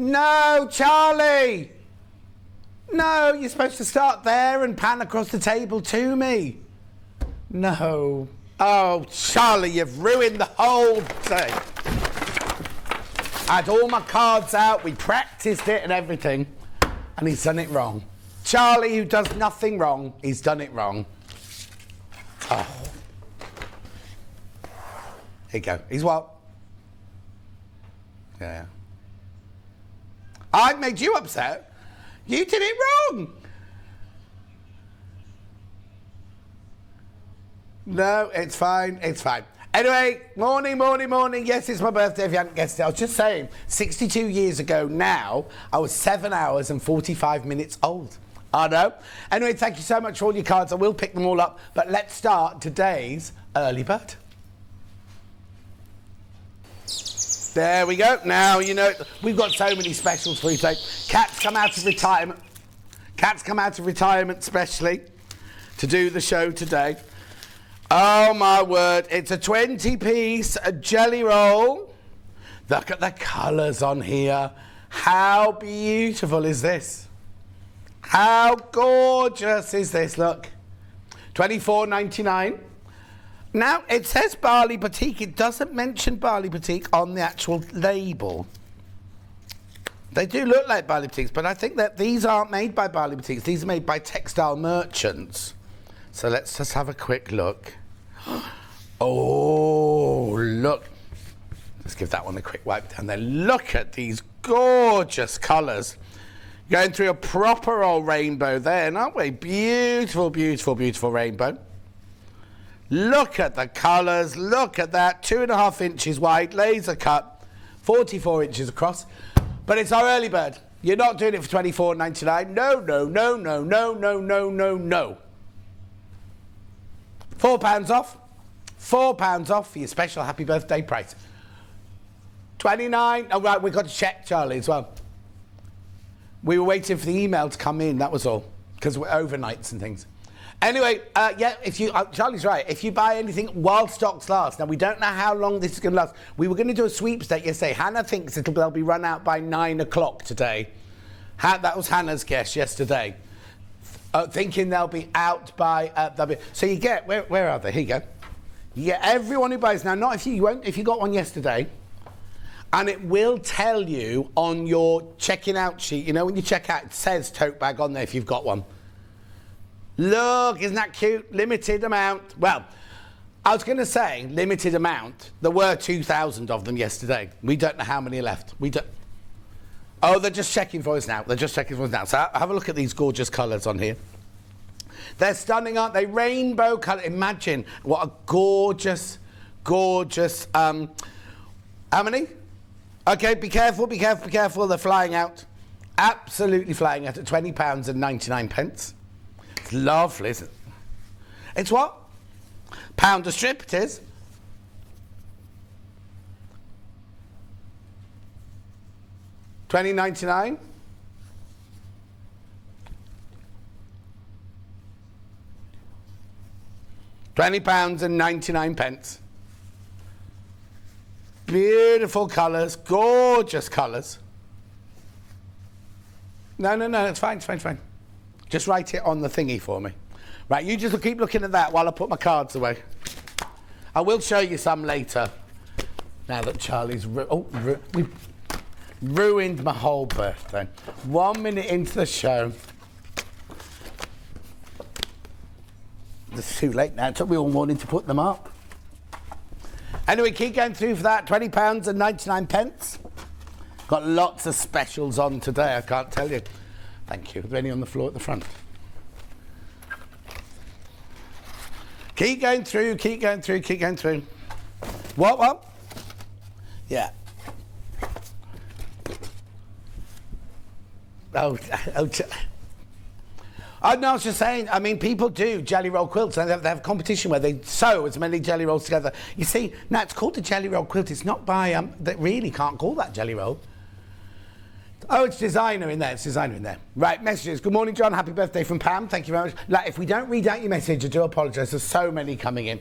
No, Charlie! No, you're supposed to start there and pan across the table to me. No. Oh, Charlie, you've ruined the whole thing. I had all my cards out, we practiced it and everything, and he's done it wrong. Charlie, who does nothing wrong, he's done it wrong. Oh. Here you go. He's what? Yeah. I made you upset. You did it wrong. No, it's fine. It's fine. Anyway, morning. Yes, it's my birthday if you hadn't guessed it. I was just saying, 62 years ago now, I was 7 hours and 45 minutes old. I know. Anyway, thank you so much for all your cards. I will pick them all up. But let's start today's early bird. There we go. Now, you know, we've got so many specials for you today. Cats come out of retirement. Cats come out of retirement specially to do the show today. Oh, my word. It's a 20-piece jelly roll. Look at the colours on here. How beautiful is this? How gorgeous is this? Look. $24.99. Now, it says Barley Boutique. It doesn't mention Barley Boutique on the actual label. They do look like Barley Boutiques, but I think that these aren't made by Barley Boutiques. These are made by textile merchants. So let's just have a quick look. Oh, look. Let's give that one a quick wipe down there. Look at these gorgeous colours. Going through a proper old rainbow there, aren't we? Beautiful, beautiful, beautiful rainbow. Look at the colours. Look at that. 2.5 inches wide, laser cut, 44 inches across. But it's our early bird. You're not doing it for $24.99. No. £4 off. £4 off for your special happy birthday price. 29. Oh, right, we've got to check, Charlie, as well. We were waiting for the email to come in, that was all, because we're overnights and things. Anyway, yeah, if you, Charlie's right, if you buy anything while stocks last, now we don't know how long this is going to last. We were going to do a sweepstake yesterday. Hannah thinks they'll be run out by 9 o'clock today. That was Hannah's guess yesterday. Thinking they'll be out by, so you get, where are they? Here you go. You get everyone who buys, now not if you won't, if you got one yesterday, and it will tell you on your checking out sheet, you know, when you check out, it says tote bag on there if you've got one. Look, isn't that cute? Limited amount. Well, I was going to say limited amount. There were 2,000 of them yesterday. We don't know how many are left. We don't. Oh, they're just checking for us now. They're just checking for us now. So have a look at these gorgeous colours on here. They're stunning, aren't they? Rainbow colour. Imagine what a gorgeous, gorgeous. How many? Okay, be careful, be careful, be careful. They're flying out. Absolutely flying out at £20.99. It's lovely, isn't it? It's what? £1 a strip, it is. $20.99. £20.99. Beautiful colours, gorgeous colours. No, it's fine, it's fine. Just write it on the thingy for me. Right, you just keep looking at that while I put my cards away. I will show you some later. Now that Charlie's we've ruined my whole birthday. 1 minute into the show. It's too late now. It took me all morning to put them up. Anyway, keep going through for that. £20.99. Got lots of specials on today, I can't tell you. Thank you. Are there any on the floor at the front? Keep going through, keep going through, keep going through. What? Yeah. Oh, no, I was just saying, I mean, people do jelly roll quilts, and they have a competition where they sew as many jelly rolls together. You see, now it's called a jelly roll quilt. It's not by, they really can't call that jelly roll. Oh, it's designer in there. It's designer in there. Right, messages. Good morning, John. Happy birthday from Pam. Thank you very much. Like, if we don't read out your message, I do apologise. There's so many coming in.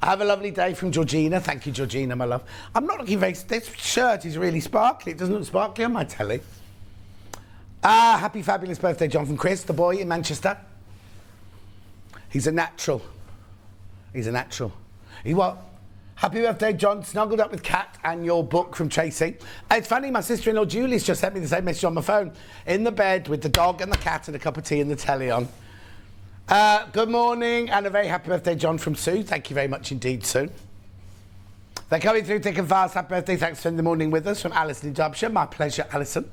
Have a lovely day from Georgina. Thank you, Georgina, my love. I'm not looking very... This shirt is really sparkly. It doesn't look sparkly on my telly. Happy fabulous birthday, John, from Chris, the boy in Manchester. He's a natural. He's a natural. He what? Happy birthday, John. Snuggled up with Kat and your book from Tracy. It's funny, my sister-in-law Julie's just sent me the same message on my phone. In the bed with the dog and the cat and a cup of tea and the telly on. Good morning and a very happy birthday, John, from Sue. Thank you very much indeed, Sue. They're coming through thick and fast. Happy birthday. Thanks for spending the morning with us from Alison in Derbyshire. My pleasure, Alison.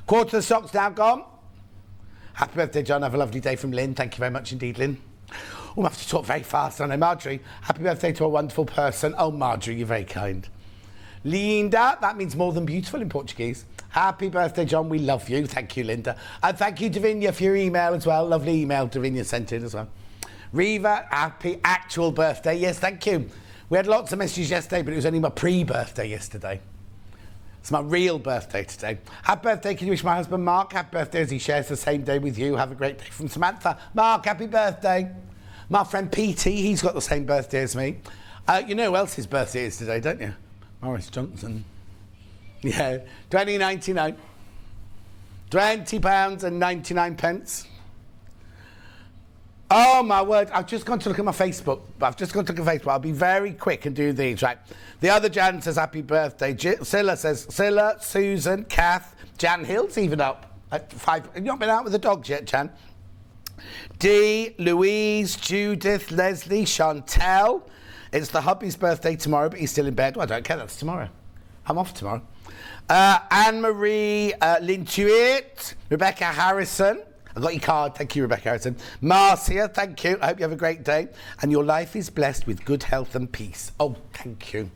Quarter of the stock's now gone. Happy birthday, John. Have a lovely day from Lynn. Thank you very much indeed, Lynn. Oh, I have to talk very fast, don't I? Marjorie, happy birthday to a wonderful person. Oh, Marjorie, you're very kind. Linda, that means more than beautiful in Portuguese. Happy birthday, John. We love you. Thank you, Linda. And thank you, Davinia, for your email as well. Lovely email Davinia sent in as well. Reva, happy actual birthday. Yes, thank you. We had lots of messages yesterday, but it was only my pre-birthday yesterday. It's my real birthday today. Happy birthday, can you wish my husband Mark happy birthday as he shares the same day with you. Have a great day from Samantha. Mark, happy birthday. My friend PT, he's got the same birthday as me. You know who else's birthday is today, don't you? Morris Johnson. Yeah, 20.99. £20.99. Oh, my word. I've just gone to look at my Facebook. I'll be very quick and do these, right? The other Jan says happy birthday. Scylla says, Scylla, Susan, Kath, Jan Hill's even up at 5. Have you not been out with the dogs yet, Jan? Dee, Louise, Judith, Leslie, Chantel. It's the hubby's birthday tomorrow, but he's still in bed. Well, I don't care, that's tomorrow. I'm off tomorrow. Anne-Marie Lintuit, Rebecca Harrison. I got your card, thank you, Rebecca Harrison. Marcia, thank you. I hope you have a great day. And your life is blessed with good health and peace. Oh, thank you.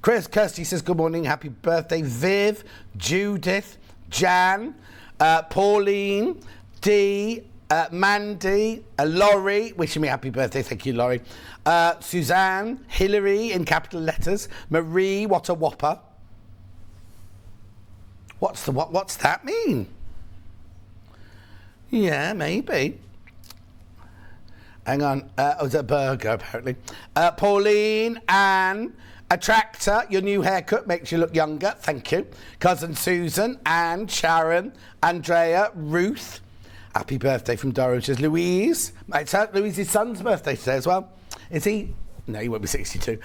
Kirsty says, good morning, happy birthday. Viv, Judith, Jan, Pauline, Dee, Mandy, Laurie, wishing me happy birthday, thank you, Laurie. Suzanne, Hilary in capital letters, Marie, what a whopper. What's that mean? Yeah, maybe. Hang on, it's a burger apparently. Pauline, Anne, a tractor, your new haircut makes you look younger, thank you. Cousin Susan, Anne, Sharon, Andrea, Ruth. Happy birthday from Doro. Says Louise. It's Louise's son's birthday today as well. Is he? No, he won't be 62.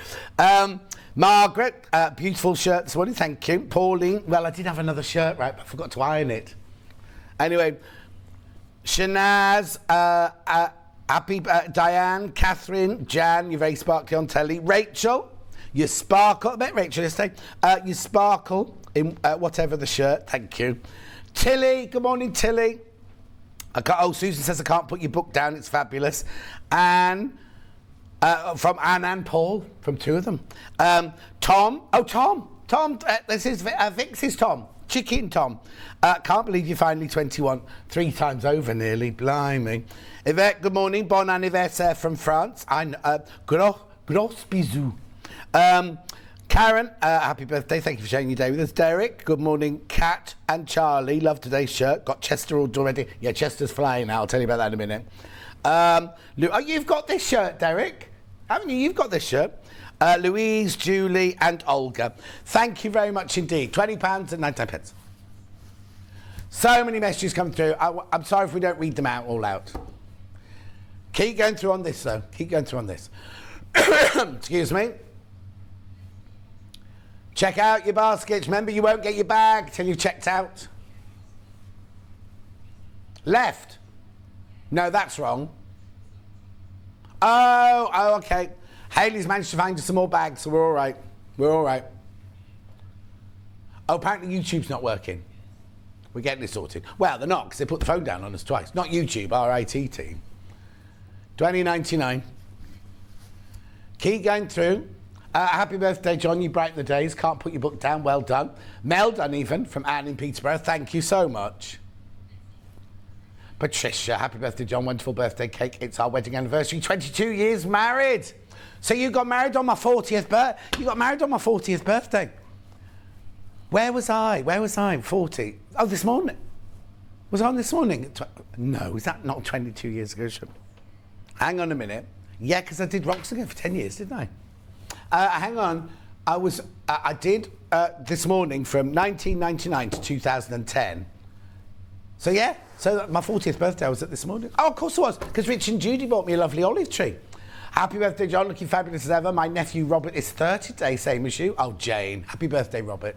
Margaret, beautiful shirt this morning, thank you. Pauline, well, I did have another shirt, right, but I forgot to iron it. Anyway, Shanaz, happy Diane, Catherine, Jan, you're very sparkly on telly. Rachel, you sparkle. I met Rachel yesterday. You sparkle in whatever the shirt, thank you. Tilly, good morning, Tilly. Susan says I can't put your book down, it's fabulous. Anne, from Anne and Paul, from two of them. Tom, this is Vix's Tom, Chicken Tom. Can't believe you're finally 21, 3 times over nearly, blimey. Yvette, good morning, bon anniversaire from France. Gros bisous. Karen, happy birthday, thank you for sharing your day with us. Derek, good morning. Kat and Charlie, love today's shirt. Got Chester all already. Yeah, Chester's flying now, I'll tell you about that in a minute. You've got this shirt, Derek, haven't you? You've got this shirt. Louise, Julie and Olga. Thank you very much indeed. £20.99. So many messages coming through. I'm sorry if we don't read them all out. Keep going through on this, though. Keep going through on this. Excuse me. Check out your baskets. Remember, you won't get your bag till you've checked out. Left. No, that's wrong. Oh, okay. Hayley's managed to find us some more bags, so we're all right. We're all right. Oh, apparently YouTube's not working. We're getting this sorted. Well, they're not, because they put the phone down on us twice. Not YouTube, our IT team. 20.99. Keep going through. Happy birthday, John. You brighten the days. Can't put your book down. Well done. Mel done even, from Anne in Peterborough. Thank you so much. Patricia, happy birthday, John. Wonderful birthday cake. It's our wedding anniversary. 22 years married. So you got married on my 40th birthday. You got married on my 40th birthday. Where was I? 40. Oh, this morning. Was I on this morning? No, is that not 22 years ago? Hang on a minute. Yeah, because I did Rocks Again for 10 years, didn't I? Hang on. I did this morning from 1999 to 2010. So yeah, so my 40th birthday was at this morning. Oh, of course it was, because Rich and Judy bought me a lovely olive tree. Happy birthday, John, looking fabulous as ever. My nephew Robert is 30 today, same as you. Oh, Jane, happy birthday, Robert.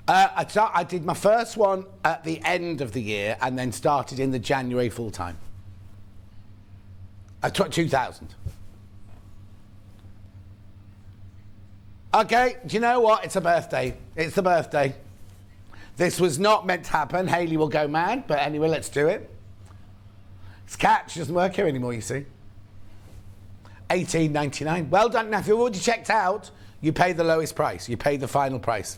I did my first one at the end of the year and then started in the January full time. 2000. Okay, do you know what? It's a birthday. It's the birthday. This was not meant to happen. Hayley will go mad, but anyway, let's do it. It's catch doesn't work here anymore, you see. $18.99. Well done. Now, if you've already checked out, you pay the lowest price. You pay the final price.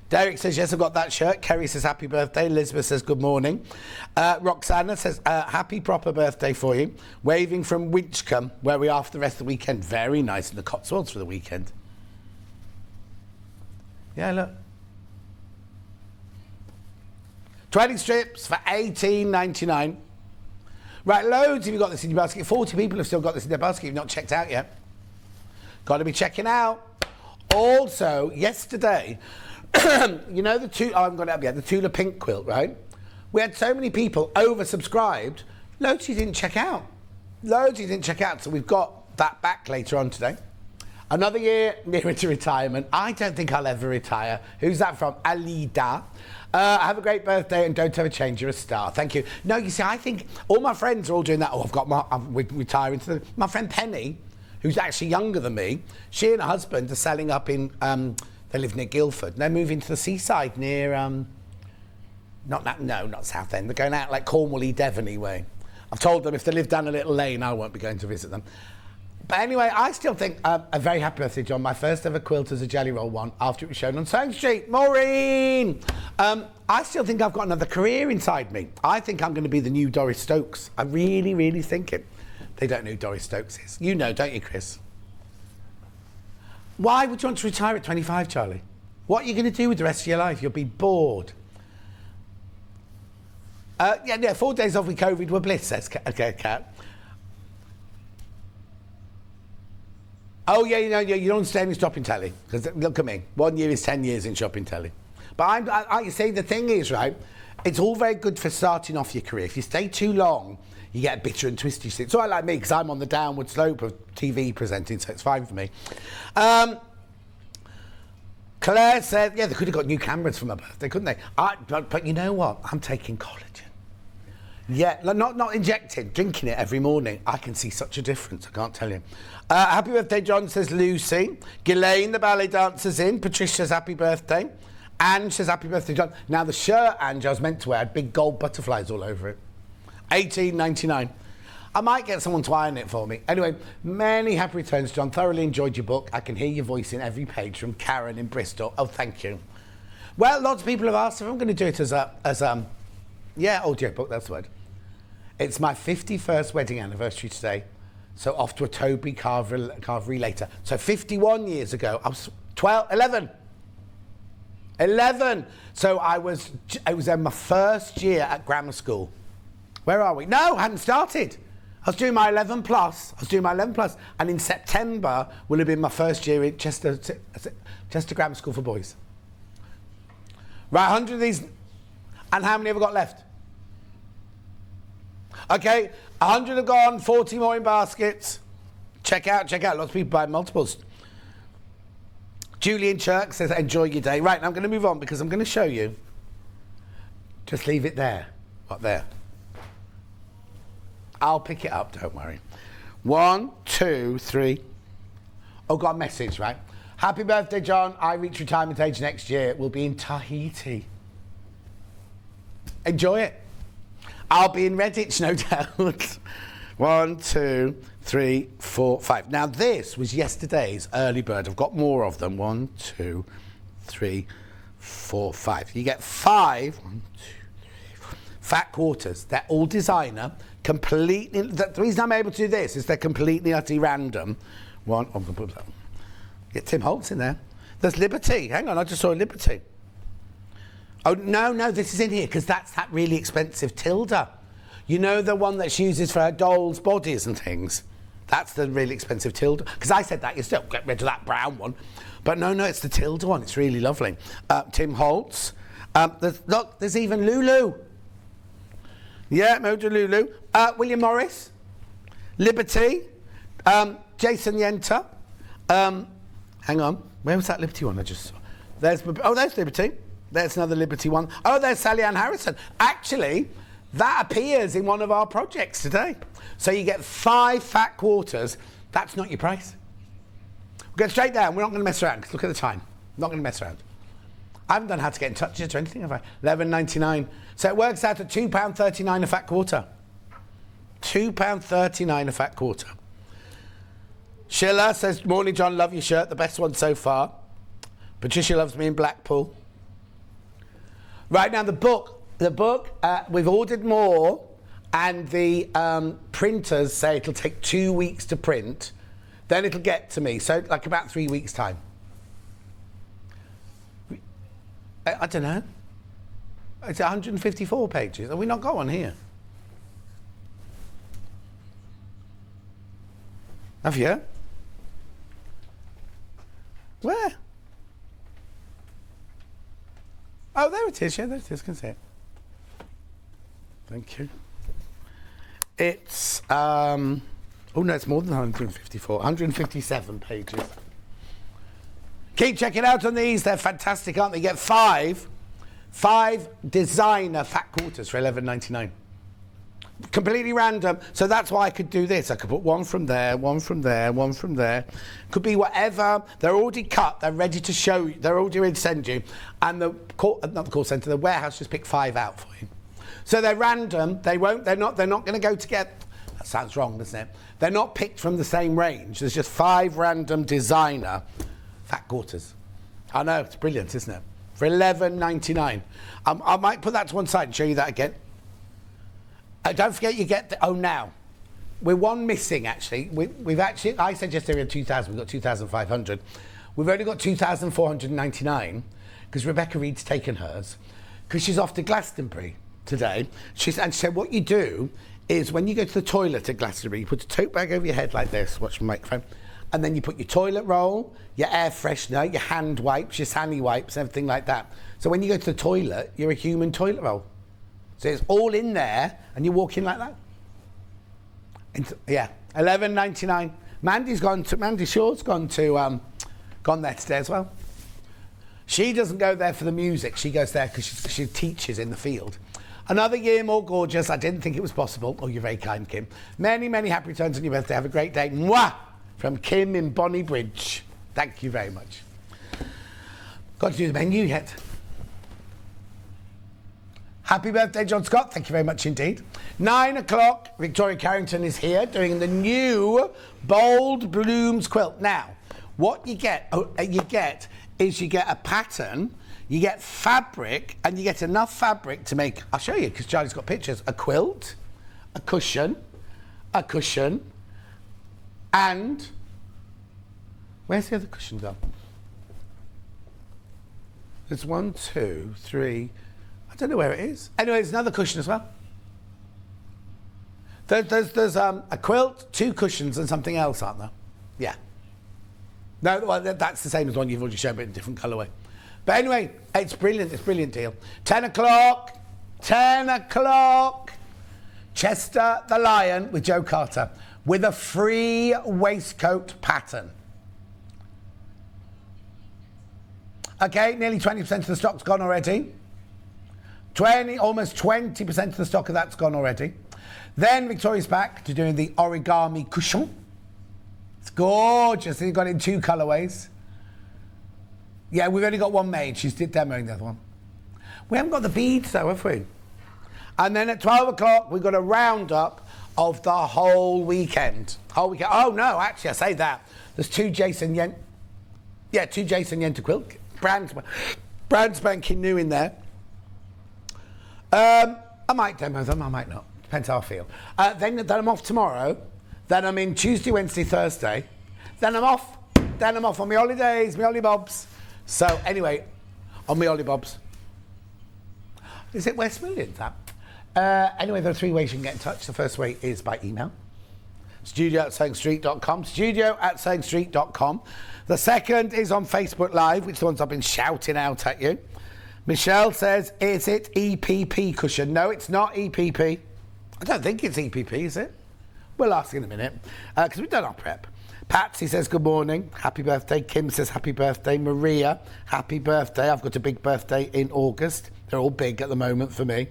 Derek says, yes, I've got that shirt. Kerry says, happy birthday. Elizabeth says, good morning. Roxana says, happy proper birthday for you. Waving from Winchcombe, where we are for the rest of the weekend. Very nice in the Cotswolds for the weekend. Yeah, look. 20 strips for $18.99. Right, loads of you got this in your basket. 40 people have still got this in their basket. You've not checked out yet. Got to be checking out. Also, yesterday, you know the I haven't got it up yet, the Tula Pink quilt, right? We had so many people oversubscribed, loads you didn't check out. Loads you didn't check out, so we've got that back later on today. Another year nearer to retirement. I don't think I'll ever retire. Who's that from? Alida. Have a great birthday and don't ever change. You're a star. Thank you. No, you see, I think all my friends are all doing that. Oh, I'm retiring. My friend Penny, who's actually younger than me, she and her husband are selling up in, they live near Guildford. They're moving to the seaside near, not Southend. They're going out like Cornwall-y, Devon-y way. I've told them if they live down a little lane, I won't be going to visit them. But anyway, I still think a very happy birthday, John. My first ever quilt as a Jelly Roll one after it was shown on Sewing Street. Maureen! I still think I've got another career inside me. I think I'm going to be the new Doris Stokes. I really, really think it. They don't know who Doris Stokes is. You know, don't you, Chris? Why would you want to retire at 25, Charlie? What are you going to do with the rest of your life? You'll be bored. 4 days off with COVID were bliss, says Kat. Oh, yeah, you don't stay in shopping telly. Because look at me. 1 year is 10 years in shopping telly. But I say the thing is, right, it's all very good for starting off your career. If you stay too long, you get bitter and twisty. It's all right like me, because I'm on the downward slope of TV presenting, so it's fine for me. Claire said, yeah, they could have got new cameras for my birthday, couldn't they? But you know what? I'm taking collagen. Yeah, not injecting, drinking it every morning. I can see such a difference, I can't tell you. Happy birthday, John, says Lucy. Ghislaine, the ballet dancer's in. Patricia's happy birthday. Ange says happy birthday, John. Now, the shirt Ange I was meant to wear had big gold butterflies all over it. $18.99. I might get someone to iron it for me. Anyway, many happy returns, John. Thoroughly enjoyed your book. I can hear your voice in every page from Karen in Bristol. Oh, thank you. Well, lots of people have asked if I'm going to do it as audio book, that's the word. It's my 51st wedding anniversary today, so off to a Toby carvery later. So 51 years ago, I was 11. So it was my first year at grammar school. Where are we? No, I hadn't started. I was doing my 11 plus. And in September will have been my first year at Chester Grammar School for Boys. Right, 100 of these. And how many have I got left? Okay, 100 have gone, 40 more in baskets. Check out. Lots of people buy multiples. Julian Chirk says, enjoy your day. Right, now I'm going to move on because I'm going to show you. Just leave it there. What, there? I'll pick it up, don't worry. 1, 2, 3. Oh, got a message, right? Happy birthday, John. I reach retirement age next year. We'll be in Tahiti. Enjoy it. I'll be in Redditch, no doubt. 1, 2, 3, 4, 5. Now, this was yesterday's early bird. I've got more of them. 1, 2, 3, 4, 5. You get 5 fat quarters. They're all designer, completely. The reason I'm able to do this is they're completely utterly random. I'm going to put that. Get Tim Holtz in there. There's Liberty. Hang on, I just saw Liberty. Oh, no, this is in here, because that's that really expensive Tilda. You know, the one that she uses for her dolls' bodies and things? That's the really expensive Tilda. Because I said that, you still get rid of that brown one. But no, it's the Tilda one. It's really lovely. Tim Holtz. There's even Lulu. Yeah, Mojo Lulu. William Morris. Liberty. Jason Yenter. Hang on. Where was that Liberty one I just saw? There's Liberty. There's another Liberty one. Oh, there's Sally Ann Harrison. Actually, that appears in one of our projects today. So you get 5 fat quarters. That's not your price. We'll go straight down. We're not going to mess around, because look at the time. Not going to mess around. I haven't done how to get in touch or anything, have I? £11.99. So it works out at £2.39 a fat quarter. £2.39 a fat quarter. Sheila says, morning, John, love your shirt. The best one so far. Patricia loves me in Blackpool. Right now, the book, we've ordered more, and the printers say it'll take 2 weeks to print. Then it'll get to me. So, like about 3 weeks' time. I don't know. It's 154 pages. Have we not got one here? Have you? Where? Oh, there it is. Yeah, there it is. Can see it. Thank you. It's oh no, it's more than 154. 157 pages. Keep checking out on these. They're fantastic, aren't they? You get five designer fat quarters for £11.99. Completely random. So that's why I could do this. I could put one from there, one from there, one from there. Could be whatever. They're already cut. They're ready to show you. They're already ready to send you. And the call centre, the warehouse just pick 5 out for you. So they're random. They're not going to go together. That sounds wrong, doesn't it? They're not picked from the same range. There's just 5 random designer fat quarters. I know, it's brilliant, isn't it? For £11.99. I might put that to one side and show you that again. Don't forget you get now. We're one missing, actually. We've actually, I said yesterday we had 2,000, we've got 2,500. We've only got 2,499 because Rebecca Reed's taken hers because she's off to Glastonbury today. She said what you do is when you go to the toilet at Glastonbury, you put a tote bag over your head like this, watch my microphone, and then you put your toilet roll, your air freshener, your hand wipes, your sandy wipes, everything like that. So when you go to the toilet, you're a human toilet roll. So it's all in there, and you walk in like that. Yeah, £11.99. Mandy Shaw's gone there today as well. She doesn't go there for the music. She goes there because she teaches in the field. Another year more gorgeous. I didn't think it was possible. Oh, you're very kind, Kim. Many, many happy returns on your birthday. Have a great day. Mwah! From Kim in Bonnybridge. Thank you very much. Got to do the menu yet. Happy birthday, John Scott. Thank you very much indeed. 9 o'clock, Victoria Carrington is here doing the new Bold Blooms quilt. Now, what you get is you get a pattern, you get fabric, and you get enough fabric to make, I'll show you because Charlie's got pictures, a quilt, a cushion, and where's the other cushion gone? There's 1, 2, 3, I don't know where it is. Anyway, there's another cushion as well. There's a quilt, 2 cushions, and something else, aren't there? Yeah. No, well, that's the same as one you've already shown, but in a different colourway. But anyway, it's brilliant. It's a brilliant deal. 10 o'clock. 10 o'clock. Chester the Lion with Joe Carter with a free waistcoat pattern. Okay, nearly 20% of the stock's gone already. Almost 20% of the stock of that's gone already. Then Victoria's back to doing the origami cushion. It's gorgeous. You've got it in 2 colourways. Yeah, we've only got one made. She's demoing the other one. We haven't got the beads though, have we? And then at 12 o'clock, we've got a roundup of the whole weekend. Oh no, actually I say that. There's 2 Jason Yenter quilt. Brand spanking new in there. I might demo them, I might not. Depends how I feel. Then I'm off tomorrow. Then I'm in Tuesday, Wednesday, Thursday. Then I'm off. On my holidays, my hollybobs. So anyway, on my hollybobs. Is it West Midlands, that? Anyway, there are 3 ways you can get in touch. The first way is by email. studio@sewingstreet.com. studio@sewingstreet.com. The second is on Facebook Live, which is the ones I've been shouting out at you. Michelle says, is it EPP cushion? No, it's not EPP. I don't think it's EPP, is it? We'll ask in a minute, because we've done our prep. Patsy says, good morning, happy birthday. Kim says, happy birthday. Maria, happy birthday. I've got a big birthday in August. They're all big at the moment for me.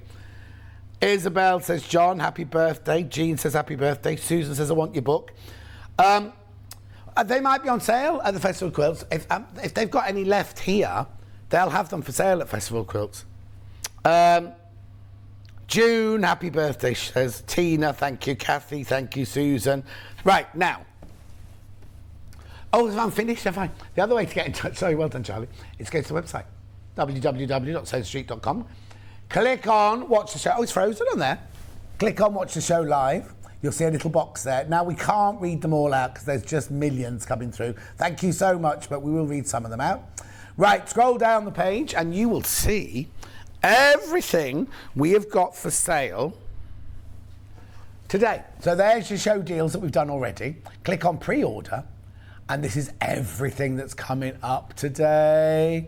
Isabel says, John, happy birthday. Jean says, happy birthday. Susan says, I want your book. They might be on sale at the Festival of Quilts. If they've got any left here, they'll have them for sale at Festival of Quilts. June, happy birthday, says Tina, thank you. Kathy, thank you. Susan. Right, now. Oh, I'm finished, I'm fine. The other way to get in touch, sorry, well done, Charlie, is go to the website, www.sodestreet.com. Click on Watch the Show. Oh, it's frozen on there. Click on Watch the Show Live. You'll see a little box there. Now, we can't read them all out because there's just millions coming through. Thank you so much, but we will read some of them out. Right, scroll down the page and you will see everything we have got for sale today. So there's your show deals that we've done already. Click on pre-order. And this is everything that's coming up today.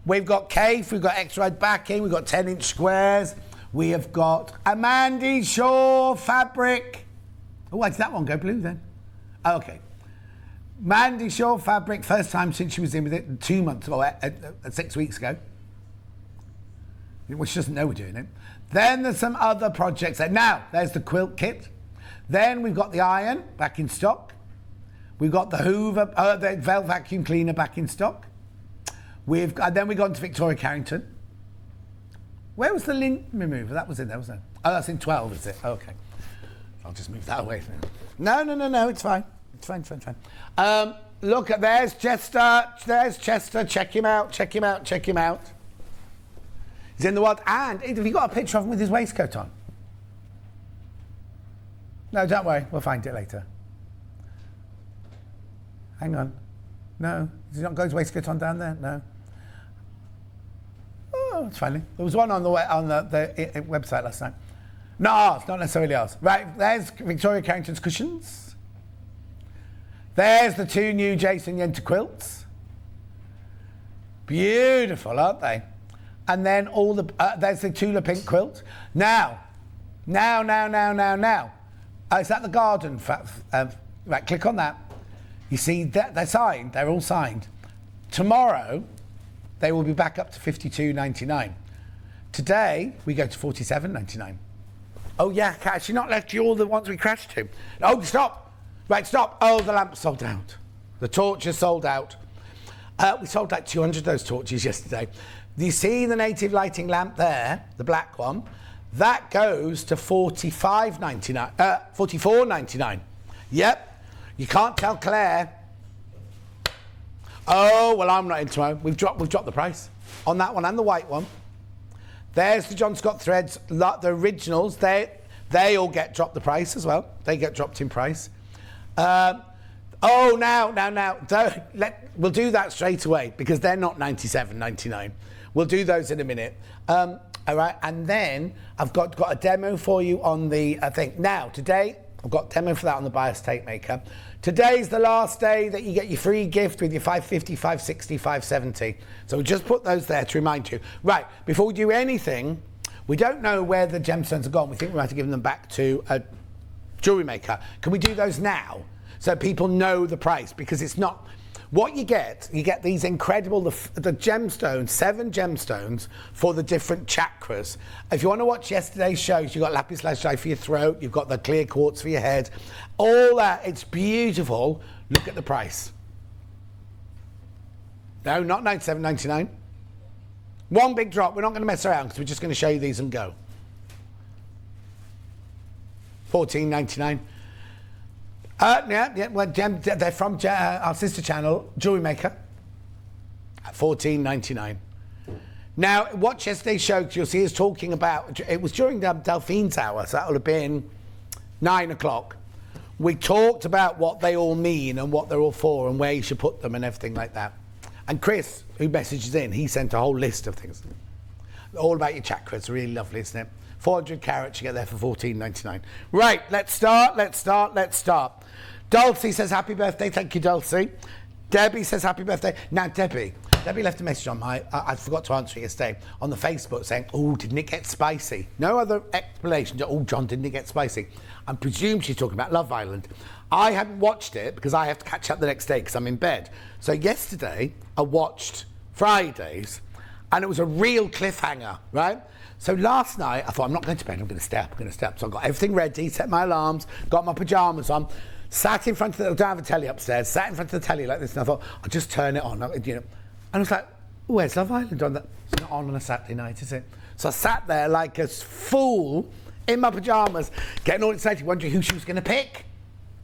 We've got Cafe, we've got extra backing, we've got 10-inch squares. We have got a Mandy Shaw fabric. Oh, why did that one go blue then? Oh, okay. Mandy Shaw fabric, first time since she was in with it 2 months, or 6 weeks ago. Well, she doesn't know we're doing it. Then there's some other projects there. Now, there's the quilt kit. Then we've got the iron back in stock. We've got the Hoover, the Velvet vacuum cleaner back in stock. Then we've gone to Victoria Carrington. Where was the lint remover? That was in there, wasn't it? Oh, that's in 12, is it? Oh, okay. I'll just move that away. No, it's fine. It's fine. Look, there's Chester. Check him out. He's in the world. And have you got a picture of him with his waistcoat on? No, don't worry. We'll find it later. Hang on. No. Has he not got his waistcoat on down there? No. Oh, it's funny. There was one on the website last night. No, it's not necessarily ours. Right, there's Victoria Carrington's cushions. There's the 2 new Jason Yenter quilts. Beautiful, aren't they? And then there's the Tula pink quilt. Now. Is that the garden? Right, click on that. You see, they're signed. They're all signed. Tomorrow, they will be back up to $52.99. Today, we go to $47.99. Oh, yeah, has she not left you all the ones we crashed to? Oh, stop. Right, stop. Oh, the lamp's sold out. The torches sold out. We sold like 200 of those torches yesterday. You see the native lighting lamp there, the black one? That goes to $44.99. Yep. You can't tell Claire. Oh, well, I'm not in tomorrow. We've dropped the price on that one and the white one. There's the John Scott threads, the originals. They all get dropped the price as well. They get dropped in price. Now. We'll do that straight away because they're not $97.99. We'll do those in a minute. All right, and then I've got a demo for you on the thing. Now, today, I've got a demo for that on the Bias Tape Maker. Today's the last day that you get your free gift with your 550, 560, 570. So we'll just put those there to remind you. Right, before we do anything, we don't know where the gemstones have gone. We think we might have given them back to a jewellery maker. Can we do those now so people know the price? Because it's not... What you get these incredible, the gemstones, 7 gemstones for the different chakras. If you want to watch yesterday's shows, you've got lapis lazuli for your throat, you've got the clear quartz for your head, all that, it's beautiful. Look at the price. No, not $97.99. One big drop, we're not going to mess around because we're just going to show you these and go. $14.99. Well, they're from our sister channel, Jewelry Maker, at $14.99. Now, watch yesterday's show, you'll see us talking about, it was during Delphine's hour, so that will have been 9 o'clock. We talked about what they all mean and what they're all for and where you should put them and everything like that. And Chris, who messages in, he sent a whole list of things. All about your chakras, really lovely, isn't it? 400 carats, you get there for $14.99. Right, let's start. Dulcie says happy birthday. Thank you, Dulcie. Debbie says happy birthday. Now, Debbie, Debbie left a message on I forgot to answer it yesterday, on the Facebook saying, oh, didn't it get spicy? No other explanation. Oh, John, didn't it get spicy? I presume she's talking about Love Island. I hadn't watched it because I have to catch up the next day because I'm in bed. So yesterday I watched Fridays and it was a real cliffhanger, right? So last night I thought, I'm not going to bed, I'm going to stay up. So I got everything ready, set my alarms, got my pyjamas on, sat in front of I don't have a telly upstairs, sat in front of the telly like this, and I thought, I'll just turn it on, you know. And I was like, where's Love Island on that? It's not on a Saturday night, is it? So I sat there like a fool in my pyjamas, getting all excited, wondering who she was going to pick.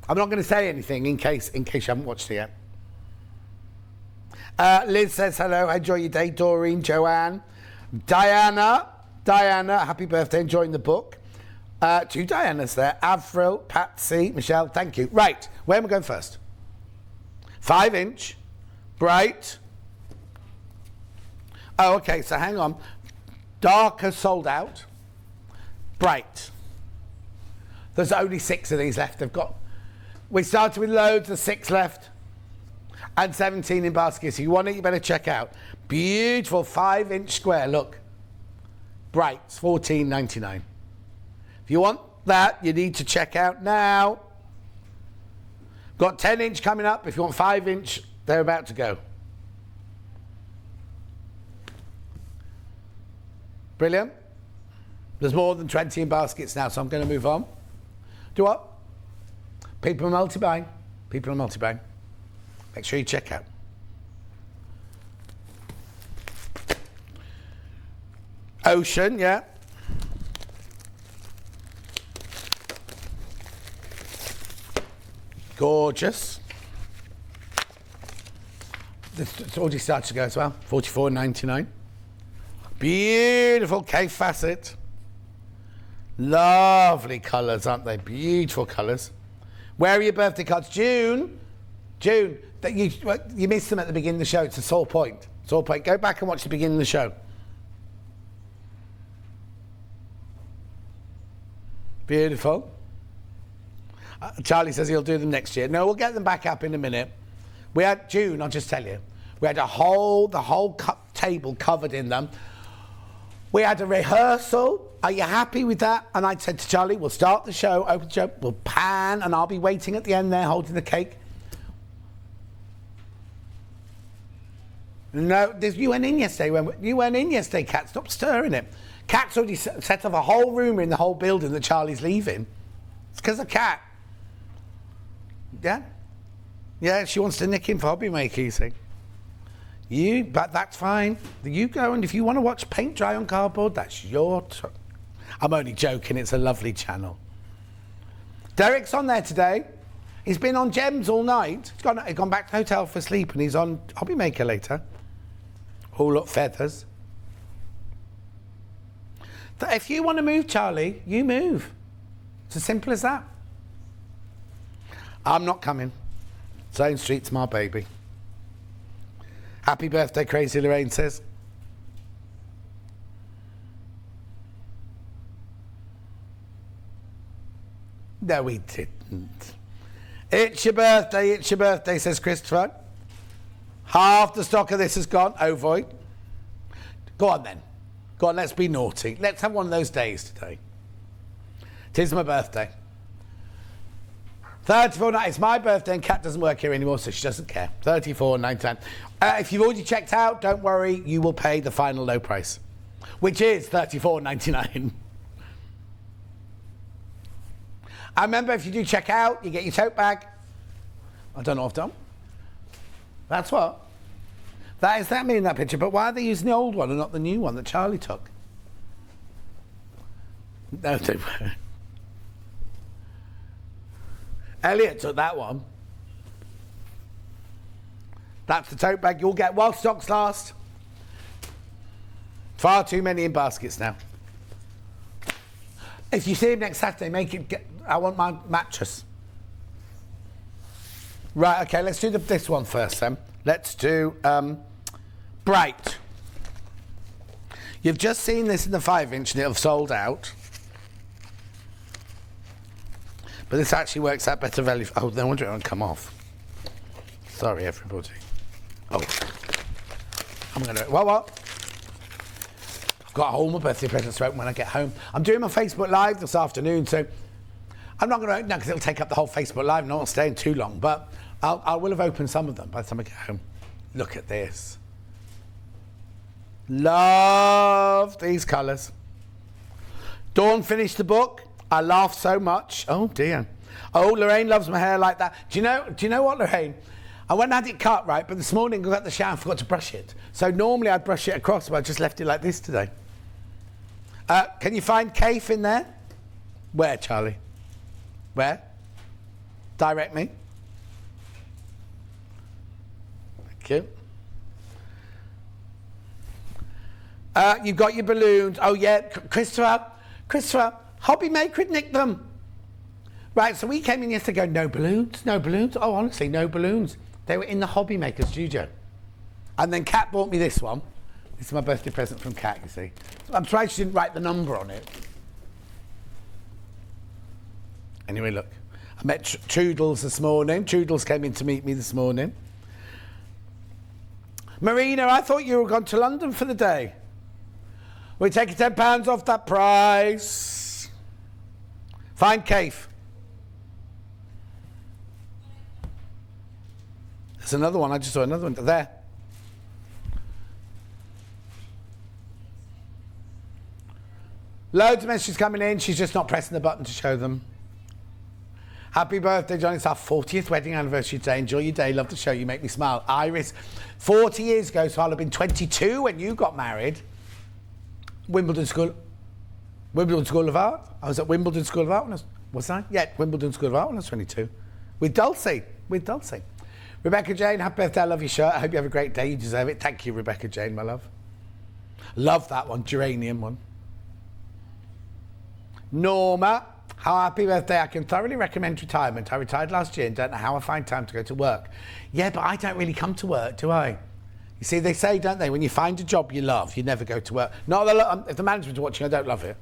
I'm not going to say anything in case you haven't watched it yet. Liz says hello, enjoy your day. Doreen, Joanne, Diana, happy birthday, enjoying the book. Two Dianas there. Avril, Patsy, Michelle, thank you. Right, where am I going first? 5-inch, bright. Oh, okay, so hang on. Darker sold out. Bright. There's only 6 of these left. We started with loads, there's 6 left. And 17 in baskets. If you want it, you better check out. Beautiful 5-inch square, look. Bright, it's $14.99. If you want that, you need to check out now. Got 10-inch coming up. If you want 5-inch, they're about to go. Brilliant. There's more than 20 in baskets now, so I'm going to move on. Do what? People are multi-buying. Make sure you check out. Ocean, yeah. Gorgeous. It's already started to go as well. $44.99. Beautiful K facet. Lovely colours, aren't they? Beautiful colours. Where are your birthday cards? June. You missed them at the beginning of the show. It's a sore point. Go back and watch the beginning of the show. Beautiful. Charlie says he'll do them next year. No, we'll get them back up in a minute. We had June, I'll just tell you. We had the whole table covered in them. We had a rehearsal. Are you happy with that? And I said to Charlie, we'll start the show, open the show, we'll pan, and I'll be waiting at the end there holding the cake. No, you went in yesterday, Kat. Stop stirring it. Kat's already set up a whole rumour in the whole building that Charlie's leaving. It's because of Kat. Yeah? Yeah, she wants to nick him for hobby maker, you see. But that's fine. You go, and if you want to watch paint dry on cardboard, that's your I'm only joking, it's a lovely channel. Derek's on there today. He's been on Gems all night. He's gone back to the hotel for sleep, and he's on Hobby Maker later. All up feathers. If you want to move, Charlie, you move. It's as simple as that. I'm not coming. Zone Street's my baby. Happy birthday, Crazy Lorraine says. No, we didn't. It's your birthday, says Christopher. Half the stock of this has gone. Oh, void. Go on then. Go on, let's be naughty. Let's have one of those days today. Tis my birthday. 34.99. It's my birthday and Kat doesn't work here anymore, so she doesn't care. 34.99. If you've already checked out, don't worry, you will pay the final low price, which is $34.99. I remember if you do check out, you get your tote bag. I don't know what I've done. That's what? That is that me in that picture, but why are they using the old one and not the new one that Charlie took? No, they weren't. Elliot took that one. That's the tote bag you'll get while stocks last. Far too many in baskets now. If you see him next Saturday, I want my mattress. Right, okay, let's do this one first then. Let's do Bright. You've just seen this in the 5-inch and it'll have sold out. But this actually works out better value. Oh, no wonder it won't come off. Sorry, everybody. Oh. I'm going to... What? I've got all my birthday presents to open when I get home. I'm doing my Facebook Live this afternoon, so I'm not going to open that because it'll take up the whole Facebook Live and I'm not staying too long, but I will have opened some of them by the time I get home. Look at this. Love these colours. Dawn finished the book. I laughed so much. Oh, dear. Oh, Lorraine loves my hair like that. Do you know what, Lorraine? I went and had it cut, right, but this morning I got the shower and forgot to brush it. So normally I'd brush it across, but I just left it like this today. Can you find Kaif in there? Where, Charlie? Where? Direct me. Thank you. You've got your balloons. Oh, yeah. Christopher, Hobby Maker had nicked them. Right, so we came in yesterday going, no balloons, no balloons. Oh, honestly, no balloons. They were in the Hobby Maker studio. And then Kat bought me this one. This is my birthday present from Kat, you see. I'm surprised she didn't write the number on it. Anyway, look. I met Trudels this morning. Trudels came in to meet me this morning. Marina, I thought you were gone to London for the day. We're taking £10 off that price. Find Kaif. There's another one. I just saw another one. There. Loads of messages coming in. She's just not pressing the button to show them. Happy birthday, John. It's our 40th wedding anniversary today. Enjoy your day. Love the show. You make me smile. Iris, 40 years ago, so I'll have been 22 when you got married. Wimbledon School of Art. I was at Wimbledon School of Art when I was I? Yeah, Wimbledon School of Art when I was 22. With Dulcie. Rebecca Jane, happy birthday. I love your shirt. I hope you have a great day. You deserve it. Thank you, Rebecca Jane, my love. Love that one, geranium one. Norma, happy birthday. I can thoroughly recommend retirement. I retired last year and don't know how I find time to go to work. Yeah, but I don't really come to work, do I? You see, they say, don't they, when you find a job you love, you never go to work. If the management's watching, I don't love it.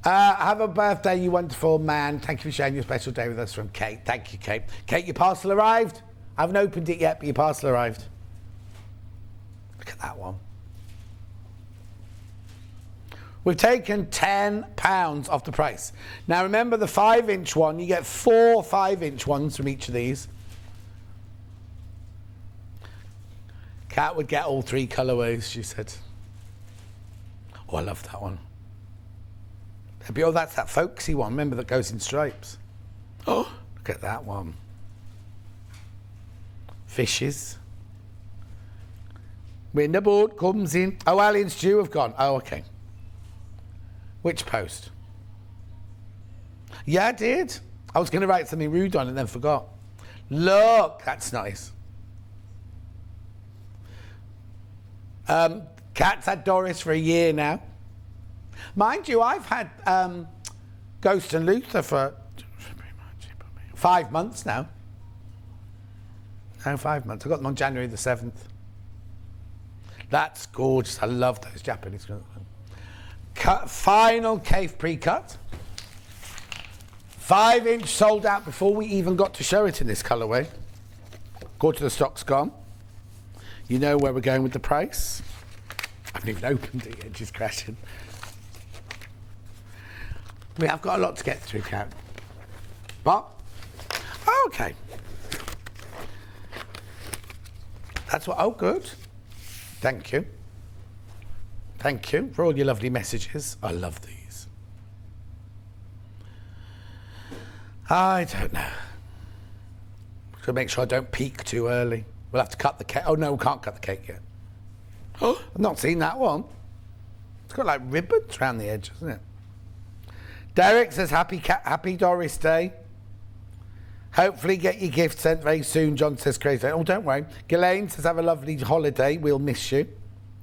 Have a birthday, you wonderful man. Thank you for sharing your special day with us from Kate. Thank you, Kate. Kate, your parcel arrived. I haven't opened it yet, but your parcel arrived. Look at that one. We've taken £10 off the price. Now, remember the 5-inch one, you get 4 5-inch ones from each of these. Kat would get all 3 colourways, she said. Oh, I love that one. Oh, that's that folksy one, remember, that goes in stripes. Oh, look at that one. Fishes. When the boat comes in. Oh, Ali and Stu have gone. Oh, okay. Which post? Yeah, I did. I was going to write something rude on it and then forgot. Look, that's nice. Kat's had Doris for a year now. Mind you, I've had Ghost and Luther for 5 months now. No, 5 months. I got them on January the 7th. That's gorgeous. I love those Japanese. Final Kaif pre-cut. 5-inch sold out before we even got to show it in this colourway. Quarter of the stock's gone. You know where we're going with the price. I haven't even opened it yet, just crashing. We have got a lot to get through, Kat. But, okay. That's what, oh, good. Thank you. Thank you for all your lovely messages. I love these. I don't know. Got to make sure I don't peak too early. We'll have to cut the cake. Oh, no, we can't cut the cake yet. Oh, I've not seen that one. It's got like ribbons around the edge, hasn't it? Derek says, happy Doris Day. Hopefully get your gift sent very soon, John says crazy. Oh, don't worry. Ghislaine says, have a lovely holiday. We'll miss you.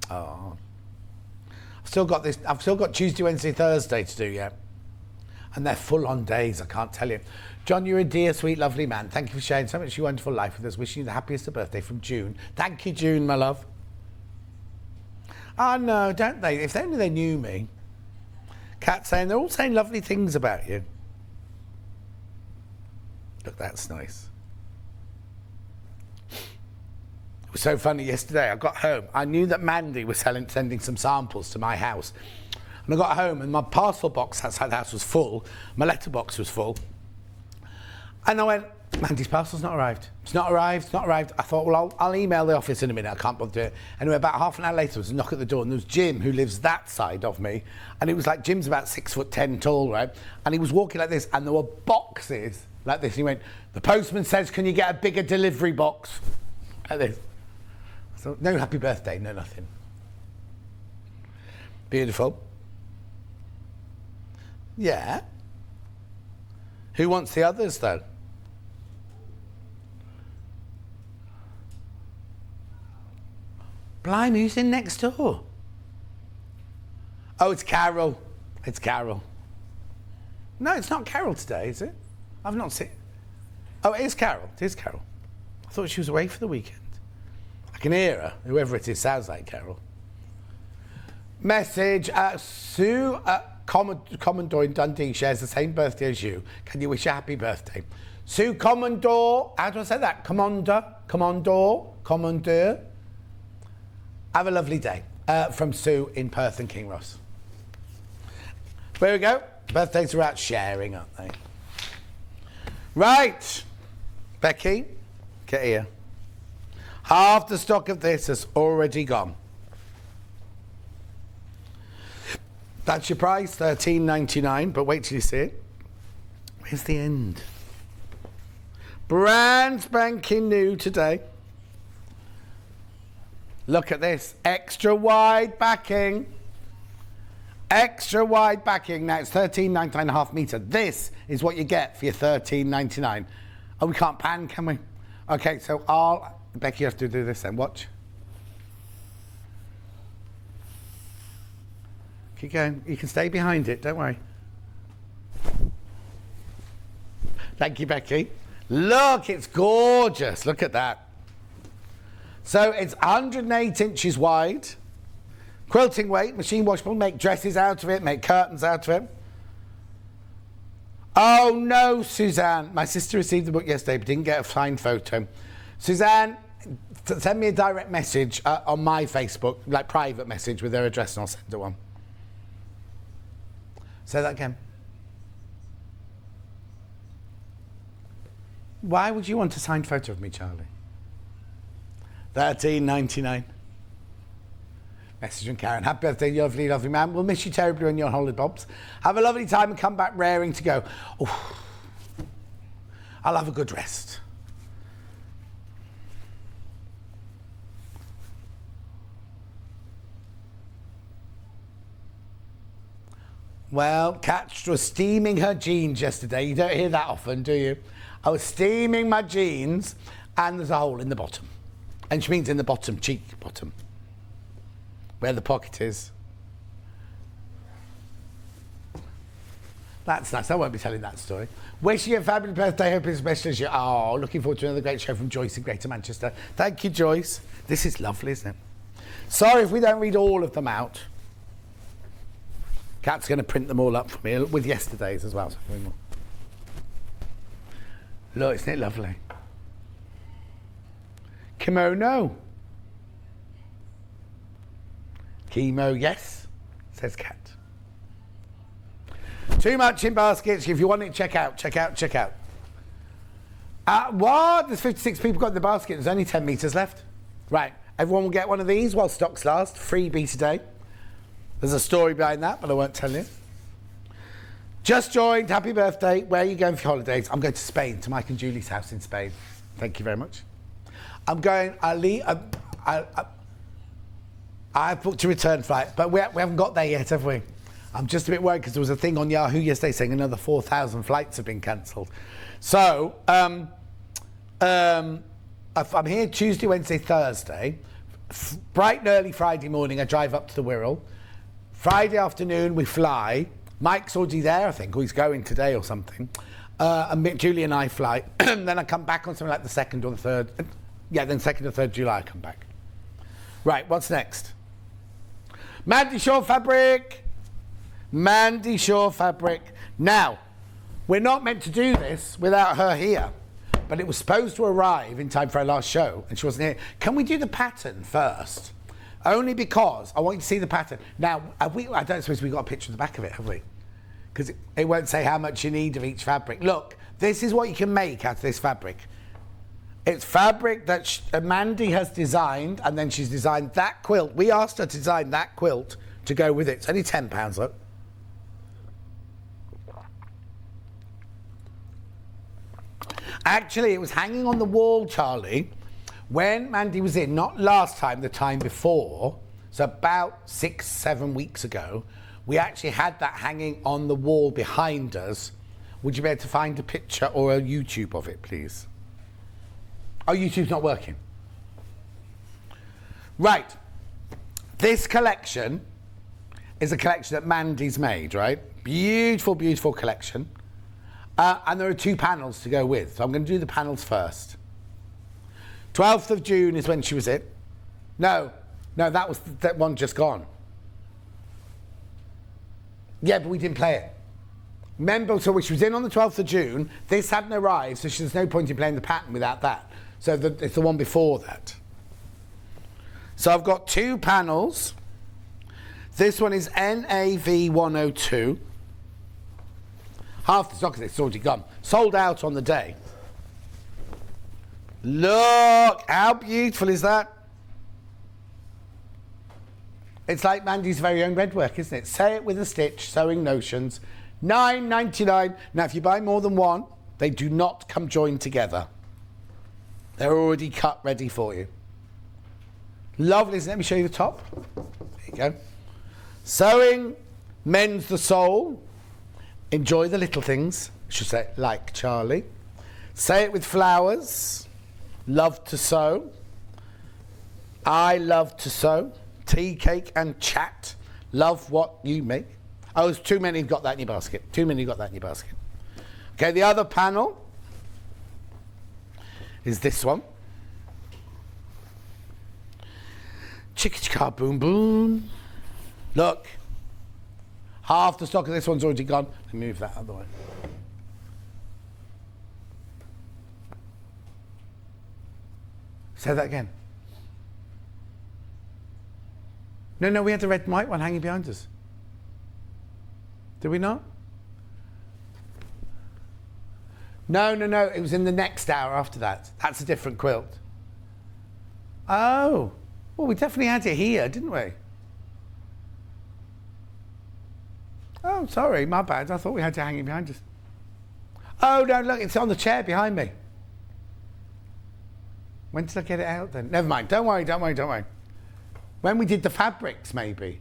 Oh. I've still got Tuesday, Wednesday, Thursday to do yet. And they're full-on days, I can't tell you. John, you're a dear, sweet, lovely man. Thank you for sharing so much of your wonderful life with us. Wishing you the happiest of birthday from June. Thank you, June, my love. Oh, no, don't they? If only they knew me. Kat saying, they're all saying lovely things about you. Look, that's nice. was so funny yesterday. I got home. I knew that Mandy was sending some samples to my house. And I got home and my parcel box outside the house was full. My letterbox was full. And I went, Mandy's parcel's not arrived. It's not arrived, it's not arrived. I thought, well, I'll email the office in a minute. I can't bother doing it. Anyway, about half an hour later, there was a knock at the door, and there was Jim, who lives that side of me. And it was like, Jim's about 6'10" tall, right? And he was walking like this, and there were boxes like this. He went, the postman says, can you get a bigger delivery box? Like this. So, no happy birthday, no nothing. Beautiful. Yeah. Who wants the others, though? Blimey, who's in next door? Oh, it's Carol. It's Carol. No, it's not Carol today, is it? I've not seen... Oh, it is Carol. It is Carol. I thought she was away for the weekend. I can hear her. Whoever it is sounds like Carol. Message. Sue Commodore in Dundee shares the same birthday as you. Can you wish a happy birthday? Sue Commodore. How do I say that? Commodore. Have a lovely day. From Sue in Perth and Kinross. There we go. Birthdays are out sharing, aren't they? Right. Becky, get here. Half the stock of this has already gone. That's your price, $13.99, but wait till you see it. Where's the end? Brand spanking new today. Look at this, extra wide backing. Extra wide backing. Now it's $13.99.5 metre. This is what you get for your $13.99. Oh, we can't pan, can we? Okay, so Becky, you have to do this then. Watch. Keep going. You can stay behind it, don't worry. Thank you, Becky. Look, it's gorgeous. Look at that. So it's 108 inches wide. Quilting weight, machine washable, make dresses out of it, make curtains out of it. Oh no, Suzanne. My sister received the book yesterday but didn't get a signed photo. Suzanne, send me a direct message on my Facebook, like private message with their address, and I'll send her one. Say that again. Why would you want a signed photo of me, Charlie? $13.99. Message from Karen. Happy birthday, lovely, lovely man. We'll miss you terribly when you're on holiday, Bobs. Have a lovely time and come back raring to go. Oh, I'll have a good rest. Well, Kat was steaming her jeans yesterday. You don't hear that often, do you? I was steaming my jeans and there's a hole in the bottom. And she means in the bottom, cheek bottom. Where the pocket is. That's nice. I won't be telling that story. Wishing you a fabulous birthday. Hope it's as special as you. Oh, looking forward to another great show from Joyce in Greater Manchester. Thank you, Joyce. This is lovely, isn't it? Sorry if we don't read all of them out. Kat's going to print them all up for me with yesterday's as well. So look, isn't it lovely? Kimono. Chemo, yes, says Kat. Too much in baskets. If you want it, check out. What? There's 56 people got in the basket. There's only 10 metres left. Right, everyone will get one of these while stocks last. Freebie today. There's a story behind that, but I won't tell you. Just joined. Happy birthday. Where are you going for your holidays? I'm going to Spain, to Mike and Julie's house in Spain. Thank you very much. I'm going, I've booked a return flight, but we haven't got there yet, have we? I'm just a bit worried because there was a thing on Yahoo yesterday saying another 4,000 flights have been cancelled. So, I'm here Tuesday, Wednesday, Thursday. Bright and early Friday morning, I drive up to the Wirral. Friday afternoon, we fly. Mike's already there, I think, or he's going today or something. And Julie and I fly. And then I come back on something like the 2nd or the 3rd. Yeah, then 2nd or 3rd July I come back. Right, what's next? Mandy Shaw Fabric. Mandy Shaw Fabric. Now, we're not meant to do this without her here. but it was supposed to arrive in time for our last show, and she wasn't here. Can we do the pattern first? Only because I want you to see the pattern. Now, I don't suppose we got a picture of the back of it, have we? Because it won't say how much you need of each fabric. Look, this is what you can make out of this fabric. It's fabric that Mandy has designed, and then she's designed that quilt. We asked her to design that quilt to go with it. It's only £10, look. Actually, it was hanging on the wall, Charlie, when Mandy was in, not last time, the time before, so about 6-7 weeks ago, we actually had that hanging on the wall behind us. Would you be able to find a picture or a YouTube of it, please? Oh, YouTube's not working. Right. This collection is a collection that Mandy's made, right? Beautiful, beautiful collection. And there are 2 panels to go with. So I'm going to do the panels first. 12th of June is when she was in. No, that was that one just gone. Yeah, but we didn't play it. Remember, so she was in on the 12th of June. This hadn't arrived, so there's no point in playing the pattern without that. So it's the one before that. So I've got 2 panels. This one is NAV 102. Half the stock of it's already gone. Sold out on the day. Look, how beautiful is that? It's like Mandy's very own red work, isn't it? Say it with a stitch, sewing notions. £9.99. Now, if you buy more than one, they do not come joined together. They're already cut ready for you. Lovely, isn't it? Let me show you the top. There you go. Sewing mends the soul. Enjoy the little things. I should say, like Charlie. Say it with flowers. Love to sew. I love to sew. Tea, cake and chat. Love what you make. Oh, there's too many got that in your basket. Too many got that in your basket. Okay, the other panel is this one. Chicka chicka boom boom. Look. Half the stock of this one's already gone. Let me move that out of the way. Say that again. No, we had the red and white one hanging behind us. Did we not? No, it was in the next hour after that. That's a different quilt. Oh, well, we definitely had it here, didn't we? Oh, sorry, my bad. I thought we had it hanging behind us. Oh, no, look, it's on the chair behind me. When did I get it out then? Never mind, don't worry. When we did the fabrics, maybe.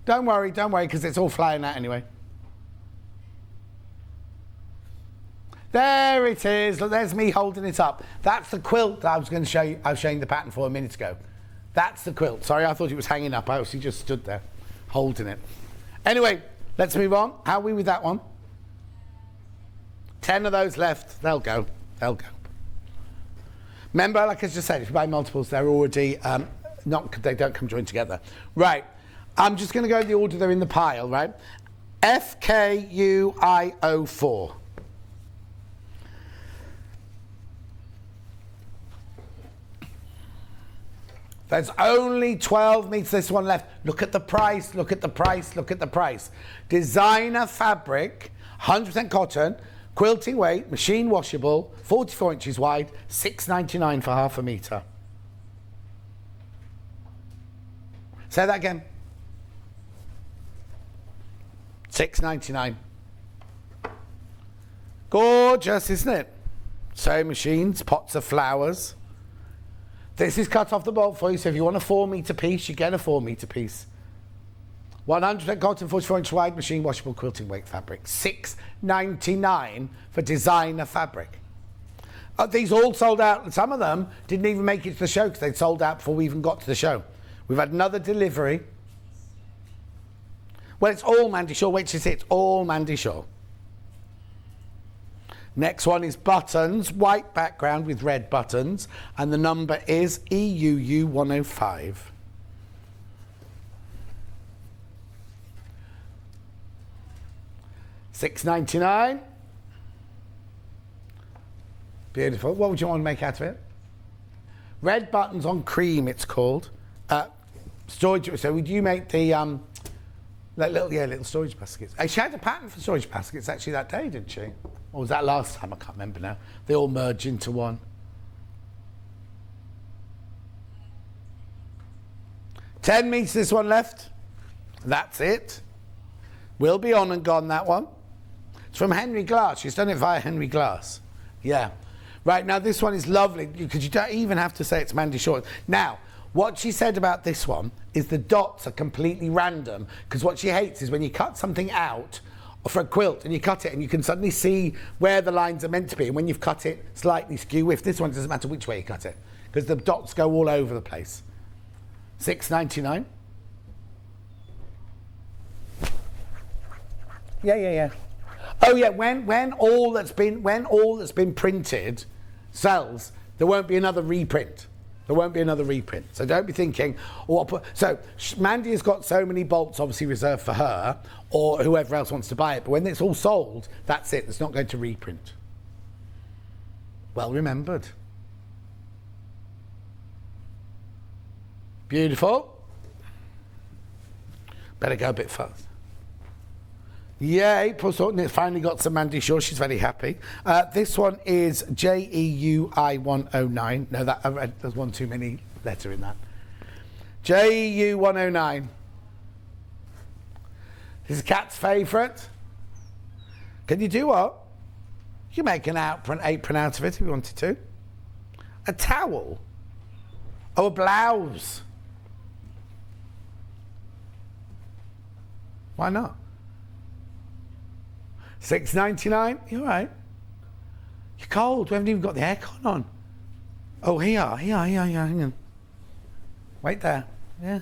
Don't worry, because it's all flying out anyway. There it is. Look, there's me holding it up. That's the quilt that I was going to show you. I was showing the pattern for a minute ago. That's the quilt. Sorry, I thought it was hanging up. I actually just stood there holding it. Anyway, let's move on. How are we with that one? 10 of those left. They'll go. Remember, like I just said, if you buy multiples, they're already they don't come joined together. Right. I'm just going to go in the order they're in the pile, right? FKUIO4. There's only 12 meters this one left. Look at the price, look at the price. Designer fabric, 100% cotton, quilting weight, machine washable, 44 inches wide, £6.99 for half a metre. Say that again. £6.99. Gorgeous, isn't it? Sewing machines, pots of flowers. This is cut off the bolt for you, so if you want a 4 metre piece, you get a 4 metre piece. 100% cotton, 44 inch wide, machine washable quilting weight fabric. £6.99 for designer fabric. These all sold out. Some of them didn't even make it to the show because they'd sold out before we even got to the show. We've had another delivery. Well, it's all Mandy Shaw. Wait till you see, it's all Mandy Shaw. Next one is buttons, white background with red buttons, and the number is EUU 105. £6.99. Beautiful. What would you want to make out of it? Red buttons on cream, it's called. Storage. So would you make the little storage baskets? She had a pattern for storage baskets actually that day, didn't she? Or was that last time? I can't remember now. They all merge into one. 10 metres, this one left. That's it. Will be on and gone, that one. It's from Henry Glass. She's done it via Henry Glass. Yeah. Right, now this one is lovely because you don't even have to say it's Mandy Short. Now, what she said about this one is the dots are completely random because what she hates is when you cut something out for a quilt and you cut it and you can suddenly see where the lines are meant to be, and when you've cut it slightly skew with this one, it doesn't matter which way you cut it because the dots go all over the place. $6.99. Yeah. Oh yeah, when all that's been printed sells, there won't be another reprint. So don't be thinking, so Mandy has got so many bolts obviously reserved for her or whoever else wants to buy it, but when it's all sold, that's it. It's not going to reprint. Well remembered. Beautiful. Better go a bit fast. Yeah, April finally got some Mandy Shaw. She's very happy. This one is JEUI 109. No, there's one too many letter in that. JEU 109. This is Kat's favourite. Can you do what? You can make an apron out of it if you wanted to. A towel. Oh, a blouse. Why not? $6.99. You all right? You're cold. We haven't even got the aircon on. Oh, here. Hang on. Wait there. Yeah.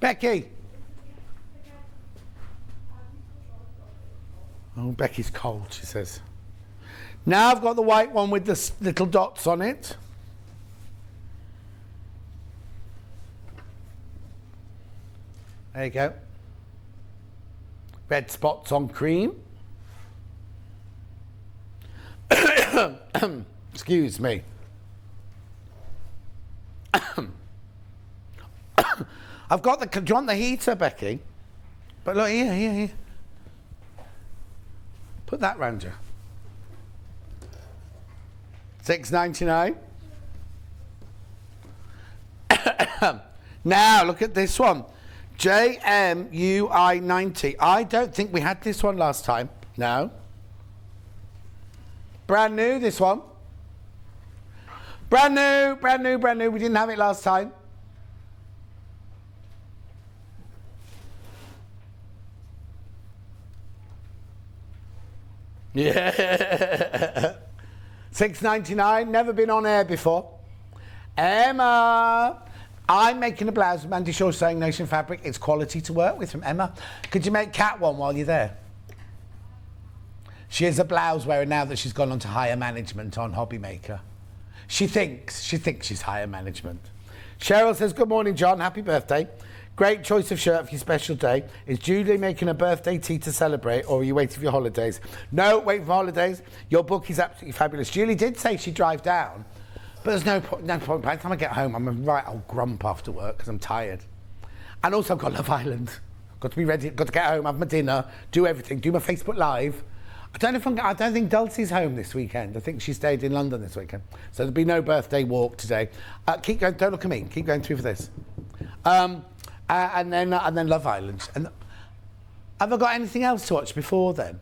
Becky. Oh, Becky's cold, she says. Now I've got the white one with the little dots on it. There you go. Red spots on cream. Excuse me. I've got the... Do you want the heater, Becky? But look, here. Put that round you. $6.99. Now, look at this one. JMUI 90. I don't think we had this one last time. No. Brand new, this one. Brand new. We didn't have it last time. Yeah. $6.99. Never been on air before. Emma. I'm making a blouse with Mandy Shaw Sewing Nation fabric. It's quality to work with from Emma. Could you make Kat one while you're there? She is a blouse wearer now that she's gone on to higher management on Hobby Maker. She thinks she's higher management. Cheryl says, good morning, John. Happy birthday. Great choice of shirt for your special day. Is Julie making a birthday tea to celebrate, or are you waiting for your holidays? No, wait for holidays. Your book is absolutely fabulous. Julie did say she'd drive down. But there's no point. By the time I get home, I'm a right old grump after work because I'm tired. And also I've got Love Island. Got to be ready, got to get home, have my dinner, do everything, do my Facebook Live. I don't think Dulcie's home this weekend. I think she stayed in London this weekend. So there'll be no birthday walk today. Keep going, don't look at me, keep going through for this. And then Love Island. And have I got anything else to watch before then?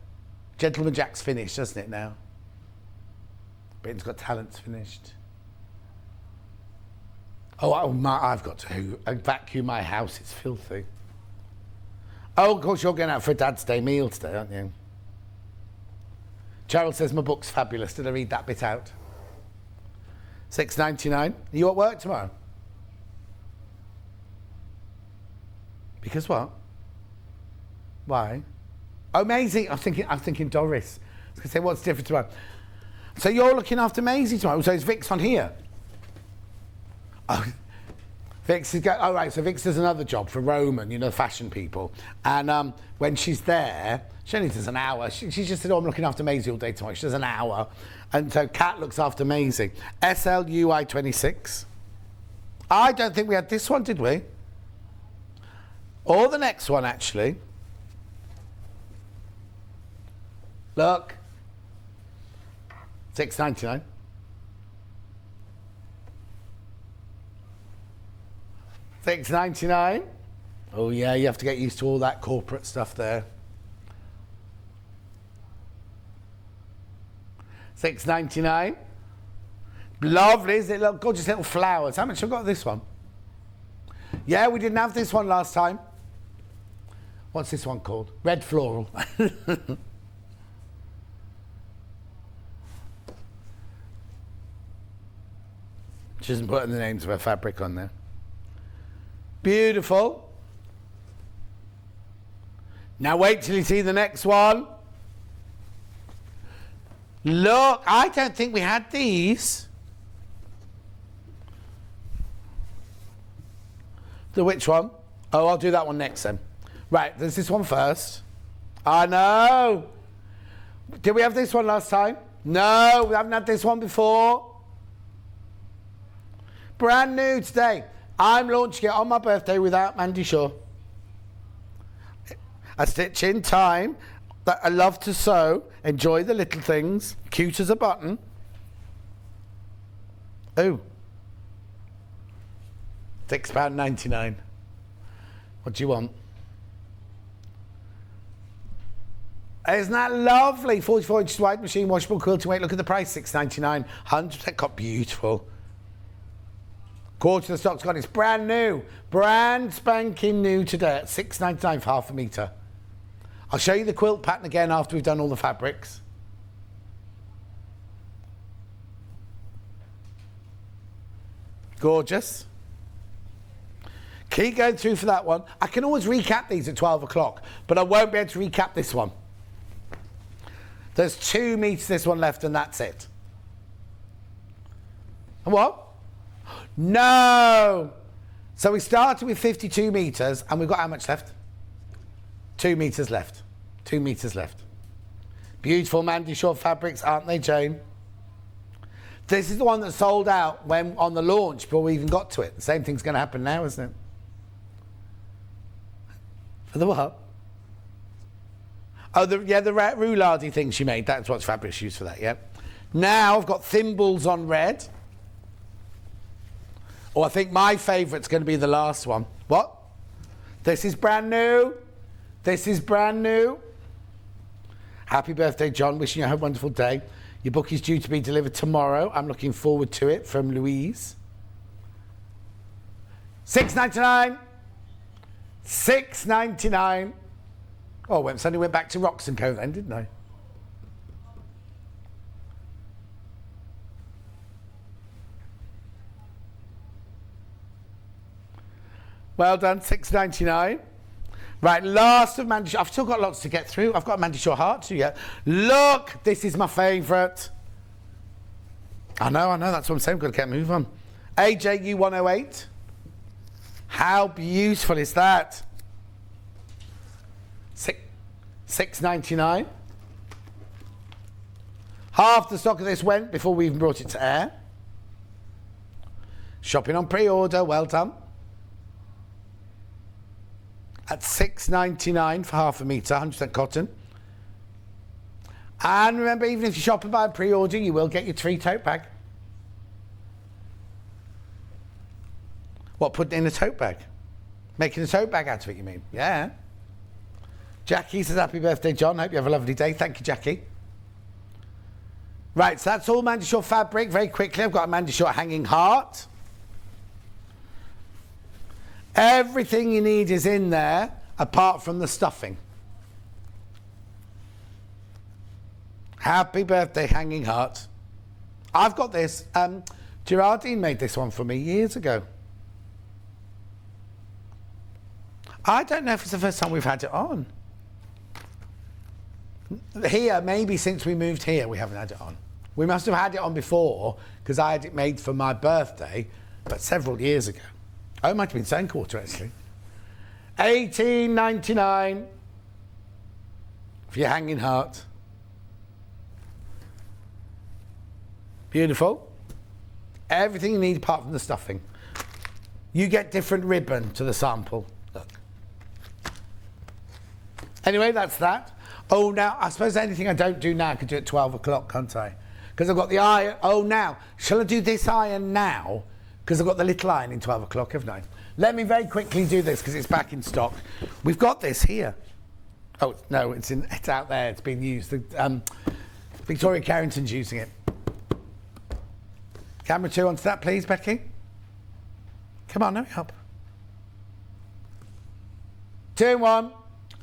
Gentleman Jack's finished, doesn't it now? Britain's Got Talent's finished. I've got to vacuum my house, it's filthy. Oh, of course, you're going out for a Dad's Day meal today, aren't you? Cheryl says my book's fabulous. Did I read that bit out? $6.99. Are you at work tomorrow? Because what? Why? Oh, Maisie. I'm thinking Doris. I was going to say, what's different tomorrow? So you're looking after Maisie tomorrow. So is Vic's on here? Oh, Vix is all right, so Vix does another job for Roman, you know, the fashion people. And when she's there, she only does an hour. She just said, oh, I'm looking after Maisie all day tomorrow. She does an hour. And so Kat looks after Maisie. SLUI 26. I don't think we had this one, did we? Or the next one, actually. Look. $6.99. $6.99. Oh yeah, you have to get used to all that corporate stuff there. $6.99. Lovely, isn't it? Look, gorgeous little flowers. How much have I got this one? Yeah, we didn't have this one last time. What's this one called? Red floral. She isn't putting the names of her fabric on there. Beautiful. Now wait till you see the next one. Look, I don't think we had these. The which one? Oh, I'll do that one next then. Right, there's this one first. I know. Did we have this one last time? No, we haven't had this one before. Brand new today. I'm launching it on my birthday without Mandy Shaw. A stitch in time that I love to sew. Enjoy the little things. Cute as a button. Oh. £6.99. What do you want? Isn't that lovely? 44 inches wide, machine washable, quilting weight. Look at the price, $6.99. 100% cut, beautiful. Quarter of the stock's gone. It's brand new. Brand spanking new today at $6.99 for half a metre. I'll show you the quilt pattern again after we've done all the fabrics. Gorgeous. Keep going through for that one. I can always recap these at 12 o'clock, but I won't be able to recap this one. There's 2 meters this one left and that's it. And what? No! So we started with 52 meters and we've got how much left? 2 meters left. 2 meters left. Beautiful Mandy Shaw fabrics, aren't they, Jane? This is the one that sold out when on the launch before we even got to it. The same thing's going to happen now, isn't it? For the what? Oh, the roulardy thing she made. That's what fabric she used for that, yeah. Now I've got thimbles on red. Oh, I think my favourite's going to be the last one. What? This is brand new. This is brand new. Happy birthday, John. Wishing you a wonderful day. Your book is due to be delivered tomorrow. I'm looking forward to it. From Louise. $6.99. $6.99. Oh, suddenly went back to Rocks & Co then, didn't I? Well done, $6.99. Right, last of Mandy Shaw. I've still got lots to get through. I've got Mandy Shaw Heart to yet. Look, this is my favourite. I know, that's what I'm saying. I've got to get a move on. AJU 108. How beautiful is that? $6.99. Half the stock of this went before we even brought it to air. Shopping on pre-order, well done. At $6.99 for half a metre, 100% cotton. And remember, even if you shop and buy a pre-order, you will get your free tote bag. What, putting it in a tote bag? Making a tote bag out of it, you mean? Yeah. Jackie says, happy birthday, John. Hope you have a lovely day. Thank you, Jackie. Right, so that's all Mandy Shaw fabric. Very quickly, I've got a Mandy Shaw hanging heart. Everything you need is in there, apart from the stuffing. Happy birthday, hanging heart. I've got this. Gerardine made this one for me years ago. I don't know if it's the first time we've had it on. Here, maybe since we moved here, we haven't had it on. We must have had it on before, because I had it made for my birthday, but several years ago. Oh, it might have been same quarter, actually. $18.99 for your hanging heart. Beautiful. Everything you need apart from the stuffing. You get different ribbon to the sample. Look. Anyway, that's that. Oh, now, I suppose anything I don't do now I could do at 12 o'clock, can't I? Because I've got the iron. Oh, now. Shall I do this iron now? Because I've got the little iron in 12 o'clock, haven't I? Let me very quickly do this because it's back in stock. We've got this here. Oh, no, it's out there. It's been used. Victoria Carrington's using it. Camera 2 onto that, please, Becky. Come on, hurry up. 2 and 1.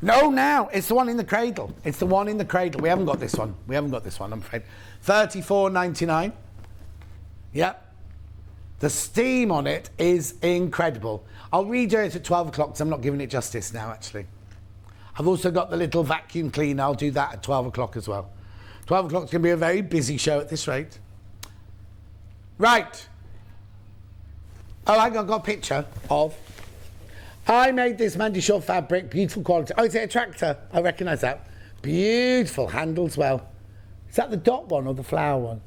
No, now. It's the one in the cradle. It's the one in the cradle. We haven't got this one. I'm afraid. $34.99. Yep. The steam on it is incredible. I'll redo it at 12 o'clock because I'm not giving it justice now, actually. I've also got the little vacuum cleaner. I'll do that at 12 o'clock as well. 12 o'clock is going to be a very busy show at this rate. Right. Oh, I got a picture of... I made this Mandy Shaw fabric, beautiful quality. Oh, is it a tractor? I recognise that. Beautiful handles well. Is that the dot one or the flower one?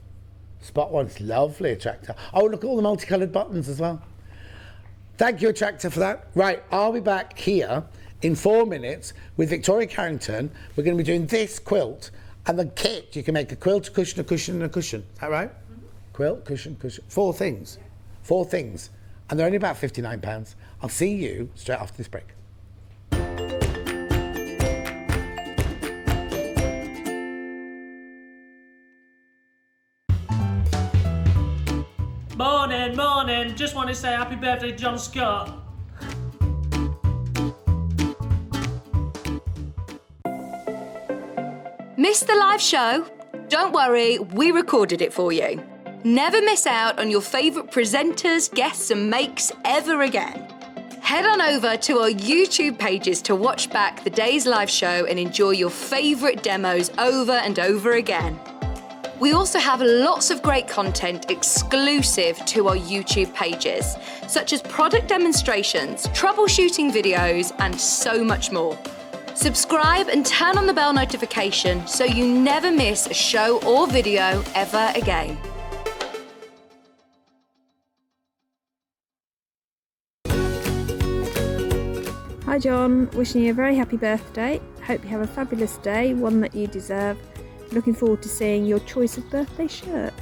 Spot one. It's lovely, a tractor. Oh, look at all the multicoloured buttons as well. Thank you, a tractor, for that. Right, I'll be back here in 4 minutes with Victoria Carrington. We're going to be doing this quilt and the kit. You can make a quilt, a cushion, a cushion and a cushion. Is that right? Mm-hmm. Quilt, cushion, cushion. 4 things. Yeah. 4 things. And they're only about £59. I'll see you straight after this break. Morning. Just want to say happy birthday, John Scott. Missed the live show? Don't worry, we recorded it for you. Never miss out on your favourite presenters, guests and makes ever again. Head on over to our YouTube pages to watch back the day's live show and enjoy your favourite demos over and over again. We also have lots of great content exclusive to our YouTube pages, such as product demonstrations, troubleshooting videos, and so much more. Subscribe and turn on the bell notification so you never miss a show or video ever again. Hi John, wishing you a very happy birthday. Hope you have a fabulous day, one that you deserve. Looking forward to seeing your choice of birthday shirt.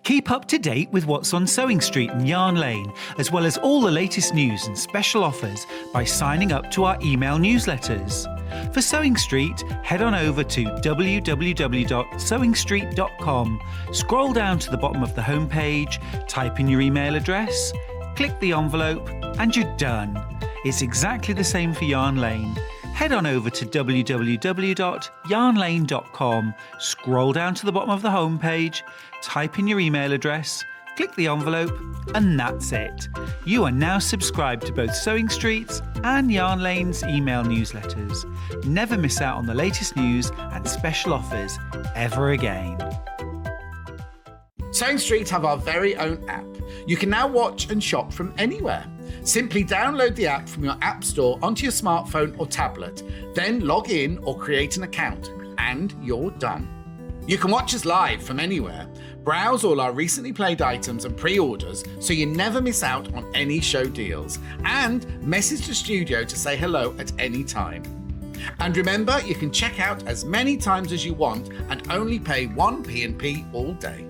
Keep up to date with what's on Sewing Street and Yarn Lane, as well as all the latest news and special offers by signing up to our email newsletters. For Sewing Street, head on over to www.sewingstreet.com, scroll down to the bottom of the homepage, type in your email address, click the envelope, and you're done. It's exactly the same for Yarn Lane. Head on over to www.yarnlane.com, scroll down to the bottom of the homepage, type in your email address, click the envelope, and that's it. You are now subscribed to both Sewing Street's and Yarn Lane's email newsletters. Never miss out on the latest news and special offers ever again. Sewing Street have our very own app. You can now watch and shop from anywhere. Simply download the app from your app store onto your smartphone or tablet, then log in or create an account, and you're done. You can watch us live from anywhere, browse all our recently played items and pre-orders so you never miss out on any show deals, and message the studio to say hello at any time. And remember, you can check out as many times as you want and only pay 1 P&P all day.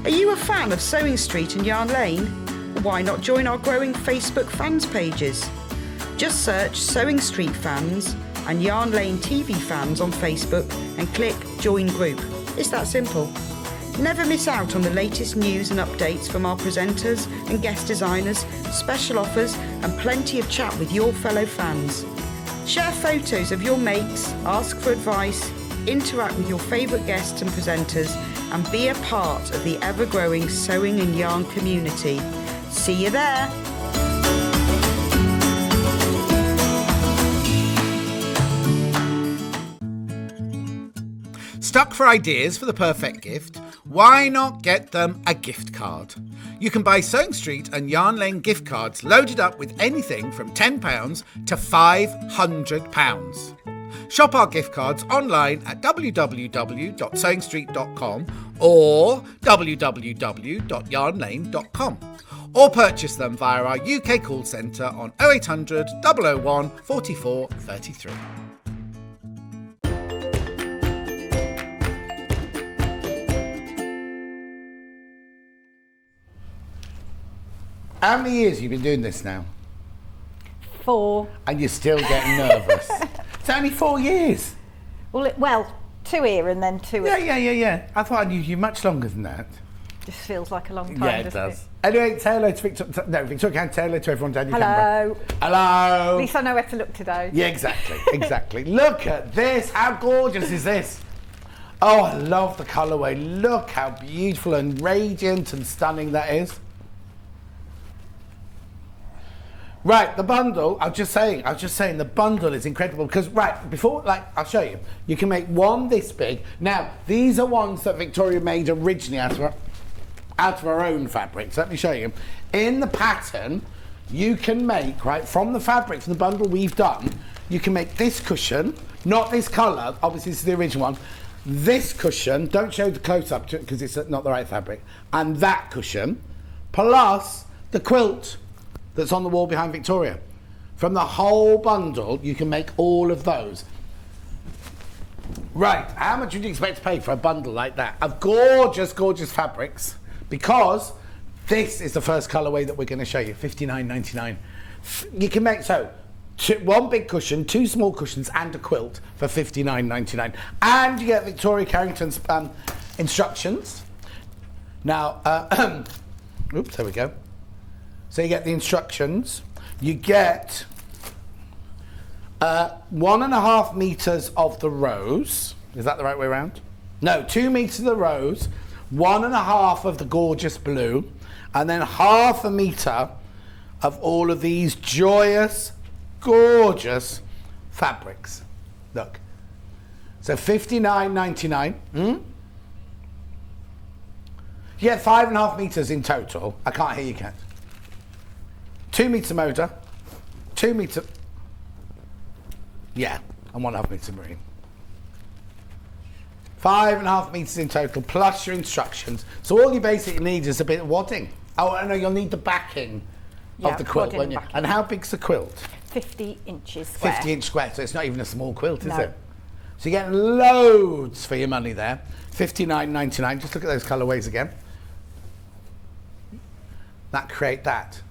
Are you a fan of Sewing Street and Yarn Lane? Why not join our growing Facebook fans pages? Just search Sewing Street Fans and Yarn Lane TV Fans on Facebook and click Join Group. It's that simple. Never miss out on the latest news and updates from our presenters and guest designers, special offers and plenty of chat with your fellow fans. Share photos of your makes, ask for advice, interact with your favourite guests and presenters and be a part of the ever-growing sewing and yarn community. See you there! Stuck for ideas for the perfect gift? Why not get them a gift card? You can buy Sewing Street and Yarn Lane gift cards loaded up with anything from £10 to £500. Shop our gift cards online at www.sewingstreet.com or www.yarnlane.com, or purchase them via our UK call centre on 0800 001 44 33. How many years have you been doing this now? 4. And you're still getting nervous? It's only 4 years. Well, 2 here and then 2 Yeah. I thought I knew you much longer than that. Just feels like a long time, Yeah, it doesn't does. Anyway, say hello to Victoria. No, Victoria can say hello to everyone down your camera. Hello. Hello. At least I know where to look today. Yeah, exactly. Look at this. How gorgeous is this? Oh, I love the colourway. Look how beautiful and radiant and stunning that is. Right, the bundle, I was just saying the bundle is incredible because, I'll show you. You can make one this big. Now, these are ones that Victoria made originally out of her own fabrics. Let me show you. In the pattern, you can make, from the fabric, from the bundle we've done, you can make this cushion, not this colour, obviously this is the original one, this cushion, don't show the close-up because it's not the right fabric, and that cushion, plus the quilt that's on the wall behind Victoria. From the whole bundle, you can make all of those. Right, how much would you expect to pay for a bundle like that? Of gorgeous, gorgeous fabrics, because this is the first colourway that we're going to show you, $59.99. You can make, one big cushion, 2 small cushions and a quilt for $59.99. And you get Victoria Carrington's instructions. Now, oops, there we go. So you get the instructions, you get 1.5 meters of the rows. Is that the right way around? No, 2 meters of the rows, 1.5 of the gorgeous blue, and then 1/2 meter of all of these joyous, gorgeous fabrics. Look. So $59.99. You get 5.5 meters in total. I can't hear you, Kat. 2 meter motor, 2 meter, and 1.5 meter marine. 5.5 meters in total, plus your instructions. So all you basically need is a bit of wadding. Oh, no, you'll need the backing of the quilt, won't you? And how big's the quilt? 50 inches square. 50-inch square, so it's not even a small quilt, is it? So you're getting loads for your money there. $59.99. Just look at those colourways again. Create that.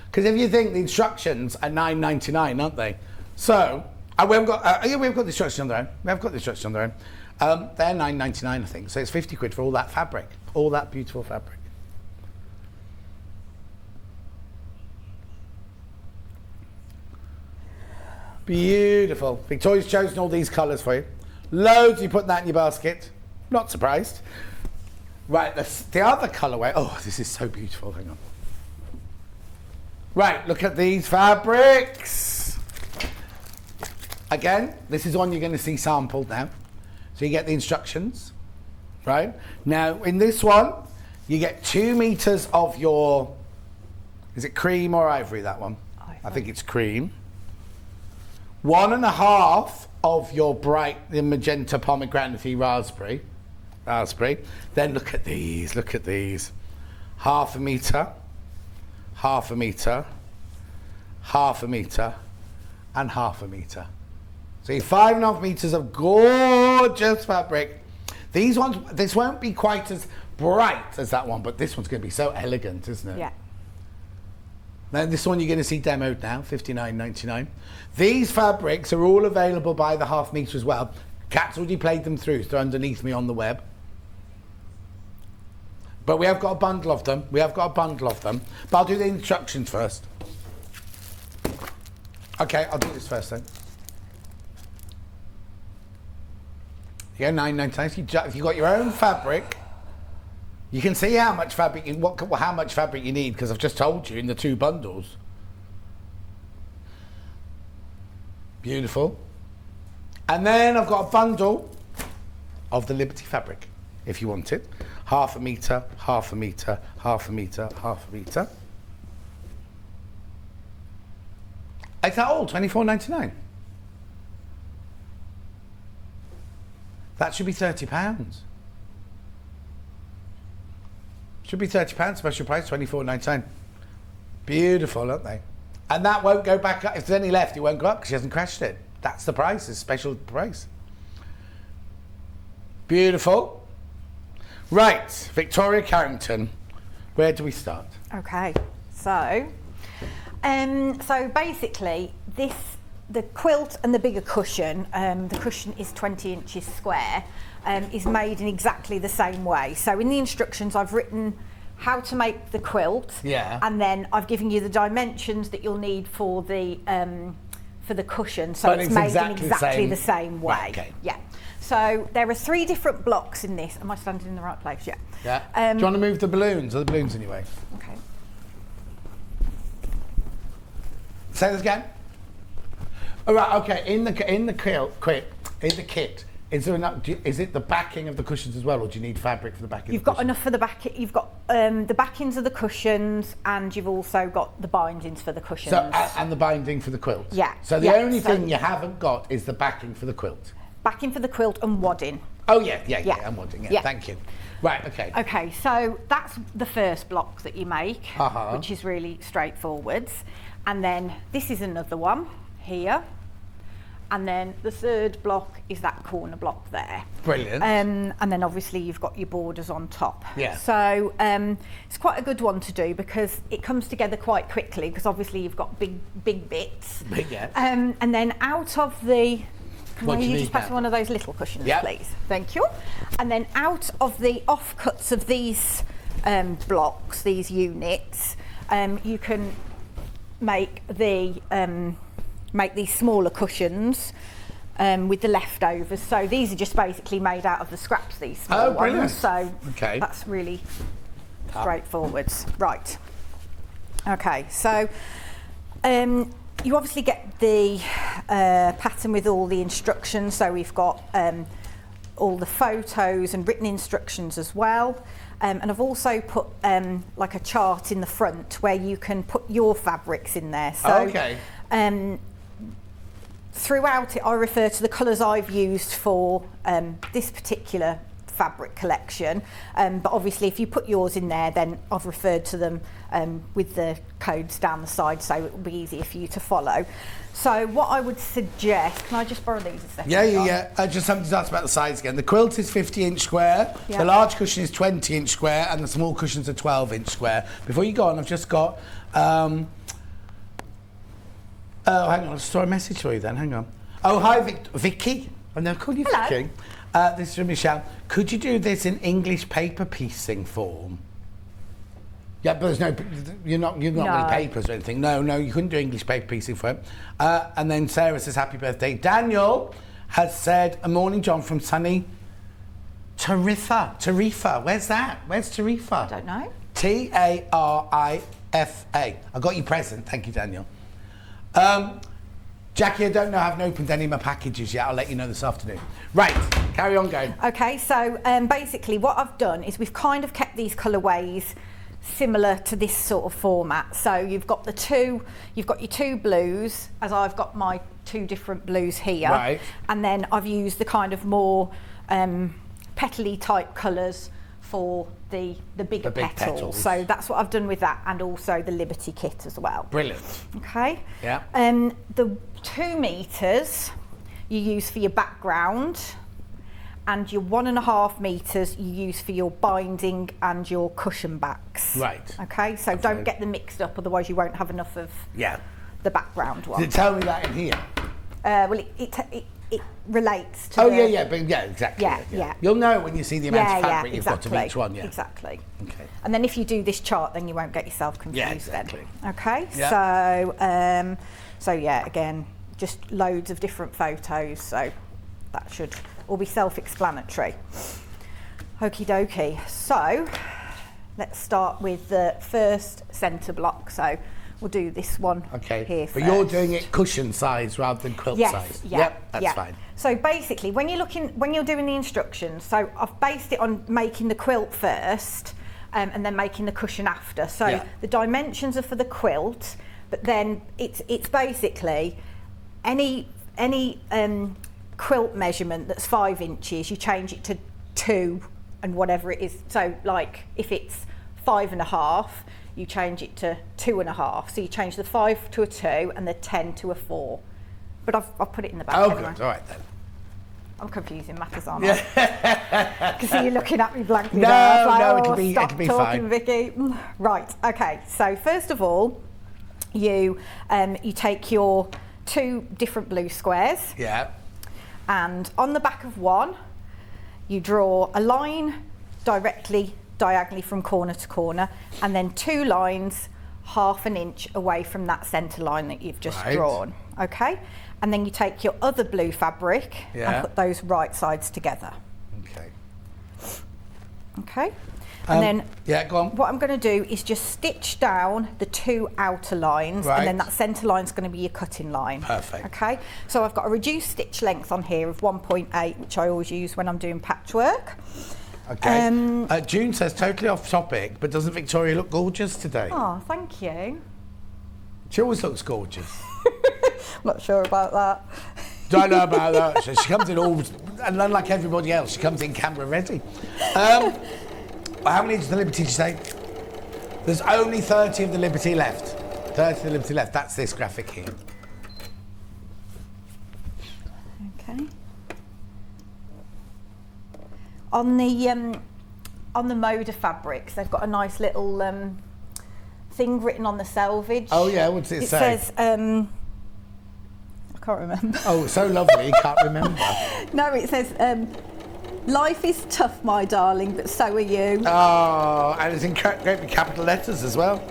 Because if you think the instructions are $9.99, aren't they? So, we've got the instructions on their own. We have got the instructions on their own. They're £9.99, I think. So it's 50 quid for all that fabric, all that beautiful fabric. Beautiful. Victoria's chosen all these colours for you. Loads. You put that in your basket. Not surprised. Right, the other colourway. Oh, this is so beautiful. Hang on. Right, look at these fabrics. Again, this is one you're going to see sampled now. So you get the instructions, right? Now, in this one, you get 2 meters of your, is it cream or ivory, that one? I think it's cream. 1.5 of your bright, the magenta pomegranate raspberry. Then look at these, 1/2 meter. 1/2 meter, 1/2 meter, and 1/2 meter. So you 5.5 meters of gorgeous fabric. These ones, this won't be quite as bright as that one, but this one's going to be so elegant, isn't it? Yeah. Now this one you're going to see demoed now, $59.99. These fabrics are all available by the 1/2 meter as well. Kat's already played them through, so they're underneath me on the web. But we have got a bundle of them. But I'll do the instructions first. Okay, I'll do this first then. You go $9.99. If you've got your own fabric, You can see how much fabric how much fabric you need, because I've just told you in the 2 bundles. Beautiful. And then I've got a bundle of the Liberty fabric, if you want it. 1/2 metre, 1/2 metre, 1/2 metre, 1/2 metre. Is that all? £24.99. That should be £30. Should be £30 special price, £24.99. Beautiful, aren't they? And that won't go back up. If there's any left, it won't go up because she hasn't crashed it. That's the price, it's special price. Beautiful. Right, Victoria Carrington. Where do we start? Okay, so basically the quilt and the bigger cushion, the cushion is 20 inches square, is made in exactly the same way. So in the instructions I've written how to make the quilt, and then I've given you the dimensions that you'll need for the cushion, so it's made in exactly the same way. Right, okay. Yeah. So there are 3 different blocks in this. Am I standing in the right place? Yeah. Yeah. Do you want to move the balloons? Are the balloons anyway? Okay. Say this again. All right. Okay. In the kit. Is there enough? Is it the backing of the cushions as well, or do you need fabric for the backing? You've got enough for the back. You've got the backings of the cushions, and you've also got the bindings for the cushions. So and the binding for the quilt. Yeah. So the only thing you haven't got is the backing for the quilt. Backing for the quilt and wadding. Oh yeah, I'm wadding. Yeah. Thank you. Right. Okay. Okay. So that's the first block that you make, which is really straightforward, and then this is another one here. And then the 3rd block is that corner block there. Brilliant. And then obviously you've got your borders on top. Yeah. So it's quite a good one to do because it comes together quite quickly, because obviously you've got big bits. Yeah. And then out of the... What do you just need pass now? one of those little cushions, Yep. please? Thank you. And then out of the offcuts of these blocks, these units, you can make these smaller cushions with the leftovers. So these are just basically made out of the scraps, these small brilliant. ones. So Okay. that's really straightforward. Right. Okay, so you obviously get the pattern with all the instructions. So we've got all the photos and written instructions as well. And I've also put like a chart in the front where you can put your fabrics in there. So, okay. Throughout it, I refer to the colours I've used for this particular fabric collection. But obviously, if you put yours in there, then I've referred to them with the codes down the side, so it will be easier for you to follow. So what I would suggest, can I just borrow these a second? Yeah. Just something to ask about the size again. The quilt is 50-inch square, Yeah. the large cushion is 20-inch square, and the small cushions are 12-inch square. Before you go on, I've just got... hang on, I'll store a message for you then, hang on. Oh, hi, Vicky. I've never called you Hello. Vicky. This is from Michelle. Could you do this in English paper piecing form? Yeah, but there's no, you're not No. really papers or anything. No, you couldn't do English paper piecing for it. And then Sarah says, happy birthday. Daniel has said, a morning, John, from sunny Tarifa. Where's that? Where's Tarifa? I don't know. Tarifa. I got you present. Thank you, Daniel. Jackie, I don't know. I haven't opened any of my packages yet. I'll let you know this afternoon. Right, carry on going. Okay, so basically what I've done is we've kind of kept these colourways similar to this sort of format. So you've got your 2 blues, as I've got my 2 different blues here. Right. And then I've used the kind of more petally type colours for the bigger big petals. So that's what I've done with that, and also the Liberty kit as well. Brilliant. Okay. Yeah. The 2 meters you use for your background, and your 1.5 meters you use for your binding and your cushion backs. Right. Okay, so don't get them mixed up, otherwise you won't have enough of the background one. Did it tell me that in here? Well, it relates to. Oh, the, exactly. Yeah. You'll know when you see the amount of fabric you've exactly, got of each one, yeah. Exactly. Okay. And then if you do this chart, then you won't get yourself confused. Yeah, exactly. Then. Okay. Yeah. So yeah, again, just loads of different photos. So that should all be self-explanatory. Okie dokie. So let's start with the first centre block. So we'll do this one here but you're doing it cushion size rather than quilt size. Yeah, Yep, that's fine. So basically, when you're doing the instructions, so I've based it on making the quilt first, and then making the cushion after. So the dimensions are for the quilt, but then it's basically any quilt measurement that's 5 inches, you change it to 2 and whatever it is. So like if it's 5.5, you change it to 2.5. So you change the 5 to a 2 and the 10 to a 4. But I've put it in the back. Oh, anyway. good. All right then. I'm confusing matters, aren't I? I can see you looking at me blankly. No, there. I was like, no, oh, it'll be talking, fine. Vicky. Right. Okay. So first of all, you take your 2 different blue squares. Yeah. And on the back of one, you draw a line diagonally from corner to corner, and then 2 lines 1/2 inch away from that centre line that you've just drawn. Okay. And then you take your other blue fabric and put those right sides together. Okay. Okay. And then go on. what I'm going to do is just stitch down the 2 outer lines, and then that centre line is going to be your cutting line. Perfect. Okay. So I've got a reduced stitch length on here of 1.8, which I always use when I'm doing patchwork. Okay. June says, totally off topic, but doesn't Victoria look gorgeous today? Oh, thank you. She always looks gorgeous. Not sure about that. Don't know about that. So she comes in all, and unlike everybody else, she comes in camera ready. How many inches of the Liberty did you say? There's only 30 of the Liberty left. 30 of the Liberty left. That's this graphic here. Okay. On the Moda fabrics, they've got a nice little thing written on the selvage. Oh yeah, what's it say? It says, I can't remember. Oh, so lovely, you can't remember. No, it says, life is tough, my darling, but so are you. Oh, and it's in great big capital letters as well.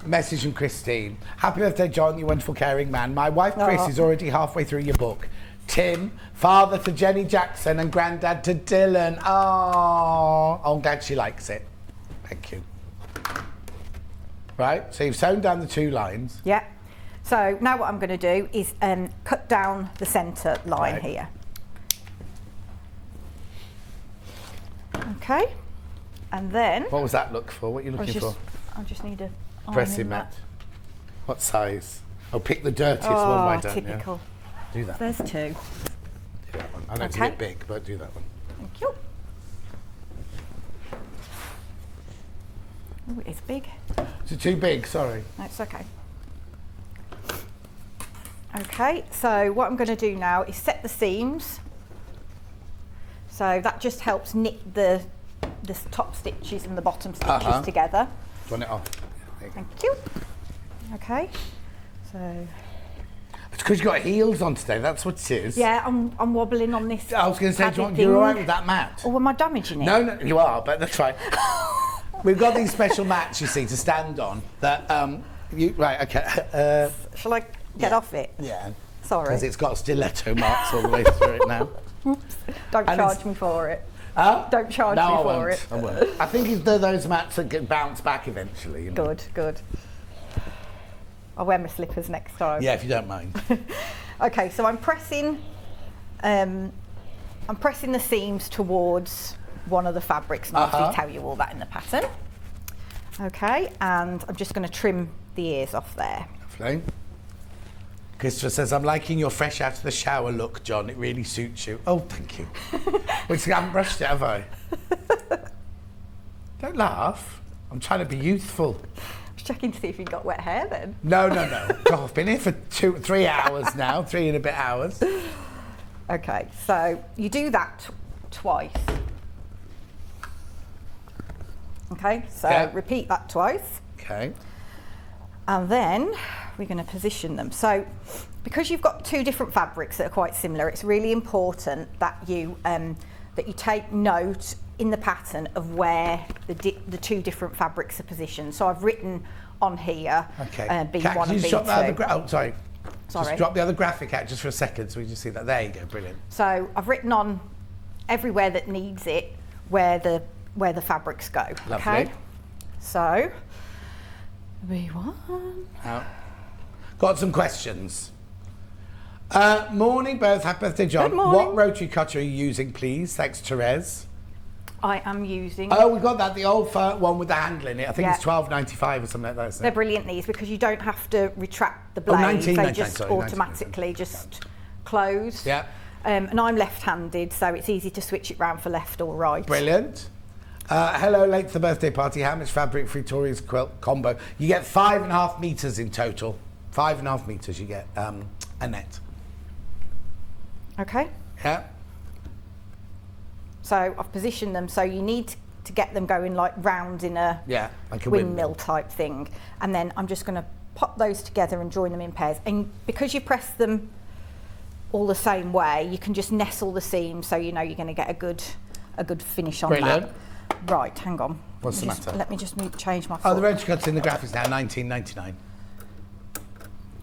Message from Christine. Happy birthday, John, you wonderful caring man. My wife, Chris, is already halfway through your book. Tim, father to Jenny Jackson and granddad to Dylan. Oh, I'm glad she likes it. Thank you. Right, so you've sewn down the 2 lines. Yeah. So now what I'm going to do is cut down the centre line here. Okay. And then... What was that look for? What are you looking for? I just need a... Pressing mat. What size? Oh, pick the dirtiest one, why don't typical. you? Do that. There's 2. Do that one. I know it's a bit big, but do that one. Thank you. Oh, it's big. Is it too big? Sorry. No, it's okay. Okay, so what I'm going to do now is set the seams. So that just helps knit the top stitches and the bottom stitches together. Run it off. Thank you. Okay, so... It's because you've got heels on today, that's what it is. Yeah, I'm wobbling on this. I was going to say, you're all right with that mat? Or am I damaging it? No, you are, but that's fine. We've got these special mats, you see, to stand on. That right, okay. Shall I get off it? Yeah. Sorry. Because it's got stiletto marks all the way through it now. Don't charge me for it. Huh? Don't charge me for it. I won't. I think it's those mats that get bounce back eventually. You know? Good. I'll wear my slippers next time. Yeah, if you don't mind. Okay, so I'm pressing the seams towards one of the fabrics, and I'll obviously tell you all that in the pattern. Okay, and I'm just going to trim the ears off there. Lovely. Christopher says, I'm liking your fresh out of the shower look, John. It really suits you. Oh, thank you. Which I haven't brushed it, have I? Don't laugh. I'm trying to be youthful. Checking to see if you got wet hair then. No. God, I've been here for 3 hours now, 3 and a bit hours. Okay, so you do that twice. Okay, so repeat that twice. Okay. And then we're going to position them. So because you've got 2 different fabrics that are quite similar, it's really important that you take note in the pattern of where the 2 different fabrics are positioned. So I've written on here B1 and B2. Sorry. Just drop the other graphic out just for a second so we just see that. There you go, brilliant. So I've written on everywhere that needs it where the fabrics go. Lovely. Okay. So B1. Got some questions. Morning, both. Happy birthday, John. Good morning. What rotary cutter are you using, please? Thanks, Therese. I am using. Oh, we got that, the old one with the handle in it. I think Yeah. it's $12.95 or something like that. Isn't They're it? brilliant, these, because you don't have to retract the blade. 19.99, they just sorry, automatically just close. Yeah. And I'm left-handed, so it's easy to switch it round for left or right. Brilliant. Hello, late to the birthday party. How much fabric for Victoria's quilt combo? You get 5.5 meters in total. 5.5 meters you get, Annette. Okay. Yeah. So I've positioned them so you need to get them going like round in a like a windmill type thing. And then I'm just going to pop those together and join them in pairs. And because you press them all the same way, you can just nestle the seams so you know you're going to get a good finish on Brilliant. that. Right, hang on. What's the matter? Let me just change my Oh, foot. the rotary cut's in the graphics now, $19.99.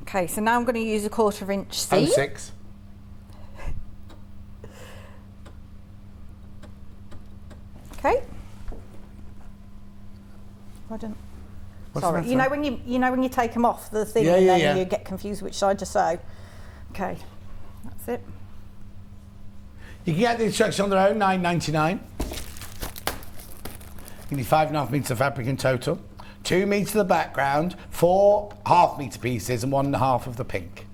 Okay, so now I'm going to use a 1/4 inch seam. 06. Okay. I don't. What's Sorry, the you know matter? when you take them off the thing Yeah, and yeah, then yeah. you get confused which side to sew. Okay, that's it. You can get the instructions on their own, $9.99. You need 5.5 meters of fabric in total. 2 meters of the background, 4 half-meter pieces, and 1.5 of the pink.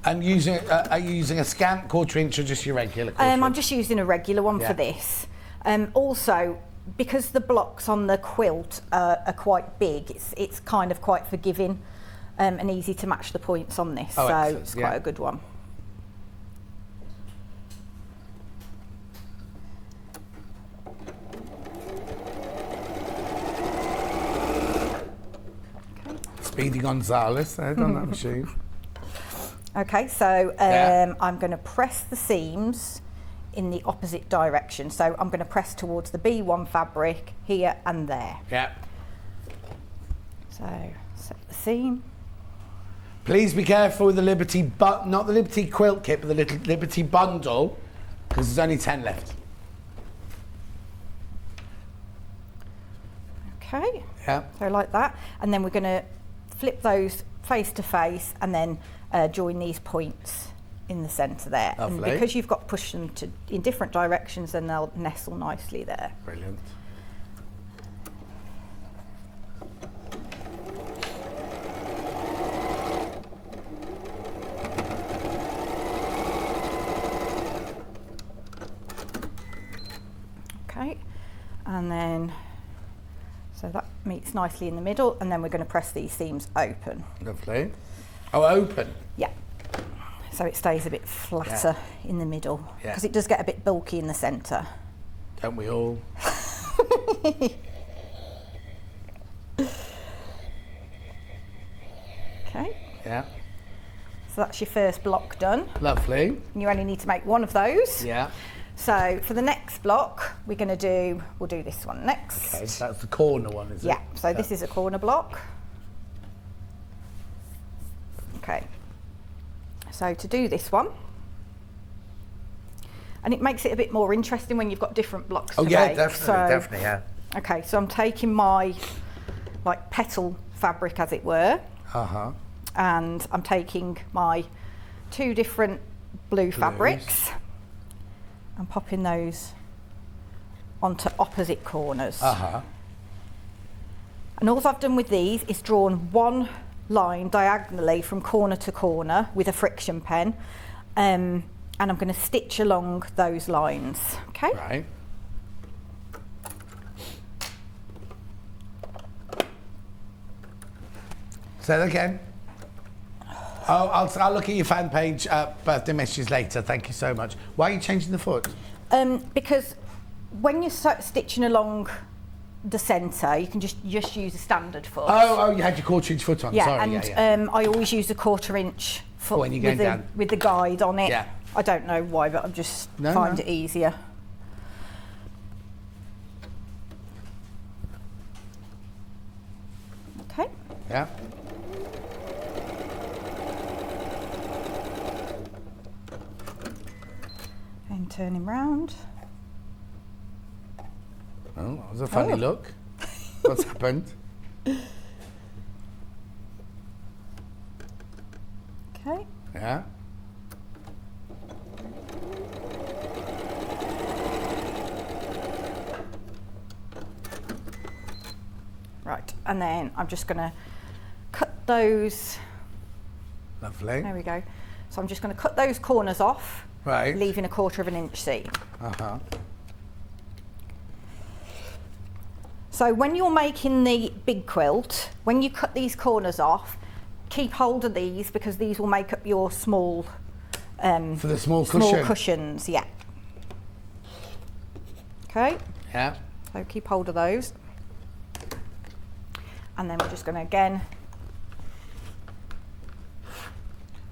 And are you using a scant 1/4 inch or just your regular 1/4 I'm inch? just using a regular one Yeah. for this. Also, because the blocks on the quilt are quite big, it's kind of quite forgiving and easy to match the points on this. Oh, so excellent, it's yeah. quite a good one. Speedy Gonzales, on that machine. Okay, so Yeah. I'm going to press the seams in the opposite direction. So I'm going to press towards the B1 fabric here and there. Yeah. So set the seam. Please be careful with the Liberty, not the Liberty quilt kit, but the little Liberty bundle, because there's only 10 left. Okay, Yeah. so like that. And then we're going to flip those face to face and then join these points in the centre there. Lovely. And because you've got to push them in different directions, then they'll nestle nicely there. Brilliant. Okay, and then so that meets nicely in the middle, and then we're going to press these seams open. Lovely. Oh, open. Yeah, so it stays a bit flatter in the middle, Yeah. because it does get a bit bulky in the centre. Don't we all? Okay, Yeah. so that's your first block done. Lovely. You only need to make one of those. Yeah. So for the next block, we'll do this one next. Okay, so that's the corner one, is it? Yeah, so this is a corner block. Okay, so to do this one, and it makes it a bit more interesting when you've got different blocks Oh to yeah, make. definitely, So- definitely, yeah. Okay, so I'm taking my like petal fabric, as it were, Uh-huh. and I'm taking my 2 different blue fabrics and popping those onto opposite corners. Uh-huh. And all I've done with these is drawn one line diagonally from corner to corner with a friction pen, and I'm going to stitch along those lines. Okay. Right. Say that again. Oh, I'll look at your fan page birthday messages later. Thank you so much. Why are you changing the foot? Because when you're stitching along the centre, you can just use a standard foot. Oh, you had your 1/4 inch foot on. yeah, Sorry, and yeah. I always use a 1/4 inch foot When you're going down. with the guide on it. Yeah. I don't know why, but I just No, find no. it easier. Okay. Yeah. turn him round. Oh, that was a funny look. What's happened? Okay. Yeah. Right, and then I'm just going to cut those. Lovely. There we go. So I'm just going to cut those corners off, Right. leaving a 1/4 inch seam. Uh-huh. So when you're making the big quilt, when you cut these corners off, keep hold of these because these will make up your small For the small cushion. cushions, yeah. Okay, Yeah. so keep hold of those. And then we're just going to again.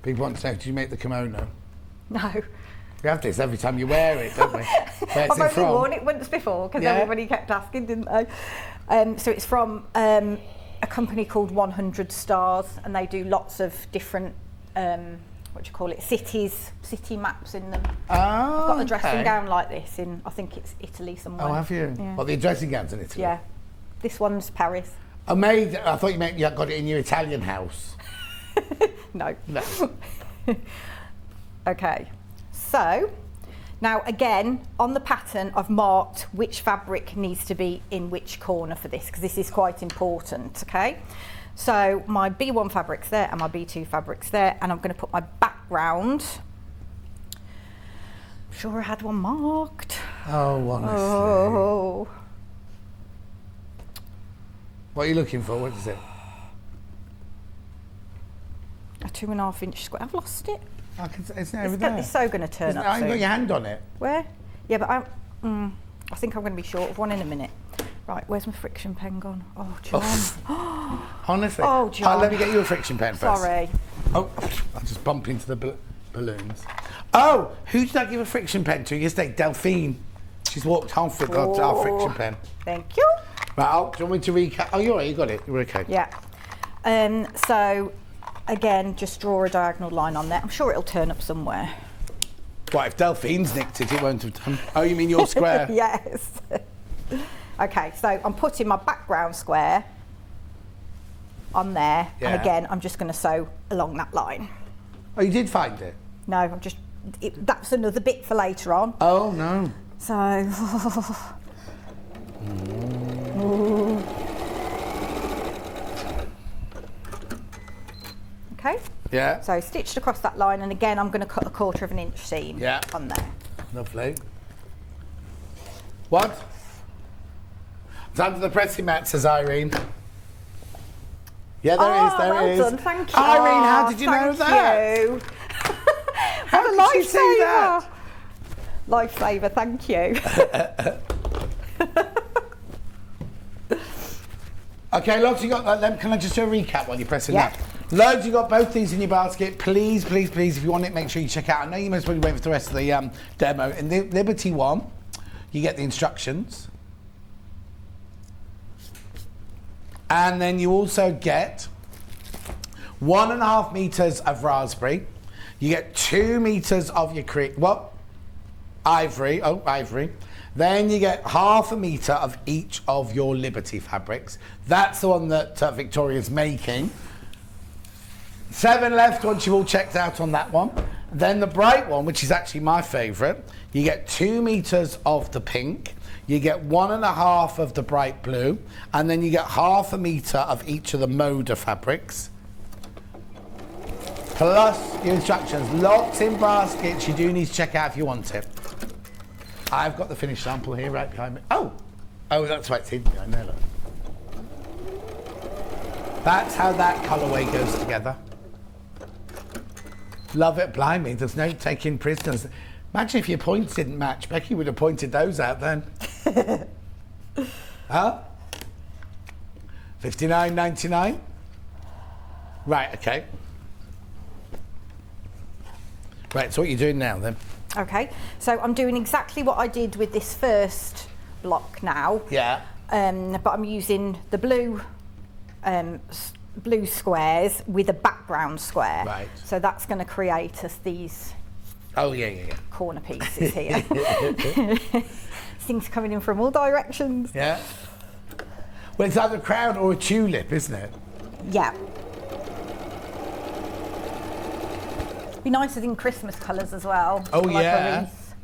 People want to know, did you make the kimono? No, We have this every time you wear it, don't we? Where's I've it only from? worn it once before because Yeah. everybody kept asking, didn't they? So it's from a company called 100 Stars, and they do lots of different, what do you call it, city maps in them. Oh, I've got a dressing okay. gown like this in, I think it's Italy somewhere. Oh, have you? Yeah. What, the dressing gowns in Italy? Yeah. This one's Paris. I thought you meant you got it in your Italian house. No. No. Okay. So, now again, on the pattern, I've marked which fabric needs to be in which corner for this, because this is quite important, okay? So my B1 fabric's there and my B2 fabric's there, and I'm going to put my background. I'm sure I had one marked. Oh, honestly. Oh. What are you looking for? What is it? A 2.5 inch square. I've lost it. It's over there. It's so going to turn up I haven't got soon. your hand on it. Where? Yeah, but I think I'm going to be short of one in a minute. Right, where's my friction pen gone? Oh, John. Honestly. Oh, John. Let me get you a friction pen first. Sorry. Oh, I'll just bump into the balloons. Oh, who did I give a friction pen to yesterday? Delphine. She's walked home with our friction pen. Thank you. Right, do you want me to recap? Oh, you're right, you got it. You're okay. Yeah. So, again, just draw a diagonal line on there. I'm sure it'll turn up somewhere. What, if Delphine's nicked it, it won't have done. Oh, you mean your square? Yes. Okay, so I'm putting my background square on there. Yeah. And again, I'm just going to sew along that line. Oh, you did find it? No, I'm just, that's another bit for later on. Oh, no. So, okay. Yeah. So stitched across that line, and again, I'm going to cut a 1/4 inch seam Yeah. on there. Lovely. What? It's under the pressing mat, says Irene. Yeah, there it is, there well it is. done, thank you. Irene, how did you know that? You. How What a did you see that? Lifesaver, thank you. Okay, loads, you got that. Can I just do a recap while you're pressing Yeah. that? Loads, you got both these in your basket. Please, please, please, if you want it, make sure you check out. I know you most probably wait for the rest of the demo. In the Liberty one, you get the instructions. And then you also get 1.5 meters of raspberry. You get 2 meters of your ivory. Oh, ivory. Then you get 1/2 meter of each of your Liberty fabrics. That's the one that Victoria's making. 7 left once you've all checked out on that one. Then the bright one, which is actually my favourite, you get 2 meters of the pink. You get 1.5 of the bright blue, and then you get 1/2 meter of each of the Moda fabrics. Plus your instructions. Lots in baskets. You do need to check out if you want it. I've got the finished sample here right behind me. Oh, that's why it's hidden behind there, look. That's how that colourway goes together. Love it, blimey. There's no taking prisoners. Imagine if your points didn't match. Becky would have pointed those out then. Huh? $59.99? Right, okay. Right, so what are you doing now then? Okay, so I'm doing exactly what I did with this first block now. Yeah. But I'm using the blue blue squares with a background square. Right. So that's going to create us these Oh, yeah. corner pieces here. Things coming in from all directions. Yeah. Well, it's either a crown or a tulip, isn't it? Yeah. Be nicer than Christmas colours as well. Oh, like yeah. a wreath.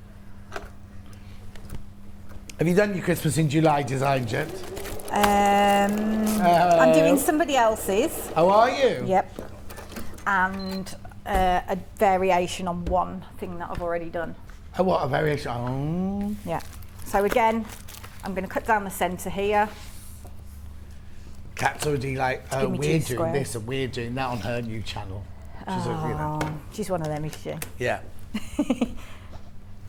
Have you done your Christmas in July designs yet? I'm doing somebody else's. Oh, are you? Yep. And a variation on one thing that I've already done. Oh, what a variation. Oh. Yeah. So again, I'm going to cut down the centre here. Kat's already like, Give me we're two doing squares. this and we're doing that on her new channel. She's She's one of them, isn't she? Yeah.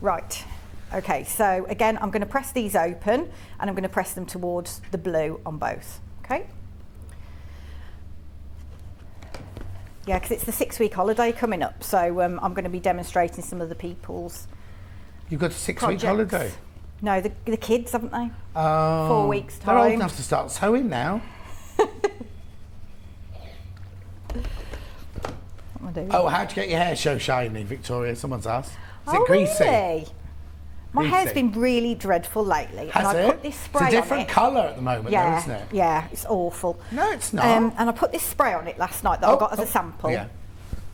Right. Okay, so again, I'm going to press these open and I'm going to press them towards the blue on both. Okay? Yeah, because it's the 6-week holiday coming up, so I'm going to be demonstrating some of the people's You've got a 6-week projects. holiday? No, the kids, haven't they? Oh. 4 weeks' They're old time. enough to start sewing now. What am I doing? Oh, how'd you get your hair so shiny, Victoria? Someone's asked. Is it Oh, greasy? really? My Greasy. hair's been really dreadful lately. Has and I it? put this spray it's a different on it. colour at the moment, Yeah, though, isn't it? yeah, it's awful. No, it's not. And I put this spray on it last night that I got as a sample. Yeah.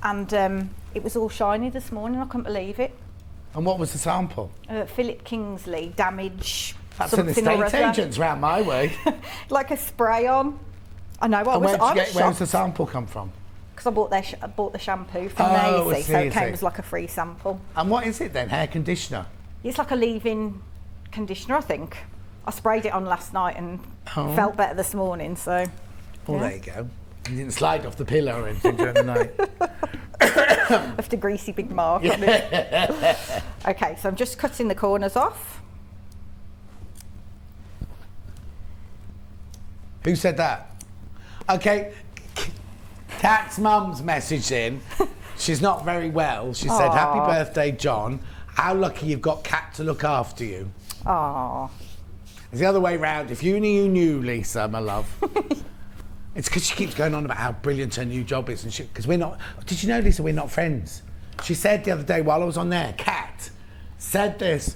And it was all shiny this morning. I couldn't believe it. And what was the sample? Philip Kingsley damage. That's an something or estate other. agent's round my way. Like a spray on. I know. I And was where's the shocked sample come from? because I bought the shampoo from Oh, there. I You see, so see, it I came see. as like a free sample. And what is it then? Hair conditioner? It's like a leave-in conditioner, I think. I sprayed it on last night and Oh. felt better this morning. So. Well, Yeah. there you go. You didn't slide off the pillow or anything during the night. Left a greasy big mark on it. Okay, so I'm just cutting the corners off. Who said that? Okay, Kat's mum's messaged in. She's not very well. She said, "Happy Aw. birthday, John. How lucky you've got Kat to look after you." Oh, It's the other way round. If you knew, Lisa, my love. It's because she keeps going on about how brilliant her new job is and shit. Because we're not. Did you know, Lisa, we're not friends? She said the other day while I was on there, Kat said this.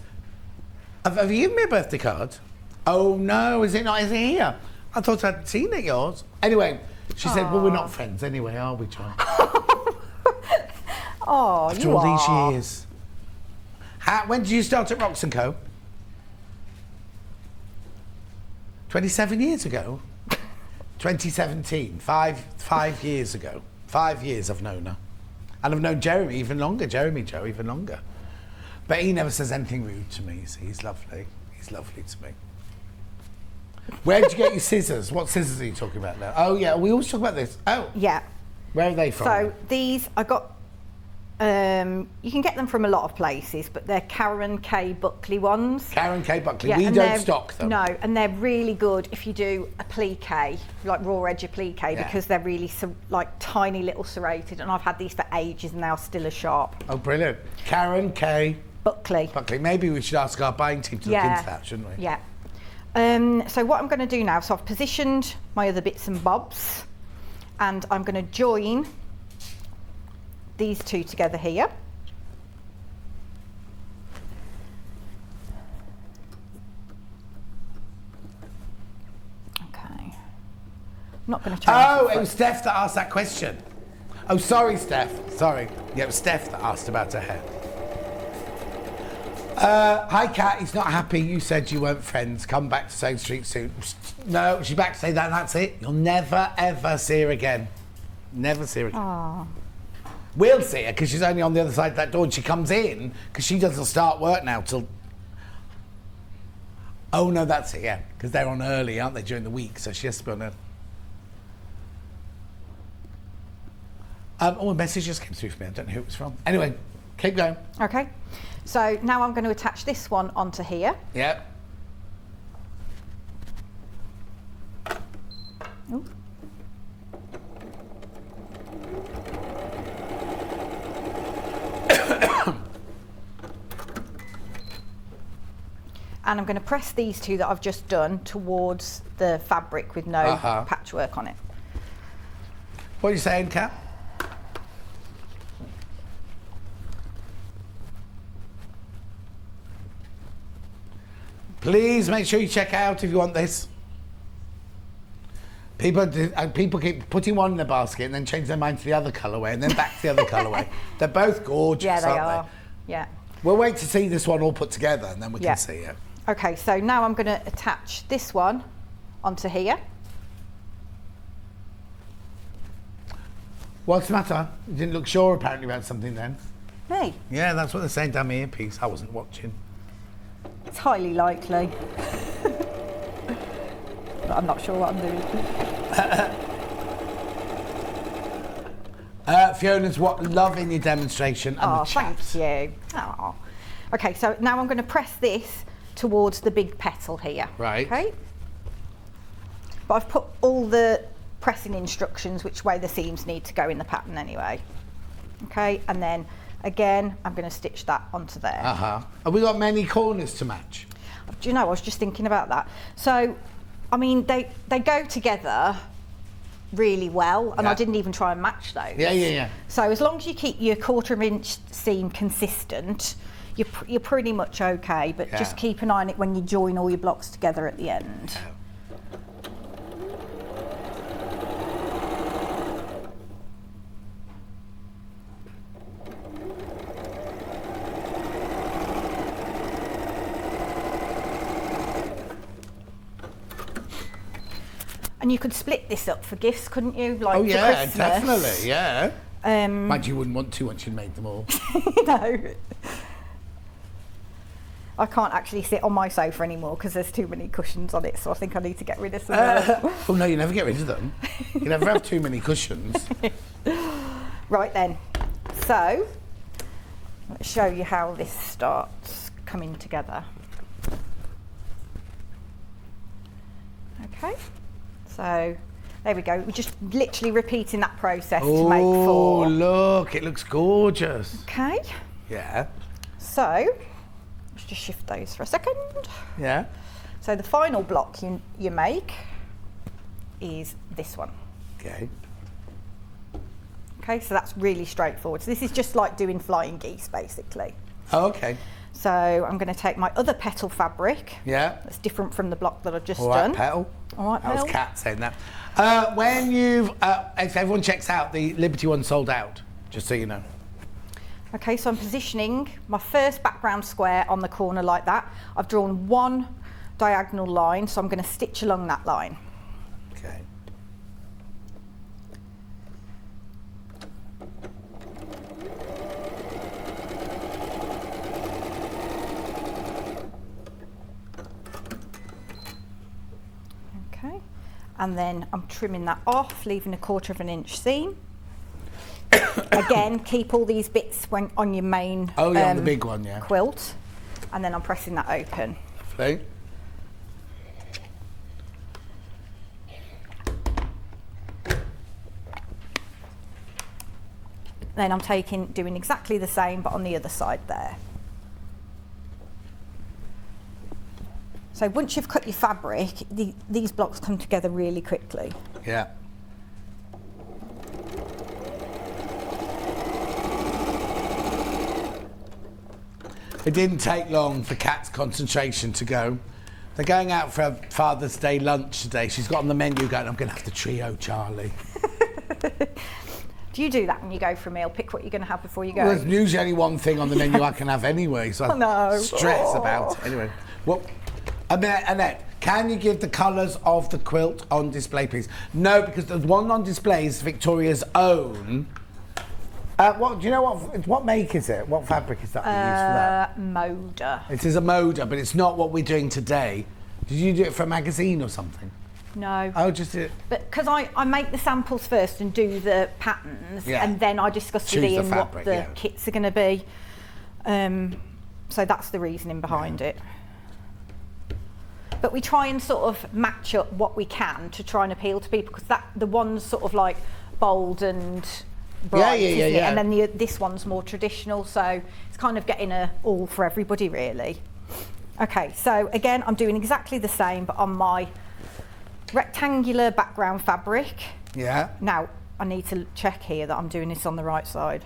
Have you given me a birthday card? Oh no, is it not? Is it here? I thought I'd seen it, yours. Anyway, she said, well, we're not friends anyway, are we, John? oh, After you all are. these years. When did you start at Rox & Co? 27 years ago? 2017, five years ago. 5 years I've known her. And I've known Jeremy even longer, Jeremy Joe even longer. But he never says anything rude to me, so he's lovely. He's lovely to me. Where did you get your scissors? What scissors are you talking about now? Oh yeah, we always talk about this. Oh, Yeah. where are they from? So these I got. You can get them from a lot of places, but they're Karen K. Buckley ones. Karen K. Buckley. Yeah, We and don't they're- stock them. No, and they're really good if you do a plique, like raw edge applique, Yeah. because they're really like tiny little serrated. And I've had these for ages and now still as sharp. Oh, brilliant. Karen K. Buckley. Buckley. Maybe we should ask our buying team to look into that, shouldn't we? Yeah. So what I'm going to do now, so I've positioned my other bits and bobs, and I'm going to join these two together here. Okay. I'm not going to change. Oh, the it was Steph that asked that question. Oh, sorry, Steph. Sorry. Yeah, it was Steph that asked about her hair. Hi, Kat. He's not happy. You said you weren't friends. Come back to Same Street soon. No, she's back to say that. That's it. You'll never, ever see her again. Never see her again. Aww. We'll see her because she's only on the other side of that door and she comes in because she doesn't start work now till... Oh, no, that's it, yeah. Because they're on early, aren't they, during the week? So she has to be on early. Oh, a message just came through for me. I don't know who it was from. Anyway, keep going. Okay. So now I'm going to attach this one onto here. Yeah. Ooh. And I'm going to press these two that I've just done towards the fabric with no patchwork on it. What are you saying, Kat? Please make sure you check out if you want this. People keep putting one in the basket and then change their mind to the other colourway and then back to the other colourway. They're both gorgeous, Yeah, they aren't are. they? Yeah. We'll wait to see this one all put together and then we Yeah. can see it. Okay, so now I'm going to attach this one onto here. What's the matter? You didn't look sure apparently about something then. Me? Yeah, that's what they're saying down my earpiece. I wasn't watching. It's highly likely. But I'm not sure what I'm doing. Fiona's loving your demonstration and Oh, the thank chaps. you. Oh. Okay, so now I'm going to press this towards the big petal here. Right. Okay. But I've put all the pressing instructions which way the seams need to go in the pattern anyway. Okay, and then again I'm going to stitch that onto there. Uh-huh. Have we got many corners to match? Do you know, I was just thinking about that. So, I mean, they go together really well, and Yeah. I didn't even try and match those. Yeah. So as long as you keep your 1/4 inch seam consistent, you're pretty much okay, but Yeah. just keep an eye on it when you join all your blocks together at the end. And you could split this up for gifts, couldn't you? Like Oh for yeah, Christmas. definitely, yeah. Um, Mind you wouldn't want to once you'd made them all. No. I can't actually sit on my sofa anymore because there's too many cushions on it, so I think I need to get rid of some of them. Oh no, you never get rid of them. You never have too many cushions. Right then, so let's show you how this starts coming together. Okay, so there we go. We're just literally repeating that process to make Oh, 4. look, it looks gorgeous. Okay, Yeah, so let's just shift those for a second. yeah. So the final block you make is this one. Okay. Okay, so that's really straightforward. So this is just like doing flying geese, basically. Oh, okay. So I'm going to take my other petal fabric. Yeah. That's different from the block that I've just All right, done. Petal. All right, That was Petal. Kat saying that. When you've, if everyone checks out, the Liberty one sold out, just so you know. Okay, so I'm positioning my first background square on the corner like that. I've drawn one diagonal line, so I'm going to stitch along that line. Okay. Okay, and then I'm trimming that off, leaving a 1/4 inch seam. Again, keep all these bits when on your main Oh, yeah, on the big one, yeah. quilt, and then I'm pressing that open. Lovely. Then I'm doing exactly the same, but on the other side there. So once you've cut your fabric, these blocks come together really quickly. Yeah. It didn't take long for Kat's concentration to go. They're going out for a Father's Day lunch today. She's got on the menu going, I'm going to have the trio, Charlie. Do you do that when you go for a meal? Pick what you're going to have before you go? Well, there's usually only one thing on the menu I can have anyway, so I no. stress about it. Anyway, well, Annette, can you give the colours of the quilt on display, please? No, because the one on display is Victoria's own. What do you know? What make is it? What fabric is that we use for that? Moda. It is a Moda, but it's not what we're doing today. Did you do it for a magazine or something? No. Oh, just it. But because I make the samples first and do the patterns, Yeah. and then I discuss with Choose the Ian fabric, what the yeah. kits are going to be. So that's the reasoning behind it. But we try and sort of match up what we can to try and appeal to people, because the one's sort of like bold and bright, isn't it? yeah. And then this one's more traditional, so it's kind of getting a all for everybody, really. Okay, so again, I'm doing exactly the same, but on my rectangular background fabric. Yeah. Now, I need to check here that I'm doing this on the right side.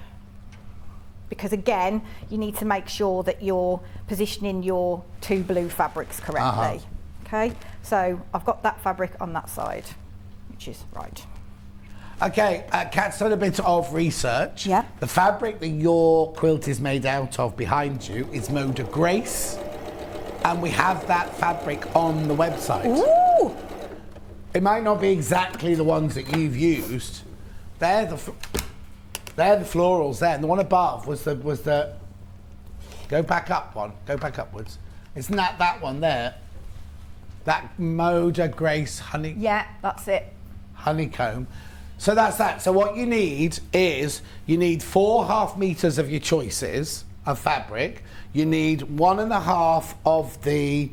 because again, you need to make sure that you're positioning your 2 blue fabrics correctly. Okay, so I've got that fabric on that side, which is right. Okay, Kat's done a bit of research. Yeah. The fabric that your quilt is made out of behind you is Moda Grace, and we have that fabric on the website. Ooh! It might not be exactly the ones that you've used. They're the florals there, and the one above was the. Go back up one. Go back upwards. Isn't that one there? That Moda Grace honey. Yeah, that's it. Honeycomb. So that's that. So what you need is 4.5 meters of your choices of fabric. You need 1.5 of the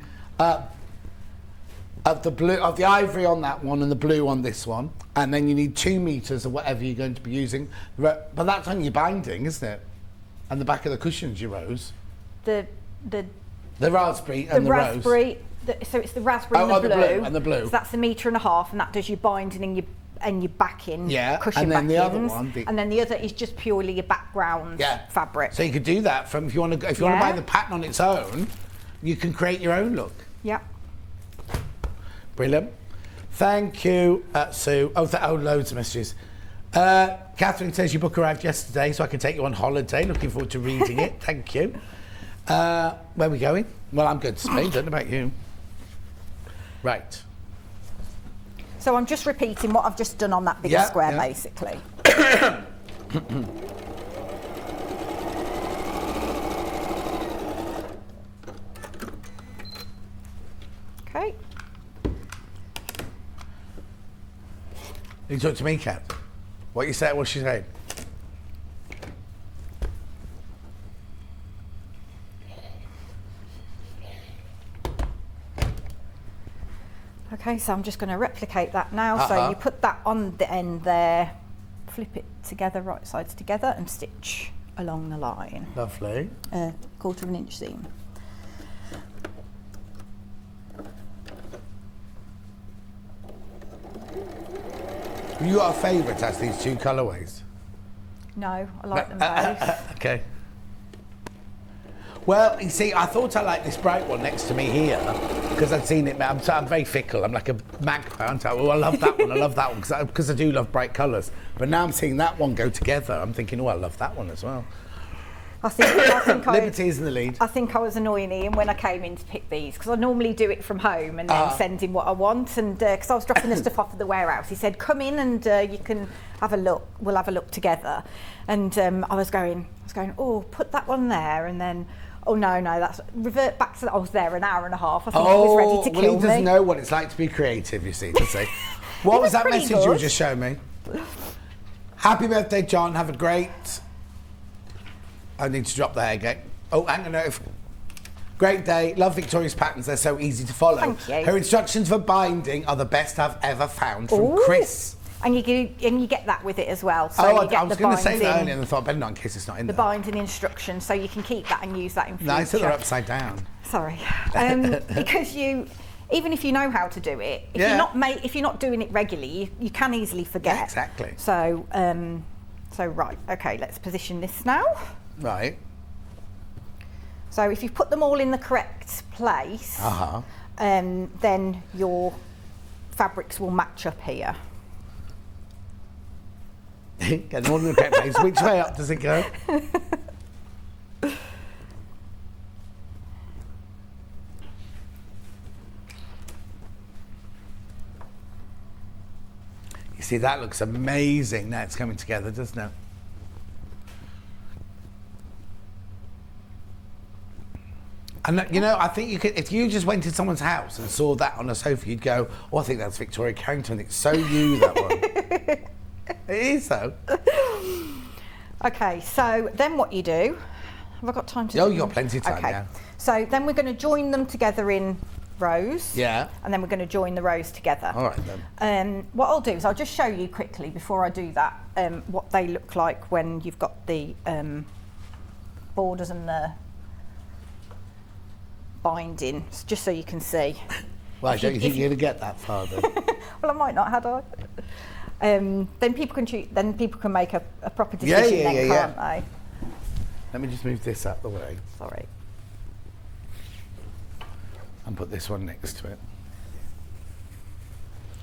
ivory on that one and the blue on this one, and then you need 2 meters of whatever you're going to be using. But that's on your binding, isn't it? And the back of the cushions, your rose. The raspberry and the raspberry. rose. So it's the raspberry and the blue. So that's 1.5 meters, and that does your binding and your backing, cushion and then backings. the other one, and then the other is just purely your background fabric. So you could do that if you want to buy the pattern on its own, you can create your own look. Yeah. Brilliant. Thank you, Sue. Loads of messages. Catherine says your book arrived yesterday, so I can take you on holiday. Looking forward to reading it. Thank you. Where are we going? Well, I'm going to Spain. Don't know about you. Right. So I'm just repeating what I've just done on that bigger square, basically. Okay. You talk to me, Kat. What you said? What's she saying? Okay, so I'm just going to replicate that now. So you put that on the end there, flip it together, right sides together, and stitch along the line. Lovely. 1/4 inch seam. You got a favourite as these 2 colourways? No, I like them both. Okay. Well, you see, I thought I liked this bright one next to me here because I'd seen it. I'm very fickle. I'm like a magpie, aren't I? Oh, I love that one. I love that one because I do love bright colours. But now I'm seeing that one go together. I'm thinking, oh, I love that one as well. I think Liberty's in the lead. I think I was annoying Ian when I came in to pick these because I normally do it from home and then send him what I want. And because I was dropping the stuff off at the warehouse, he said, "Come in and you can have a look. We'll have a look together." And I was going, "Oh, put that one there," and then. Oh no, that's revert back to that. I was there an hour and a half. I think he was ready to kill me. Well, he doesn't know what it's like to be creative, you see, does he? What was that message you were just showing me? Happy birthday, John. Have a great. I need to drop the hair again. Oh, hang on. Great day. Love Victoria's patterns. They're so easy to follow. Thank you. Her instructions for binding are the best I've ever found. From Chris. And you get that with it as well. So I you get was the going to say that binding- earlier and I thought, better not in case it's not in the there. binding instructions, so you can keep that and use that in future. Nice that they're upside down. Sorry, because even if you know how to do it, if you're not doing it regularly, you can easily forget. Yeah, exactly. So, right, okay, let's position this now. Right. So if you put them all in the correct place, then your fabrics will match up here. Getting all in the correct place. Which way up does it go? You see, that looks amazing. Now it's coming together, doesn't it? And you know, I think you could, if you just went to someone's house and saw that on a sofa, you'd go, "Oh, I think that's Victoria Carrington. It's so you, that one." It is though. Okay, so then what you do? Have I got time to? Oh, you've got plenty of time. Okay. Yeah. So then we're going to join them together in rows. Yeah. And then we're going to join the rows together. All right then. What I'll do is I'll just show you quickly before I do that what they look like when you've got the borders and the binding, just so you can see. Well, don't you think you're going to get that far then? Well, I might not, had I? Then people can choose. Then people can make a proper decision. Can't they? Let me just move this out the way Sorry. and put this one next to it.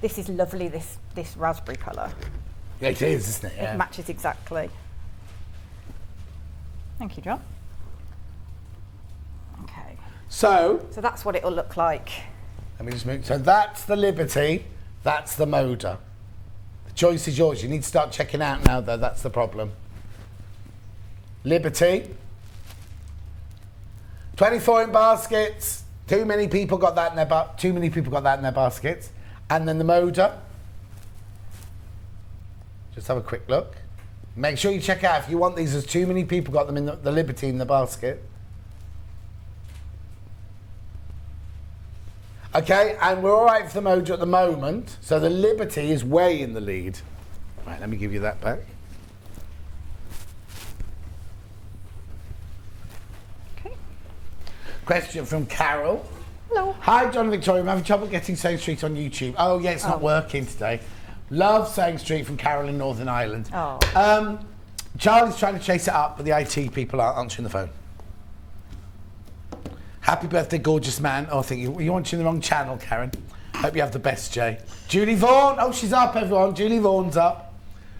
This is lovely, this raspberry colour. Yeah, it is, isn't it? Yeah. It matches exactly. Thank you, John. Okay. So that's what it'll look like. let me just move. So that's the Liberty. That's the Moda. The choice is yours. You need to start checking out now, though. That's the problem. Liberty. 24 in baskets. Too many people got that in their baskets. And then the Moda. Just have a quick look. Make sure you check out if you want these. As too many people got them in the Liberty in the basket. Okay, and we're all right for the Moda at the moment. So the Liberty is way in the lead. Right, let me give you that back. Okay. Question from Carol. Hello. Hi, John and Victoria. I'm having trouble getting Sewing Street on YouTube. Oh, yeah, it's not working today. Love Sewing Street from Carol in Northern Ireland. Oh. Charlie's trying to chase it up, but the IT people aren't answering the phone. Happy birthday, gorgeous man. Oh, I think you're watching the wrong channel, Karen. Hope you have the best, Jay. Julie Vaughan. Oh, she's up, everyone. Julie Vaughan's up.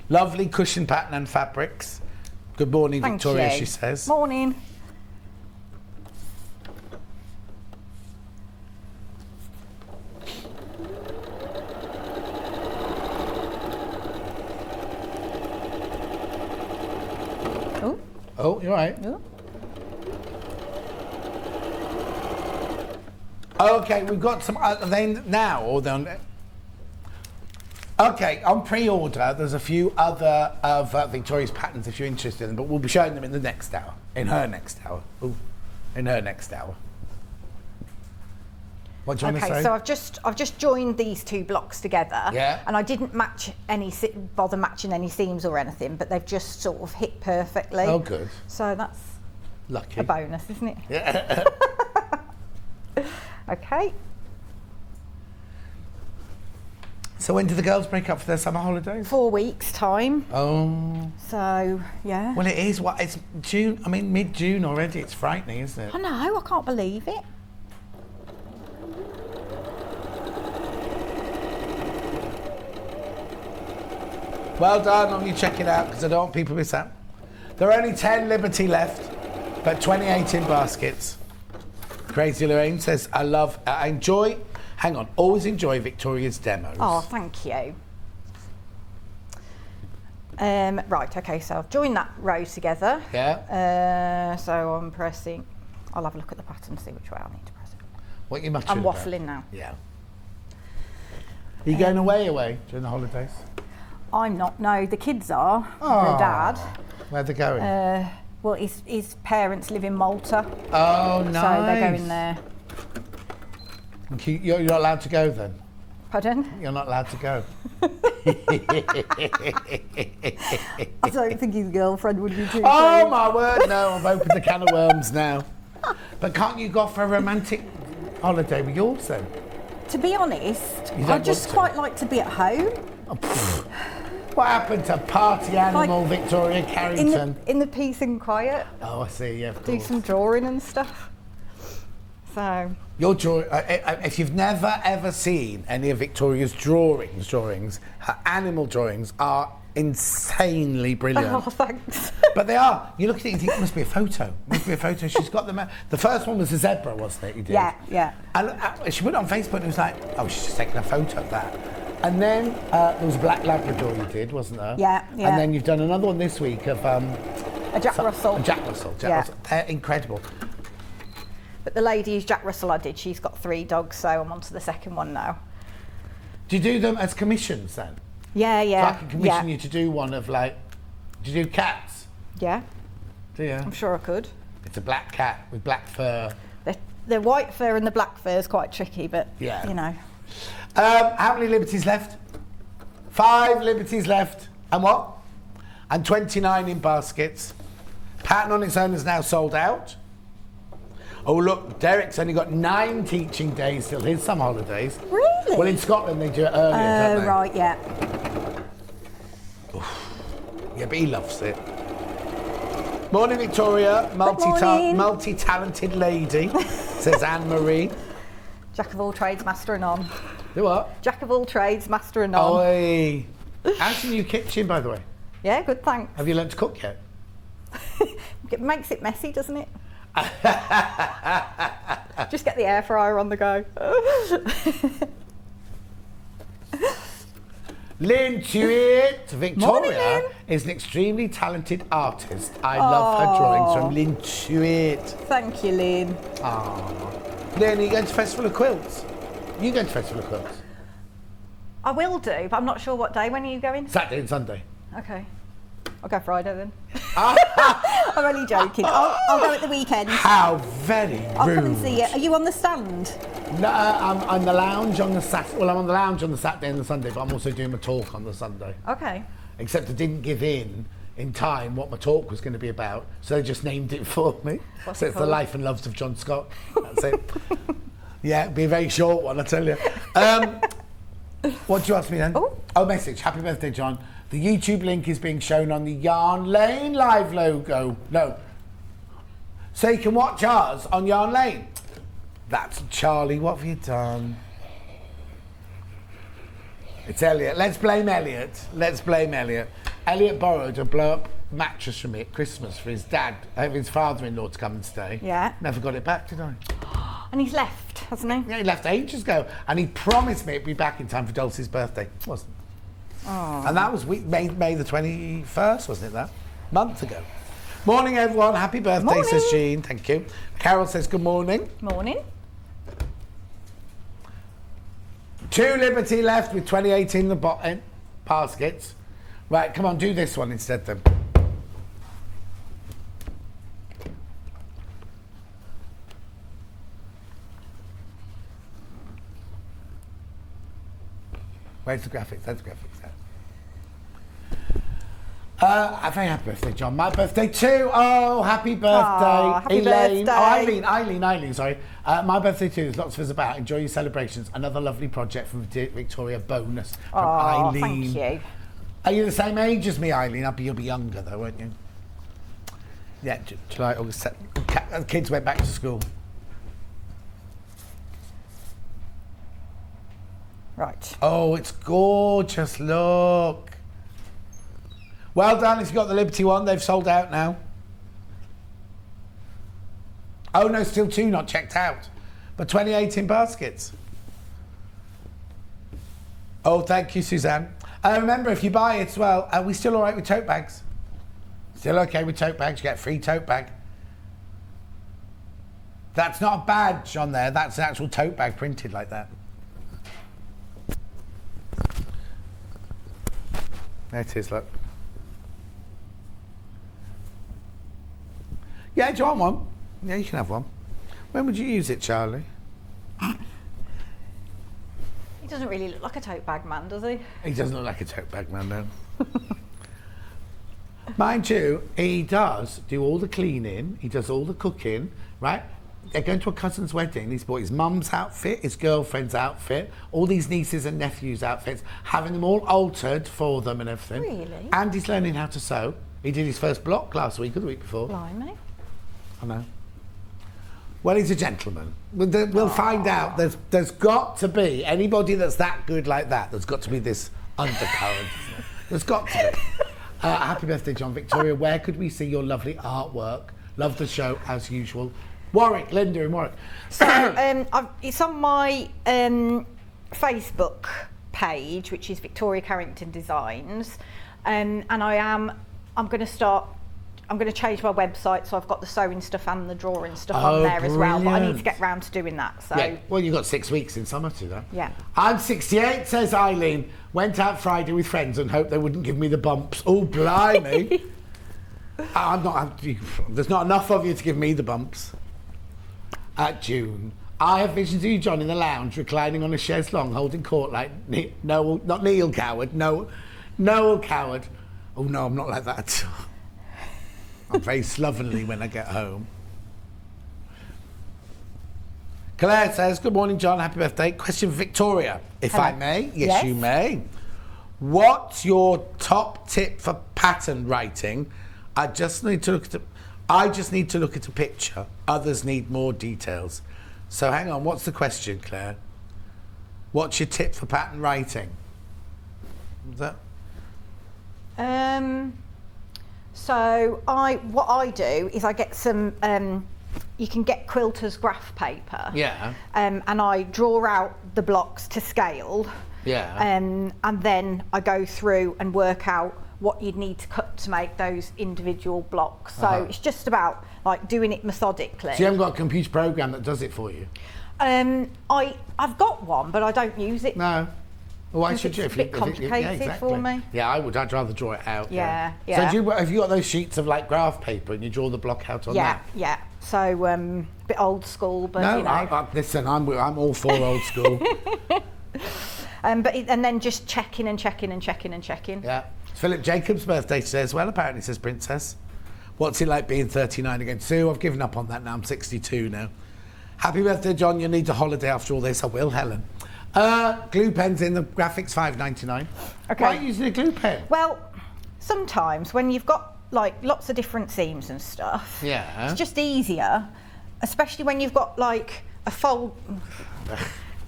Lovely cushion pattern and fabrics. Good morning, Thank Victoria, you. she says. Morning. Oh. Oh, you're right. Oh. Okay, we've got some. Are they now or they're on? Okay, on pre-order, there's a few other of Victoria's patterns if you're interested in them, but we'll be showing them in the next hour. In her next hour. Ooh, in her next hour. What do you want to say? Okay, so I've just joined these two blocks together. Yeah. And I didn't bother matching any seams or anything, but they've just sort of hit perfectly. Oh, good. So that's Lucky. a bonus, isn't it? Yeah. Okay. So when do the girls break up for their summer holidays? 4 weeks time. Oh. So yeah. Well, it is. What? It's June. I mean, mid-June already. It's frightening, isn't it? I know. I can't believe it. Well done on you checking out, because I don't want people to miss out. There are only 10 Liberty left, but 28 in baskets. Crazy Lorraine says, I enjoy, always enjoy Victoria's demos. Oh, thank you. Right, okay, so I've joined that row together. Yeah. So I'm pressing, I'll have a look at the pattern, see which way I need to press it. What are you muttering I'm about? waffling now. Yeah. Are you going away during the holidays? I'm not, no, the kids are, Oh. the dad. Where are they going? Well, his parents live in Malta. Oh, nice. So they're going there. You're not allowed to go then? Pardon? You're not allowed to go. I don't think his girlfriend would be too Oh pleased. my word, no, I've opened the can of worms now. But can't you go for a romantic holiday with yours then? To be honest, You don't I'd just want to? quite like to be at home. What happened to party animal Victoria Carrington? In the peace and quiet, Oh, I see, yeah, of do course. some drawing and stuff. So, Your drawing, if you've never ever seen any of Victoria's drawings, her animal drawings are insanely brilliant. oh, thanks. But they are. You look at it and you think it must be a photo. It must be a photo. She's got them. The first one was a zebra, wasn't it? You did. Yeah. And she put it on Facebook and it was like, oh, she's just taking a photo of that. And then there was a black Labrador you did, wasn't there? Yeah. And then you've done another one this week of A Jack Russell. Jack Russell. Yeah. They're incredible. But the lady who's Jack Russell I did, she's got 3 dogs, so I'm on to the second one now. Do you do them as commissions then? Yeah. So I can commission you to do one of like, do you do cats? Yeah, Do you? I'm sure I could. It's a black cat with black fur. The white fur and the black fur is quite tricky, but Yeah. you know. How many Liberties left? 5 Liberties left. And what? And 29 in baskets. Pattern on its own is now sold out. Oh look, Derek's only got 9 teaching days till his summer holidays. Really? Well, in Scotland they do it earlier, don't they? Right, yeah. Yeah, but he loves it. Morning, Victoria. morning. Multi-talented lady, says Anne-Marie. Jack of all trades, master of none. Do what? Jack of all trades, master of none. Oi. How's your new kitchen, by the way? Yeah, good, thanks. Have you learnt to cook yet? It makes it messy, doesn't it? Just get the air fryer on the go. Lynn Tuit. Victoria Morning, Lynn. is an extremely talented artist. I love her drawings from Lynn Tuit. Thank you, Lynn. Lynn, are you going to Festival of Quilts? You going to Festival of Quilts? I will do, but I'm not sure what day. When are you going? Saturday and Sunday. Okay. I'll go Friday then. I'm only joking. I'll go at the weekend. How very rude. I'll come and see you. Are you on the stand? No, I'm on the lounge on the Saturday. Well, I'm on the lounge on the Saturday and the Sunday, but I'm also doing my talk on the Sunday. Okay. Except I didn't give in time what my talk was going to be about, so they just named it for me. What's So it it's The called? Life and Loves of John Scott. That's it. Yeah, it'll be a very short one, I tell you. What do you ask me then? Oh, message. Happy birthday, John. The YouTube link is being shown on the Yarn Lane live logo. No. So you can watch ours on Yarn Lane. That's Charlie. What have you done? It's Elliot. Let's blame Elliot. Let's blame Elliot. Elliot borrowed a blow-up mattress from me at Christmas for his dad, his father-in-law to come and stay. Yeah. Never got it back, did I? And he's left, hasn't he? Yeah, he left ages ago, and he promised me it'd be back in time for Dulcie's birthday. It wasn't. And that was May the 21st, wasn't it, that? Month ago. Morning, everyone. Happy birthday, Morning. says Jean. Thank you. Carol says good morning. Morning. 2 Liberty left with 28 in the bottom baskets. Right, come on, do this one instead then. Where's the graphics? There's the graphics there. A very happy birthday, John. My birthday too. Oh, happy birthday. Happy Elaine. birthday. Oh, Eileen, sorry. My birthday too. There's lots of us about. Enjoy your celebrations. Another lovely project from Victoria. Bonus from Eileen. Thank you. Are you the same age as me, Eileen? You'll be younger though, won't you? Yeah, July, August, September. The kids went back to school. Right. Oh, it's gorgeous, look. Well done if you got the Liberty one, they've sold out now. Oh no, still 2 not checked out, but 28 in baskets. Oh, thank you, Suzanne. Remember, if you buy it as well, are we still all right with tote bags? Still okay with tote bags, you get a free tote bag. That's not a badge on there, that's an actual tote bag printed like that. There it is, look. Yeah, do you want one? Yeah, you can have one. When would you use it, Charlie? He doesn't really look like a tote bag man, does he? He doesn't look like a tote bag man, no. Mind you, he does do all the cleaning, he does all the cooking, right? They're going to a cousin's wedding. He's bought his mum's outfit, his girlfriend's outfit, all these nieces and nephews' outfits, having them all altered for them and everything. Really? And he's learning how to sew. He did his first block last week or the week before. Blimey. I know. Well, he's a gentleman. We'll find out. There's got to be anybody that's that good like that. There's got to be this undercurrent. There's got to be. Happy birthday, John. Victoria, where could we see your lovely artwork? Love the show as usual. Warwick, Linda in Warwick. So it's on my Facebook page, which is Victoria Carrington Designs, and I'm going to change my website, so I've got the sewing stuff and the drawing stuff on there as well. But I need to get round to doing that. So yeah. Well, you've got 6 weeks in summer to do that. Yeah. I'm 68, says Eileen. Went out Friday with friends and hoped they wouldn't give me the bumps. Oh, blimey. There's not enough of you to give me the bumps. June. I have visions of you, John, in the lounge, reclining on a chaise longue, holding court like Noel, not Neil Coward, Noel Coward. Oh no, I'm not like that. I'm very slovenly when I get home. Claire says, good morning, John, happy birthday. Question for Victoria, if Hello. I may. Yes, you Yes. may. What's your top tip for pattern writing? I just need to look at I just need to look at a picture. Others need more details. So hang on, what's the question, Claire? What's your tip for pattern writing? Is that? So what I do is I get some, you can get quilter's graph paper. Yeah. And I draw out the blocks to scale. Yeah. And then I go through and work out what you'd need to cut to make those individual blocks. So it's just about like doing it methodically. So you haven't got a computer program that does it for you? I've got one, but I don't use it. No. Well, why should you? It's a bit complicated for me. Yeah, I would. I'd rather draw it out. Yeah. So have you got those sheets of like graph paper and you draw the block out on that? Yeah. So a bit old school, but no, you know. Listen, I'm all for old school. And then just checking and checking and checking and checking. Yeah. It's Philip Jacobs' birthday today as well, apparently, says Princess. What's it like being 39 again? Sue, I've given up on that now. I'm 62 now. Happy birthday, John. You need a holiday after all this. I will, Helen. Glue pens in the graphics, $5.99. Okay. Why are you using a glue pen? Well, sometimes when you've got like lots of different seams and stuff, yeah, it's just easier, especially when you've got like a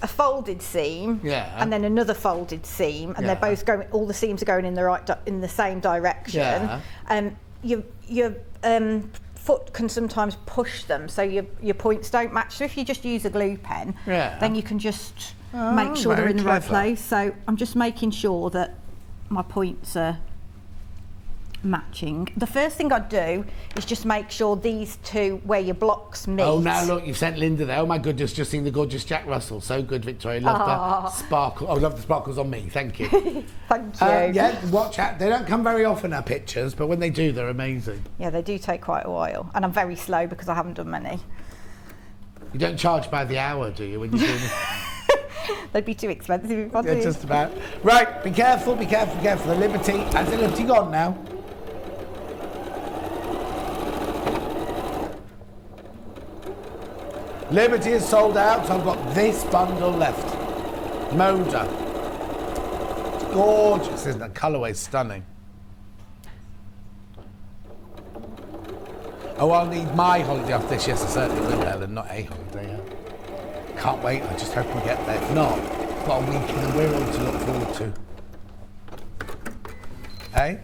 folded seam, yeah, and then another folded seam, and they're both going. All the seams are going in the same direction. Yeah. Your foot can sometimes push them, so your points don't match. So if you just use a glue pen, then you can just make sure they're in the right place. So I'm just making sure that my points are matching. The first thing I do is just make sure these two where your blocks meet. Oh, now look, you've sent Linda there. Oh my goodness, just seen the gorgeous Jack Russell. So good, Victoria. Love the sparkle. Oh, love the sparkles on me. Thank you. Thank you. Yeah, watch out. They don't come very often, our pictures, but when they do, they're amazing. Yeah, they do take quite a while, and I'm very slow because I haven't done many. You don't charge by the hour, do you, when you're doing it? They'd be too expensive if I did. Yeah, just about. Right, be careful, be careful, be careful. The Liberty, has the Liberty gone now? Liberty is sold out, so I've got this bundle left. Moda. It's gorgeous, isn't it? Colourway's stunning. Oh, I'll need my holiday off this. Yes, I certainly will, Ellen, not a holiday. Yeah. Can't wait, I just hope we get there. If not, I've got a week in the Wirral to look forward to. Hey?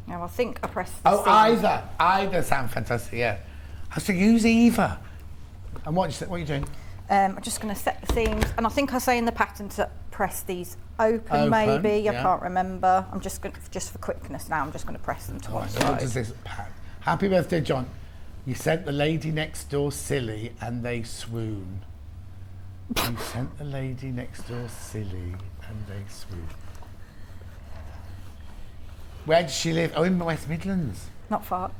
Now I think I pressed the seam. Either sound fantastic, yeah. I have to use either. And what are you doing? I'm just going to set the seams, and I think I say in the pattern to press these open maybe. Yeah. I can't remember. I'm just going just for quickness now. I'm just going to press them to one side. What does this? Happy birthday, John. You sent the lady next door silly, and they swoon. You sent the lady next door silly, and they swoon. Where does she live? Oh, in the West Midlands. Not far.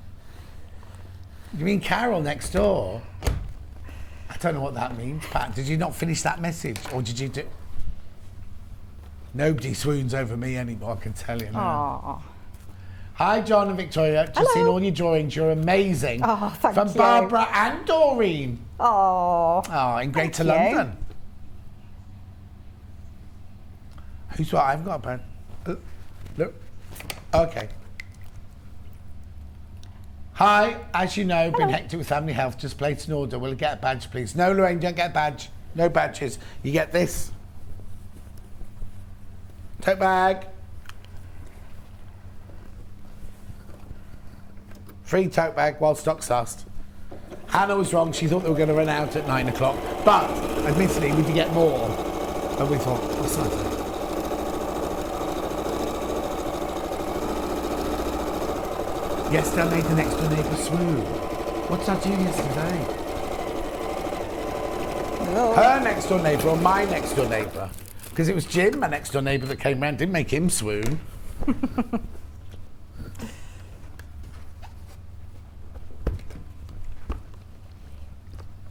You mean Carol next door? I don't know what that means, Pat. Did you not finish that message, or did you do? Nobody swoons over me anymore, I can tell you now. Hi, John and Victoria. Just seen all your drawings. You're amazing. Oh, thank you. From Barbara and Doreen. Oh, in Greater London. Who's what? I've got a pen. Look. Okay. Hi, as you know, been hectic with family health, just plates in order. Will I get a badge, please? No, Lorraine, don't get a badge. No badges. You get this. Tote bag. Free tote bag while stocks last. Hannah was wrong. She thought they were going to run out at 9 o'clock. But, admittedly, we did get more. And we thought, what's that? Yesterday I made the next door neighbour swoon. What did I do yesterday? Hello. Her next door neighbour or my next door neighbour? Because it was Jim, my next door neighbour, that came round. Didn't make him swoon.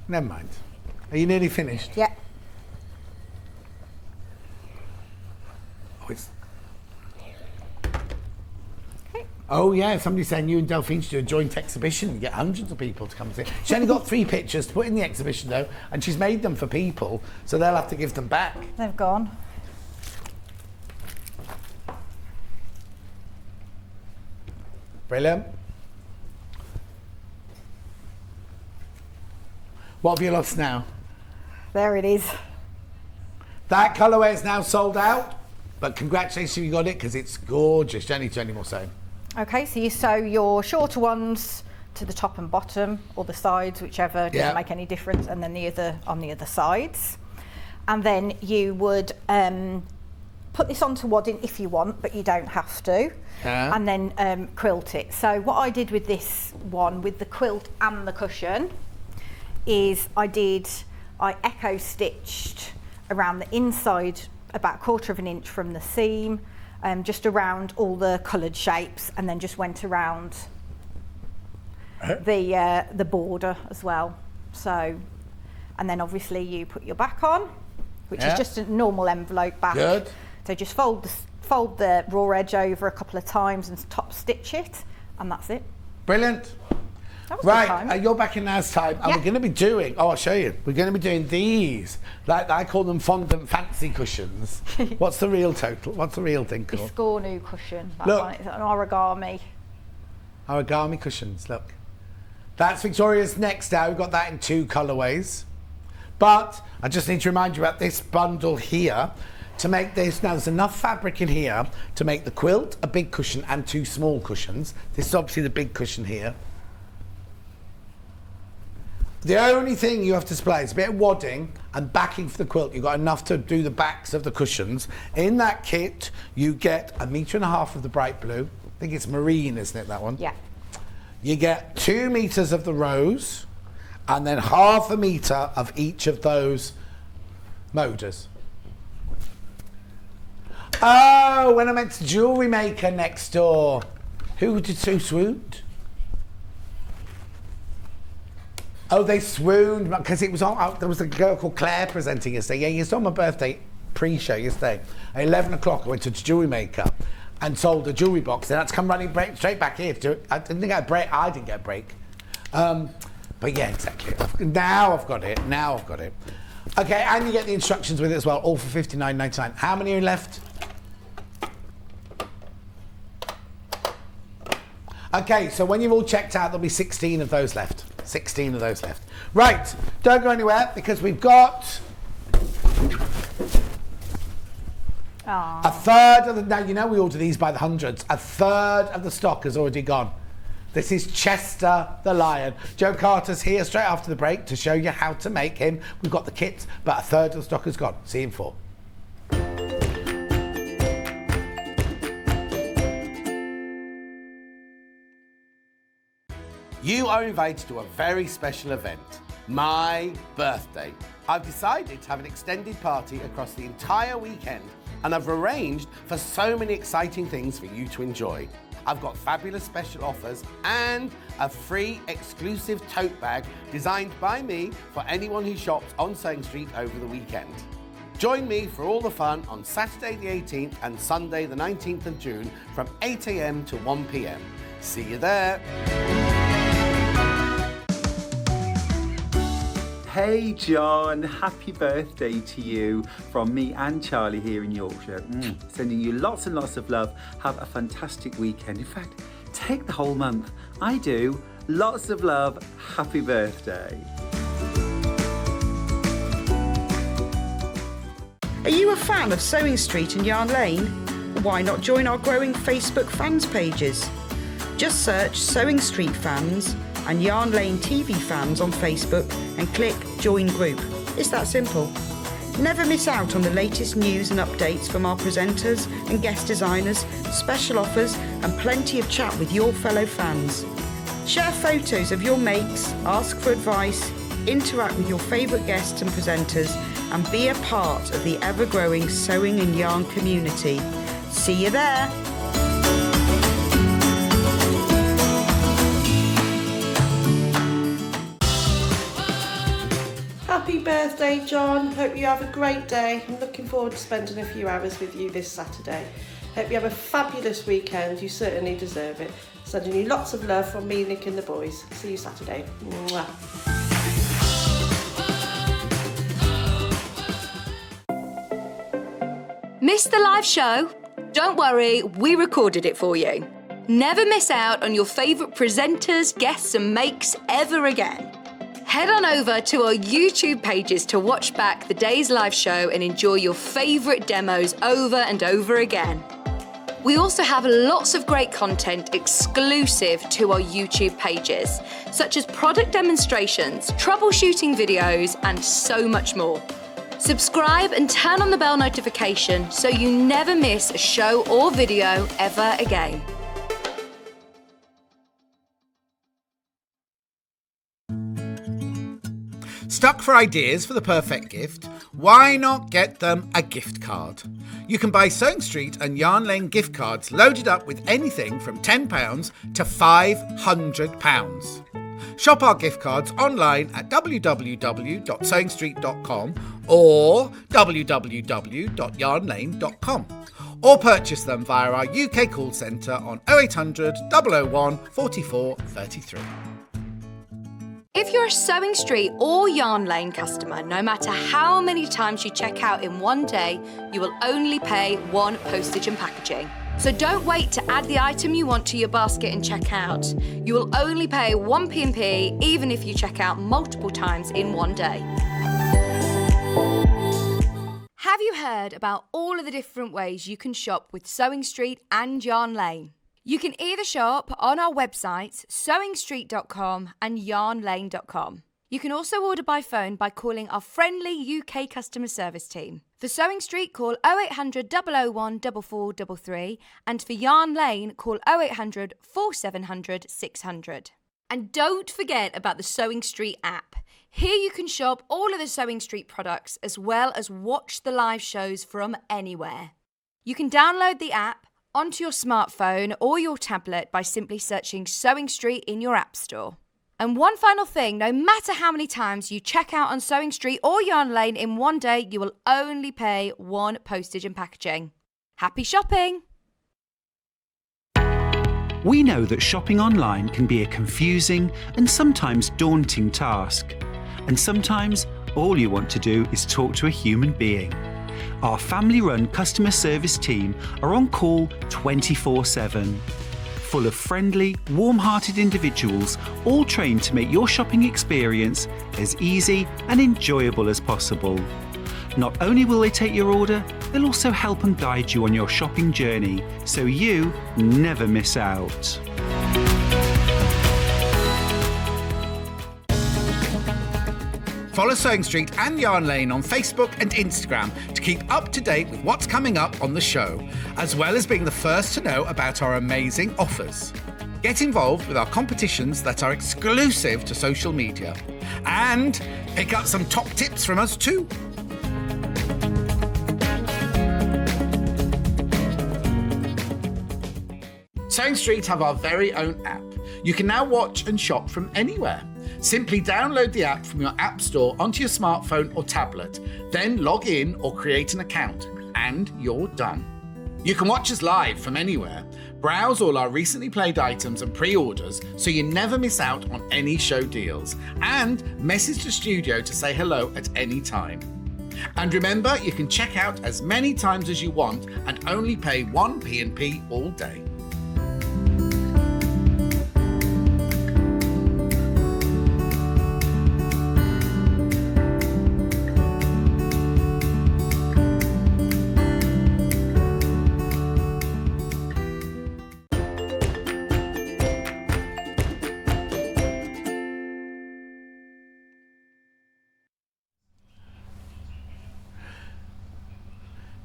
Never mind. Are you nearly finished? Yeah. Oh, it's... Oh yeah, somebody's saying you and Delphine should do a joint exhibition and get hundreds of people to come and see it. She only got 3 pictures to put in the exhibition though, and she's made them for people, so they'll have to give them back. They've gone. Brilliant. What have you lost now? There it is. That colourway is now sold out, but congratulations, you got it because it's gorgeous. Don't need to do any more sewing. Okay, so you sew your shorter ones to the top and bottom, or the sides, whichever, doesn't make any difference, and then the other on the other sides. And then you would put this onto wadding if you want, but you don't have to. Yeah. And then quilt it. So what I did with this one, with the quilt and the cushion, is I echo stitched around the inside about 1/4 of an inch from the seam, just around all the coloured shapes, and then just went around the border as well. So, and then obviously you put your back on, which is just a normal envelope back. Good. So just fold the raw edge over a couple of times and top stitch it, and that's it. Brilliant. That was a good time. Right, you're back in now's time, and we're going to be doing, I'll show you, we're going to be doing these, like I call them fondant fancy cushions. What's the real total? What's the real thing called? Biscornu cushion. That Look. one, it's an origami. Origami cushions, look. That's Victoria's next out. We've got that in 2 colourways. But I just need to remind you about this bundle here. To make this, now there's enough fabric in here to make the quilt, a big cushion, and 2 small cushions. This is obviously the big cushion here. The only thing you have to supply is a bit of wadding and backing for the quilt. You've got enough to do the backs of the cushions. In that kit, you get 1.5 meters of the bright blue. I think it's marine, isn't it, that one? Yeah. You get 2 meters of the rose, and then 1/2 meter of each of those moders. Oh, when I went to jewellery maker next door, who swooned? Oh, they swooned because it was on. There was a girl called Claire presenting yesterday. Yeah, you saw my birthday pre-show yesterday. At 11 o'clock, I went to jewellery maker and sold a jewellery box. Then I had to come running straight back here to do it. I didn't get a break. I didn't get a break. But yeah, exactly. Now I've got it. Okay, and you get the instructions with it as well, all for $59.99. How many are left? Okay, so when you've all checked out, there'll be 16 of those left. 16 of those left. Right, don't go anywhere because we've got a third of the, now you know we order these by the hundreds, a third of the stock has already gone. This is Chester the Lion. Joe Carter's here straight after the break to show you how to make him. We've got the kits, but a third of the stock has gone. See you in 4. You are invited to a very special event, my birthday. I've decided to have an extended party across the entire weekend, and I've arranged for so many exciting things for you to enjoy. I've got fabulous special offers and a free exclusive tote bag designed by me for anyone who shops on Sewing Street over the weekend. Join me for all the fun on Saturday the 18th and Sunday the 19th of June from 8 AM to 1 PM. See you there. Hey John, happy birthday to you from me and Charlie here in Yorkshire. Sending you lots and lots of love. Have a fantastic weekend. In fact, take the whole month. I do. Lots of love. Happy birthday. Are you a fan of Sewing Street and Yarn Lane? Why not join our growing Facebook fans pages? Just search Sewing Street Fans and Yarn Lane TV Fans on Facebook and click Join Group. It's that simple. Never miss out on the latest news and updates from our presenters and guest designers, special offers and plenty of chat with your fellow fans. Share photos of your makes, ask for advice, interact with your favourite guests and presenters and be a part of the ever-growing sewing and yarn community. See you there! Happy birthday, John. Hope you have a great day. I'm looking forward to spending a few hours with you this Saturday. Hope you have a fabulous weekend. You certainly deserve it. Sending you lots of love from me, Nick and the boys. See you Saturday. Mwah. Missed the live show? Don't worry, we recorded it for you. Never miss out on your favourite presenters, guests and makes ever again. Head on over to our YouTube pages to watch back the day's live show and enjoy your favourite demos over and over again. We also have lots of great content exclusive to our YouTube pages, such as product demonstrations, troubleshooting videos, and so much more. Subscribe and turn on the bell notification so you never miss a show or video ever again. Stuck for ideas for the perfect gift? Why not get them a gift card? You can buy Sewing Street and Yarn Lane gift cards loaded up with anything from £10 to £500. Shop our gift cards online at www.sewingstreet.com or www.yarnlane.com, or purchase them via our UK call centre on 0800 001 44 33. If you're a Sewing Street or Yarn Lane customer, no matter how many times you check out in one day, you will only pay one postage and packaging. So don't wait to add the item you want to your basket and check out. You will only pay one P&P even if you check out multiple times in one day. Have you heard about all of the different ways you can shop with Sewing Street and Yarn Lane? You can either shop on our websites, sewingstreet.com and yarnlane.com. You can also order by phone by calling our friendly UK customer service team. For Sewing Street, call 0800 001 4433, and for Yarn Lane, call 0800 4700 600. And don't forget about the Sewing Street app. Here you can shop all of the Sewing Street products as well as watch the live shows from anywhere. You can download the app onto your smartphone or your tablet by simply searching Sewing Street in your app store. And one final thing, no matter how many times you check out on Sewing Street or Yarn Lane in one day, you will only pay one postage and packaging. Happy shopping! We know that shopping online can be a confusing and sometimes daunting task. And sometimes all you want to do is talk to a human being. Our family-run customer service team are on call 24/7. Full of friendly, warm-hearted individuals, all trained to make your shopping experience as easy and enjoyable as possible. Not only will they take your order, they'll also help and guide you on your shopping journey, so you never miss out. Follow Sewing Street and Yarn Lane on Facebook and Instagram to keep up to date with what's coming up on the show, as well as being the first to know about our amazing offers. Get involved with our competitions that are exclusive to social media, and pick up some top tips from us too. Sewing Street have our very own app. You can now watch and shop from anywhere. Simply download the app from your app store onto your smartphone or tablet, then log in or create an account, and you're done. You can watch us live from anywhere, browse all our recently played items and pre-orders so you never miss out on any show deals, and message the studio to say hello at any time. And remember, you can check out as many times as you want and only pay one P&P all day.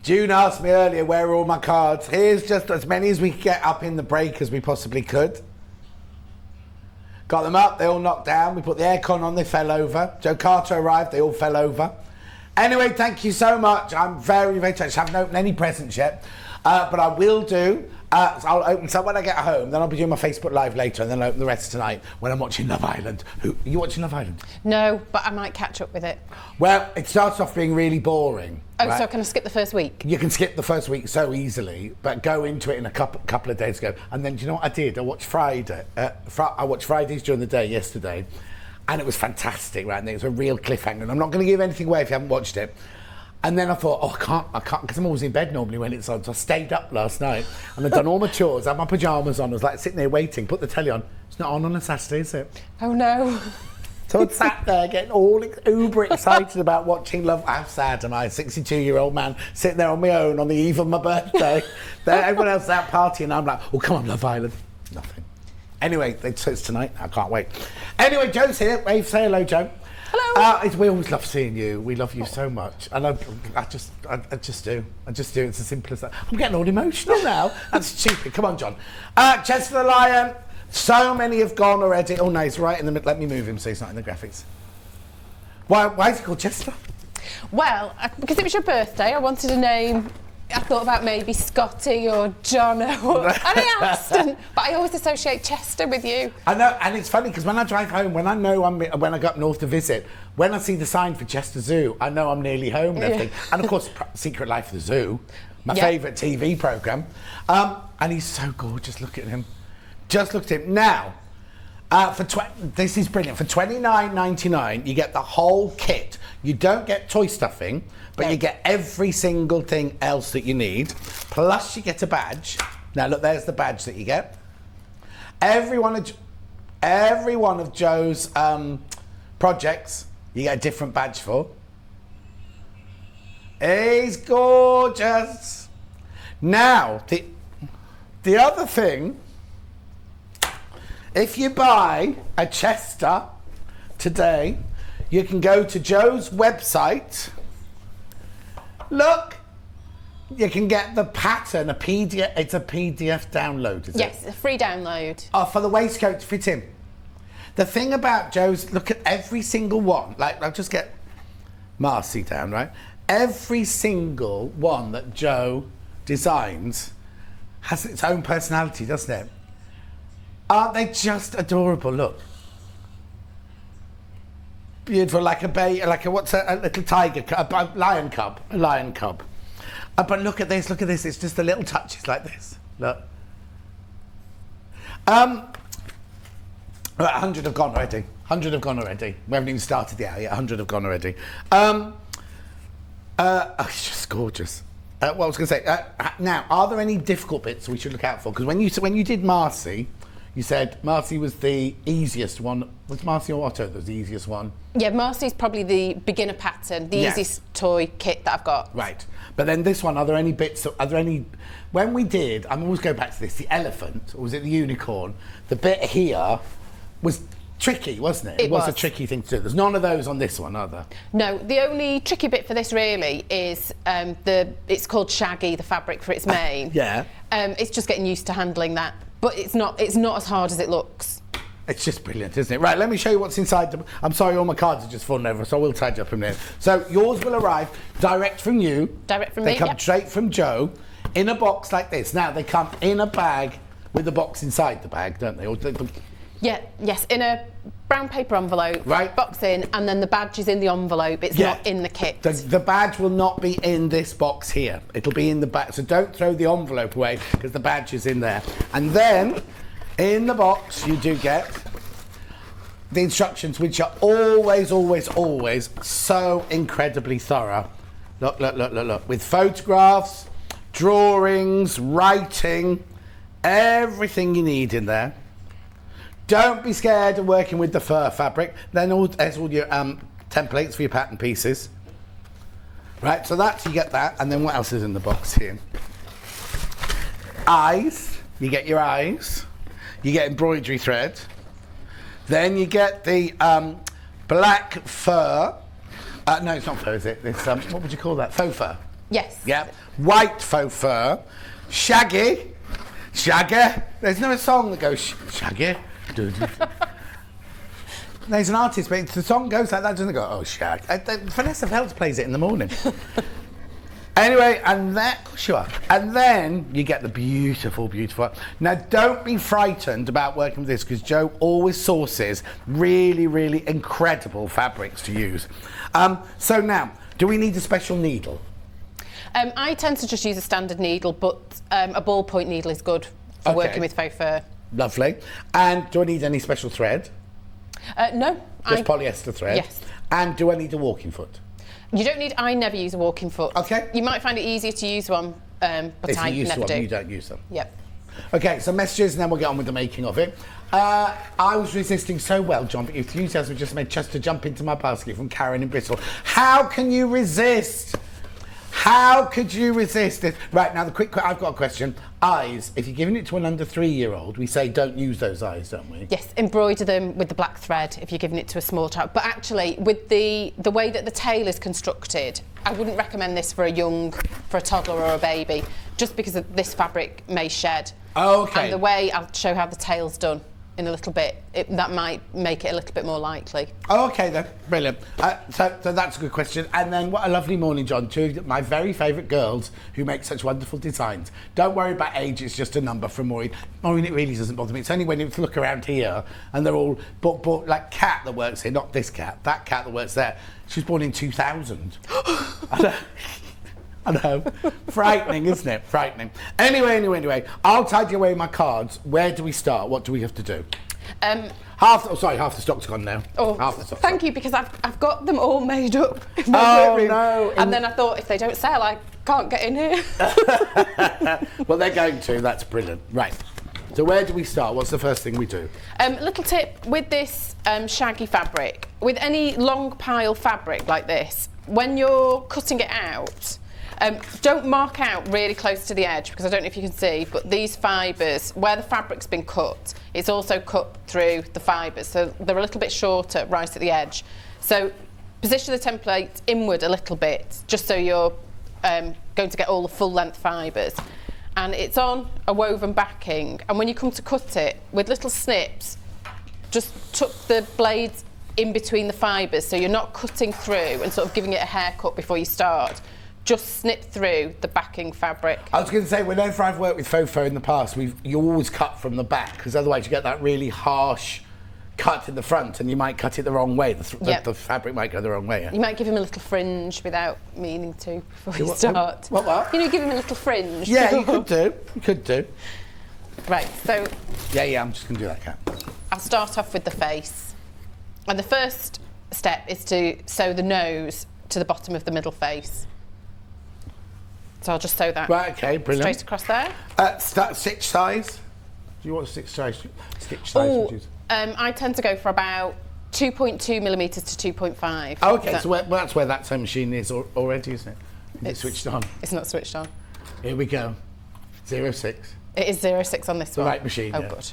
June asked me earlier where are all my cards. Here's just as many as we could get up in the break as we possibly could. Got them up, they all knocked down. We put the aircon on, they fell over. Joe Carter arrived, they all fell over. Anyway, thank you so much. I'm very, very touched. I haven't opened any presents yet, but I will do. So I'll open some when I get home, then I'll be doing my Facebook Live later, and then I'll open the rest tonight when I'm watching Love Island. Are you watching Love Island? No, but I might catch up with it. Well, it starts off being really boring. Oh, right? so can I skip the first week? You can skip the first week so easily, but go into it in a couple of days ago. And then, do you know what I did? I watched Friday. I watched Fridays during the day yesterday, and it was fantastic, right? And it was a real cliffhanger. And I'm not going to give anything away if you haven't watched it. And then I thought, I can't, because I'm always in bed normally when it's on. So I stayed up last night and I'd done all my chores, I had my pyjamas on, I was like sitting there waiting, put the telly on. It's not on a Saturday, is it? Oh no. So I sat there getting all uber excited about watching Love. How sad am I, a 62-year-old man sitting there on my own on the eve of my birthday. Everyone else is out partying and I'm like, oh, come on, Love Island. Nothing. Anyway, it's tonight. I can't wait. Anyway, Joe's here. Wave, say hello, Joe. Hello. We always love seeing you. We love you so much. And I just do. It's as simple as that. I'm getting all emotional now. That's stupid. Come on, John. Chester the Lion. So many have gone already. Oh, no, he's right in the middle. Let me move him so he's not in the graphics. Why is he called Chester? Well, because it was your birthday, I wanted a name. I thought about maybe Scotty or John or... and I asked, but I always associate Chester with you. I know, and it's funny because when I drive home, when I know when I go up north to visit, when I see the sign for Chester Zoo, I know I'm nearly home and everything. And of course, Secret Life of the Zoo, my favourite TV programme. And he's so gorgeous. Look at him. Just look at him. Now, this is brilliant. For $29.99, you get the whole kit. You don't get toy stuffing, but you get every single thing else that you need. Plus, you get a badge. Now, look, there's the badge that you get. Every one of Joe's projects, you get a different badge for. He's gorgeous. Now, the other thing, if you buy a Chester today, you can go to Joe's website. Look, you can get the pattern, a PDF. It's a PDF download, is it? Yes, a free download. Oh, for the waistcoat to fit in. The thing about Joe's, look at every single one. Like, I'll just get Marcy down, right? Every single one that Joe designs has its own personality, doesn't it? Aren't they just adorable? Look. Beautiful, like a little tiger, a lion cub. But look at this, it's just the little touches like this. Look. 100 have gone already. We haven't even started the hour yet. 100 have gone already. It's just gorgeous. What I was going to say, now, are there any difficult bits we should look out for? Because when you did Marcy, you said Marcy was the easiest one. Was Marcy or Otto the easiest one? Yeah, Marcy's probably the beginner pattern, the easiest toy kit that I've got. Right. But then this one, when we did, I'm always going back to this, the elephant, or was it the unicorn? The bit here was tricky, wasn't it? It was a tricky thing to do. There's none of those on this one, are there? No, the only tricky bit for this really is it's called Shaggy, the fabric for its mane. Yeah. It's just getting used to handling that. But it's not as hard as it looks. It's just brilliant, isn't it? Right, let me show you what's inside. I'm sorry, all my cards are just falling over, so I will tidy up in a minute. So yours will arrive direct from you. Direct from me, They come straight from Joe in a box like this. Now, they come in a bag with a box inside the bag, don't they? Yes, in a brown paper envelope. Right. Box in, and then the badge is in the envelope. It's not in the kit. The badge will not be in this box here. It'll be in the back. So don't throw the envelope away because the badge is in there. And then in the box you do get the instructions, which are always so incredibly thorough. Look. With photographs, drawings, writing, everything you need in there. Don't be scared of working with the fur fabric. Then there's all your templates for your pattern pieces. Right, so you get that. And then what else is in the box here? Eyes. You get your eyes. You get embroidery thread. Then you get the black fur. No, it's not fur, is it? It's, what would you call that? Faux fur. Yes. Yeah. White faux fur. Shaggy. There's no song that goes Shaggy. There's an artist, but the song goes like that, doesn't it? Go, oh, Shag. Vanessa Feltz plays it in the morning. Anyway, and then you get the beautiful. Now, don't be frightened about working with this because Joe always sources really incredible fabrics to use. So now, do we need a special needle? I tend to just use a standard needle, but a ballpoint needle is good for working with faux fur. Lovely. And do I need any special thread? No. Just polyester thread? Yes. And do I need a walking foot? You don't need, I never use a walking foot. Okay. You might find it easier to use one, but If I you use never one, do. you don't use them. Yep. Okay, so messages, and then we'll get on with the making of it. I was resisting so well, John, but your enthusiasm just made just to jump into my basket from Karen in Bristol. How can you resist? How could you resist it? Right, now I've got a question. Eyes, if you're giving it to an under 3-year-old, we say don't use those eyes, don't we? Yes, embroider them with the black thread if you're giving it to a small child. But actually, with the way that the tail is constructed, I wouldn't recommend this for a toddler or a baby, just because this fabric may shed. Oh, okay. And the way, I'll show how the tail's done in a little bit, that might make it a little bit more likely. Oh, okay then, brilliant. So that's a good question. And then what a lovely morning, John. Two of my very favourite girls who make such wonderful designs. Don't worry about age, it's just a number from Maureen. Maureen, it really doesn't bother me. It's only when you look around here and they're all, but like Kat that works here, not this cat, that cat that works there, she was born in 2000. I know. Frightening, isn't it? Frightening. Anyway. I'll tidy away my cards. Where do we start? What do we have to do? Half the stock's gone now. Oh, half the stock's thank gone. you, because I've got them all made up in my workroom. No. And then I thought, if they don't sell, I can't get in here. Well, they're going to. That's brilliant. Right. So where do we start? What's the first thing we do? Little tip with this shaggy fabric, with any long pile fabric like this, when you're cutting it out, don't mark out really close to the edge, because I don't know if you can see, but these fibres, where the fabric's been cut, it's also cut through the fibres, so they're a little bit shorter right at the edge. So position the template inward a little bit, just so you're going to get all the full length fibres. And it's on a woven backing, and when you come to cut it, with little snips, just tuck the blades in between the fibres, so you're not cutting through and sort of giving it a haircut before you start. Just snip through the backing fabric. I was going to say, whenever I've worked with Fofo in the past, you always cut from the back, because otherwise you get that really harsh cut in the front, and you might cut it the wrong way. The fabric might go the wrong way. Yeah? You might give him a little fringe without meaning to before you start. What? You know, give him a little fringe. Yeah, you could do. Right, so... Yeah, I'm just going to do that, Kat. I'll start off with the face. And the first step is to sew the nose to the bottom of the middle face. So I'll just sew that straight across there. Stitch size? Do you want stitch size? I tend to go for about 2.2 millimetres to 2.5. Oh, okay, so that's where that sewing machine is already, isn't it? It's switched on. It's not switched on. Here we go. 06. It is 06 on this one. The right machine. Oh, good.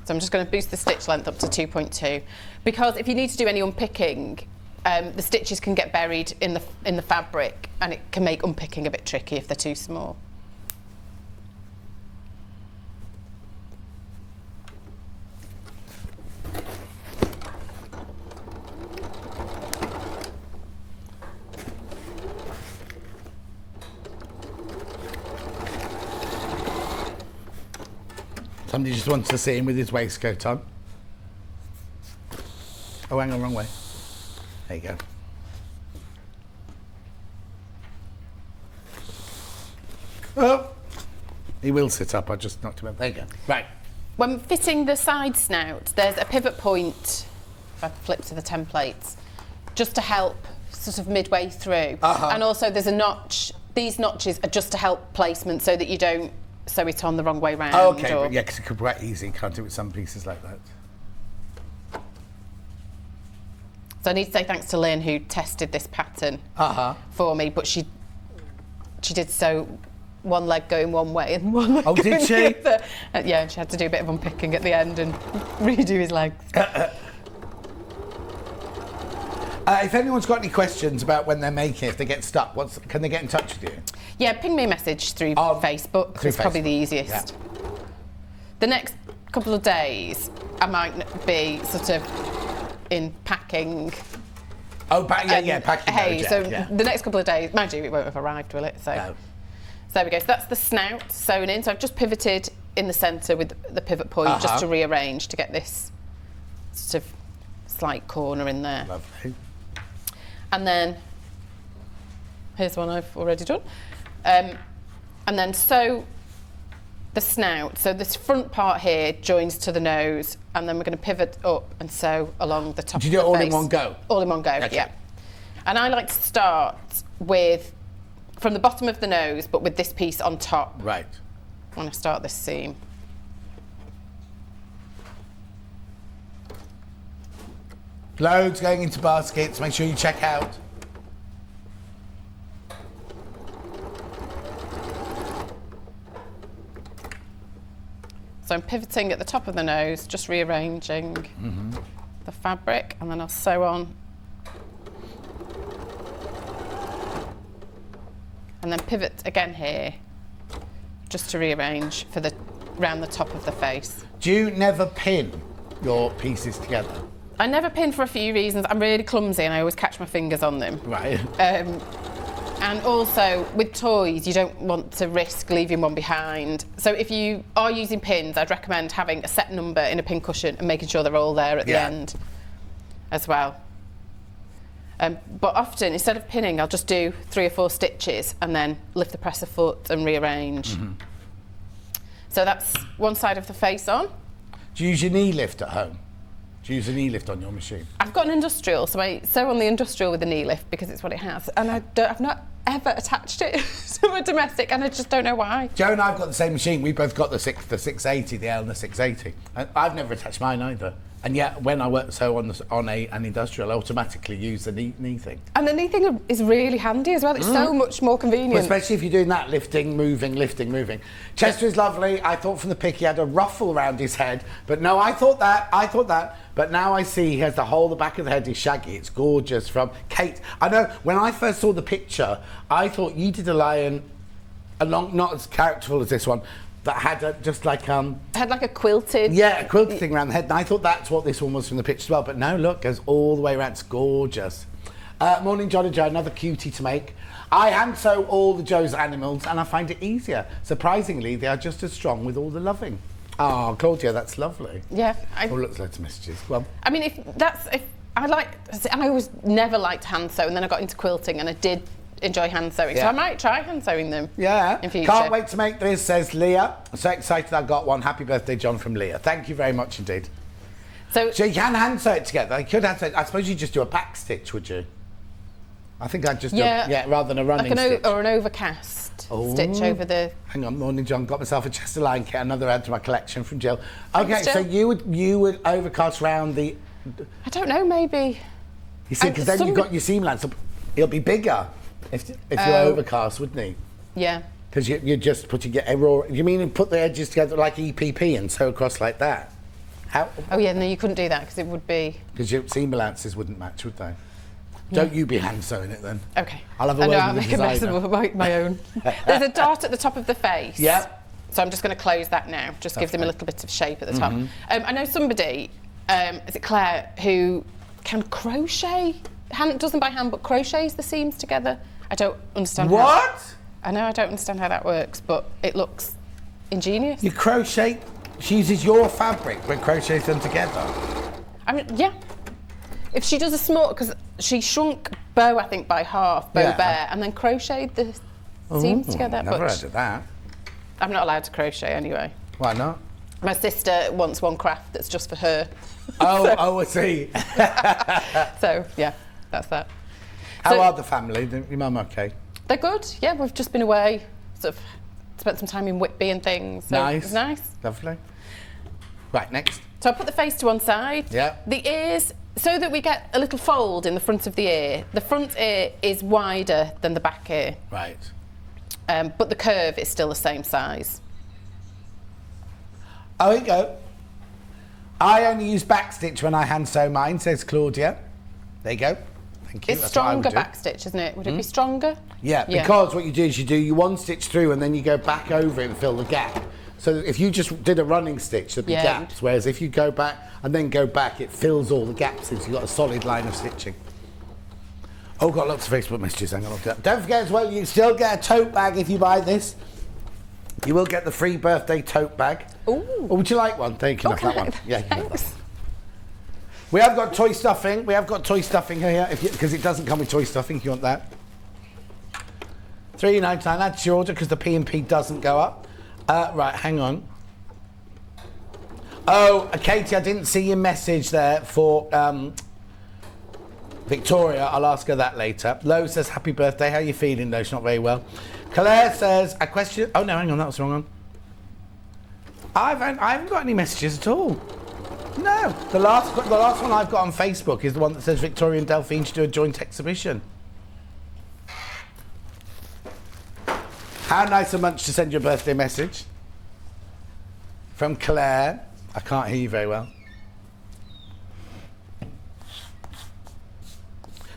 So I'm just going to boost the stitch length up to 2.2, because if you need to do any unpicking, the stitches can get buried in the fabric, and it can make unpicking a bit tricky if they're too small. Somebody just wants to see him with his waistcoat on. Oh, hang on, wrong way. There you go. Oh, he will sit up. I just knocked him up. There you go. Right. When fitting the side snout, there's a pivot point, if I flip to the templates, just to help sort of midway through. And also there's a notch. These notches are just to help placement, so that you don't sew it on the wrong way round. Oh, okay, but yeah, because it could be quite easy, can't it, with some pieces like that. So I need to say thanks to Lynn, who tested this pattern for me, but she did sew one leg going one way and one leg going the other. Yeah, and she had to do a bit of unpicking at the end and redo his legs. If anyone's got any questions about when they're making, if they get stuck, can they get in touch with you? Yeah, ping me a message through Facebook. It's probably the easiest. Yeah. The next couple of days, I might be sort of in packing. Oh, packing Hey, mode, so yeah. the next couple of days, mind you, it won't have arrived, will it? So, no. So there we go. So that's the snout sewn in. So I've just pivoted in the centre with the pivot point just to rearrange to get this sort of slight corner in there. Lovely. And then here's one I've already done. And then sew the snout. So this front part here joins to the nose, and then we're going to pivot up and sew along the top of the face. Did you do it all in one go? All in one go, Okay. yeah. And I like to start from the bottom of the nose, but with this piece on top. Right. When I start this seam. Loads going into baskets. Make sure you check out. So I'm pivoting at the top of the nose, just rearranging the fabric, and then I'll sew on. And then pivot again here, just to rearrange for round the top of the face. Do you never pin your pieces together? I never pin for a few reasons. I'm really clumsy and I always catch my fingers on them. Right. And also, with toys, you don't want to risk leaving one behind. So if you are using pins, I'd recommend having a set number in a pin cushion and making sure they're all there at the end as well. But often, instead of pinning, I'll just do 3 or 4 stitches and then lift the presser foot and rearrange. So that's one side of the face on. Do you use your knee lift at home? Do you use a knee lift on your machine? I've got an industrial, so I sew on the industrial with a knee lift because it's what it has. And I've not ever attached it to a domestic, and I just don't know why. Joe and I've got the same machine. We both got the 680, the L and the 680. And I've never attached mine either. And yet, when I work on an industrial, I automatically use the knee thing. And the knee thing is really handy as well. It's so much more convenient. Well, especially if you're doing that, lifting, moving, lifting, moving. Chester is lovely. I thought from the pic he had a ruffle around his head. But no, I thought that. But now I see he has the whole, the back of the head is shaggy. It's gorgeous from Kate. I know, when I first saw the picture, I thought you did a lion, not as characterful as this one, that had just like had like a quilted. Yeah, a quilted thing around the head. And I thought that's what this one was from the picture as well. But no, look, goes all the way around. It's gorgeous. Morning, John and Joe. Another cutie to make. I hand sew all the Joe's animals, and I find it easier. Surprisingly, they are just as strong with all the loving. Oh, Claudia, that's lovely. Yeah. Look, loads of messages. Well, I mean, if I always never liked hand sew, and then I got into quilting, and I did enjoy hand sewing, so I might try hand sewing them. Yeah. In future. Can't wait to make this, says Leah. I'm so excited I got one. Happy birthday, John, from Leah. Thank you very much indeed. So you can hand sew it together. You could hand sew it. I suppose you just do a back stitch, would you? I think I'd just do rather than a running stitch. Or an overcast stitch over the... Hang on, morning, John. Got myself a Chester line kit, another add to my collection from Jill. Okay, Thanks, Jill. so you would overcast round the... I don't know, maybe. You see, because then you've got your seam line, so it'll be bigger if you're overcast, wouldn't it? Yeah. Because you're just putting your raw... You mean put the edges together like EPP and sew across like that? How? Oh, yeah, no, you couldn't do that because it would be... Because your seam balances wouldn't match, would they? Don't you be hand sewing it then. Okay. I'll have a word with the designer. I'll make a mess of my own. There's a dart at the top of the face. Yep. So I'm just going to close that now. Just gives him a little bit of shape at the top. I know somebody, is it Claire, who can crochet? Does them by hand, but crochets the seams together. I don't understand what? I know, I don't understand how that works, but it looks ingenious. You crochet? She uses your fabric, but crochets them together. I mean, yeah. If she does a small, because she shrunk bow, I think, by half, bare, and then crocheted the seams together. Never heard of that. I'm not allowed to crochet anyway. Why not? My sister wants one craft that's just for her. Oh, I see. So, yeah, that's that. How are the family? Your mum okay? They're good, yeah. We've just been away, sort of spent some time in Whitby and things. So nice. It was nice. Lovely. Right, next. So I put the face to one side. Yeah. The ears, so that we get a little fold in the front of the ear. The front ear is wider than the back ear. Right. But the curve is still the same size. Oh, here you go. I only use backstitch when I hand sew mine, says Claudia. There you go. Thank you. It's stronger backstitch, isn't it? Would it be stronger? Yeah, because what you do is you one stitch through and then you go back over it and fill the gap. So if you just did a running stitch, there'd be gaps. Whereas if you go back and then go back, it fills all the gaps in, so you've got a solid line of stitching. Oh, got lots of Facebook messages. Hang on. Don't forget as well, you still get a tote bag if you buy this. You will get the free birthday tote bag. Ooh. Or would you like one? Thank you. Okay. That one. Yeah, you can have that Thanks. one. We have got toy stuffing. We have got toy stuffing here, because it doesn't come with toy stuffing. If you want that, $3.99. That's your order because the P&P doesn't go up. Right, hang on. Oh, Katie, I didn't see your message there for Victoria, I'll ask her that later. Lo says, happy birthday. How are you feeling, though? She's not very well. Claire says, a question... Oh, no, hang on, that was the wrong one. I haven't got any messages at all. No. The last one I've got on Facebook is the one that says Victoria and Delphine should do a joint exhibition. How nice a munch to send you a birthday message. From Claire. I can't hear you very well.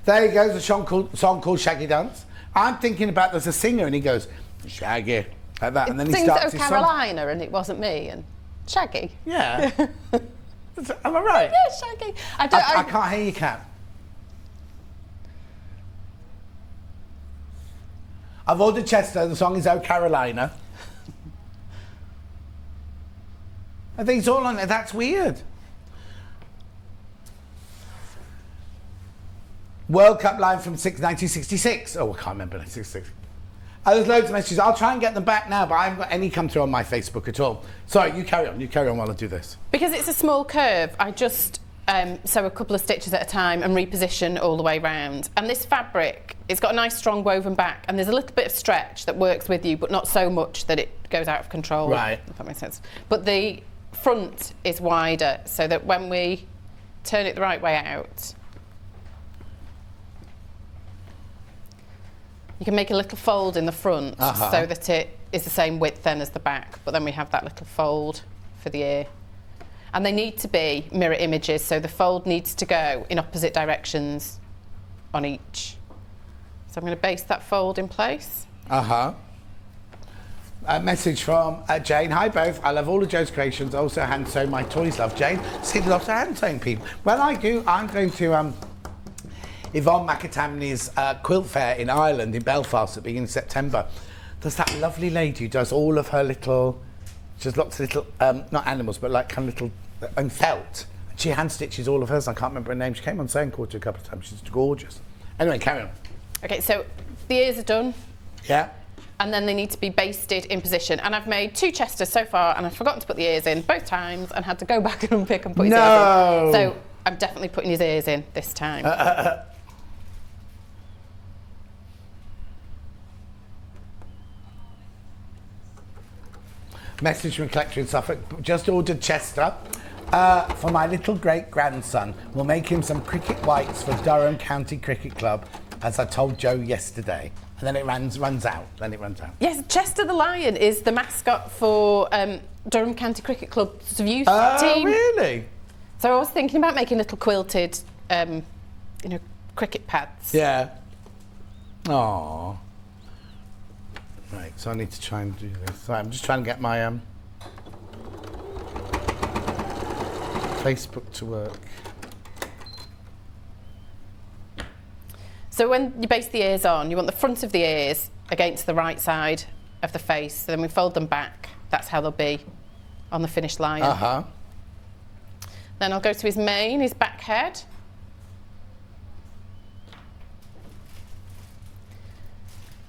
There he goes, a song called Shaggy Dance. I'm thinking about there's a singer and he goes, Shaggy, like that. And then he starts his song. Carolina and it wasn't me and Shaggy. Yeah. Am I right? Yeah, Shaggy. I can't hear you, Kat. I've ordered Chester, the song is Oh Carolina. I think it's all on there, that's weird. World Cup line from 1966. Oh, I can't remember 1966. There's loads of messages. I'll try and get them back now, but I haven't got any come through on my Facebook at all. Sorry, you carry on. You carry on while I do this. Because it's a small curve, I just sew a couple of stitches at a time and reposition all the way round. And this fabric, it's got a nice strong woven back, and there's a little bit of stretch that works with you, but not so much that it goes out of control. Right. If that makes sense. But the front is wider, so that when we turn it the right way out, you can make a little fold in the front so that it is the same width then as the back, but then we have that little fold for the ear. And they need to be mirror images, so the fold needs to go in opposite directions on each. So I'm going to base that fold in place. A message from Jane. Hi both, I love all of Joe's creations, also hand sew my toys, love Jane. See lots of hand sewing people. Well, I do, I'm going to Yvonne McAtamney's quilt fair in Ireland, in Belfast, at the beginning of September. There's that lovely lady who does all of her little, she does lots of little, not animals, but like kind of little, and felt. She hand stitches all of hers. I can't remember her name. She came on Sewing Quarter a couple of times. She's gorgeous. Anyway, carry on. Okay, so the ears are done. Yeah. And then they need to be basted in position. And I've made 2 chesters so far, and I've forgotten to put the ears in both times and had to go back and unpick and put his ears in. So I'm definitely putting his ears in this time. Message from collector in Suffolk. Just ordered Chester for my little great-grandson. We'll make him some cricket whites for Durham County Cricket Club, as I told Joe yesterday. And then it runs out. Yes, Chester the Lion is the mascot for Durham County Cricket Club's youth team. Really? So I was thinking about making little quilted, cricket pads. Yeah. Aww. Right, so I need to try and do this. So I'm just trying to get my Facebook to work. So when you base the ears on, you want the front of the ears against the right side of the face. So then we fold them back. That's how they'll be on the finished line. Then I'll go to his mane, his back head.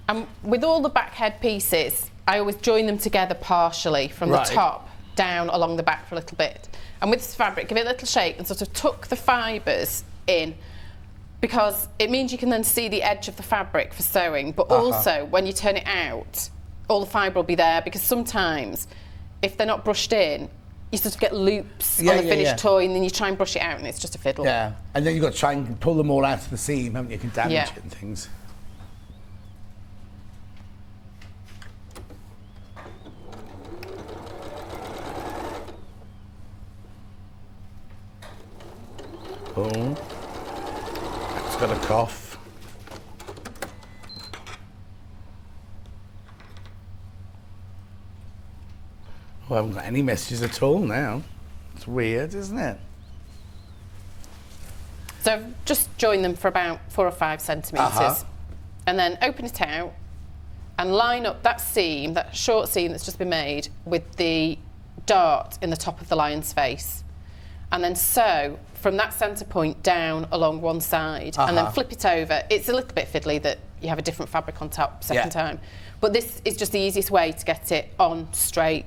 And with all the back head pieces, I always join them together partially from the top down along the back for a little bit. And with this fabric, give it a little shake and sort of tuck the fibres in, because it means you can then see the edge of the fabric for sewing, but also when you turn it out, all the fibre will be there, because sometimes if they're not brushed in, you sort of get loops on the finished toy, and then you try and brush it out and it's just a fiddle. Yeah, and then you've got to try and pull them all out of the seam, haven't you? You can damage it and things. Oh, it's got a cough. Oh, I haven't got any messages at all now. It's weird, isn't it? So I've just joined them for about 4 or 5 centimetres, and then open it out and line up that seam, that short seam that's just been made, with the dart in the top of the lion's face, and then sew from that centre point down along one side, and then flip it over. It's a little bit fiddly that you have a different fabric on top second time, but this is just the easiest way to get it on straight.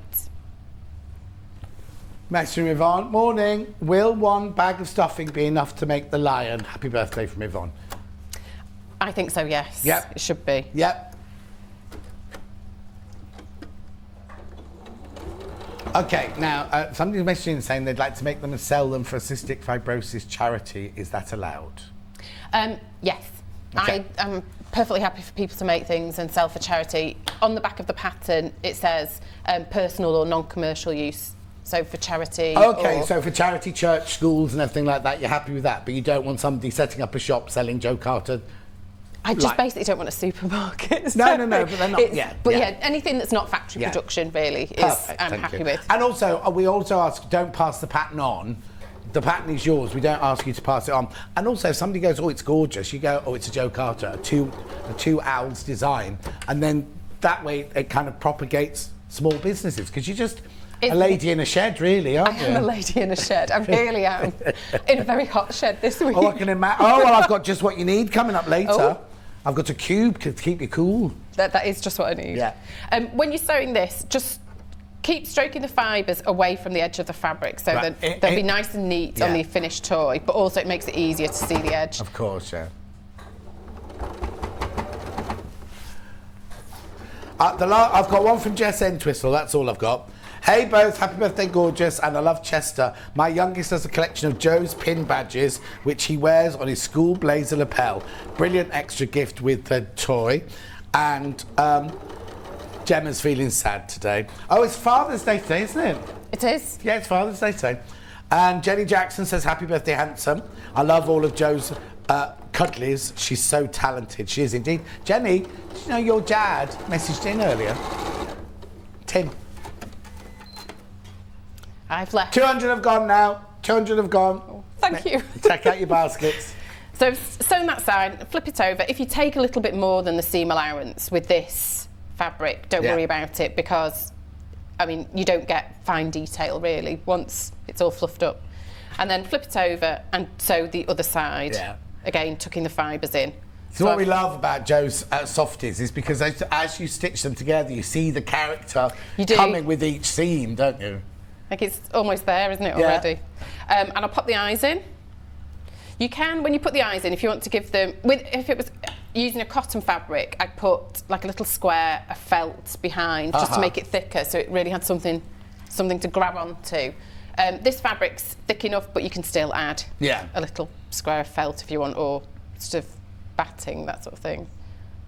Message from Yvonne. Morning. Will one bag of stuffing be enough to make the lion? Happy birthday from Yvonne. I think so, yes. Yep. It should be. Yep. Okay, now, somebody's messaging saying they'd like to make them and sell them for a cystic fibrosis charity. Is that allowed? Yes. Okay. I am perfectly happy for people to make things and sell for charity. On the back of the pattern, it says personal or non-commercial use. So for charity. Okay, so for charity, church, schools and everything like that, you're happy with that, but you don't want somebody setting up a shop selling Joe Carter. I just basically don't want a supermarket. No, but they're not. Yeah, anything that's not factory production really is Perfect, I'm thank happy you. with. And also, we also ask, don't pass the pattern on. The pattern is yours. We don't ask you to pass it on. And also, if somebody goes, oh, it's gorgeous, you go, oh, it's a Joe Carter, a two owls design, and then that way it kind of propagates small businesses because you just. A lady in a shed, really, aren't you? I am a lady in a shed. I really am. In a very hot shed this week. Oh, I can imagine. Oh, well, I've got just what you need coming up later. Oh. I've got a cube to keep you cool. That is just what I need. Yeah. When you're sewing this, just keep stroking the fibres away from the edge of the fabric so that they'll be nice and neat on the finished toy, but also it makes it easier to see the edge. Of course, yeah. I've got one from Jess Entwistle, that's all I've got. Hey both, happy birthday gorgeous, and I love Chester. My youngest has a collection of Joe's pin badges which he wears on his school blazer lapel. Brilliant extra gift with the toy. And Gemma's feeling sad today. Oh, it's Father's Day today, isn't it? It is. Yeah, it's Father's Day today. And Jenny Jackson says happy birthday handsome. I love all of Joe's cuddlies. She's so talented. She is indeed. Jenny, did you know your dad messaged in earlier? Tim. I've left. 200 have gone now. 200 have gone. Oh, thank you. Take out your baskets. So sew that side, flip it over. If you take a little bit more than the seam allowance with this fabric, don't worry about it because, I mean, you don't get fine detail really once it's all fluffed up. And then flip it over and sew the other side. Yeah. Again, tucking the fibres in. So what we love about Joe's softies is because as you stitch them together, you see the character coming with each seam, don't you? Like it's almost there, isn't it, already? And I'll pop the eyes in. You can, when you put the eyes in, if you want to give them, if it was using a cotton fabric, I'd put like a little square of felt behind just to make it thicker, so it really had something to grab onto. This fabric's thick enough, but you can still add a little square of felt if you want, or sort of batting, that sort of thing.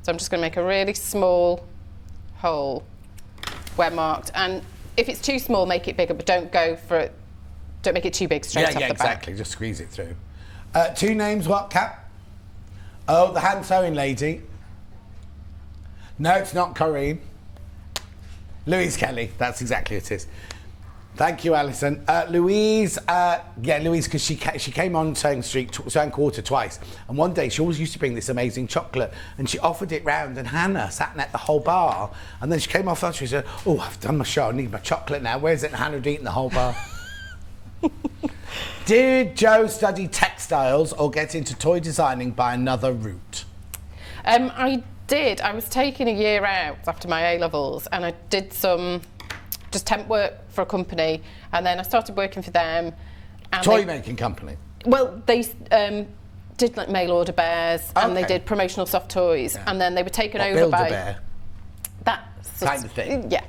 So I'm just going to make a really small hole where marked, and if it's too small, make it bigger, but don't go for it. Don't make it too big straight off the back. Yeah, exactly. Just squeeze it through. Two names, what, Cap? Oh, the hand sewing lady. No, it's not Corrine. Louise Kelly. That's exactly what it is. Thank you, Alison. Louise, Louise, because she came on Sewing Quarter twice, and one day she always used to bring this amazing chocolate, and she offered it round, and Hannah sat at the whole bar, and then she came off after, she said, oh, I've done my show, I need my chocolate now, where's it? And Hannah had eaten the whole bar. Did Joe study textiles or get into toy designing by another route? I did. I was taking a year out after my A-levels, and I did some just temp work for a company, and then I started working for them. And toy making company? Well, they did like mail order bears, and they did promotional soft toys, and then they were taken over by Build-A-Bear? That kind of thing. Yeah,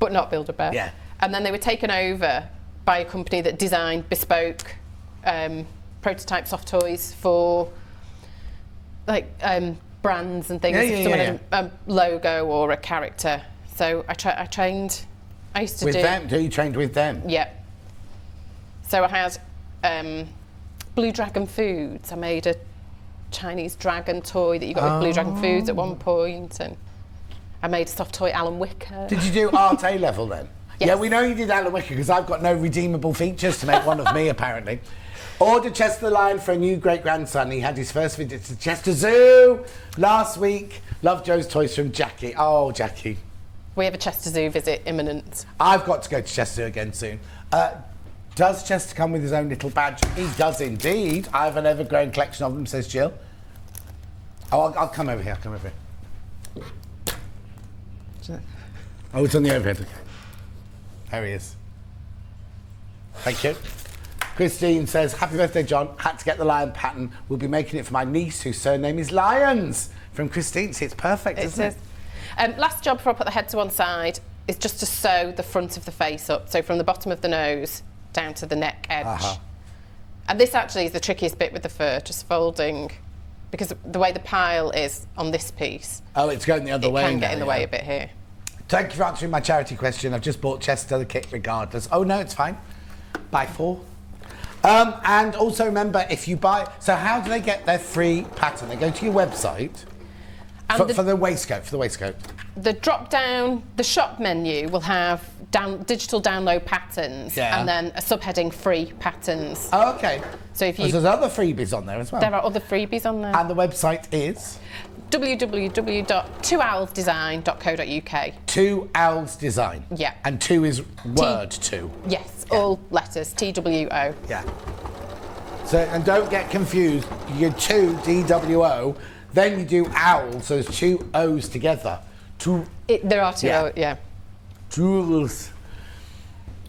but not Build-A-Bear. Yeah. And then they were taken over by a company that designed bespoke prototype soft toys for like brands and things. Someone had a logo or a character. So I trained. I used to with them? You trained with them? Yeah. So I had Blue Dragon Foods. I made a Chinese dragon toy that you got with Blue Dragon Foods at one point, and I made a soft toy Alan Wicker. Did you do Art A level then? Yes. Yeah, we know you did Alan Wicker because I've got no redeemable features to make one of me, apparently. Ordered Chester the Lion for a new great-grandson. He had his first visit to Chester Zoo last week. Love Joe's toys from Jackie. Oh, Jackie. We have a Chester Zoo visit imminent. I've got to go to Chester again soon. Does Chester come with his own little badge? He does indeed. I have an ever-growing collection of them, says Jill. Oh, I'll come over here. I'll come over here. Oh, it's on the overhead. Okay. There he is. Thank you. Christine says, happy birthday, John. Had to get the lion pattern. We'll be making it for my niece, whose surname is Lyons. From Christine. See, it's perfect, isn't it? Last job before I put the head to one side is just to sew the front of the face up. So from the bottom of the nose down to the neck edge. And this actually is the trickiest bit with the fur, just folding, because the way the pile is on this piece. Oh, it's going the other way. It can get in the way a bit here. Thank you for answering my charity question. I've just bought Chester the kit regardless. Oh, no, it's fine. Buy 4. And also remember, if you buy... So how do they get their free pattern? They go to your website for the waistcoat, The drop-down, the shop menu will have digital download patterns and then a subheading free patterns. Oh, okay. So if you... There's other freebies on there as well. There are other freebies on there. And the website is? www.2owlsdesign.co.uk. 2 Owls Design. Yeah. And 2 is word 2. Yes, all letters, TWO. Yeah. So, and don't get confused. You do 2, DWO, then you do owl, so there's 2 O's together. There are 2 O's, yeah. Jules.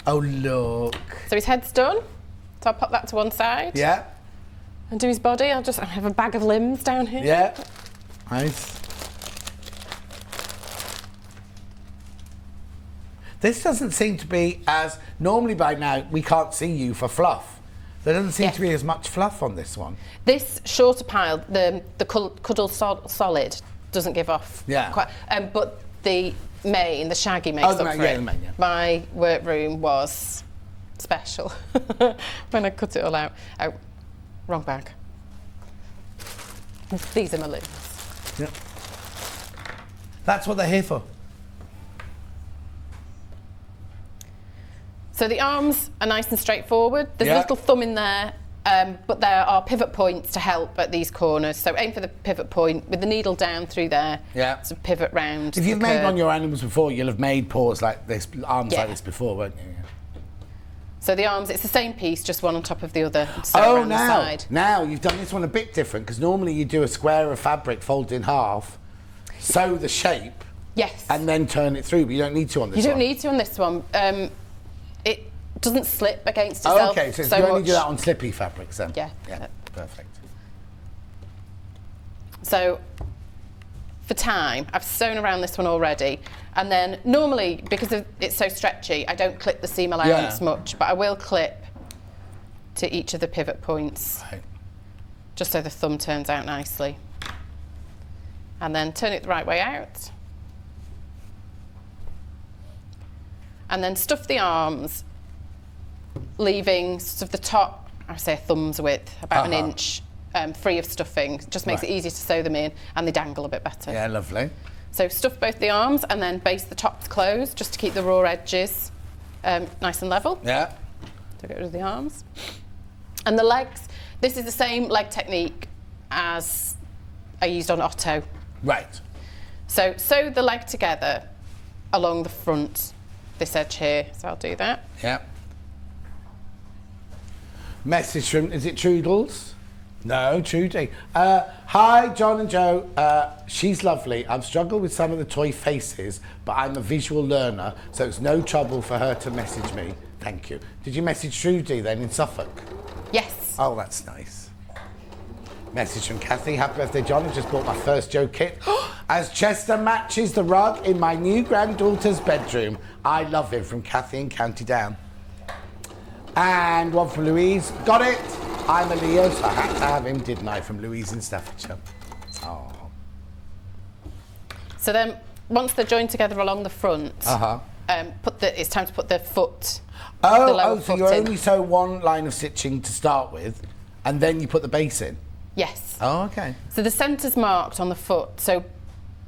Oh, look. So his head's done. So I'll pop that to one side. Yeah. And do his body. I have a bag of limbs down here. Yeah. Nice. This doesn't seem to be as... Normally by now, we can't see you for fluff. There doesn't seem to be as much fluff on this one. This shorter pile, the cuddle solid, doesn't give off. Yeah. Quite, but the mane, the shaggy makes up for it. The mane, yeah. My workroom was special when I cut it all out. Oh, wrong bag. These are my limbs. Yep. That's what they're here for. So the arms are nice and straightforward. There's a little thumb in there, but there are pivot points to help at these corners. So aim for the pivot point with the needle down through there. Yeah. So pivot round. If you've made on your animals before, you'll have made paws like this, arms like this before, won't you? Yeah. So the arms, it's the same piece, just one on top of the other. So around the side. Now you've done this one a bit different, because normally you do a square of fabric, fold in half, sew the shape, and then turn it through. But you don't need to on this one. You don't need to on this one. It doesn't slip against itself. Oh, okay, so you only do that on slippy fabrics then? Yeah. Yeah, perfect. So for time, I've sewn around this one already. And then normally, because it's so stretchy, I don't clip the seam allowance much, but I will clip to each of the pivot points, just so the thumb turns out nicely. And then turn it the right way out. And then stuff the arms, leaving sort of the top, I say a thumb's width, about an inch, free of stuffing. Just makes it easier to sew them in, and they dangle a bit better. Yeah, lovely. So stuff both the arms and then base the tops closed, just to keep the raw edges nice and level. Yeah. So get rid of the arms. And the legs, this is the same leg technique as I used on Otto. Right. So sew the leg together along the front, this edge here. So I'll do that. Yeah. Message from, is it Trudels? No, Trudy. Hi, John and Joe. She's lovely. I've struggled with some of the toy faces, but I'm a visual learner, so it's no trouble for her to message me. Thank you. Did you message Trudy then in Suffolk? Yes. Oh, that's nice. Message from Kathy. Happy birthday, John. I just bought my first Joe kit. As Chester matches the rug in my new granddaughter's bedroom. I love him, from Kathy in County Down. And one from Louise. Got it. I'm a Leo, so I had to have him, didn't I, from Louise in Staffordshire. Oh. So then, once they're joined together along the front, it's time to put the foot. So you only sew one line of stitching to start with, and then you put the base in? Yes. Oh, okay. So the centre's marked on the foot. So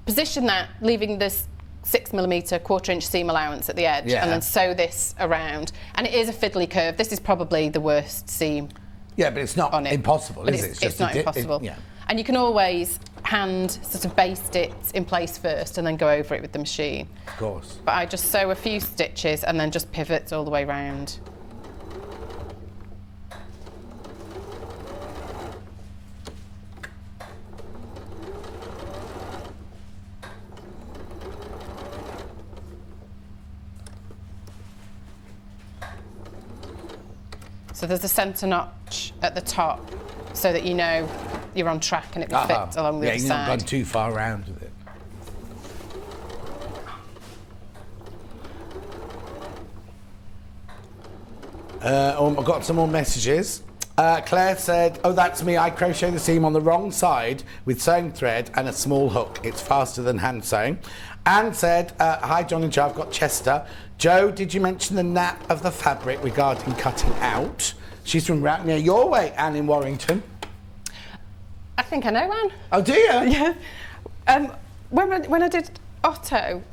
position that, leaving this 6mm 1/4 inch seam allowance at the edge, and then sew this around. And it is a fiddly curve. This is probably the worst seam. Yeah, but it's not impossible, is it? It's not impossible. And you can always hand sort of baste it in place first and then go over it with the machine. Of course. But I just sew a few stitches and then just pivot all the way round. So there's a centre notch at the top so that you know you're on track and it will fit along the other you've side. not gone too far around with it. I've got some more messages. Claire said, oh, that's me. I crochet the seam on the wrong side with sewing thread and a small hook. It's faster than hand sewing. Anne said, hi, John and Joe. I've got Chester. Joe, did you mention the nap of the fabric regarding cutting out? She's from right near your way, Anne in Warrington. I think I know Anne. Oh, do you? Yeah. When I did Otto,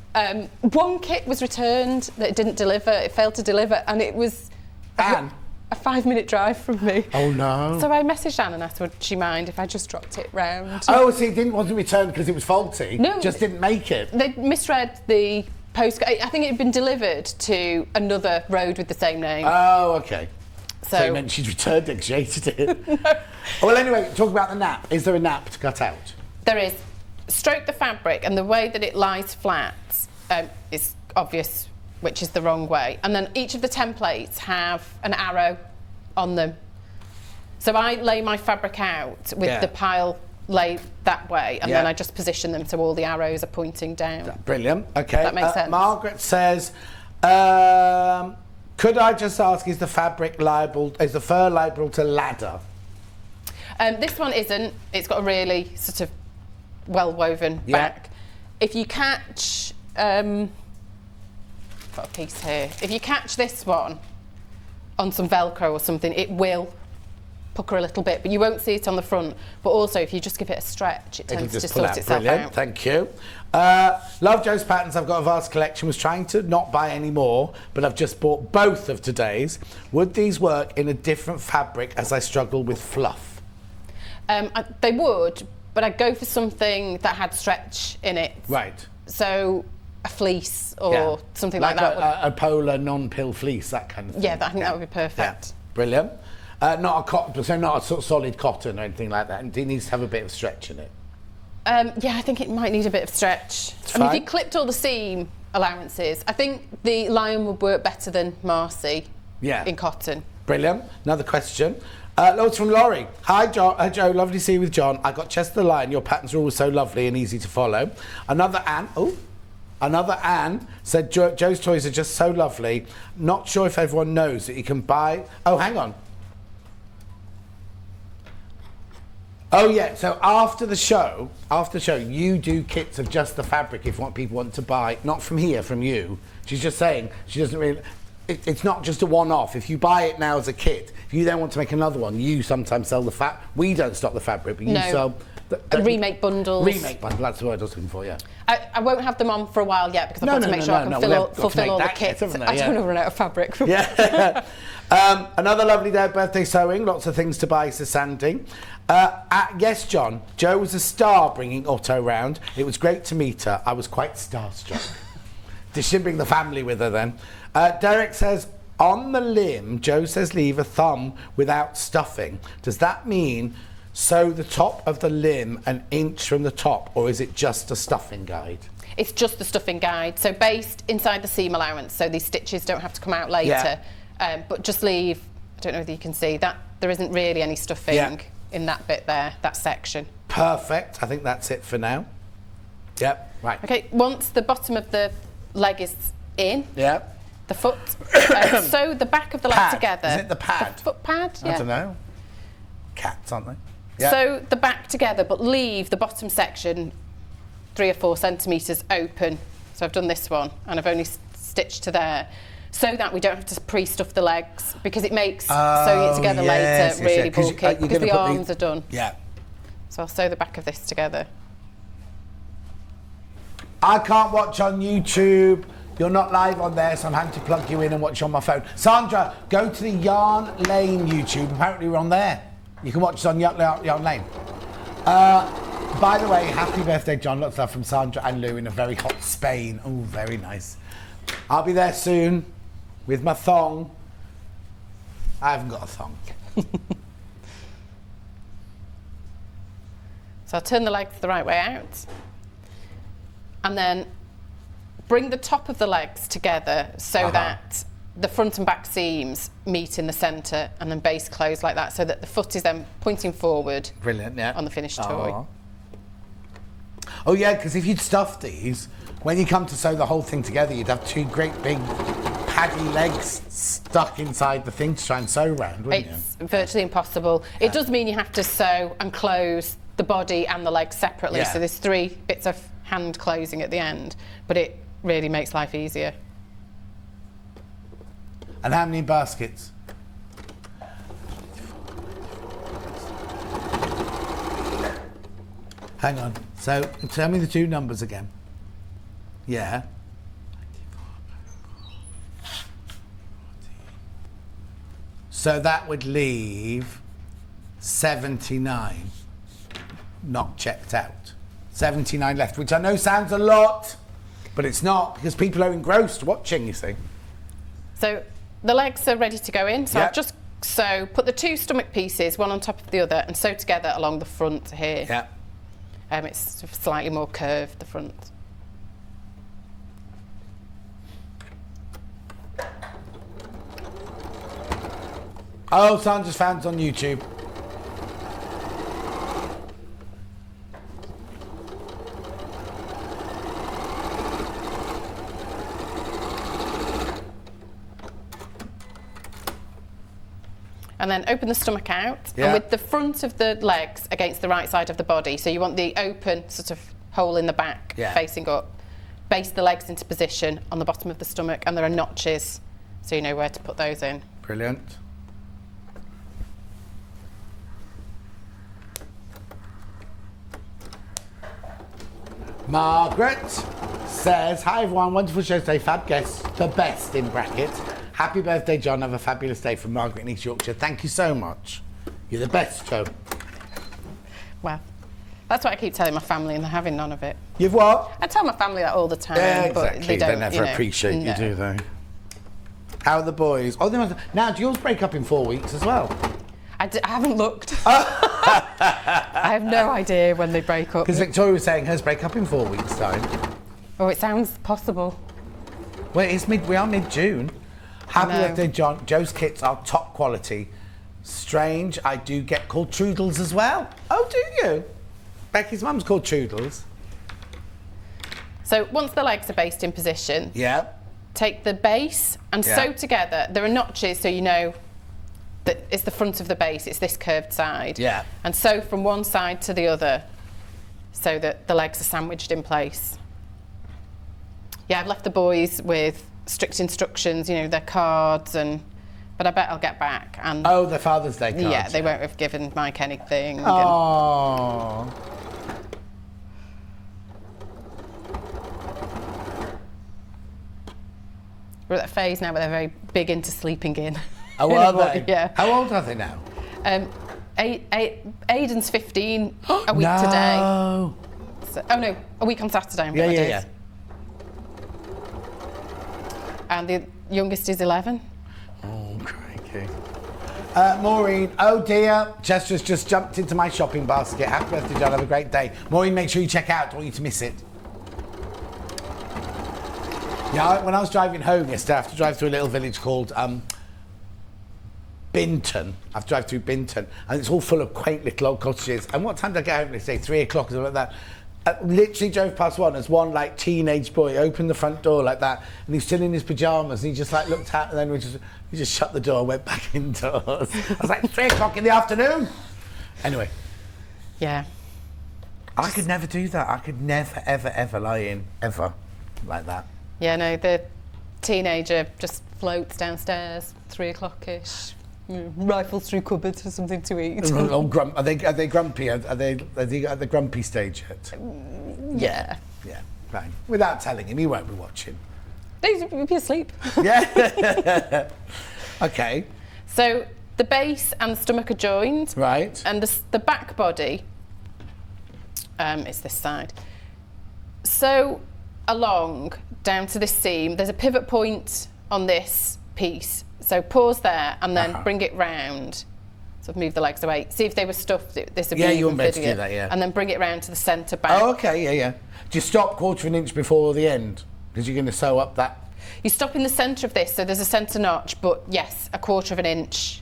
one kit was returned that it didn't deliver. It failed to deliver, and it was Anne? a 5-minute drive from me. Oh, no. So I messaged Anne and asked would she mind if I just dropped it round. Oh, so it wasn't returned because it was faulty? No. Just didn't make it? They misread the postcode. I think it had been delivered to another road with the same name. Oh, okay. So it meant she'd returned it because she hated it. No. Well, anyway, talk about the nap. Is there a nap to cut out? There is. Stroke the fabric, and the way that it lies flat is obvious which is the wrong way. And then each of the templates have an arrow on them. So I lay my fabric out with the pile laid that way, and then I just position them so all the arrows are pointing down. Brilliant. Okay. That makes sense. Margaret says, could I just ask, is the fur liable to ladder? This one isn't. It's got a really sort of well-woven back. If you catch, got a piece here. If you catch this one on some Velcro or something, it will pucker a little bit, but you won't see it on the front. But also, if you just give it a stretch, it tends to sort itself out. Thank you. Love Joe's patterns. I've got a vast collection. Was trying to not buy any more, but I've just bought both of today's. Would these work in a different fabric as I struggle with fluff? They would, but I'd go for something that had stretch in it. Right. So a fleece or something like that. A polar non-pill fleece, that kind of thing. Yeah, I think that would be perfect. Yeah. Brilliant. Not a cotton, so not a sort of solid cotton or anything like that. It needs to have a bit of stretch in it. Yeah, I think it might need a bit of stretch. I mean, if you clipped all the seam allowances, I think the lion would work better than Marcy in cotton. Brilliant. Another question. Loads from Laurie. Hi, Joe. Lovely to see you with John. I got Chester the Lion. Your patterns are always so lovely and easy to follow. Another Anne said Joe's toys are just so lovely. Not sure if everyone knows that you can buy. Oh, hang on. Oh yeah. So after the show, you do kits of just the fabric if people want to buy. Not from here, from you. She's just saying she doesn't really. It's not just a one-off. If you buy it now as a kit, if you then want to make another one, you sometimes sell the We don't stock the fabric, but you sell the remake bundles. Remake bundle. That's the word I was looking for. Yeah. I won't have them on for a while yet because I've got to make sure I can fulfill all the kits. I don't want to run out of fabric. Yeah. Another lovely day of birthday sewing. Lots of things to buy, says Sandy. Yes, John. Joe was a star bringing Otto round. It was great to meet her. I was quite starstruck. Did she bring the family with her then? Derek says, on the limb, Joe says leave a thumb without stuffing. Does that mean sew the top of the limb an inch from the top, or is it just a stuffing guide? It's just the stuffing guide. So based inside the seam allowance, so these stitches don't have to come out later. But just leave, I don't know whether you can see, that there isn't really any stuffing in that bit there, that section. Perfect. I think that's it for now. Yep, right. Okay, once the bottom of the leg is in, the foot, sew the back of the leg together. Is it the pad? The foot pad, I don't know. Cats, aren't they? Yep. Sew the back together, but leave the bottom section 3 or 4 centimetres open. So I've done this one, and I've only stitched to there, so that we don't have to pre-stuff the legs, because it makes sewing it together later really bulky, because the arms are done. Yeah. So I'll sew the back of this together. I can't watch on YouTube. You're not live on there, so I'm having to plug you in and watch on my phone. Sandra, go to the Yarn Lane YouTube. Apparently we're on there. You can watch us on Yarn Lane. By the way, happy birthday, John. Lots of love from Sandra and Lou in a very hot Spain. Oh, very nice. I'll be there soon with my thong. I haven't got a thong. So I'll turn the legs the right way out. And then bring the top of the legs together so that the front and back seams meet in the centre and then base close like that, so that the foot is then pointing forward. Brilliant, yeah. On the finished toy. Oh yeah, because if you'd stuff these, when you come to sew the whole thing together, you'd have two great big paddy legs stuck inside the thing to try and sew round, wouldn't you? It's virtually impossible. It does mean you have to sew and close the body and the legs separately, so there's 3 bits of hand closing at the end, but it really makes life easier. And how many baskets? Hang on. So tell me the 2 numbers again. Yeah. So that would leave 79 not checked out. 79 left, which I know sounds a lot, but it's not, because people are engrossed watching, you see. So the legs are ready to go in, so I'll just put the 2 stomach pieces, one on top of the other, and sew together along the front here. Yeah. It's slightly more curved, the front. Oh, someone just found it on YouTube. And then open the stomach out, and with the front of the legs against the right side of the body, so you want the open sort of hole in the back facing up. Base the legs into position on the bottom of the stomach, and there are notches, so you know where to put those in. Brilliant. Margaret says, hi everyone, wonderful show today, fab guests, the best in brackets. Happy birthday, John. Have a fabulous day from Margaret in East Yorkshire. Thank you so much. You're the best, Joe. Well, that's what I keep telling my family, and they're having none of it. You've what? I tell my family that all the time. Yeah, exactly. But they don't, never appreciate you, do they? How are the boys? Oh, they must. Now, do yours break up in 4 weeks as well? I haven't looked. I have no idea when they break up. Because Victoria was saying hers break up in 4 weeks' time. Oh, it sounds possible. Well, we are mid-June. Happy birthday, John. Joe's kits are top quality. Strange, I do get called Trudels as well. Oh, do you? Becky's mum's called Trudels. So once the legs are based in position, take the base and sew together. There are notches, so you know that it's the front of the base, it's this curved side. Yeah. And sew from one side to the other so that the legs are sandwiched in place. Yeah, I've left the boys with strict instructions, you know, their cards, but I bet I'll get back. And oh, their Father's Day cards. Yeah, they won't have given Mike anything. Oh. We're at a phase now where they're very big into sleeping in. Oh, are they? Yeah. How old are they now? Aiden's 15 a week no. today. So, oh no, a week on Saturday. Yeah. And the youngest is 11. Oh, crikey. Maureen, oh dear, Chester's just jumped into my shopping basket. Happy birthday, John. Have a great day. Maureen, make sure you check out. Don't want you to miss it. Yeah, when I was driving home yesterday, I have to drive through a little village called Binton. I have to drive through Binton, and it's all full of quaint little old cottages. And what time did I get home? They say 3 o'clock or something like that. I literally drove past one as one like teenage boy opened the front door like that, and he's still in his pajamas, and he just like looked out, and then we just shut the door and went back indoors. I was like, 3 o'clock in the afternoon. Anyway. Yeah. I could never do that. I could never, ever lie in, ever, like that. Yeah, no, the teenager just floats downstairs, 3 o'clock-ish, rifles through cupboards for something to eat. Are they grumpy? Are they at the grumpy stage yet? Yeah. Yeah, fine. Without telling him, he won't be watching. He'll be asleep. Yeah. Okay. So the base and the stomach are joined. Right. And the back body is this side. So along down to this seam, there's a pivot point on this piece. So pause there and then bring it round. Sort of move the legs away. See if they were stuffed. This would be you wouldn't be able to do that, yeah. And then bring it round to the centre back. Oh, okay, yeah. Do you stop 1/4 inch before the end? Because you're going to sew up that You stop in the centre of this, so there's a centre notch, but yes, 1/4 of an inch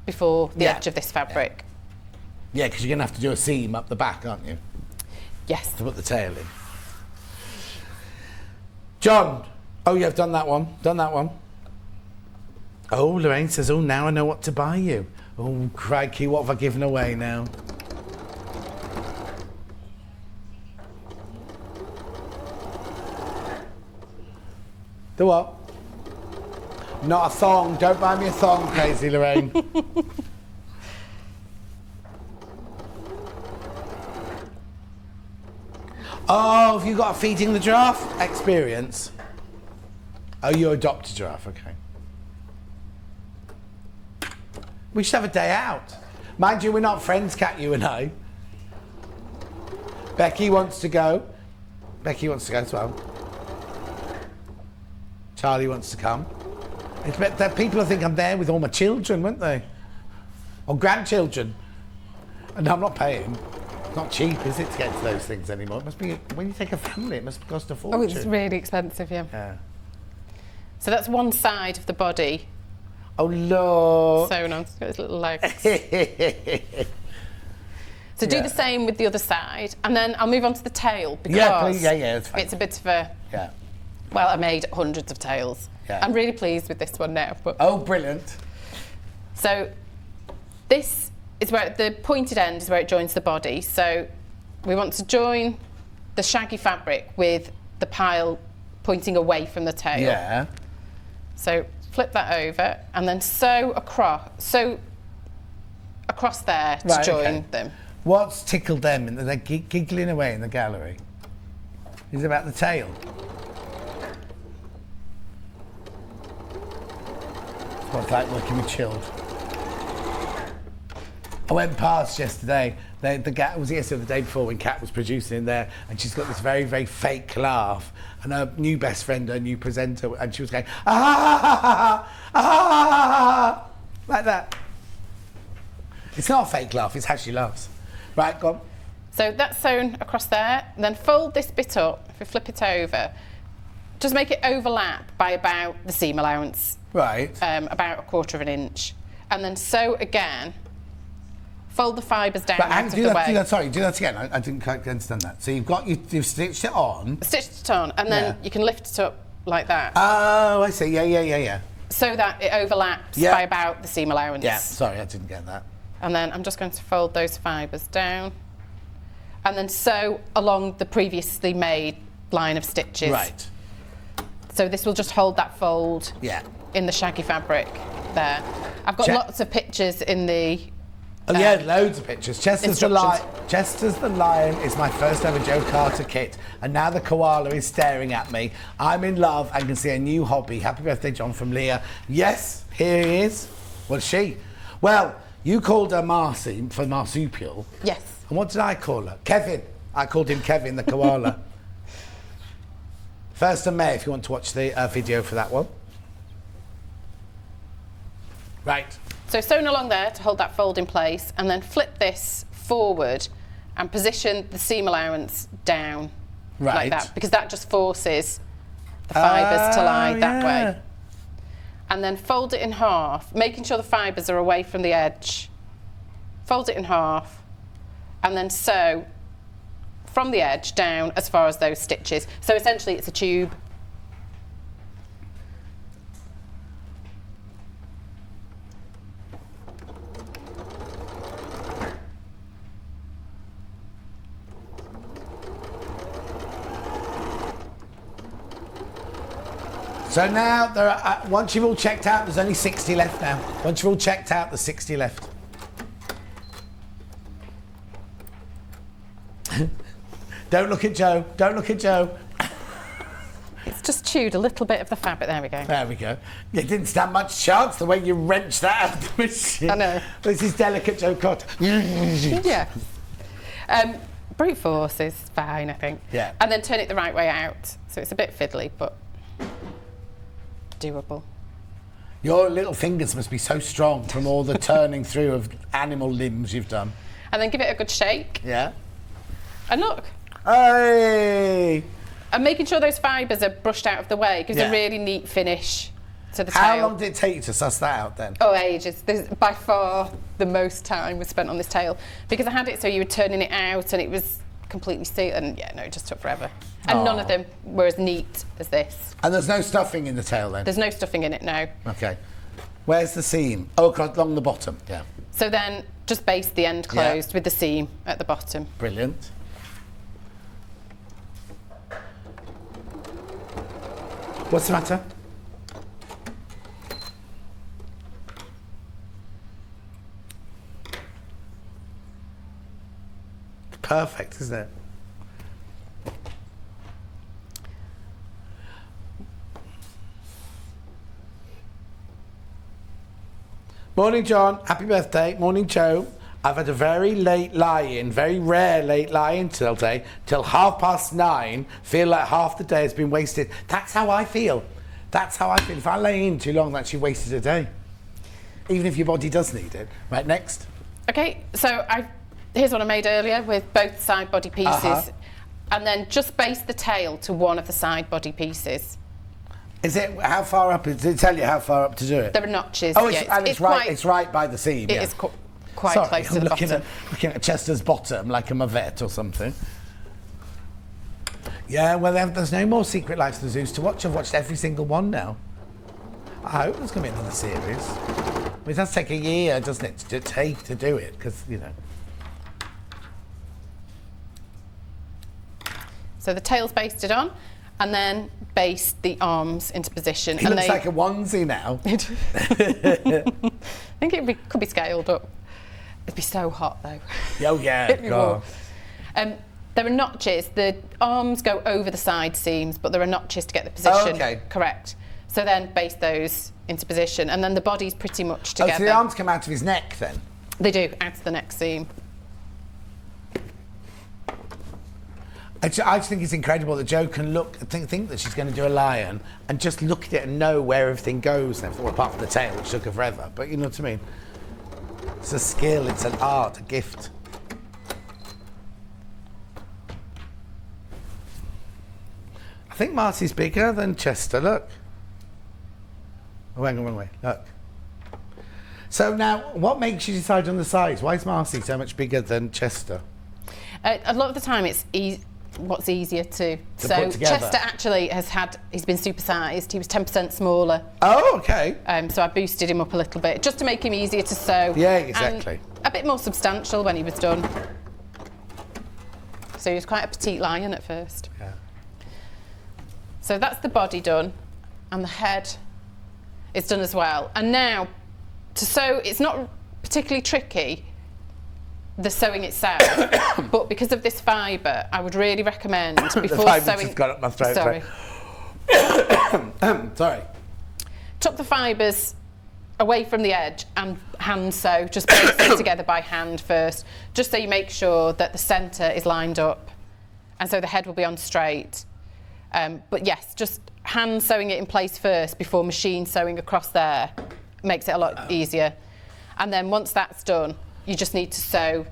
before the edge of this fabric. Yeah, because you're going to have to do a seam up the back, aren't you? Yes. To put the tail in. John. Oh, you've done that one. Done that one. Oh, Lorraine says, oh, now I know what to buy you. Oh, crikey, what have I given away now? The what? Not a thong. Don't buy me a thong, crazy Lorraine. Oh, have you got a feeding the giraffe experience? Oh, you adopt a giraffe, okay. We should have a day out. Mind you, we're not friends, Kat, you and I. Becky wants to go. Becky wants to go as well. Charlie wants to come. That people will think I'm there with all my children, won't they? Or grandchildren. And I'm not paying. It's not cheap, is it, to get to those things anymore? It must be, when you take a family, it must cost a fortune. Oh, it's really expensive, yeah. Yeah. So that's one side of the body. Oh, look. Sewn on to his little legs. So do the same with the other side, and then I'll move on to the tail because it's fine. It's a bit of a... Yeah. Well, I made hundreds of tails. Yeah. I'm really pleased with this one now. But oh, brilliant. So this is where the pointed end is where it joins the body. So we want to join the shaggy fabric with the pile pointing away from the tail. Yeah. So flip that over and then sew across there to join them. What's tickled them? They're giggling away in the gallery. Is it about the tail? What's like working with chilled? I went past yesterday. Was it yesterday or the day before when Kat was producing in there, and she's got this very, very fake laugh, and her new best friend, her new presenter, and she was going like that. It's not a fake laugh. It's how she laughs. Right, go on. So that's sewn across there. And then fold this bit up. If we flip it over, just make it overlap by about the seam allowance. Right. About 1/4 of an inch, and then sew again. Fold the fibres down out of the way. Do that again. I didn't quite understand that. So you've stitched it on. Stitched it on, and then you can lift it up like that. Oh, I see. Yeah. So that it overlaps by about the seam allowance. Yeah. Sorry, I didn't get that. And then I'm just going to fold those fibres down, and then sew along the previously made line of stitches. Right. So this will just hold that fold. Yeah. In the shaggy fabric there. I've got lots of pictures in the... loads of pictures. Chester's the Lion is my first ever Joe Carter kit, and now the koala is staring at me. I'm in love and can see a new hobby. Happy birthday, John, from Leah. Yes, here he is. Well, she. Well, you called her Marcy for marsupial. Yes. And what did I call her? Kevin. I called him Kevin the koala. 1st of May, if you want to watch the video for that one. Right. So sewn along there to hold that fold in place, and then flip this forward and position the seam allowance down like that, because that just forces the fibres to lie that way. And then fold it in half, making sure the fibres are away from the edge. Fold it in half, and then sew from the edge down as far as those stitches. So essentially it's a tube. So now, once you've all checked out, there's only 60 left now. Once you've all checked out, there's 60 left. Don't look at Joe. Don't look at Joe. It's just chewed a little bit of the fabric. There we go. There we go. You didn't stand much chance the way you wrenched that out of the machine. I know. This is delicate Joe Carter. Yeah. Brute force is fine, I think. Yeah. And then turn it the right way out. So it's a bit fiddly, but doable. Your little fingers must be so strong from all the turning through of animal limbs you've done. And then give it a good shake. Yeah. And look. Hey! And making sure those fibres are brushed out of the way gives a really neat finish to the tail. How long did it take you to suss that out then? Oh, ages. By far the most time was spent on this tail because I had it so you were turning it out and it was completely sealed, and it just took forever. And none of them were as neat as this. And there's no stuffing in the tail then? There's no stuffing in it, no. Okay. Where's the seam? Oh, along the bottom, yeah. So then just baste the end closed with the seam at the bottom. Brilliant. What's the matter? Perfect, isn't it? Morning, John. Happy birthday. Morning, Joe. I've had a very late lie-in, very rare late lie-in today, till 9:30. Feel like half the day has been wasted. That's how I feel. That's how I feel. If I lay in too long, that's you wasted a day. Even if your body does need it. Right, next. Okay, so here's what I made earlier with both side body pieces. And then just baste the tail to one of the side body pieces. Is it, how far up, did it tell you how far up to do it? There are notches. Oh, it's right by the seam, It is quite close to the bottom. Looking at Chester's bottom like I'm a vet or something. Yeah, well, there's no more Secret Life of the Zoos to watch. I've watched every single one now. I hope there's going to be another series. It does take a year, doesn't it, to do it, because, you know. So the tail's basted on, and then baste the arms into position. He looks like a onesie now. I think it could be scaled up. It'd be so hot though. Oh yeah, God. There are notches. The arms go over the side seams, but there are notches to get the position correct. So then baste those into position, and then the body's pretty much together. Oh, so the arms come out of his neck then? They do, out to the neck seam. I just think it's incredible that Jo can think that she's going to do a lion and just look at it and know where everything goes, and well, apart from the tail, which took her forever. But you know what I mean? It's a skill, it's an art, a gift. I think Marcy's bigger than Chester, look. Oh, hang on, wrong way, look. So now, what makes you decide on the size? Why is Marcy so much bigger than Chester? A lot of the time it's what's easier to put together. Chester actually he's been supersized. He was 10% smaller. Oh, okay. So I boosted him up a little bit just to make him easier to sew. Yeah, exactly. And a bit more substantial when he was done. So he was quite a petite lion at first. Yeah. So that's the body done, and the head is done as well. And now to sew, it's not particularly tricky, the sewing itself, but because of this fibre, I would really recommend before the sewing. Just got up my throat. Sorry. Sorry. Tuck the fibres away from the edge and hand sew. Just place them together by hand first, just so you make sure that the centre is lined up, and so the head will be on straight. But yes, just hand sewing it in place first before machine sewing across there makes it a lot easier. And then once that's done, you just need to sew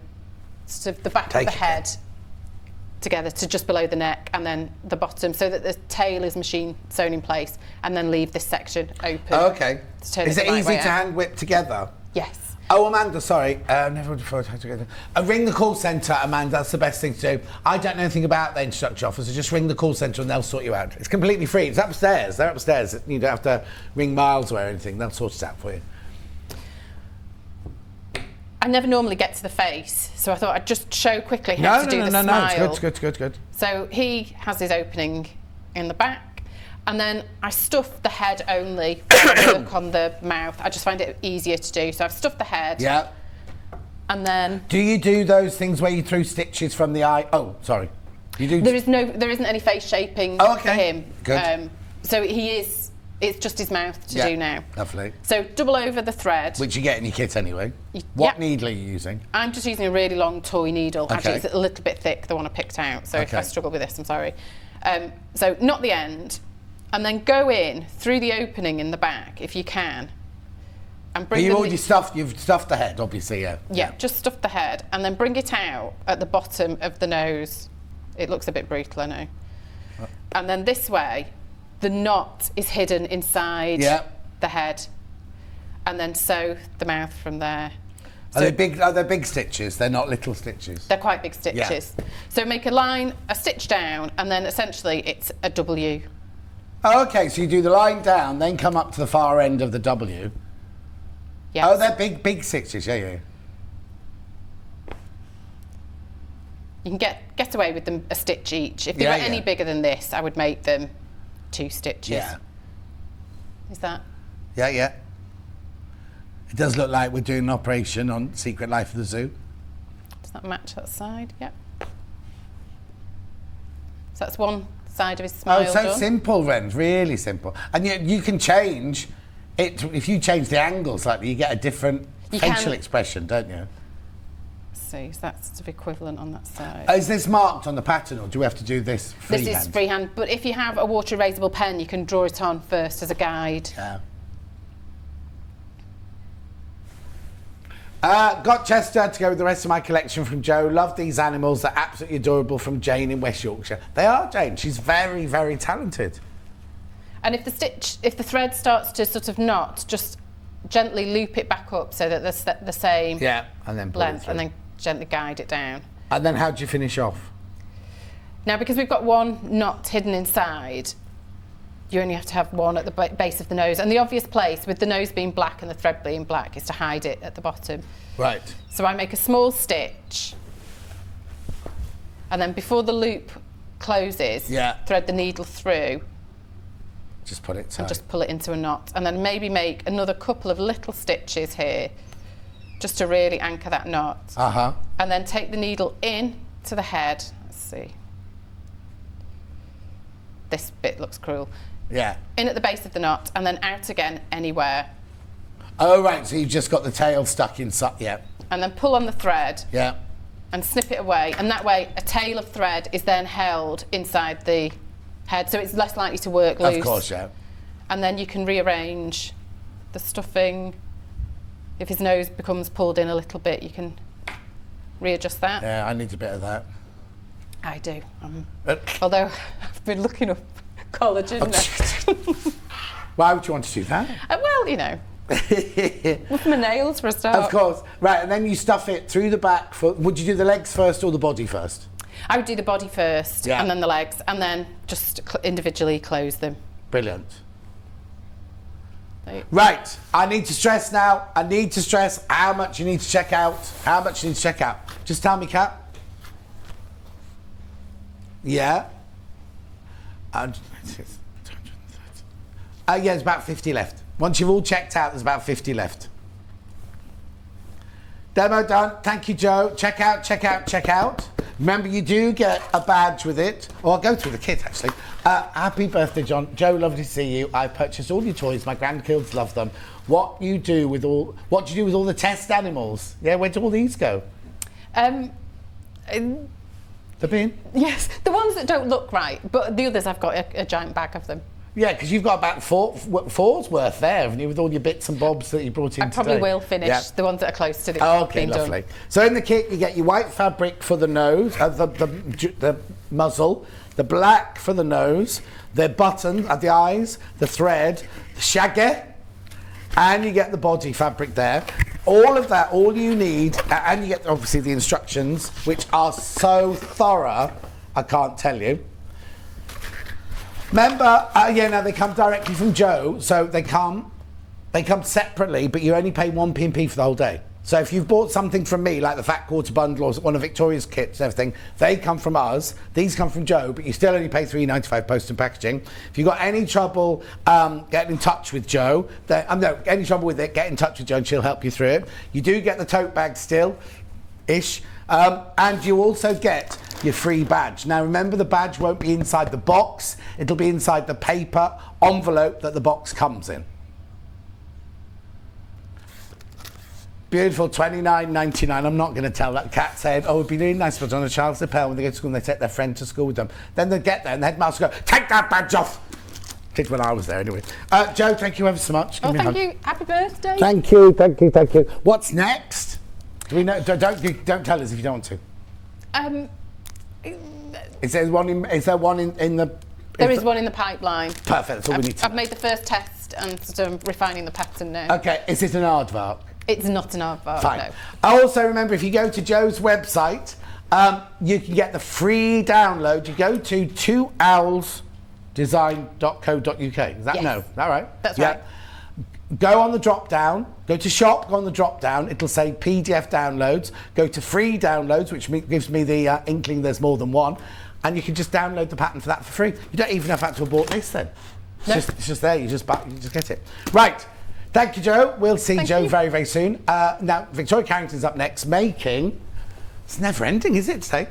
the back of the head together to just below the neck, and then the bottom, so that the tail is machine sewn in place, and then leave this section open. Oh, okay. Is it easy to hand whip together? Yes. Oh, Amanda, sorry. Never would have had to go there. Ring the call centre, Amanda. That's the best thing to do. I don't know anything about the instructor office, so just ring the call centre and they'll sort you out. It's completely free. It's upstairs. They're upstairs. You don't have to ring miles or anything. They'll sort it out for you. I never normally get to the face, so I thought I'd just show quickly how to do the smile. No, it's good. So he has his opening in the back, and then I stuff the head only while I work on the mouth. I just find it easier to do. So I've stuffed the head. Yeah. And then... Do you do those things where you threw stitches from the eye? Oh, sorry. You do... There isn't any face shaping for him. Good. So it's just his mouth to do now. Lovely. So double over the thread. Which you get in your kit anyway. What needle are you using? I'm just using a really long toy needle. Okay. Actually, it's a little bit thick, the one I picked out. So if I struggle with this, I'm sorry. So knot the end, and then go in through the opening in the back, if you can. And bring you've stuffed the head, obviously, yeah. Yeah, just stuff the head, and then bring it out at the bottom of the nose. It looks a bit brutal, I know. And then this way, the knot is hidden inside the head. And then sew the mouth from there. Are they big stitches? They're not little stitches? They're quite big stitches. Yeah. So make a line, a stitch down, and then essentially it's a W. Oh, okay, so you do the line down, then come up to the far end of the W. Yes. Oh, they're big stitches, yeah. You can get away with them a stitch each. If they were any bigger than this, I would make them 2 stitches. Yeah. Is that? Yeah. It does look like we're doing an operation on Secret Life of the Zoo. Does that match that side? Yep. So that's one side of his smile done. Simple, Ren, really simple. And you can change it. If you change the angle slightly, you get a different facial expression, don't you? See, so that's sort of equivalent on that side. Is this marked on the pattern, or do we have to do this freehand? This is freehand, but if you have a water erasable pen, you can draw it on first as a guide. Yeah. Got Chester to go with the rest of my collection from Joe. Love these animals. They're absolutely adorable from Jane in West Yorkshire. They are, Jane. She's very, very talented. And if the thread starts to sort of knot, just gently loop it back up so that they're the same and then length, and then gently guide it down. And then how do you finish off? Now, because we've got one knot hidden inside, you only have to have one at the base of the nose. And the obvious place, with the nose being black and the thread being black, is to hide it at the bottom. Right. So I make a small stitch, and then before the loop closes, thread the needle through. Just put it tight. And just pull it into a knot. And then maybe make another couple of little stitches here, just to really anchor that knot. And then take the needle in to the head. Let's see. This bit looks cruel. Yeah. In at the base of the knot, and then out again anywhere. Oh, right, so you've just got the tail stuck inside, And then pull on the thread. Yeah. And snip it away, and that way a tail of thread is then held inside the head, so it's less likely to work loose. Of course, yeah. And then you can rearrange the stuffing. If his nose becomes pulled in a little bit, you can readjust that. Yeah, I need a bit of that. I do. Although I've been looking up collagen. Why would you want to do that? Well, you know. With my nails for a start. Of course. Right, and then you stuff it through the back. Would you do the legs first or the body first? I would do the body first, and then the legs, and then just individually close them. Brilliant. Right, I need to stress now. I need to stress how much you need to check out. How much you need to check out. Just tell me, Kat. Yeah. There's about 50 left. Once you've all checked out, there's about 50 left. Demo done. Thank you, Joe. Check out, check out, check out. Remember, you do get a badge with it. Or I'll go through the kit, actually. Happy birthday, John. Joe, lovely to see you. I purchased all your toys. My grandkids love them. What do you do with all the test animals? Yeah, where do all these go? The bin? Yes, the ones that don't look right, but the others I've got a giant bag of them. Yeah, because you've got about four's worth there, haven't you, with all your bits and bobs that you brought in I probably will finish the ones that are close to the okay, lovely. Done. So in the kit, you get your white fabric for the nose, the muzzle, the black for the nose, the button at the eyes, the thread, the shaggy, and you get the body fabric there. All of that, all you need, and you get obviously the instructions, which are so thorough, I can't tell you. Remember, now they come directly from Joe, so they come separately, but you only pay 1 P&P for the whole day. So if you've bought something from me, like the Fat Quarter Bundle or one of Victoria's kits and everything, they come from us. These come from Joe, but you still only pay $3.95 post and packaging. If you've got any trouble getting in touch with Joe, any trouble with it, get in touch with Joe and she'll help you through it. You do get the tote bag still-ish. And you also get your free badge. Now remember, the badge won't be inside the box, it'll be inside the paper envelope that the box comes in. Beautiful, $29.99. I'm not going to tell that. Cat said, oh, it'd be really nice if it was on a child's lapel when they go to school and they take their friend to school with them. Then they get there and the headmaster go, take that badge off. Did when I was there anyway. Joe, thank you ever so much. Give me a hug. You. Happy birthday. Thank you, thank you, thank you. What's next? Do we know? Don't tell us if you don't want to. Is there one in the There is one in the pipeline. Perfect, that's all we need to I've know. made the first test and I'm refining the pattern now. Okay, is it an aardvark? It's not an aardvark, Fine. no. Also, remember, if you go to Joe's website, you can get the free download. You go to 2owlsdesign.co.uk. Is that Yes. no? Is that right? That's right. Go on the drop down, go to shop, go on the drop down, it'll say PDF downloads, go to free downloads, which gives me the inkling there's more than one, and you can just download the pattern for that for free. You don't even have to have bought this then. It's just there, you just get it. Right, thank you, Joe. We'll see Joe very, very soon. Now, Victoria Carrington's up next, making, it's never ending, is it today?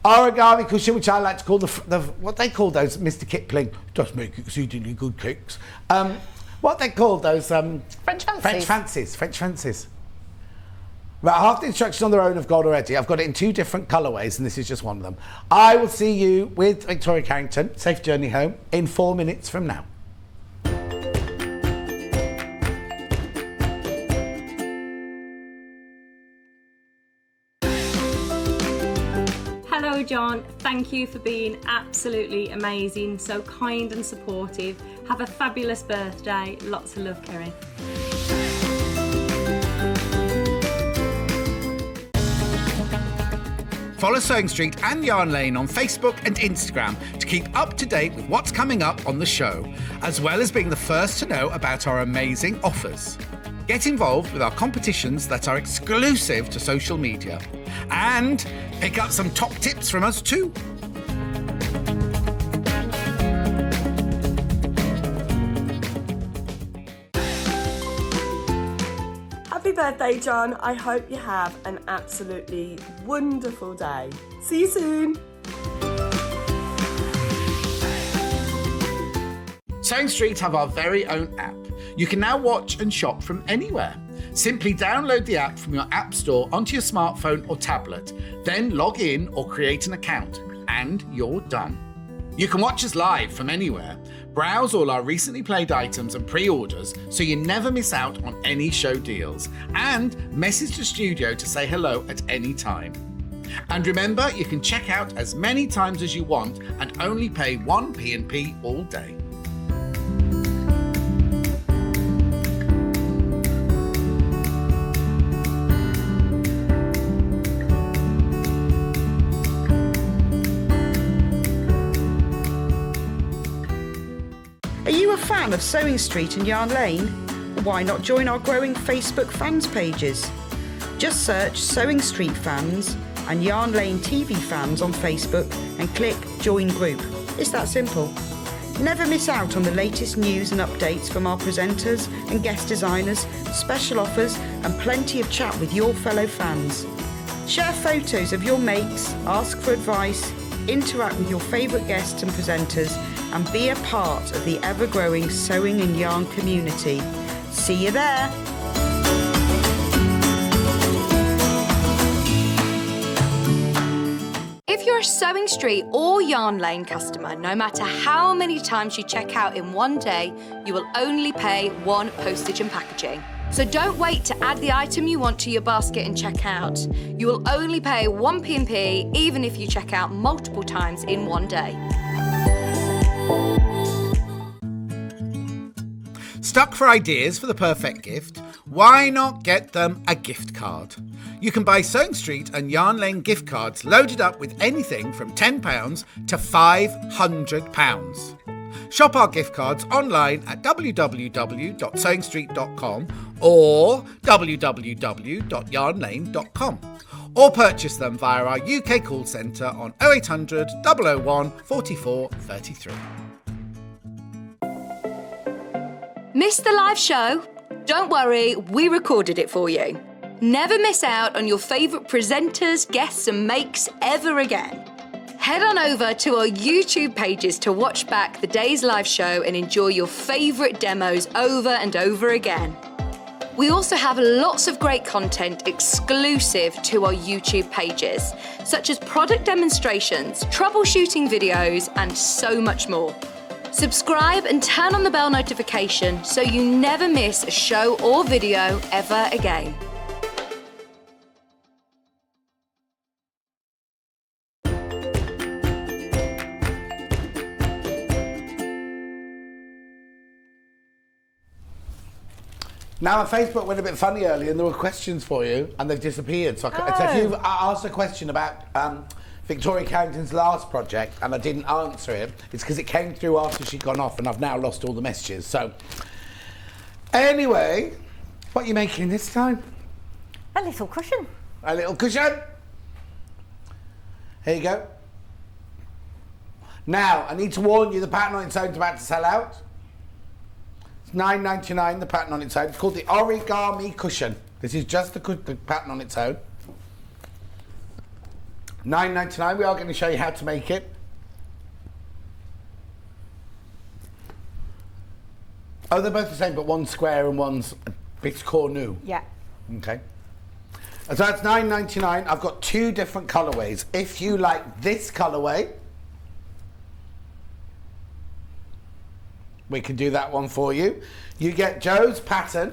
Origami cushion, which I like to call the what they call those, Mr. Kipling, does make exceedingly good cakes. What they call those? French fancies. French fancies. Right, half the instructions on their own have gone already. I've got it in 2 different colourways, and this is just one of them. I will see you with Victoria Carrington, safe journey home, in 4 minutes from now. Hello John, thank you for being absolutely amazing, so kind and supportive. Have a fabulous birthday. Lots of love, Kerry. Follow Sewing Street and Yarn Lane on Facebook and Instagram to keep up to date with what's coming up on the show, as well as being the first to know about our amazing offers. Get involved with our competitions that are exclusive to social media, and pick up some top tips from us too. Happy birthday, John. I hope you have an absolutely wonderful day. See you soon. Sewing Street have our very own app. You can now watch and shop from anywhere. Simply download the app from your app store onto your smartphone or tablet, then log in or create an account, and you're done. You can watch us live from anywhere, browse all our recently played items and pre-orders so you never miss out on any show deals, and message the studio to say hello at any time. And remember, you can check out as many times as you want and only pay 1 P&P all day. Are you a fan of Sewing Street and Yarn Lane? Why not join our growing Facebook fans pages? Just search Sewing Street Fans and Yarn Lane TV Fans on Facebook and click Join Group. It's that simple. Never miss out on the latest news and updates from our presenters and guest designers, special offers and plenty of chat with your fellow fans. Share photos of your makes, ask for advice, interact with your favourite guests and presenters, and be a part of the ever-growing sewing and yarn community. See you there! If you're a Sewing Street or Yarn Lane customer, no matter how many times you check out in one day, you will only pay 1 postage and packaging. So don't wait to add the item you want to your basket and check out. You will only pay 1 P&P even if you check out multiple times in one day. Stuck for ideas for the perfect gift? Why not get them a gift card? You can buy Sewing Street and Yarn Lane gift cards loaded up with anything from £10 to £500. Shop our gift cards online at www.sewingstreet.com or www.yarnlane.com, or purchase them via our UK call centre on 0800 001 44 33. Missed the live show? Don't worry, we recorded it for you. Never miss out on your favourite presenters, guests and makes ever again. Head on over to our YouTube pages to watch back the day's live show and enjoy your favourite demos over and over again. We also have lots of great content exclusive to our YouTube pages, such as product demonstrations, troubleshooting videos, and so much more. Subscribe and turn on the bell notification so you never miss a show or video ever again. Now, Facebook went a bit funny earlier, and there were questions for you, and they've disappeared. So, so if you've asked a question about Victoria Carrington's last project, and I didn't answer it, it's because it came through after she'd gone off, and I've now lost all the messages. So, anyway, what are you making this time? A little cushion. A little cushion. Here you go. Now, I need to warn you, the pattern on its own is about to sell out. It's $9.99, the pattern on its own. It's called the Origami cushion. This is just the pattern on its own. $9.99. We are going to show you how to make it. Oh, they're both the same, but one's square and one's a bit cornu. Yeah. Okay. So that's $9.99. I've got 2 different colourways. If you like this colourway, we can do that one for you. You get Victoria's pattern.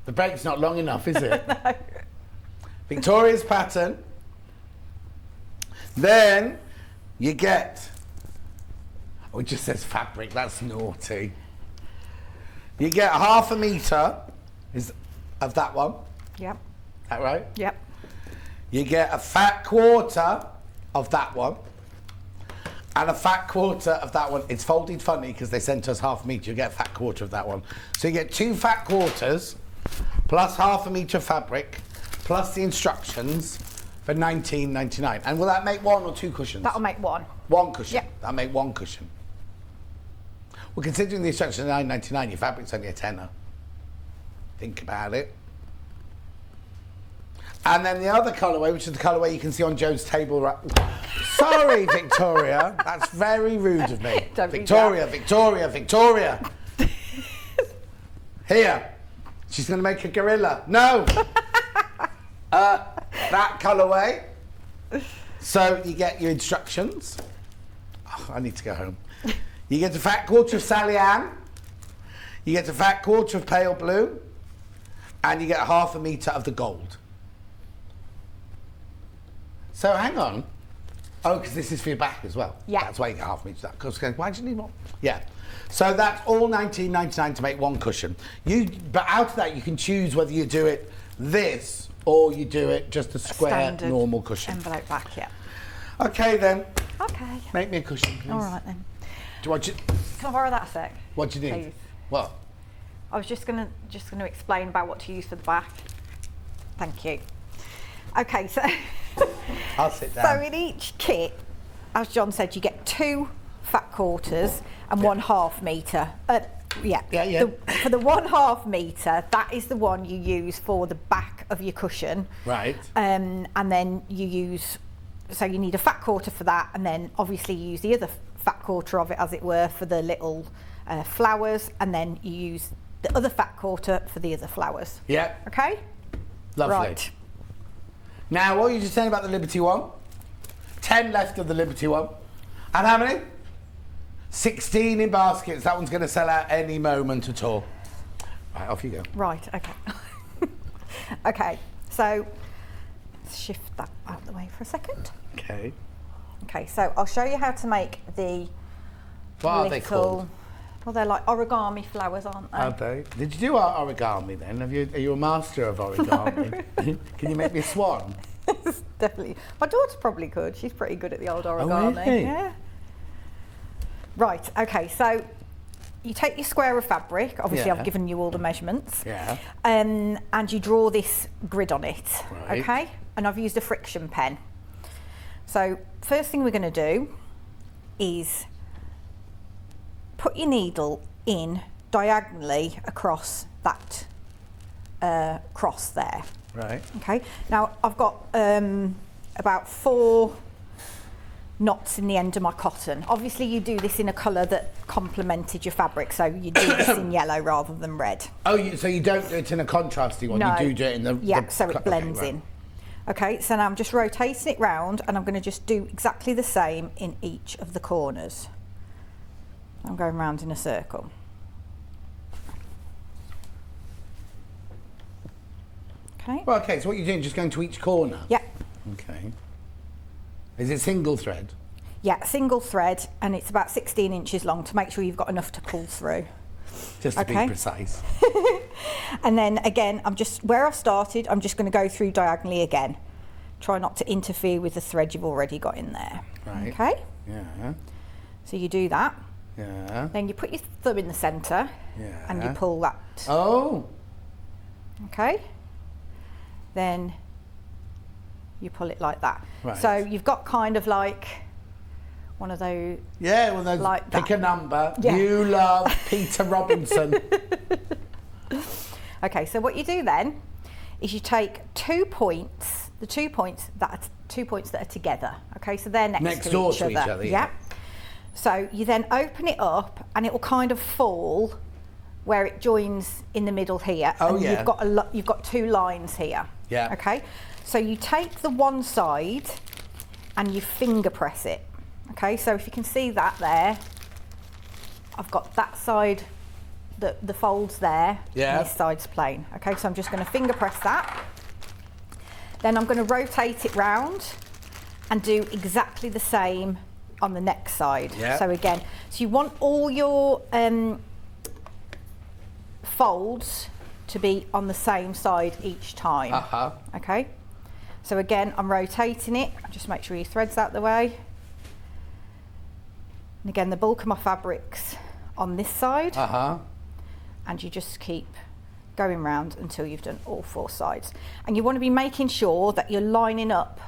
The break's not long enough, is it? No. Victoria's pattern. Then you get, oh, it just says fabric, that's naughty. You get 1/2 metre of that one. Yep. That right? Yep. You get a fat quarter of that one. And a fat quarter of that one. It's folded funny because they sent us 1/2 metre. You get a fat quarter of that one. So you get 2 fat quarters plus 1/2 metre fabric plus the instructions for $19.99. And will that make 1 or 2 cushions? That'll make 1. 1 cushion. Yep. That'll make 1 cushion. Well, considering the instructions are $9.99, your fabric's only a tenner. Think about it. And then the other colourway, which is the colourway you can see on Joe's table right... Sorry, Victoria. That's very rude of me. Don't Victoria. Here. She's going to make a gorilla. No! That colourway. So you get your instructions. Oh, I need to go home. You get a fat quarter of Sally Ann. You get a fat quarter of pale blue. And you get 1/2 metre of the gold. So hang on. Oh, because this is for your back as well. Yeah. That's why you get 1/2 metre of that. Because why do you need more? Yeah. So that's all $19.99 to make 1 cushion. But out of that, you can choose whether you do it this or you do it just a square Standard normal cushion. Envelope back, yeah. Okay then. Okay. Make me a cushion, please. All right then. Do you want Can I borrow that a sec? What do you need? Please. What? I was just gonna explain about what to use for the back. Thank you. Okay, so I'll sit down. so in each kit, as John said, you get 2 fat quarters and 1/2 metre. Yeah. For the 1/2 metre, that is the one you use for the back of your cushion. Right. And then you use, so you need a fat quarter for that, and then obviously you use the other fat quarter of it, as it were, for the little flowers, and then you use the other fat quarter for the other flowers. Yeah. Okay? Lovely. Right. Now, what were you just saying about the Liberty one? 10 left of the Liberty one. And how many? 16 in baskets. That one's going to sell out any moment at all. Right, off you go. Right, okay. Okay, so let's shift that out of the way for a second. Okay. Okay, so I'll show you how to make the What are they called? Well, they're like origami flowers, aren't they? Are they? Did you do origami then? Are you a master of origami? No. Can you make me a swan? Definitely. My daughter probably could. She's pretty good at the old origami. Really? Yeah. Right, okay, so you take your square of fabric, obviously Yeah. I've given you all the measurements, Yeah. and you draw this grid on it, Right. okay? And I've used a friction pen. So first thing we're going to do is put your needle in diagonally across that cross there. Right. Okay, now I've got about 4 knots in the end of my cotton. Obviously you do this in a colour that complemented your fabric, so you do this in yellow rather than red. Oh, so you don't do it in a contrasty one, No. you do it in the... Yeah, so it blends okay, right. in. Okay, so now I'm just rotating it round, and I'm going to just do exactly the same in each of the corners. I'm going round in a circle. Okay. Well, okay, so what you're doing, just going to each corner? Yeah. Okay. Is it single thread? Yeah, single thread, and it's about 16 inches long to make sure you've got enough to pull through. Just to be precise. And then again, where I started, I'm just going to go through diagonally again. Try not to interfere with the thread you've already got in there. Right. Okay? Yeah. So you do that. Yeah. Then you put your thumb in the centre. Yeah. And you pull that. Oh. Okay? Then you pull it like that. Right. So you've got kind of like one of those. Yeah, one of those. Like pick that. a number. Yeah. You love Peter Robinson. Okay, so what you do then is you take 2 points, the 2 points that are together. Okay, so they're next door to to each other. each other. So you then open it up, and it will kind of fall where it joins in the middle here. Oh, and yeah. You've got 2 lines here. Yeah. Okay, so you take the one side and you finger press it. Okay, so if you can see that there, I've got that side, the folds there, Yeah. and this side's plain. Okay, so I'm just going to finger press that. Then I'm going to rotate it round and do exactly the same on the next side. Yeah. So again, so you want all your folds to be on the same side each time. Uh-huh. Okay, so again, I'm rotating it. Just make sure your thread's out the way. And again, the bulk of my fabric's on this side. Uh-huh. And you just keep going round until you've done all 4 sides. And you want to be making sure that you're lining up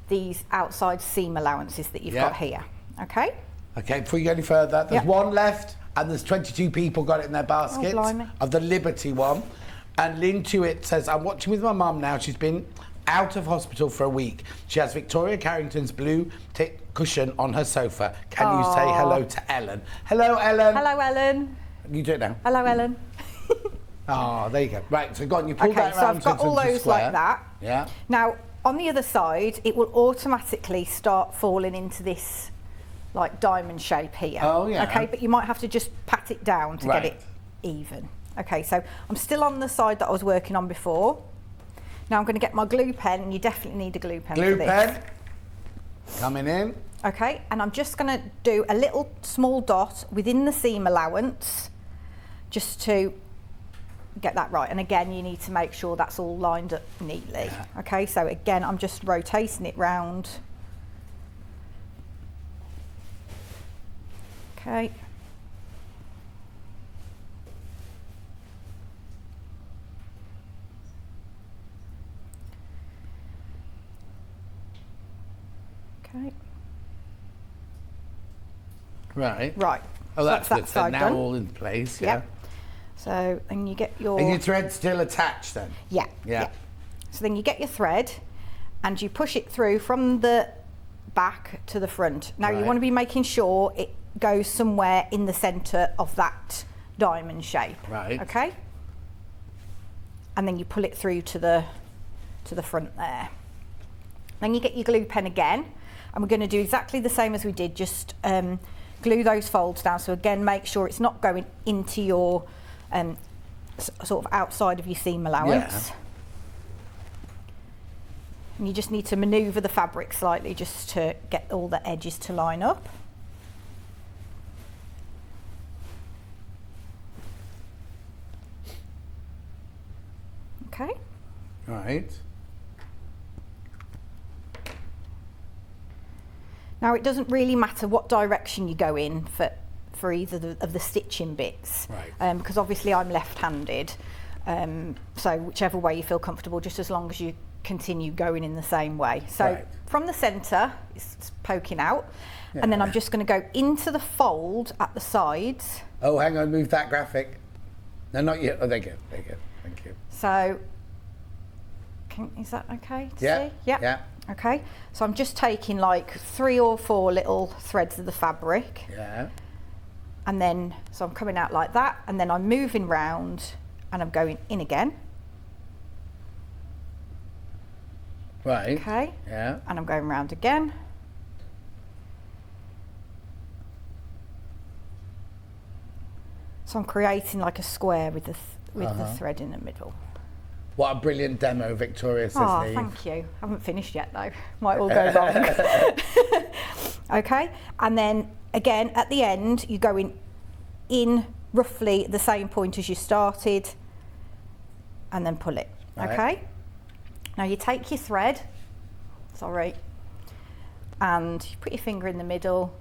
these outside seam allowances that you've got here. Okay? Okay, before you go any further, there's one left, and there's 22 people got it in their basket of the Liberty one. And Lynn Tuitt says, I'm watching with my mum now. She's been out of hospital for a week. She has Victoria Carrington's blue cushion on her sofa. Can you say hello to Ellen? Hello, Ellen. Hello, Ellen. You do it now. Hello, Ellen. Oh, there you go. Right, so go on, you pull that so around. I've got all those like that. Yeah. Now, on the other side, it will automatically start falling into this like diamond shape here. Oh, yeah. Okay, but you might have to just pat it down to get it even. Okay, so I'm still on the side that I was working on before. Now I'm going to get my glue pen, and you definitely need a glue pen for this. Glue pen. Coming in. Okay, and I'm just going to do a little small dot within the seam allowance just to get that right. And again, you need to make sure that's all lined up neatly. Yeah. Okay, so again, I'm just rotating it round. Okay. Okay. Right. Right. Oh, so that's good. that So side now done. all in place. Yep. So then you get your. And your thread still attached then? Yeah. Yeah. So then you get your thread, and you push it through from the back to the front. Now you want to be making sure it goes somewhere in the centre of that diamond shape. Right. Okay. And then you pull it through to the front there. Then you get your glue pen again, and we're going to do exactly the same as we did, just glue those folds down. So again, make sure it's not going into your sort of outside of your seam allowance. Yeah. And you just need to manoeuvre the fabric slightly just to get all the edges to line up. Okay. Right. Now it doesn't really matter what direction you go in for either of the stitching bits, right. Because obviously I'm left-handed, so whichever way you feel comfortable, just as long as you continue going in the same way. So from the centre, it's poking out, and then I'm just going to go into the fold at the sides. Oh, hang on, move that graphic. No, not yet. Oh, there you go. There you go. Thank you. So, is that okay to see? Yep. Yeah. Okay, so I'm just taking like 3 or 4 little threads of the fabric. Yeah. And then, so I'm coming out like that, and then I'm moving round and I'm going in again. Right. Okay. Yeah. And I'm going round again. So I'm creating like a square with the thread in the middle. What a brilliant demo, Victoria says. Oh, thank you. I haven't finished yet though. Might all go wrong. Okay, and then again at the end you're going in roughly the same point as you started, and then pull it. Right. Okay. Now you take your thread, and you put your finger in the middle,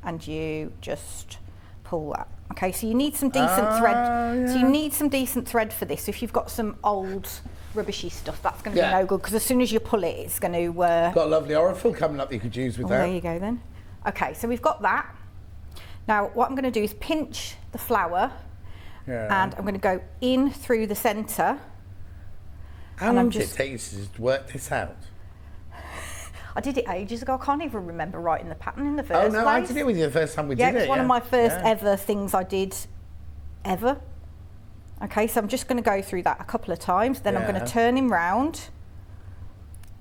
and you just pull that. Okay, so you need some decent thread. Yeah. So you need some decent thread for this. So if you've got some old rubbishy stuff, that's going to be no good, because as soon as you pull it, it's going to... Got a lovely Aurifil coming up you could use with that. There you go then. Okay, so we've got that. Now what I'm going to do is pinch the flower, and I'm going to go in through the centre. How long did it take you to just work this out? I did it ages ago. I can't even remember writing the pattern in the first place. I did it with you the first time we did it. Yeah, it was one of my first ever things I did ever. Okay, so I'm just going to go through that a couple of times. Then I'm going to turn him round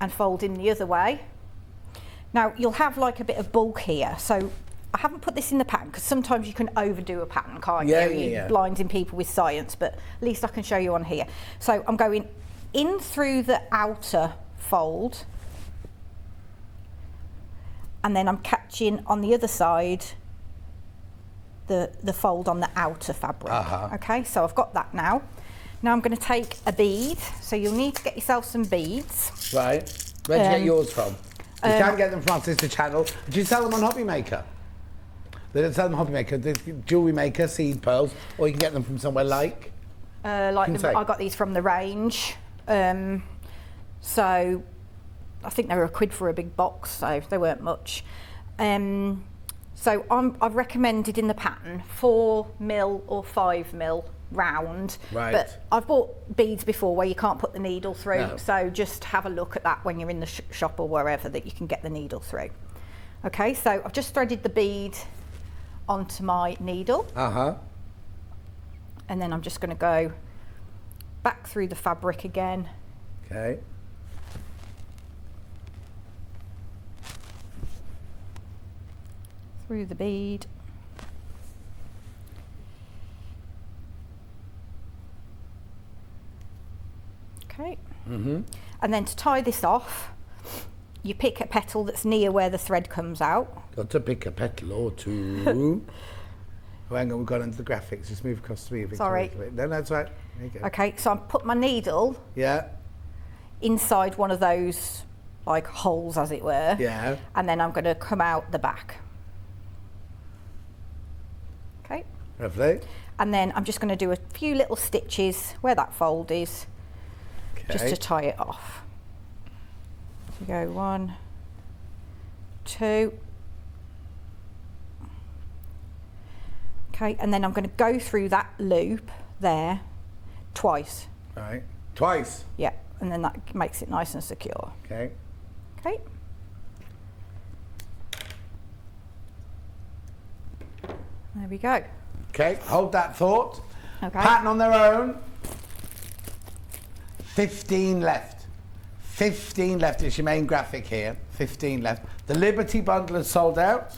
and fold him the other way. Now, you'll have like a bit of bulk here. So I haven't put this in the pattern because sometimes you can overdo a pattern, can't you? You're blinding people with science, but at least I can show you on here. So I'm going in through the outer fold, and then I'm catching on the other side the fold on the outer fabric. Okay, so I've got that now. Now I'm going to take a bead, so you'll need to get yourself some beads. Right. Where'd you get yours from? You can get them from our sister channel. Do you sell them on Hobby Maker? They don't sell them on Hobby Maker. The Jewellery Maker, Seed Pearls, or you can get them from somewhere like? I got these from the range. So I think they were £1 for a big box, so they weren't much. So I've recommended in the pattern 4mm or 5mm round. Right. But I've bought beads before where you can't put the needle through, so just have a look at that when you're in the shop or wherever that you can get the needle through. Okay, so I've just threaded the bead onto my needle. And then I'm just going to go back through the fabric again. Okay. Through the bead. Okay. And then to tie this off, you pick a petal that's near where the thread comes out. Got to pick a petal or two. Oh, hang on, we've got into the graphics. Just move across to me. Sorry. No, that's right. There you go. Okay, so I put my needle inside one of those like holes, as it were. Yeah. And then I'm going to come out the back. Okay. Lovely. And then I'm just going to do a few little stitches where that fold is, just to tie it off. So you go 1, 2. Okay, and then I'm going to go through that loop there twice. Right. Twice? Yeah, and then that makes it nice and secure. Okay. Okay. There we go. Okay, hold that thought. Okay. Pattern on their own. 15 left. 15 left. It's your main graphic here. 15 left. The Liberty bundle is sold out.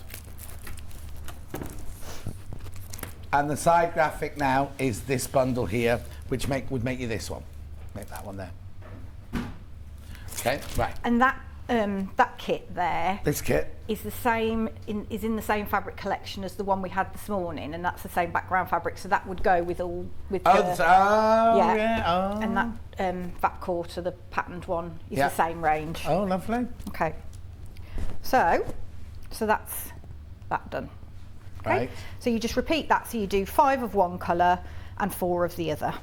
And the side graphic now is this bundle here, which would make you this one. Make that one there. Okay, right. And that kit there. This kit is the same is in the same fabric collection as the one we had this morning, and that's the same background fabric, so that would go with and that fat quarter, the patterned one, is the same range. Oh, lovely. Okay, so that's that done. Okay. Right. So you just repeat that, so you do 5 of one colour and 4 of the other.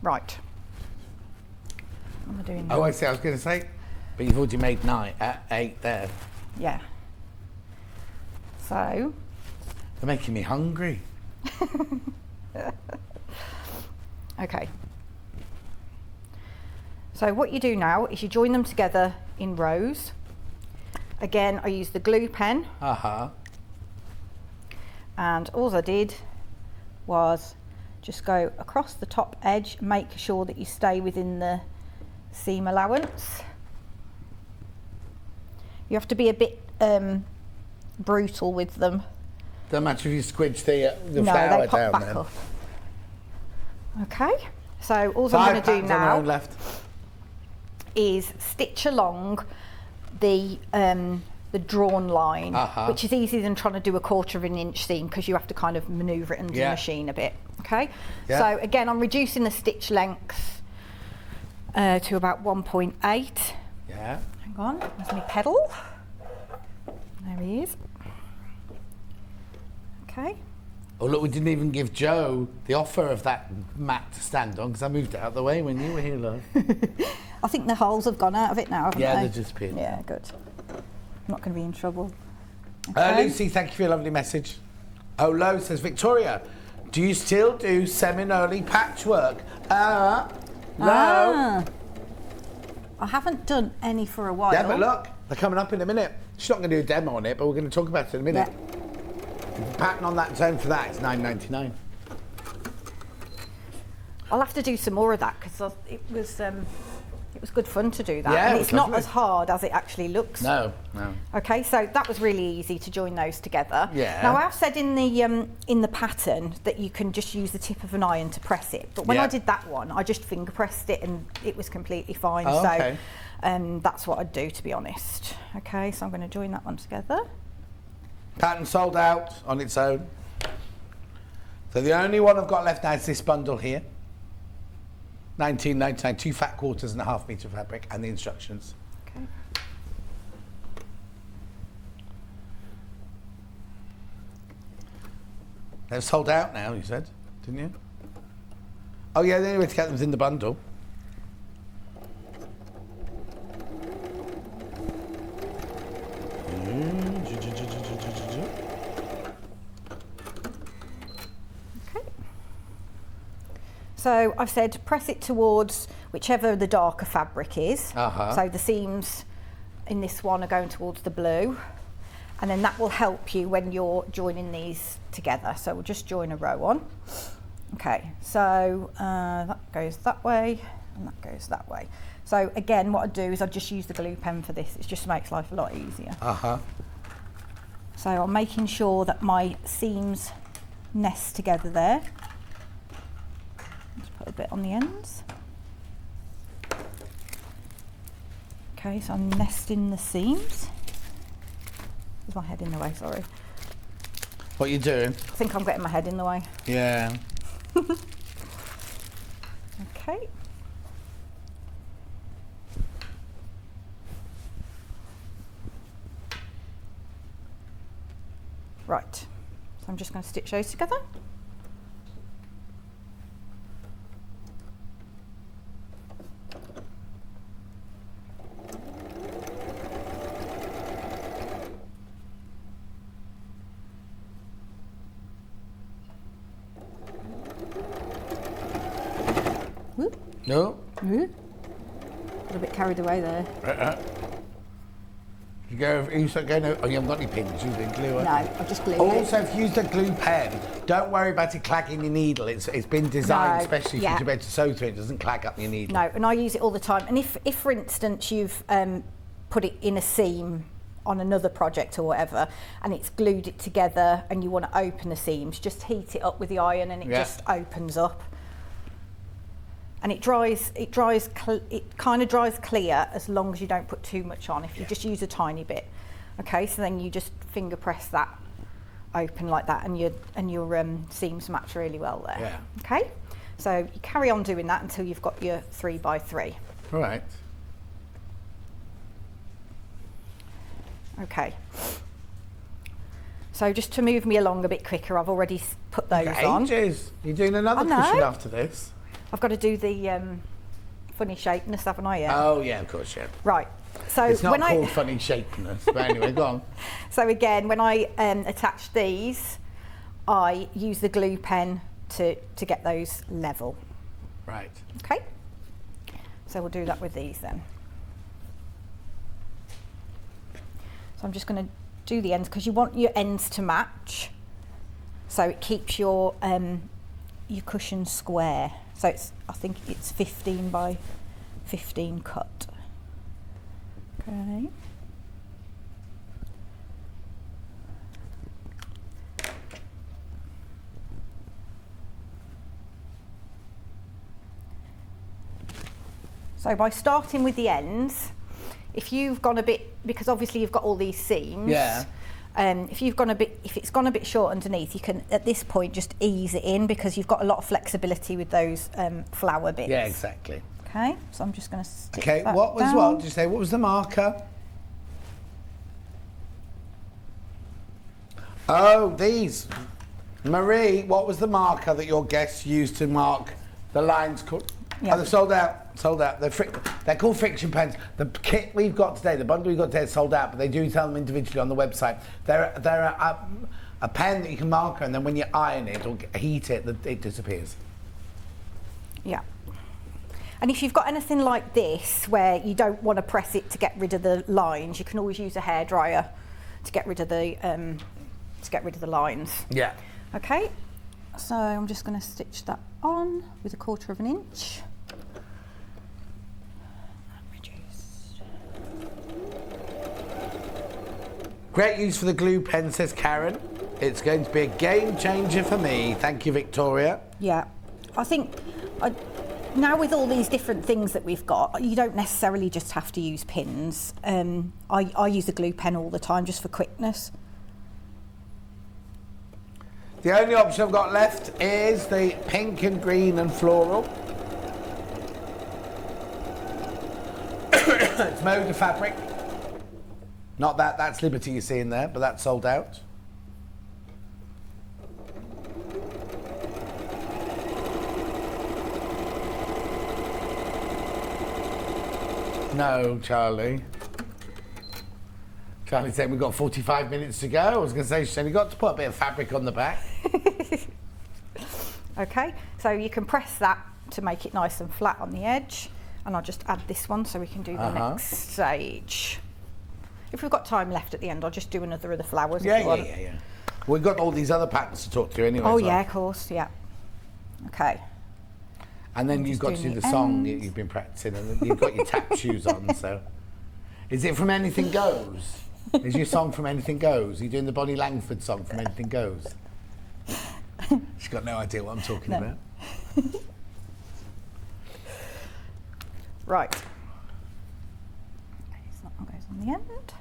Right. What am I doing now? Oh, I see. I was going to say, but you've already made 8 there. Yeah. So. They're making me hungry. Okay. So what you do now is you join them together in rows. Again, I use the glue pen. And all I did was just go across the top edge, make sure that you stay within the seam allowance. You have to be a bit brutal with them. Don't matter if you squidge the flower they pop down back then. up. Okay, so all I'm going to do now left. is stitch along the the drawn line, Uh-huh. which is easier than trying to do a 1/4 of an inch seam because you have to kind of manoeuvre it under the machine a bit. Okay, so again, I'm reducing the stitch length to about 1.8. Yeah. Hang on, there's my pedal. There he is. Okay. Oh look, we didn't even give Joe the offer of that mat to stand on because I moved it out of the way when you were here, love. I think the holes have gone out of it now, haven't Yeah, they? they're just pinned. Yeah, good. I'm not going to be in trouble. Okay. Lucy, thank you for your lovely message. Oh, Lo says, Victoria, do you still do Seminole patchwork? No. I haven't done any for a while. Yeah, but look, they're coming up in a minute. She's not going to do a demo on it, but we're going to talk about it in a minute. The pattern on that zone for that is $9.99. I'll have to do some more of that because it was good fun to do that. Yeah, and it's not as hard as it actually looks. No. Okay, so that was really easy to join those together. Yeah. Now I've said in the pattern that you can just use the tip of an iron to press it, but when I did that one, I just finger pressed it and it was completely fine. Oh, okay. So that's what I'd do, to be honest. Okay, so I'm going to join that one together. Pattern sold out on its own. So the only one I've got left now is this bundle here. $19.99, 2 fat quarters and a half metre fabric, and the instructions. Okay. They're sold out now, you said, didn't you? Oh yeah, the only way to get them is in the bundle. So I've said press it towards whichever the darker fabric is. So the seams in this one are going towards the blue, and then that will help you when you're joining these together. So we'll just join a row on. Okay, so that goes that way and that goes that way. So again, what I do is I just use the glue pen for this. It just makes life a lot easier. So I'm making sure that my seams nest together there. Just put a bit on the ends. Okay, so I'm nesting the seams. There's my head in the way, sorry. What are you doing? I think I'm getting my head in the way. Yeah. Okay. Right, so I'm just going to stitch those together. Whoop. No. Whoop. Got a bit carried away there. You go. You start going. Oh, you haven't got any pins. You didn't glue it. No, I've just glued Also, it. if you use the glue pen, don't worry about it clagging your needle. It's been designed No, especially for you to be able to sew through. It doesn't clag up your needle. No, and I use it all the time. And if for instance, you've put it in a seam on another project or whatever, and it's glued it together, and you want to open the seams, just heat it up with the iron, and it just opens up. And it kind of dries clear as long as you don't put too much on. If you just use a tiny bit, okay. So then you just finger press that open like that, and your seams match really well there. Yeah. Okay. So you carry on doing that until you've got your 3x3. All right. Okay. So just to move me along a bit quicker, I've already put those on. Ages. You're doing another cushion after this. I've got to do the funny shapeness, haven't I? Yeah. Oh yeah, of course, yeah. Right. So it's not when called funny shapeness, but anyway, go on. So again, when I attach these, I use the glue pen to get those level. Right. Okay. So we'll do that with these then. So I'm just going to do the ends because you want your ends to match, so it keeps your cushion square. So I think it's 15 by 15 cut. Okay. So by starting with the ends, if you've gone a bit, because obviously you've got all these seams. Yeah. If it's gone a bit short underneath, you can at this point just ease it in because you've got a lot of flexibility with those flower bits. Yeah, exactly. Okay, so I'm just going to stick Okay, that what was down. what? Did you say? What was the marker? Oh, these. Marie, what was the marker that your guests used to mark the lines? Yeah. Oh, they're sold out. Sold out. They're called friction pens. The kit we've got today, the bundle we've got today is sold out, but they do sell them individually on the website. They're a pen that you can marker, and then when you iron it or heat it, it disappears. Yeah. And if you've got anything like this where you don't want to press it to get rid of the lines, you can always use a hairdryer to get rid of the lines. Yeah. Okay. So I'm just going to stitch that on with 1/4 inch. Great use for the glue pen, says Karen. It's going to be a game changer for me. Thank you, Victoria. Yeah. I think now with all these different things that we've got, you don't necessarily just have to use pins. I use a glue pen all the time just for quickness. The only option I've got left is the pink and green and floral. It's mode of fabric. Not that's Liberty you see in there, but that's sold out. No, Charlie. Charlie said we've got 45 minutes to go. I was going to say, she's only got to put a bit of fabric on the back. Okay, so you can press that to make it nice and flat on the edge. And I'll just add this one so we can do the next stage. If we've got time left at the end, I'll just do another of the flowers. Yeah. We've got all these other patterns to talk to anyway. Oh, yeah, of course, yeah. Okay. And then you've got to do the song that you've been practicing, and then you've got your tap shoes on, so. Is it from Anything Goes? Is your song from Anything Goes? Are you doing the Bonnie Langford song from Anything Goes? She's got no idea what I'm talking about. Right. Okay, so that one goes on the end.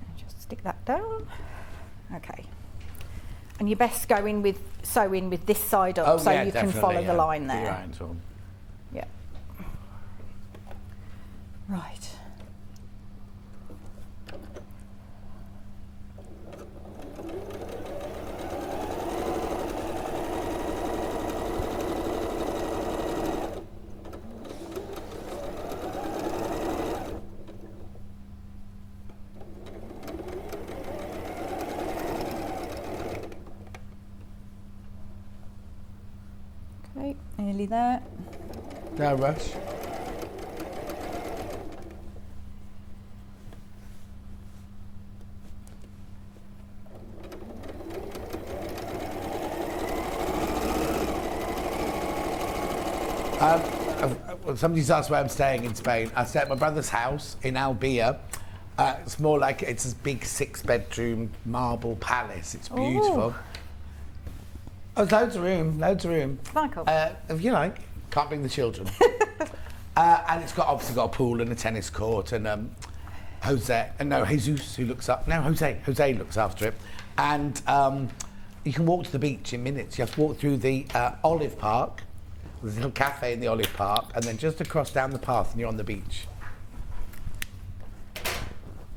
And just stick that down. Okay. And you're best going with sewing with this side up so you can follow the line there. Yeah. Right. Okay, nearly there. No rush. Somebody's asked where I'm staying in Spain. I stay at my brother's house in Albia. It's more like it's a big 6-bedroom marble palace. It's beautiful. Oh, there's loads of room, Michael. If you like, can't bring the children. And it's obviously got a pool and a tennis court and Jesus who looks up. No, Jose looks after it. And you can walk to the beach in minutes. You have to walk through the olive park. There's a little cafe in the olive park, and then just across down the path and you're on the beach.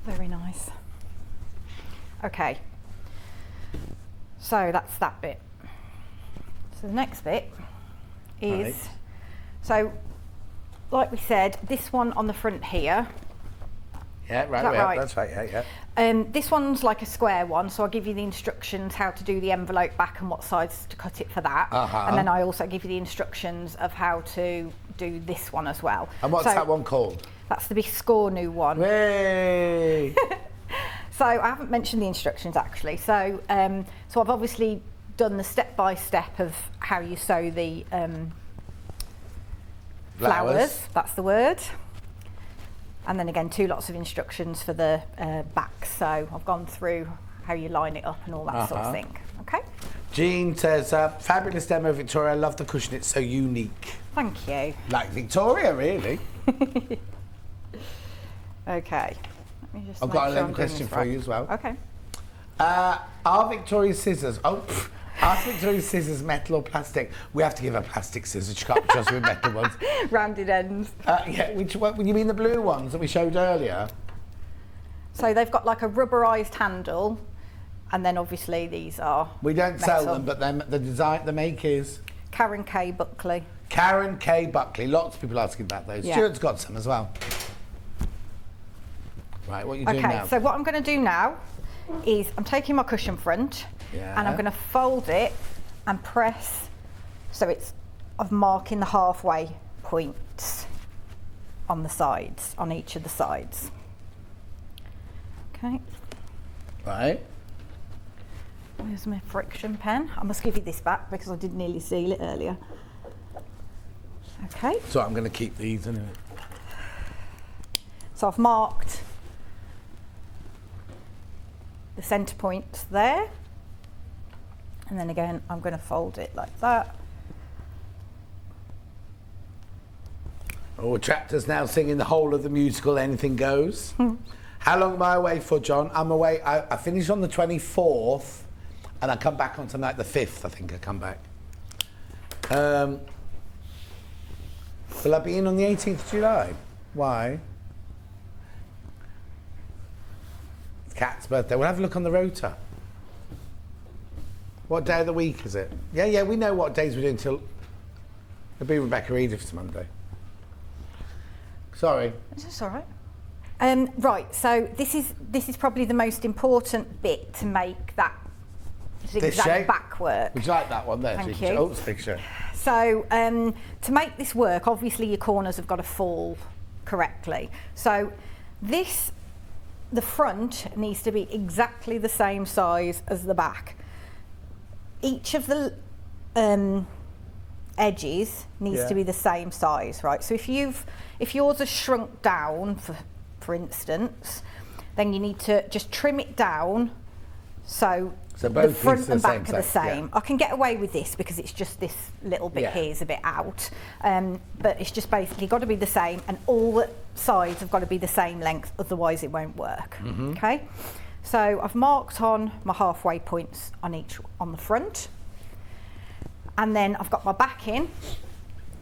Very nice. Okay. So that's that bit. So the next bit is, so like we said, this one on the front here. Yeah, right. That's right, yeah. This one's like a square one, so I'll give you the instructions how to do the envelope back and what sides to cut it for that. And then I also give you the instructions of how to do this one as well. And what's that one called? That's the Biscornu one. Yay! So I haven't mentioned the instructions actually. So so I've obviously done the step-by-step of how you sew the flowers. That's the word. And then again, 2 lots of instructions for the back. So I've gone through how you line it up and all that sort of thing. Okay. Jean says, fabulous demo, Victoria. I love the cushion. It's so unique. Thank you. Like Victoria, really. Okay. Let me just I've got another question for you as well. Okay. Are Victoria's scissors... Are Victoria's scissors metal or plastic? We have to give her plastic scissors. She can't trust with metal ones. Rounded ends. Yeah, which one? You mean the blue ones that we showed earlier? So they've got like a rubberised handle, and then obviously these are We don't metal. sell them, but the design, the make is... Karen K. Buckley. Karen K. Buckley. Lots of people asking about those. Yeah. Stuart's got some as well. Right, what are you doing now? Okay, so what I'm going to do now is I'm taking my cushion front and I'm going to fold it and press so it's of marking the halfway points on the sides, on each of the sides. Okay. Right. Where's my friction pen? I must give you this back because I did nearly seal it earlier. Okay. So I'm going to keep these anyway. So I've marked the centre point there, and then again I'm going to fold it like that. Oh, Chapter's now singing the whole of the musical Anything Goes. How long am I away for, John? I'm away, I finish on the 24th and I come back on something like the 5th, I think I come back. Will I be in on the 18th of July? Why? It's Kat's birthday. We'll have a look on the rota. What day of the week is it? Yeah, we know what days we're doing till... It'll be Rebecca Edith's Monday. Sorry. That's all right. Right, so this is probably the most important bit to make that zigzag back work. Would you like that one there? Thank you. Oh, it's a picture. So to make this work, obviously your corners have got to fall correctly. So the front needs to be exactly the same size as the back. Each of the edges needs to be the same size, right? So if yours are shrunk down, for instance, then you need to just trim it down so both the front and back are the size, same. I can get away with this because it's just this little bit here is a bit out, but it's just basically got to be the same, and all the sides have got to be the same length, otherwise it won't work. Okay, so I've marked on my halfway points on the front, and then I've got my back in,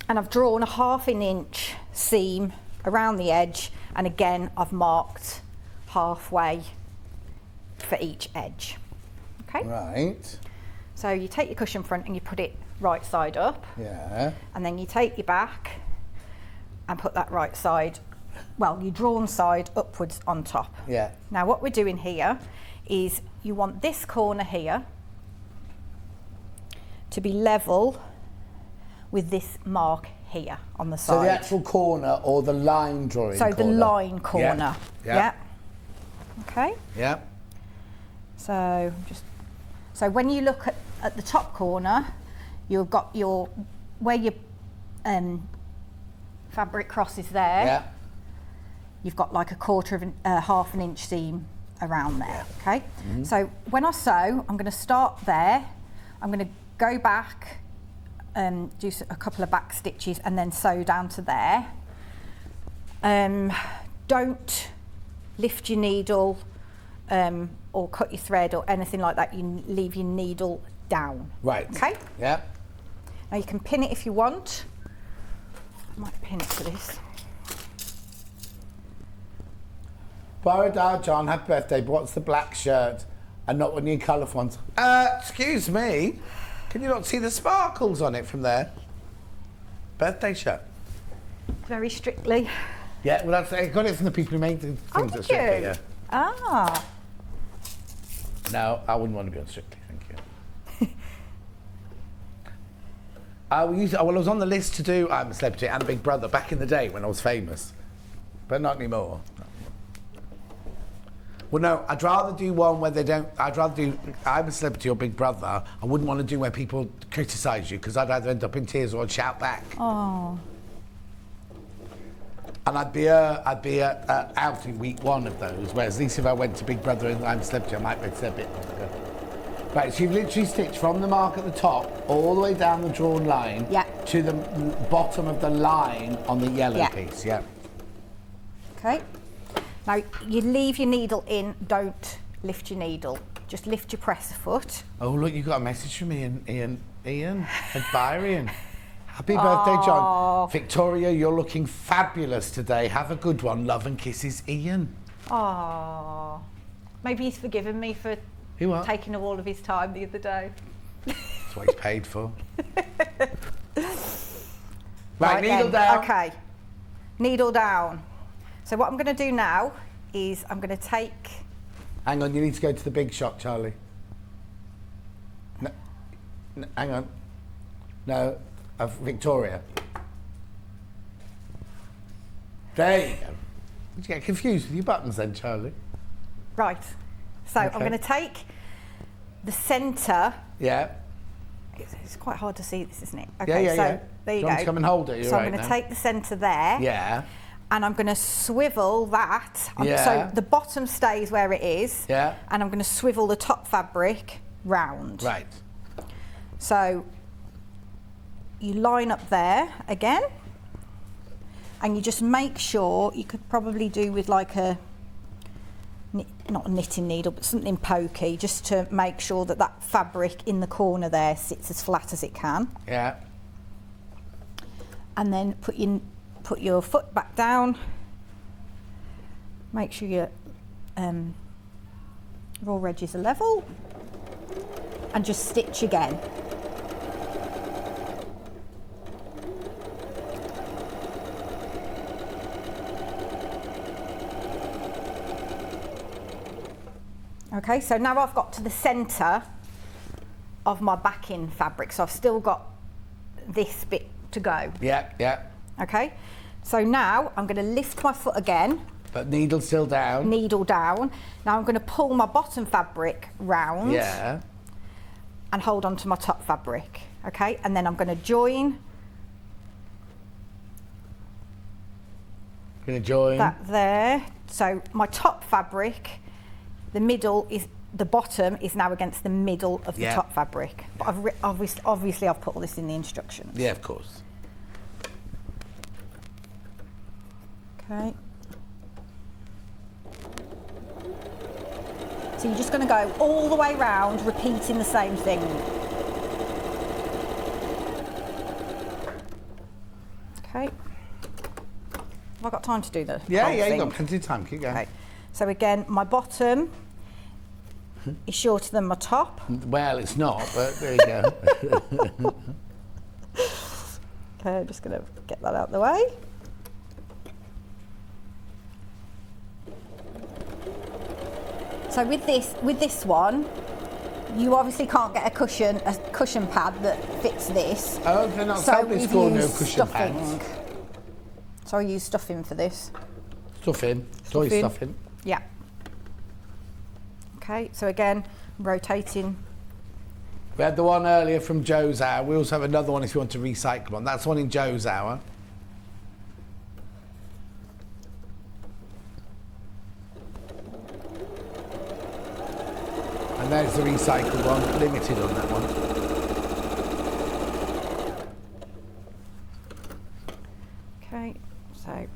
and I've drawn a 1/2 inch seam around the edge, and again I've marked halfway for each edge. Okay. Right. So you take your cushion front and you put it right side up. Yeah. And then you take your back and put that right side, well, your drawn side upwards on top. Yeah. Now what we're doing here is you want this corner here to be level with this mark here on the side. So the actual corner or the line drawing corner? So the line corner. Yeah. Okay. Yeah. So when you look at the top corner, you've got where your fabric crosses there. Yeah. You've got like a 1/4 inch seam around there. Okay. So when I sew, I'm going to start there. I'm going to go back, do a couple of back stitches, and then sew down to there. Don't lift your needle or cut your thread or anything like that. You leave your needle down. Right. Okay. Yeah. Now you can pin it if you want. I might pin it to this. Borodar John, happy birthday, but what's the black shirt and not one of your colourful ones? Excuse me, can you not see the sparkles on it from there? Birthday shirt. Very strictly. Yeah, well, I got it from the people who made the things at Strictly. Yeah. Ah. No, I wouldn't want to be on Strictly, thank you. I was on the list to do I'm a Celebrity and Big Brother back in the day when I was famous, but not anymore. Well, no, I'd rather do one where they don't. I'd rather do I'm a Celebrity or Big Brother. I wouldn't want to do where people criticise you because I'd either end up in tears or I'd shout back. Oh. And I'd be out in week 1 of those, whereas at least if I went to Big Brother and I'm a Celebrity, I might be a bit longer. Right, so you've literally stitched from the mark at the top all the way down the drawn line to the bottom of the line on the yellow piece, Okay. Now, you leave your needle in, don't lift your needle. Just lift your presser foot. Oh, look, you got a message from Ian at Byron. Happy birthday, John. Victoria, you're looking fabulous today. Have a good one. Love and kisses, Ian. Oh, maybe he's forgiven me for taking all of his time the other day. That's what he's paid for. Right, needle down. Okay, needle down. So what I'm going to do now is I'm going to take... Hang on, you need to go to the big shot, Charlie. No, hang on. No, of Victoria. There you go. Did you get confused with your buttons then, Charlie? Right. So I'm going to take the centre. Yeah. It's quite hard to see this, isn't it? Okay, yeah. There you go. go. Come and hold it. So I'm going to take the centre there. Yeah. And I'm going to swivel that. So the bottom stays where it is. Yeah. And I'm going to swivel the top fabric round. Right. So you line up there again. And you just make sure, you could probably do with like not a knitting needle, but something pokey, just to make sure that that fabric in the corner there sits as flat as it can. Yeah. And then put your foot back down. Make sure your raw edges are level, and just stitch again. Okay, so now I've got to the centre of my backing fabric, so I've still got this bit to go. Yeah. Okay, so now I'm going to lift my foot again. But needle still down. Needle down. Now I'm going to pull my bottom fabric round. Yeah. And hold on to my top fabric. Okay, and then I'm going to join. Going to join. That there. So my top fabric, the bottom is now against the middle of the top fabric. But obviously I've put all this in the instructions. Yeah, of course. Okay. So you're just going to go all the way round, repeating the same thing. Okay. Have I got time to do the whole thing? You've got plenty of time. Keep going. Okay. So again, my bottom is shorter than my top. Well, it's not, but there you go. Okay, I'm just going to get that out of the way. So with this one, you obviously can't get a cushion pad that fits this. Oh, they're not selling this for no cushion pads. So I use stuffing for this. Stuffing. Toy stuffing. Yeah. Okay, so again, rotating. We had the one earlier from Joe's Hour. We also have another one if you want to recycle one. That's one in Joe's Hour. And there's the recycled one, limited on that one. Okay, so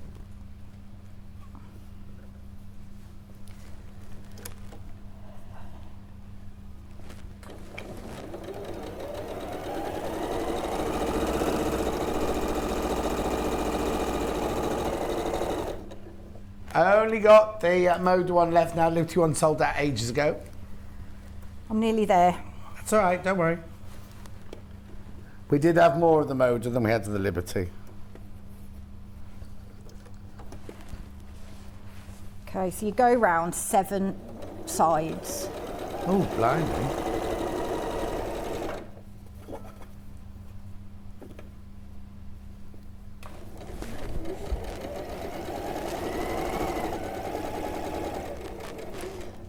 I only got the Moda one left now. Liberty one sold out ages ago. I'm nearly there. That's all right, don't worry. We did have more of the Moda than we had of the Liberty. Okay, so you go round 7 sides. Oh, blimey.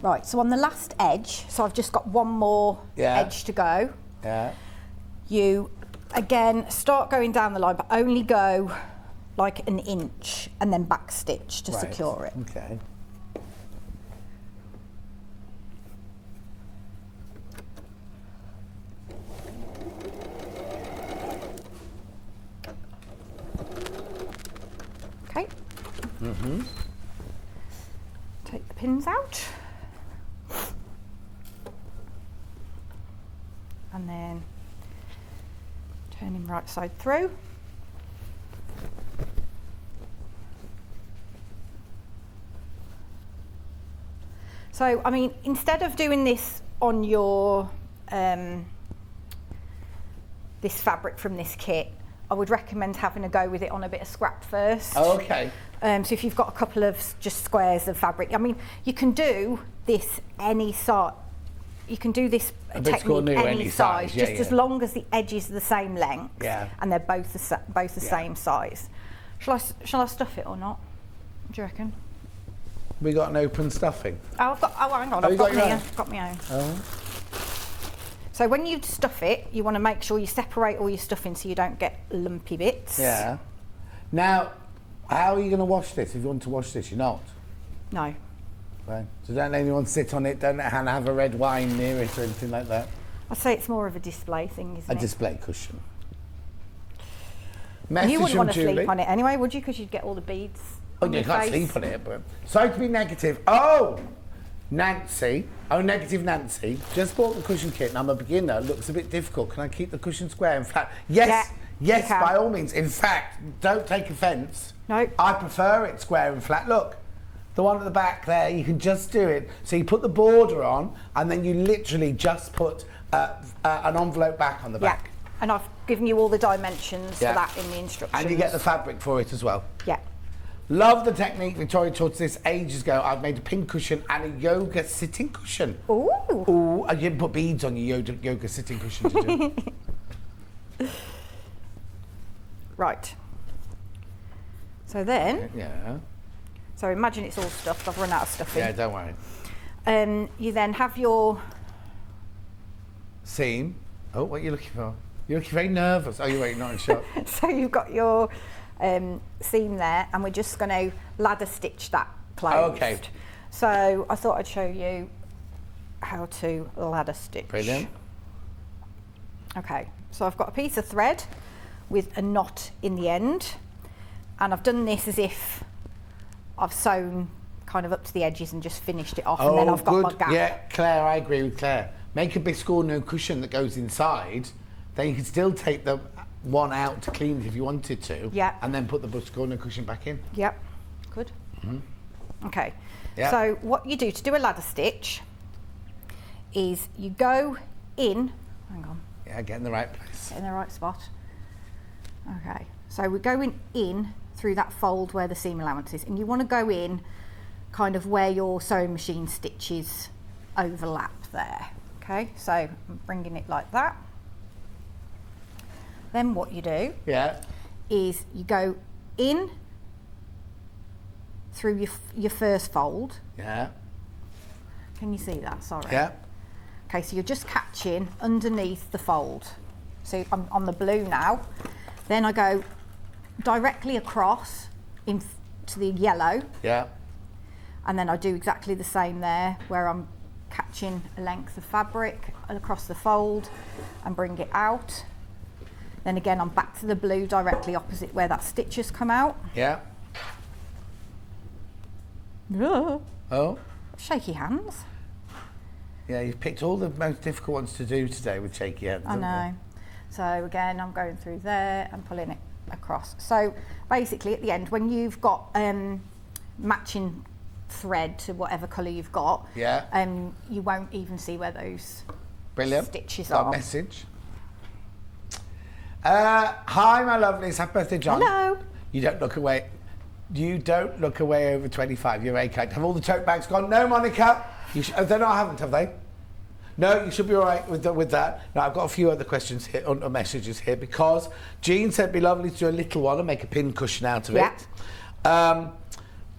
Right, so on the last edge, so I've just got one more edge to go. Yeah. You, again, start going down the line, but only go like an inch and then back stitch to secure it. Okay. Okay. Take the pins out. And then turn him right side through. So, I mean, instead of doing this on your this fabric from this kit, I would recommend having a go with it on a bit of scrap first. Oh, okay. So if you've got a couple of just squares of fabric, I mean, you can do this any size. You can do this technique any size, just as long as the edges are the same length and they're both the same size. Shall I stuff it or not? What do you reckon? We got an open stuffing. Oh, hang on, I've got my own. Oh. So when you stuff it, you want to make sure you separate all your stuffing so you don't get lumpy bits. Yeah. Now, how are you going to wash this? If you want to wash this, you're not? No. Right. So don't let anyone sit on it, don't let Hannah have a red wine near it or anything like that? I'd say it's more of a display thing, isn't it? A display cushion. You wouldn't want to sleep on it anyway, would you? Because you'd get all the beads. Oh, you can't sleep on it, but... Sorry to be negative. Oh! Nancy. Oh, negative Nancy. Just bought the cushion kit and I'm a beginner. It looks a bit difficult. Can I keep the cushion square and flat? Yes. Yeah, yes, by all means. In fact, don't take offence. No. I prefer it square and flat. Look, the one at the back there, you can just do it. So you put the border on and then you literally just put an envelope back on the back. And I've given you all the dimensions for that in the instructions. And you get the fabric for it as well. Yeah. Love the technique. Victoria taught us this ages ago. I've made a pin cushion and a yoga sitting cushion. Ooh. Ooh, you didn't put beads on your yoga sitting cushion, did you? Right. So then... Yeah. So imagine it's all stuffed. I've run out of stuffing. Yeah, don't worry. You then have your... Seam. Oh, what are you looking for? You're looking very nervous. Oh, you're waiting, not in shot. So you've got your seam there, and we're just going to ladder stitch that closed. Oh, okay. So I thought I'd show you how to ladder stitch. Brilliant. Okay, so I've got a piece of thread with a knot in the end, and I've done this as if I've sewn kind of up to the edges and just finished it off, and then I've got my gap. Yeah, Claire, I agree with Claire. Make a biscorno cushion that goes inside, then you can still take the one out to clean it if you wanted to. Yeah. And then put the biscorno cushion back in. Yep. Good. Okay. Yep. So what you do to do a ladder stitch is you go in. Hang on. Yeah, get in the right place. Get in the right spot. Okay. So we're going in through that fold where the seam allowance is, and you want to go in kind of where your sewing machine stitches overlap there. Okay. So I'm bringing it like that. Then what you do is you go in through your first fold. Yeah. Can you see that? Sorry. Yeah. Okay, so you're just catching underneath the fold. So I'm on the blue now. Then I go directly across to the yellow. Yeah. And then I do exactly the same there, where I'm catching a length of fabric across the fold and bring it out. Then again, I'm back to the blue directly opposite where that stitch has come out. Yeah. Oh. Shaky hands. Yeah, you've picked all the most difficult ones to do today with shaky hands. I know. So again, I'm going through there and pulling it across. So basically at the end, when you've got matching thread to whatever colour you've got, you won't even see where those stitches are. Message. Hi, my lovelies. Happy birthday, John. Hello. You don't look away. You don't look away over 25. You're very kind. Have all the tote bags gone? No, Monica. They not haven't, have they? No, you should be all right with that. Now, I've got a few other questions here, or messages here, because Jean said it'd be lovely to do a little one and make a pin cushion out of it.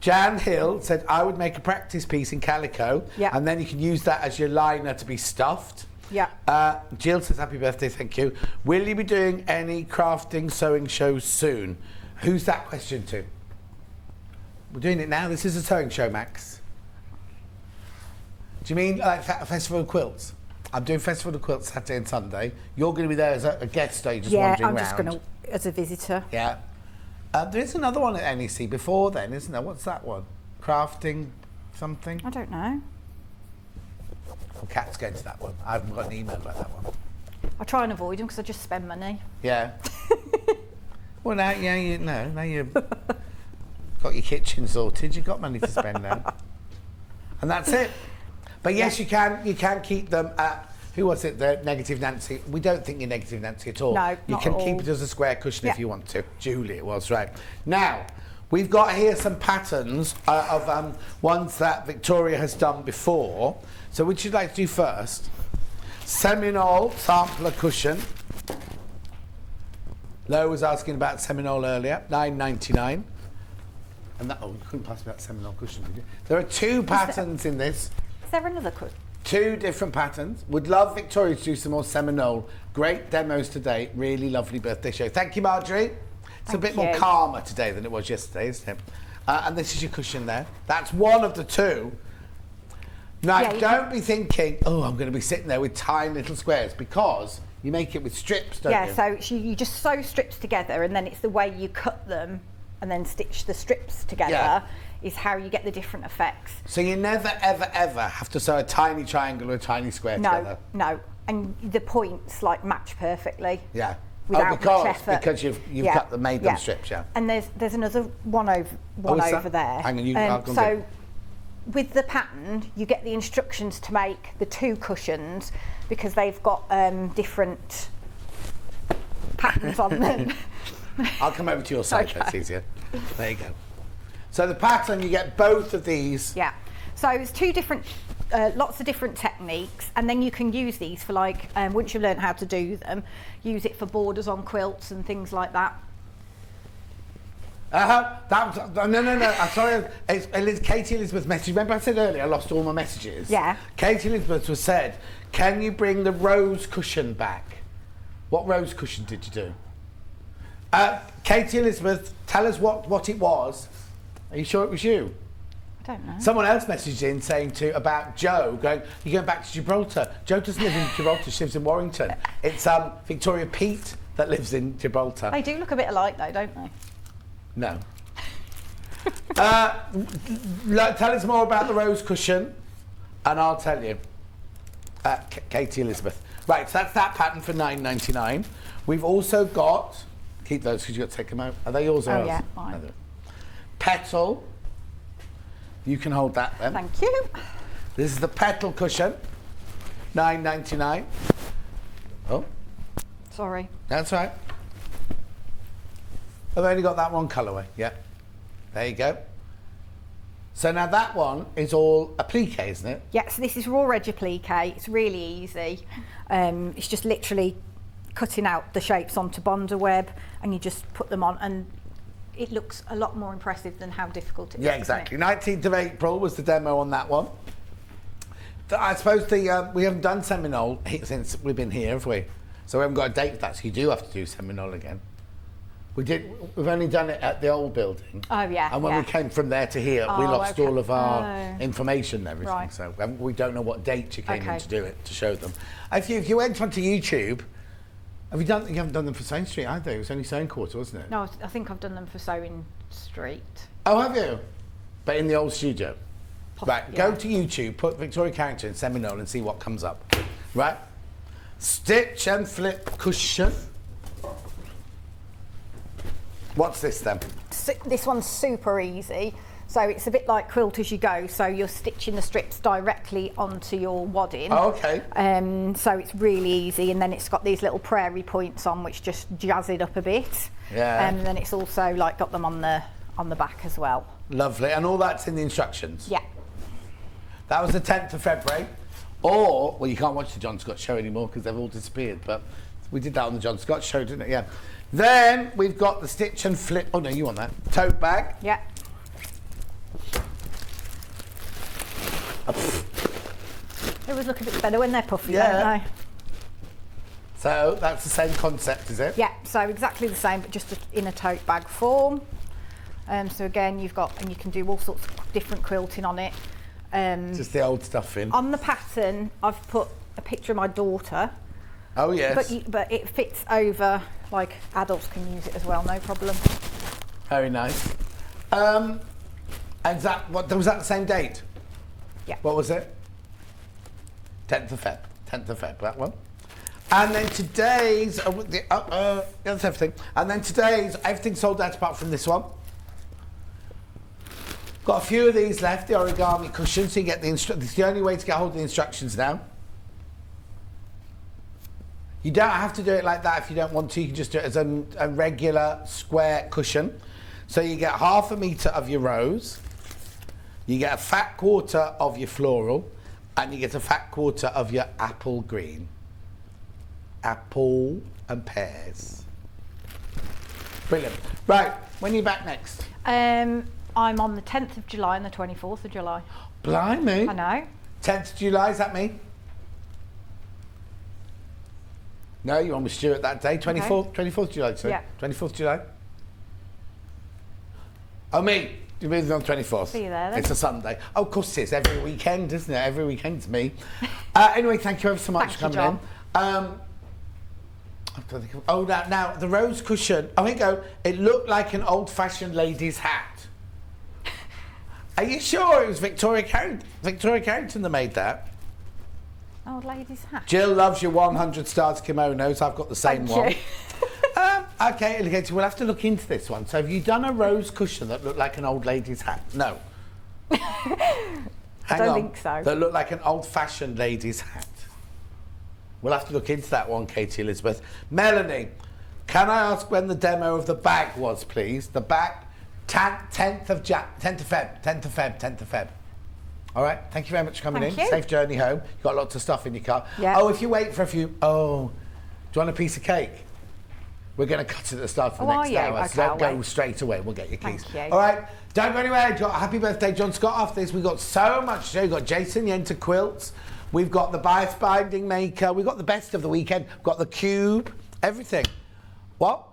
Jan Hill said, I would make a practice piece in calico, and then you can use that as your liner to be stuffed. Jill says, happy birthday, thank you. Will you be doing any crafting, sewing shows soon? Who's that question to? We're doing it now. This is a sewing show, Max. Do you mean like Festival of Quilts? I'm doing Festival of Quilts Saturday and Sunday. You're going to be there as a guest, are you just wandering around? Yeah, I'm just going to, as a visitor. Yeah. There is another one at NEC before then, isn't there? What's that one? Crafting something? I don't know. Well, Kat's going to that one. I haven't got an email about that one. I try and avoid them because I just spend money. Yeah. Well, now you've got your kitchen sorted. You've got money to spend now, and that's it. But yes, you can keep them at. Who was it? The Negative Nancy. We don't think you're Negative Nancy at all. No, you not can at keep all. it as a square cushion if you want to. Julie, it was right. Now, we've got here some patterns of ones that Victoria has done before. So, which you'd like to do first? Seminole sampler cushion. Lo was asking about Seminole earlier, $9.99. And that, you couldn't pass me that Seminole cushion, did you? There are two patterns in this. Is there another cushion? Two different patterns. Would love Victoria to do some more Seminole. Great demos today. Really lovely birthday show. Thank you, Marjorie. It's a bit more calmer today than it was yesterday, isn't it? And this is your cushion there. That's one of the two. Now, don't be thinking, oh, I'm going to be sitting there with tiny little squares, because you make it with strips, don't you? Yeah, so you just sew strips together, and then it's the way you cut them and then stitch the strips together is how you get the different effects. So you never, ever, ever have to sew a tiny triangle or a tiny square together? No. And the points, like, match perfectly. Yeah. Without much effort. Because you've made them strips, yeah. And there's another one over there. Hang on, I'll go so with the pattern, you get the instructions to make the two cushions because they've got different patterns on them. I'll come over to your side, that's easier. There you go. So the pattern, you get both of these. Yeah. So it's two different, lots of different techniques, and then you can use these for, like, once you've learned how to do them, use it for borders on quilts and things like that. No. I'm sorry. It's Katie Elizabeth message. Remember I said earlier I lost all my messages? Yeah. Katie Elizabeth was said, can you bring the rose cushion back? What rose cushion did you do? Katie Elizabeth, tell us what it was. Are you sure it was you? I don't know. Someone else messaged in saying about Jo going, you're going back to Gibraltar. Jo doesn't live in Gibraltar, she lives in Warrington. It's Victoria Pete that lives in Gibraltar. They do look a bit alike though, don't they? No. Tell us more about the rose cushion and I'll tell you. Katie Elizabeth. Right, so that's that pattern for $9.99. We've also got, keep those because you've got to take them out. Are they yours or ours? Yeah, fine. Petal. You can hold that then. Thank you. This is the petal cushion. $9.99. Oh. Sorry. That's right. I've only got that one colourway. Yeah. There you go. So now that one is all applique, isn't it? Yeah, so this is raw edge applique. It's really easy. It's just literally cutting out the shapes onto Bonder web and you just put them on, and it looks a lot more impressive than how difficult it is. Yeah, exactly. 19th of April was the demo on that one. I suppose we haven't done Seminole since we've been here, have we? So we haven't got a date for that, so you do have to do Seminole again. We've only done it at the old building. Oh, yeah. And when we came from there to here, we lost all of our information and everything. Right. So we don't know what date you came in to do it, to show them. If you went onto YouTube, you haven't done them for Sewing Street either. It was only Sewing Quarter, wasn't it? No, I think I've done them for Sewing Street. Oh, have you? But in the old studio? Right, yeah. go to YouTube, put Victoria Carrington Seminole and see what comes up. Right? Stitch and flip cushion. What's this then? This one's super easy. So it's a bit like Quilt as you go. So you're stitching the strips directly onto your wadding. Oh, okay. So it's really easy, and then it's got these little prairie points on which just jazz it up a bit. Yeah. And then it's also like got them on the back as well. Lovely, and all that's in the instructions. Yeah. That was the 10th of February. Or, well, you can't watch the John Scott show anymore because they've all disappeared, but we did that on the John Scott show, didn't it? Yeah. Then we've got the stitch and flip. Oh no, you want that? Tote bag. Yeah. They always look a bit better when they're puffy, don't they? So that's the same concept, is it? Yeah, so exactly the same, but just in a tote bag form. So again, you've got, and you can do all sorts of different quilting on it. Just the old stuff in. On the pattern, I've put a picture of my daughter. Oh yes. But it fits over, like adults can use it as well, no problem. Very nice. And was that the same date? Yeah. What was it? 10th of Feb. 10th of Feb, that one. And then today's, that's everything. And then today's, everything sold out apart from this one. Got a few of these left, the origami cushions, so you get it's the only way to get hold of the instructions now. You don't have to do it like that if you don't want to, you can just do it as a regular square cushion. So you get 1/2 metre of your rose, you get a fat quarter of your floral, and you get a fat quarter of your apple green. Apple and pears. Brilliant. Right, when are you back next? I'm on the 10th of July and the 24th of July. Blimey. I know. 10th of July, is that me? No, you're on with Stuart that day. 24th, Okay. 24th July, sorry. Yeah. 24th July. Oh, me. You're moving on 24th. See you there, then. It's a Sunday. Oh, of course it is. Every weekend, isn't it? Every weekend's me. Anyway, thank you ever so much for coming in. Now, the rose cushion. Oh, here you go. It looked like an old-fashioned lady's hat. Are you sure it was Victoria Carrington that made that? Old lady's hat. Jill loves your 100 stars kimonos. I've got the same Thank one. you. Okay, we'll have to look into this one. So have you done a rose cushion that looked like an old lady's hat? No. I don't think so. That looked like an old-fashioned lady's hat. We'll have to look into that one, Katie Elizabeth. Melanie, can I ask when the demo of the bag was, please? The bag, 10th of Feb. All right, thank you very much for coming in. Thank you. Safe journey home. You've got lots of stuff in your car. Yeah. Oh, if you wait for a few, do you want a piece of cake? We're going to cut it at the start of the next hour. Okay, So don't I'll go wait. straight away. We'll get your keys. Thank you. All right, don't go anywhere. You've got happy birthday, John Scott. After this, we've got so much to show. We've got Jason Yenter Quilts. We've got the bias binding maker. We've got the best of the weekend. We've got the cube. Everything. What?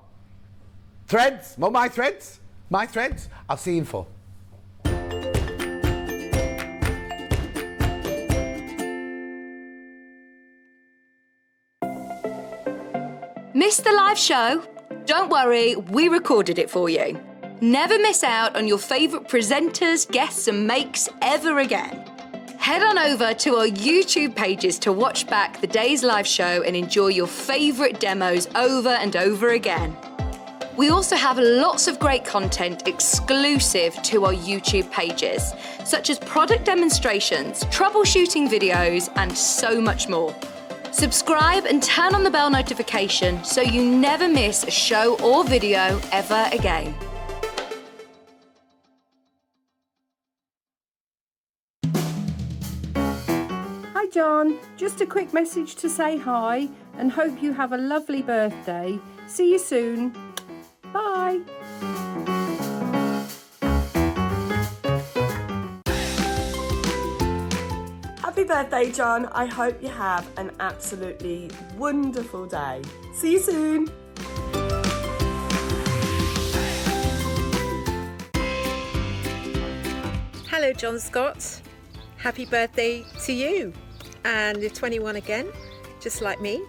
Threads? More my threads? My threads? I'll see you in 4. Missed the live show? Don't worry, we recorded it for you. Never miss out on your favourite presenters, guests and makes ever again. Head on over to our YouTube pages to watch back the day's live show and enjoy your favourite demos over and over again. We also have lots of great content exclusive to our YouTube pages, such as product demonstrations, troubleshooting videos, and so much more. Subscribe and turn on the bell notification so you never miss a show or video ever again. Hi John, just a quick message to say hi and hope you have a lovely birthday. See you soon. Bye. Happy birthday, John. I hope you have an absolutely wonderful day. See you soon. Hello, John Scott. Happy birthday to you. And you're 21 again, just like me.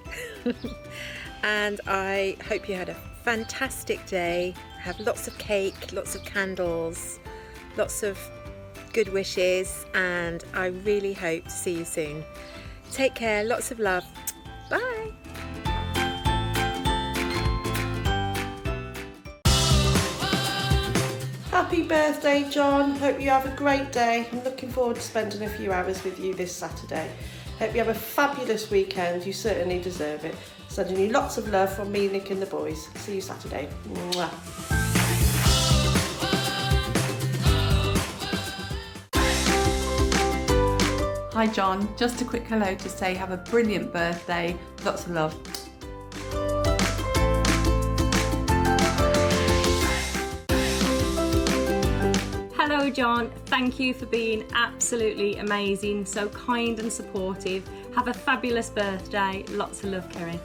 And I hope you had a fantastic day. Have lots of cake, lots of candles, lots of good wishes, and I really hope to see you soon. Take care, lots of love. Bye. Happy birthday, John. Hope you have a great day. I'm looking forward to spending a few hours with you this Saturday. Hope you have a fabulous weekend. You certainly deserve it. Sending you lots of love from me, Nick and the boys. See you Saturday. Mwah. Hi John, just a quick hello to say have a brilliant birthday, lots of love. Hello John, thank you for being absolutely amazing, so kind and supportive. Have a fabulous birthday, lots of love, Kerry.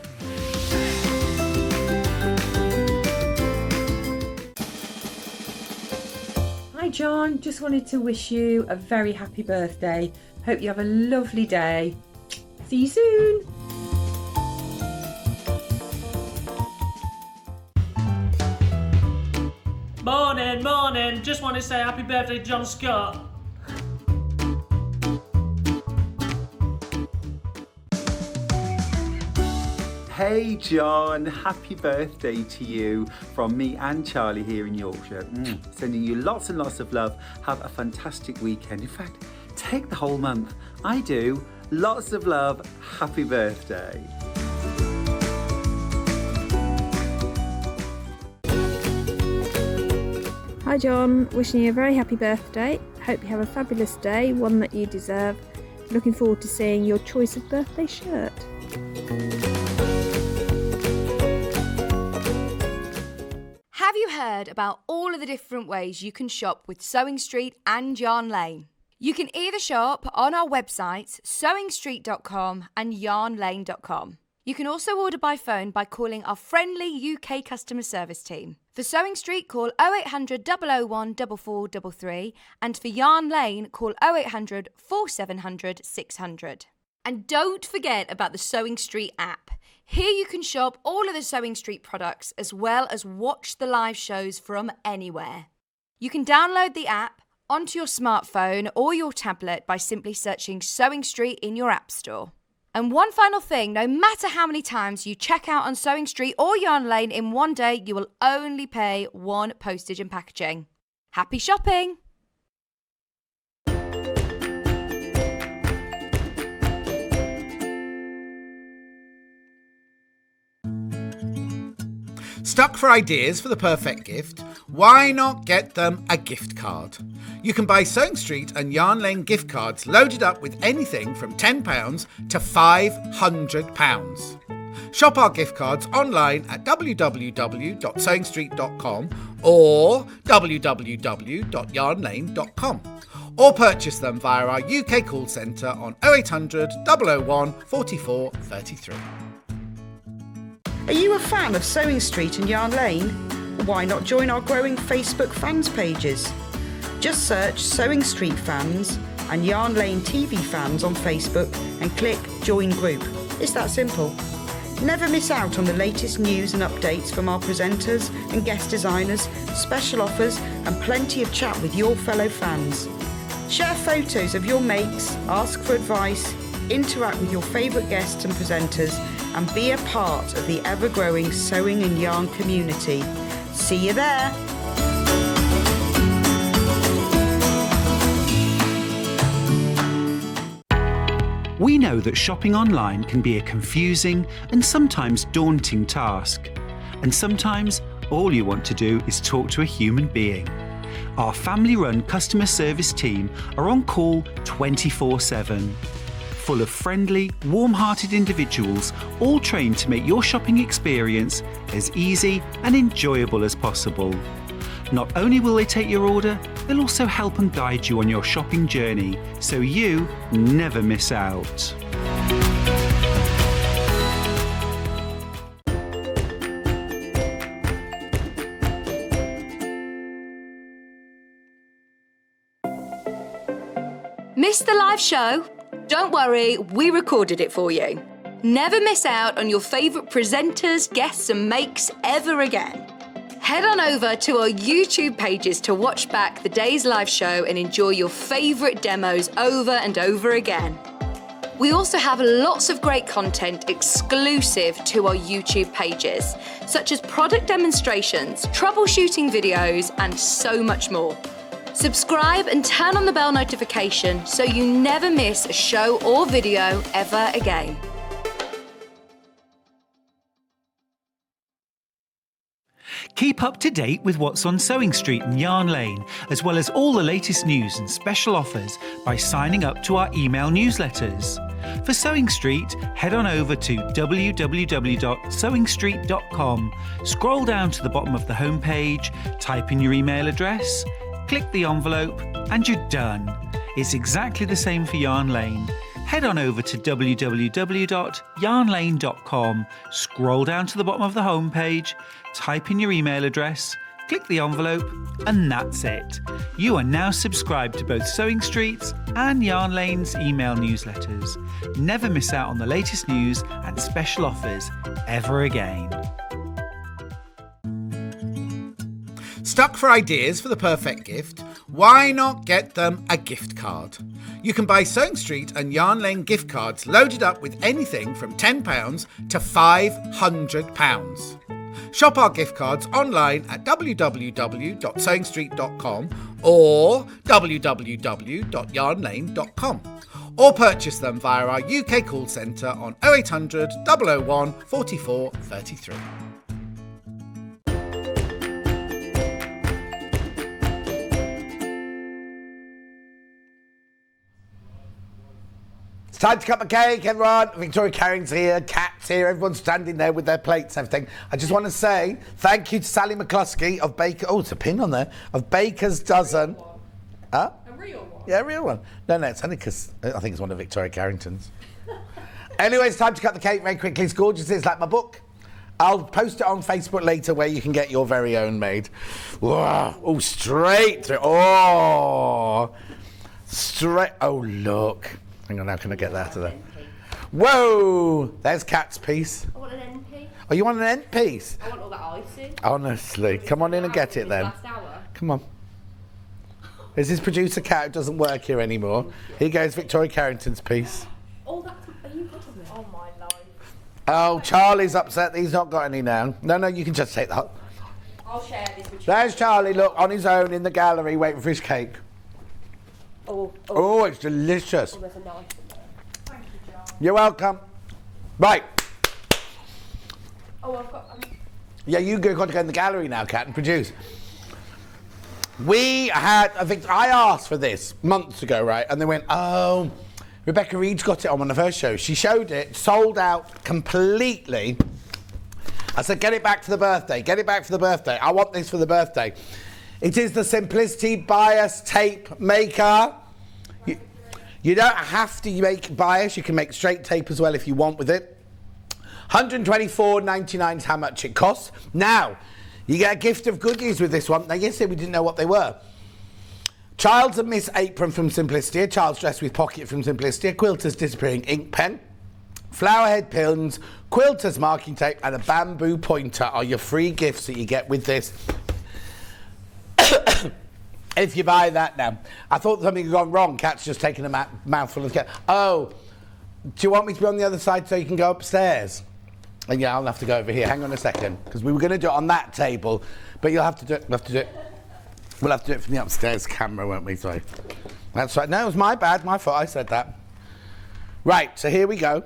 Hi John, just wanted to wish you a very happy birthday. Hope you have a lovely day. See you soon. Morning. Just want to say happy birthday, John Scott. Hey John, happy birthday to you from me and Charlie here in Yorkshire. Sending you lots and lots of love. Have a fantastic weekend. In fact, take the whole month. I do. Lots of love. Happy birthday. Hi John, wishing you a very happy birthday. Hope you have a fabulous day, one that you deserve. Looking forward to seeing your choice of birthday shirt. Have you heard about all of the different ways you can shop with Sewing Street and Yarn Lane? You can either shop on our websites, sewingstreet.com and yarnlane.com. You can also order by phone by calling our friendly UK customer service team. For Sewing Street, call 0800 001 4433, and for Yarn Lane, call 0800 4700 600. And don't forget about the Sewing Street app. Here you can shop all of the Sewing Street products as well as watch the live shows from anywhere. You can download the app onto your smartphone or your tablet by simply searching Sewing Street in your app store. And one final thing, no matter how many times you check out on Sewing Street or Yarn Lane in one day, you will only pay one postage and packaging. Happy shopping! Stuck for ideas for the perfect gift? Why not get them a gift card? You can buy Sewing Street and Yarn Lane gift cards loaded up with anything from £10 to £500. Shop our gift cards online at www.sewingstreet.com or www.yarnlane.com, or purchase them via our UK call centre on 0800 001 44 33. Are you a fan of Sewing Street and Yarn Lane? Why not join our growing Facebook fans pages? Just search Sewing Street Fans and Yarn Lane TV Fans on Facebook and click Join Group. It's that simple. Never miss out on the latest news and updates from our presenters and guest designers, special offers and plenty of chat with your fellow fans. Share photos of your makes, ask for advice, interact with your favourite guests and presenters, and be a part of the ever-growing sewing and yarn community. See you there! We know that shopping online can be a confusing and sometimes daunting task. And sometimes all you want to do is talk to a human being. Our family-run customer service team are on call 24/7. Full of friendly, warm-hearted individuals, all trained to make your shopping experience as easy and enjoyable as possible. Not only will they take your order, they'll also help and guide you on your shopping journey, so you never miss out. Missed the live show? Don't worry, we recorded it for you. Never miss out on your favourite presenters, guests and makes ever again. Head on over to our YouTube pages to watch back the day's live show and enjoy your favourite demos over and over again. We also have lots of great content exclusive to our YouTube pages, such as product demonstrations, troubleshooting videos, and so much more. Subscribe and turn on the bell notification so you never miss a show or video ever again. Keep up to date with what's on Sewing Street and Yarn Lane, as well as all the latest news and special offers by signing up to our email newsletters. For Sewing Street, head on over to www.sewingstreet.com, scroll down to the bottom of the homepage, type in your email address, click the envelope, and you're done. It's exactly the same for Yarn Lane. Head on over to www.yarnlane.com, scroll down to the bottom of the homepage, type in your email address, click the envelope, and that's it. You are now subscribed to both Sewing Street's and Yarn Lane's email newsletters. Never miss out on the latest news and special offers ever again. Stuck for ideas for the perfect gift? Why not get them a gift card? You can buy Sewing Street and Yarn Lane gift cards loaded up with anything from £10 to £500. Shop our gift cards online at www.sewingstreet.com or www.yarnlane.com, or purchase them via our UK call centre on 0800 001 44 33. It's time to cut my cake, everyone. Victoria Carrington's here, Kat's here, everyone's standing there with their plates and everything. I just want to say thank you to Sally McCluskey of Baker... Oh, it's a pin on there. Of Baker's Dozen. Huh? A real one? Yeah, a real one. No, it's only because I think it's one of Victoria Carrington's. Anyway, it's time to cut the cake very quickly. It's gorgeous. It's like my book. I'll post it on Facebook later where you can get your very own made. Whoa. Oh, straight through. Oh. Straight. Oh, look. Hang on, how can I get that out of there? Whoa! There's Kat's piece. I want an end piece. Oh, you want an end piece? I want all that icing. Honestly. Come on in and get it then. Last hour. Come on. Is this producer Kat who doesn't work here anymore? Here goes Victoria Carrington's piece. Oh, that's... Are you good with it? Oh, my life. Oh, Charlie's upset that he's not got any now. No, you can just take that. I'll share this with you. There's Charlie, look, on his own in the gallery waiting for his cake. Oh, it's delicious. Oh, there's a knife in there. Thank you, John. You're welcome. Right. Oh, I've got... Yeah, you've got to go in the gallery now, Kat, and produce. We had... I asked for this months ago, right? And they went, oh, Rebecca Reed's got it on one of her shows. She showed it, sold out completely. I said, get it back for the birthday. Get it back for the birthday. I want this for the birthday. It is the Simplicity Bias Tape Maker. You don't have to make bias. You can make straight tape as well if you want with it. $124.99 is how much it costs. Now, you get a gift of goodies with this one. Now, yesterday we didn't know what they were. Child's and Miss Apron from Simplicity, a child's dress with pocket from Simplicity, a quilter's disappearing ink pen, flower head pins, quilter's marking tape, and a bamboo pointer are your free gifts that you get with this. If you buy that now. I thought something had gone wrong. Kat's just taken a mouthful of cat. Oh, do you want me to be on the other side so you can go upstairs? And yeah, I'll have to go over here. Hang on a second, because we were going to do it on that table, but you'll have to do it. We'll have to do it from the upstairs camera, won't we? Sorry. That's right. No, it was my bad. My fault. I said that. Right. So here we go.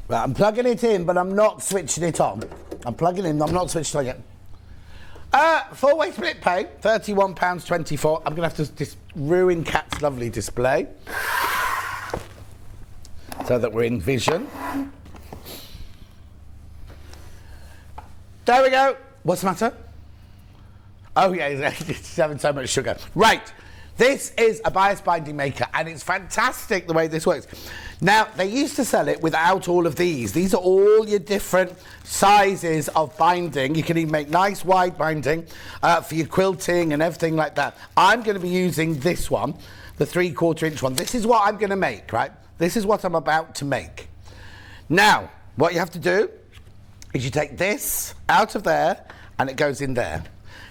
Right, I'm plugging it in, but I'm not switching it on. I'm plugging in, I'm not switched on yet. Four-way split pay, £31.24. I'm going to have to ruin Kat's lovely display so that we're in vision. There we go. What's the matter? Oh, yeah, it's having so much sugar. Right. This is a bias binding maker, and it's fantastic the way this works. Now, they used to sell it without all of these. These are all your different sizes of binding. You can even make nice wide binding for your quilting and everything like that. I'm going to be using this one, the 3/4 inch one. This is what I'm going to make, right? This is what I'm about to make. Now, what you have to do is you take this out of there, and it goes in there.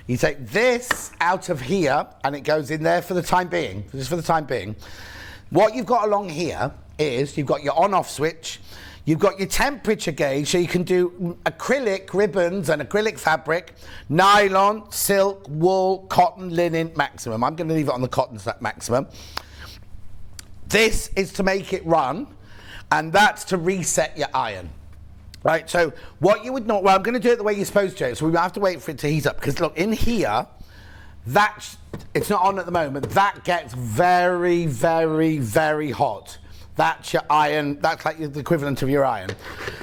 You take this out of here, and it goes in there for the time being. Just for the time being. What you've got along here is you've got your on-off switch. You've got your temperature gauge, so you can do acrylic ribbons and acrylic fabric, nylon, silk, wool, cotton, linen, maximum. I'm going to leave it on the cotton maximum. This is to make it run, and that's to reset your iron. Right, so what you would not, well, I'm going to do it the way you're supposed to, so we have to wait for it to heat up, because look, in here, it's not on at the moment, that gets very, very, very hot. That's your iron, that's like the equivalent of your iron.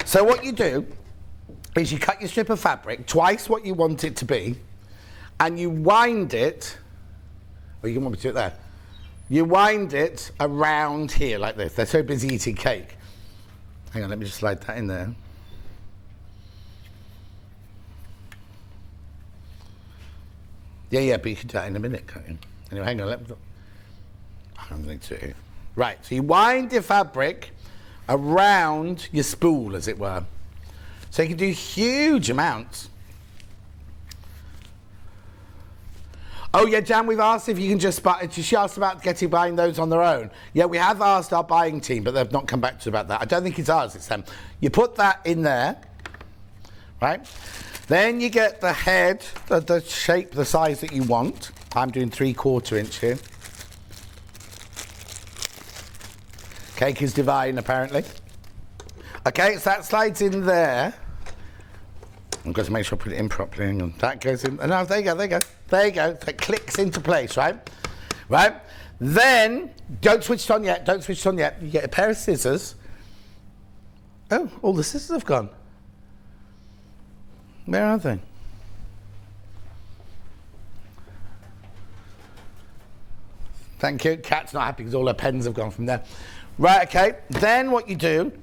So what you do is you cut your strip of fabric, twice what you want it to be, and you wind it, or you can want me to do it there, you wind it around here like this. They're so busy eating cake. Hang on, let me just slide that in there. Yeah, but you can do that in a minute, can't you? Anyway, hang on, let me look. I'm going to. Right, so you wind your fabric around your spool, as it were. So you can do huge amounts. Oh yeah, Jan, we've asked if you can just buy, she asked about buying those on their own. Yeah, we have asked our buying team, but they've not come back to us about that. I don't think it's us, it's them. You put that in there, right? Then you get the head, the shape, the size that you want. I'm doing 3/4 inch here. Cake is divine, apparently. Okay, so that slides in there. I've got to make sure I put it in properly. Hang on. That goes in. No, there you go, there you go. There you go. So it clicks into place, right? Right? Then, don't switch it on yet. Don't switch it on yet. You get a pair of scissors. Oh, all the scissors have gone. Where are they? Thank you. Kat's not happy because all her pens have gone from there. Right, okay. Then what you do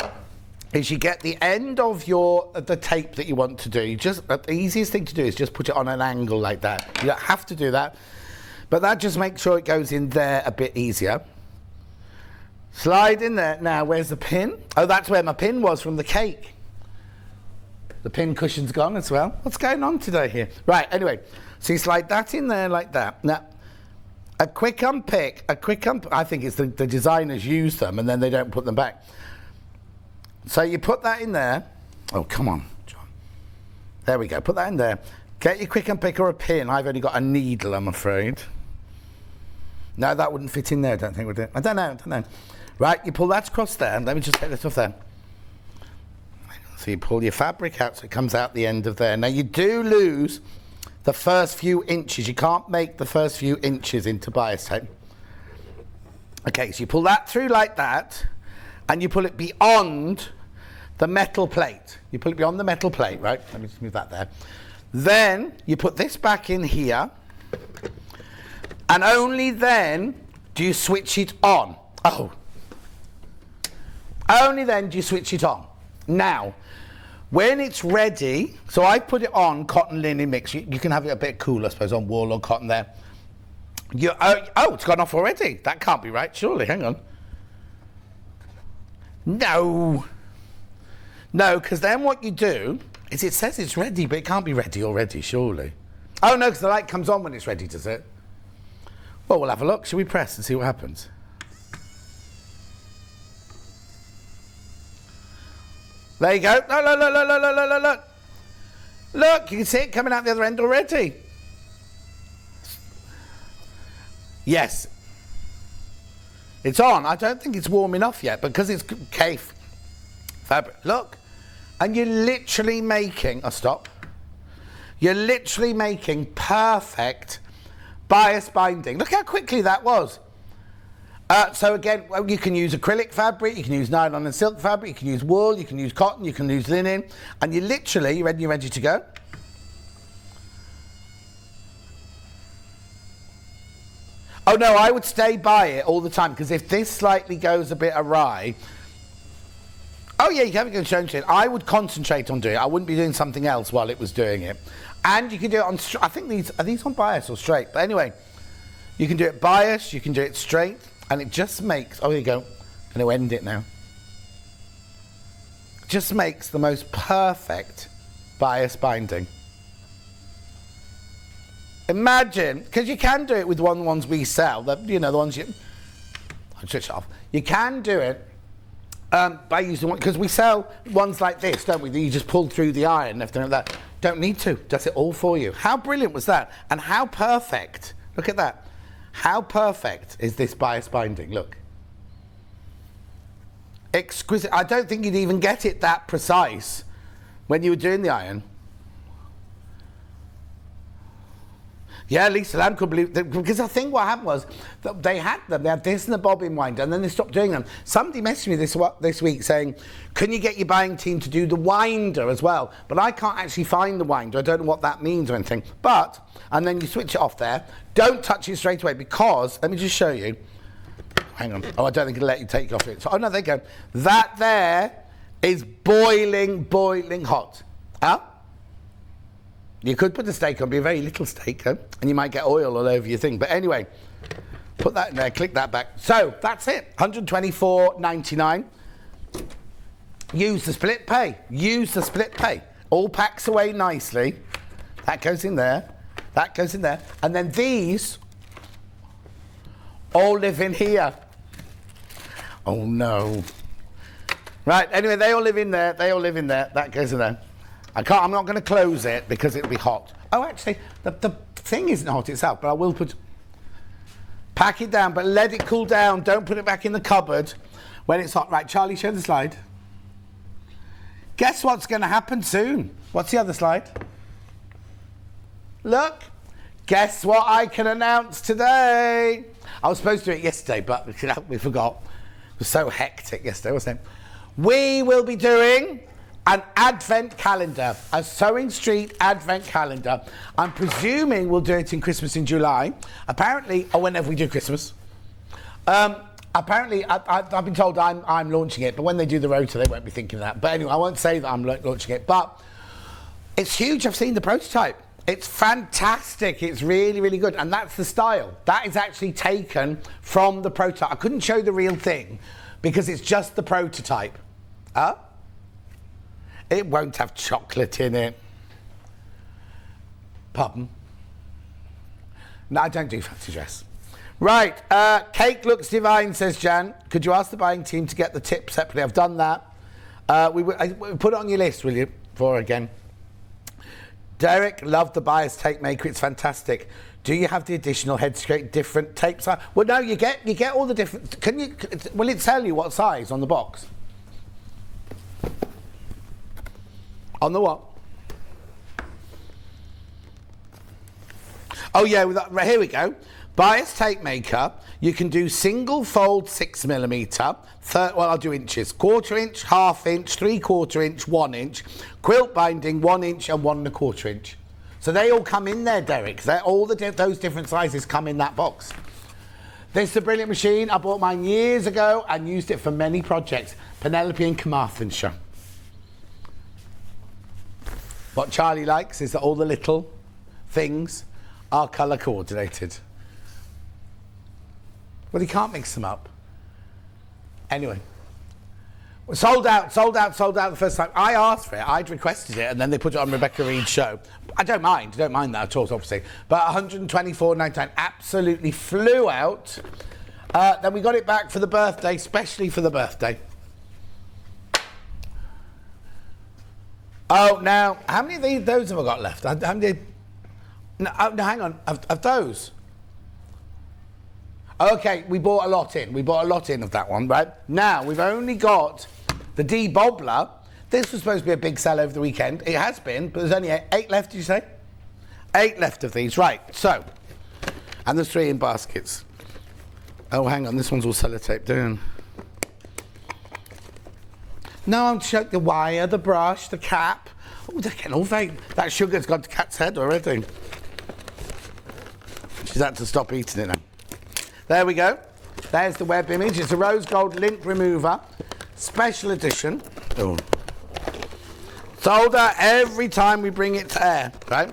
is you get the end of the tape that you want to do. The easiest thing to do is just put it on an angle like that. You don't have to do that, but that just makes sure it goes in there a bit easier. Slide in there. Now, where's the pin? Oh, that's where my pin was from the cake. The pin cushion's gone as well. What's going on today here? Right, anyway, so you slide that in there like that. Now, a quick unpick, I think it's the designers use them and then they don't put them back. So you put that in there. Oh, come on, John. There we go, put that in there. Get your quick unpick or a pin. I've only got a needle, I'm afraid. No, that wouldn't fit in there, I don't think, would it? I don't know. Right, you pull that across there. Let me just take this off there. So you pull your fabric out so it comes out the end of there. Now you do lose the first few inches. You can't make the first few inches into bias tape. Okay, so you pull that through like that and you pull it beyond the metal plate. You pull it beyond the metal plate, right? Let me just move that there. Then you put this back in here and only then do you switch it on. Oh. Only then do you switch it on. Now, when it's ready, so I put it on cotton linen mix. You can have it a bit cool, I suppose, on wool or cotton there. Oh, it's gone off already. That can't be right, surely. Hang on. No, because then what you do is it says it's ready, but it can't be ready already, surely. Oh, no, because the light comes on when it's ready, does it? Well, we'll have a look. Shall we press and see what happens? There you go. Look. Look, you can see it coming out the other end already. Yes. It's on. I don't think it's warm enough yet because it's cave fabric. Look. And you're literally making... Oh, stop. You're literally making perfect bias binding. Look how quickly that was. So again, you can use acrylic fabric, you can use nylon and silk fabric, you can use wool, you can use cotton, you can use linen, and you're ready to go. Oh no, I would stay by it all the time, because if this slightly goes a bit awry, oh yeah, you haven't got to show it. I would concentrate on doing it. I wouldn't be doing something else while it was doing it. And you can do it on, I think are these on bias or straight? But anyway, you can do it bias, you can do it straight. And it just makes, oh, there you go. I'm going to end it now. Just makes the most perfect bias binding. Imagine, because you can do it with the ones we sell, the ones I'll switch it off. You can do it by using one, because we sell ones like this, don't we? That you just pull through the iron and everything like that. Don't need to, does it all for you. How brilliant was that? And how perfect, look at that. How perfect is this bias binding? Look. Exquisite. I don't think you'd even get it that precise when you were doing the iron. Yeah, Lisa Lamb could believe that, because I think what happened was that they had this and the bobbin winder, and then they stopped doing them. Somebody messaged me this week saying, can you get your buying team to do the winder as well? But I can't actually find the winder. I don't know what that means or anything. But, and then you switch it off there. Don't touch it straight away, because, let me just show you. Hang on. Oh, I don't think it'll let you take off it. So, oh, no, there you go. That there is boiling hot. Huh? You could put the steak on, be a very little steak, and you might get oil all over your thing. But anyway, put that in there, click that back. So that's it, $124.99. Use the split pay. Use the split pay. All packs away nicely. That goes in there. That goes in there. And then these all live in here. Oh no. Right, anyway, they all live in there. They all live in there. That goes in there. I'm not going to close it because it'll be hot. Oh, actually, the thing isn't hot itself, but I will pack it down, but let it cool down. Don't put it back in the cupboard when it's hot. Right, Charlie, show the slide. Guess what's going to happen soon? What's the other slide? Look. Guess what I can announce today? I was supposed to do it yesterday, but we forgot. It was so hectic yesterday, wasn't it? We will be doing an advent calendar, a Sewing Street advent calendar. I'm presuming we'll do it in Christmas in July. Apparently, or whenever we do Christmas. Apparently, I've been told I'm launching it, but when they do the rota, they won't be thinking of that. But anyway, I won't say that I'm launching it, but it's huge. I've seen the prototype. It's fantastic. It's really, really good. And that's the style. That is actually taken from the prototype. I couldn't show the real thing because it's just the prototype. It won't have chocolate in it. Pardon? No, I don't do fancy dress. Right, cake looks divine, says Jan. Could you ask the buying team to get the tip separately? I've done that. Put it on your list, will you, for again. Derek, love the buyer's tape maker. It's fantastic. Do you have the additional head scrape different tape size? Well, no, you get all the different. Will it tell you what size on the box? On the what? Oh yeah, right, here we go. Buyer's tape maker. You can do single fold 6mm. Well, I'll do inches. 1/4 inch, 1/2 inch, 3/4 inch, 1 inch. Quilt binding 1 inch and 1 1/4 inch. So they all come in there, Derek. All those different sizes come in that box. This is a brilliant machine. I bought mine years ago and used it for many projects. Penelope in Carmarthenshire. What Charlie likes is that all the little things are colour coordinated. Well, he can't mix them up. Anyway. Sold out the first time. I asked for it, I'd requested it, and then they put it on Rebecca Reed's show. I don't mind that at all, obviously. But $124.99 absolutely flew out. Then we got it back for the birthday, especially for the birthday. Oh, now, how many of those have I got left? How many? No, hang on, of those? Okay, we bought a lot in. We bought a lot in of that one, right? Now, we've only got the D-Bobbler. This was supposed to be a big sell over the weekend. It has been, but there's only 8 left, did you say? 8 left of these, right. So, and there's 3 in baskets. Oh, hang on, this one's all sellotaped down. No, I'm showing the wire, the brush, the cap. Oh, they're getting all vague. That sugar's gone to Cat's head already. She's had to stop eating it now. There we go. There's the web image. It's a rose gold lint remover. Special edition. Oh. Sold out every time we bring it to air, right?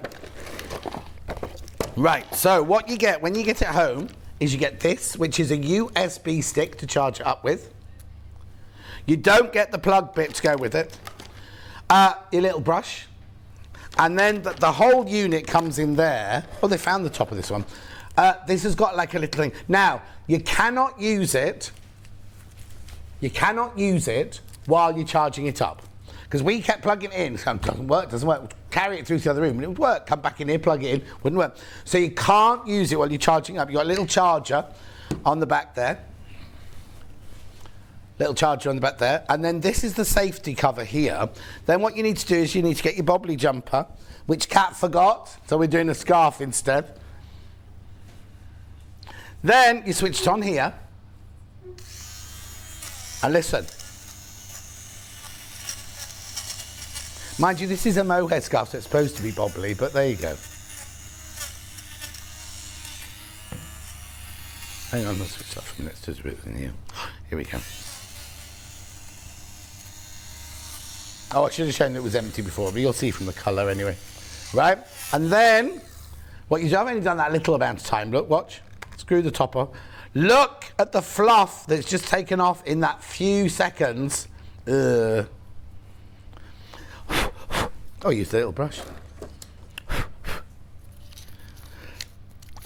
Right, so what you get when you get it home is you get this, which is a USB stick to charge it up with. You don't get the plug bit to go with it. Your little brush. And then the whole unit comes in there. Oh, they found the top of this one. This has got like a little thing. Now, you cannot use it. You cannot use it while you're charging it up. Because we kept plugging it in. It doesn't work. Carry it through to the other room. It would work. Come back in here, plug it in. Wouldn't work. So you can't use it while you're charging up. You've got a little charger on the back there. Little charger on the back there. And then this is the safety cover here. Then what you need to do is you need to get your bobbly jumper, which Kat forgot. So we're doing a scarf instead. Then you switch it on here. And listen. Mind you, this is a mohair scarf, so it's supposed to be bobbly, but there you go. Hang on, let's switch that for a minute. Just a bit in here. Here we go. Oh, I should have shown it was empty before, but you'll see from the colour anyway. right? And then, what you do, I've only done that little amount of time. Look, watch. Screw the top off. Look at the fluff that's just taken off in that few seconds. Oh, use the little brush.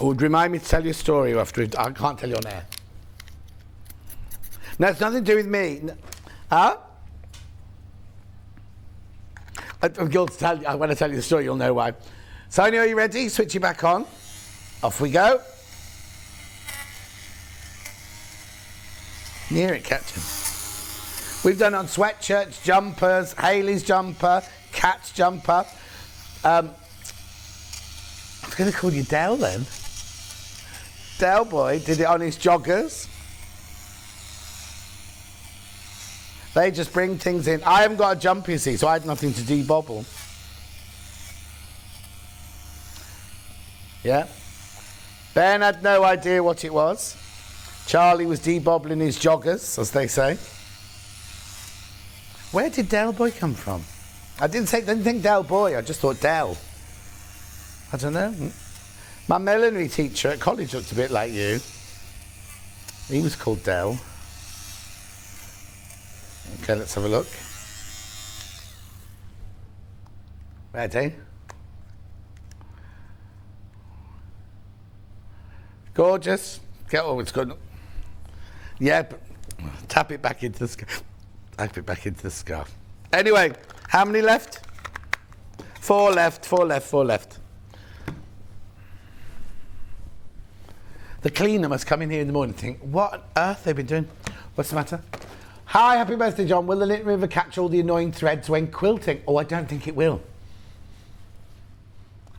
It would remind me to tell you a story after I can't tell you on air. No, it's nothing to do with me. Huh? When I tell you the story, you'll know why. Sonia, are you ready? Switch it back on. Off we go. Near it, Captain. We've done on sweatshirts, jumpers, Hayley's jumper, Kat's jumper. I was going to call you Dale then. Dale boy did it on his joggers. They just bring things in. I haven't got a jumper, you see, so I had nothing to debobble. Yeah. Ben had no idea what it was. Charlie was debobbling his joggers, as they say. Where did Del Boy come from? I didn't think Del Boy, I just thought Del. I don't know. My millinery teacher at college looked a bit like you. He was called Del. Okay, let's have a look. Ready? Gorgeous. Oh, it's good. Yeah, tap it back into the scarf. Tap it back into the scarf. Anyway, how many left? 4 left, 4 left, 4 left. The cleaner must come in here in the morning and think, what on earth they've been doing? What's the matter? Hi, happy birthday, John. Will the Knit River catch all the annoying threads when quilting? Oh, I don't think it will.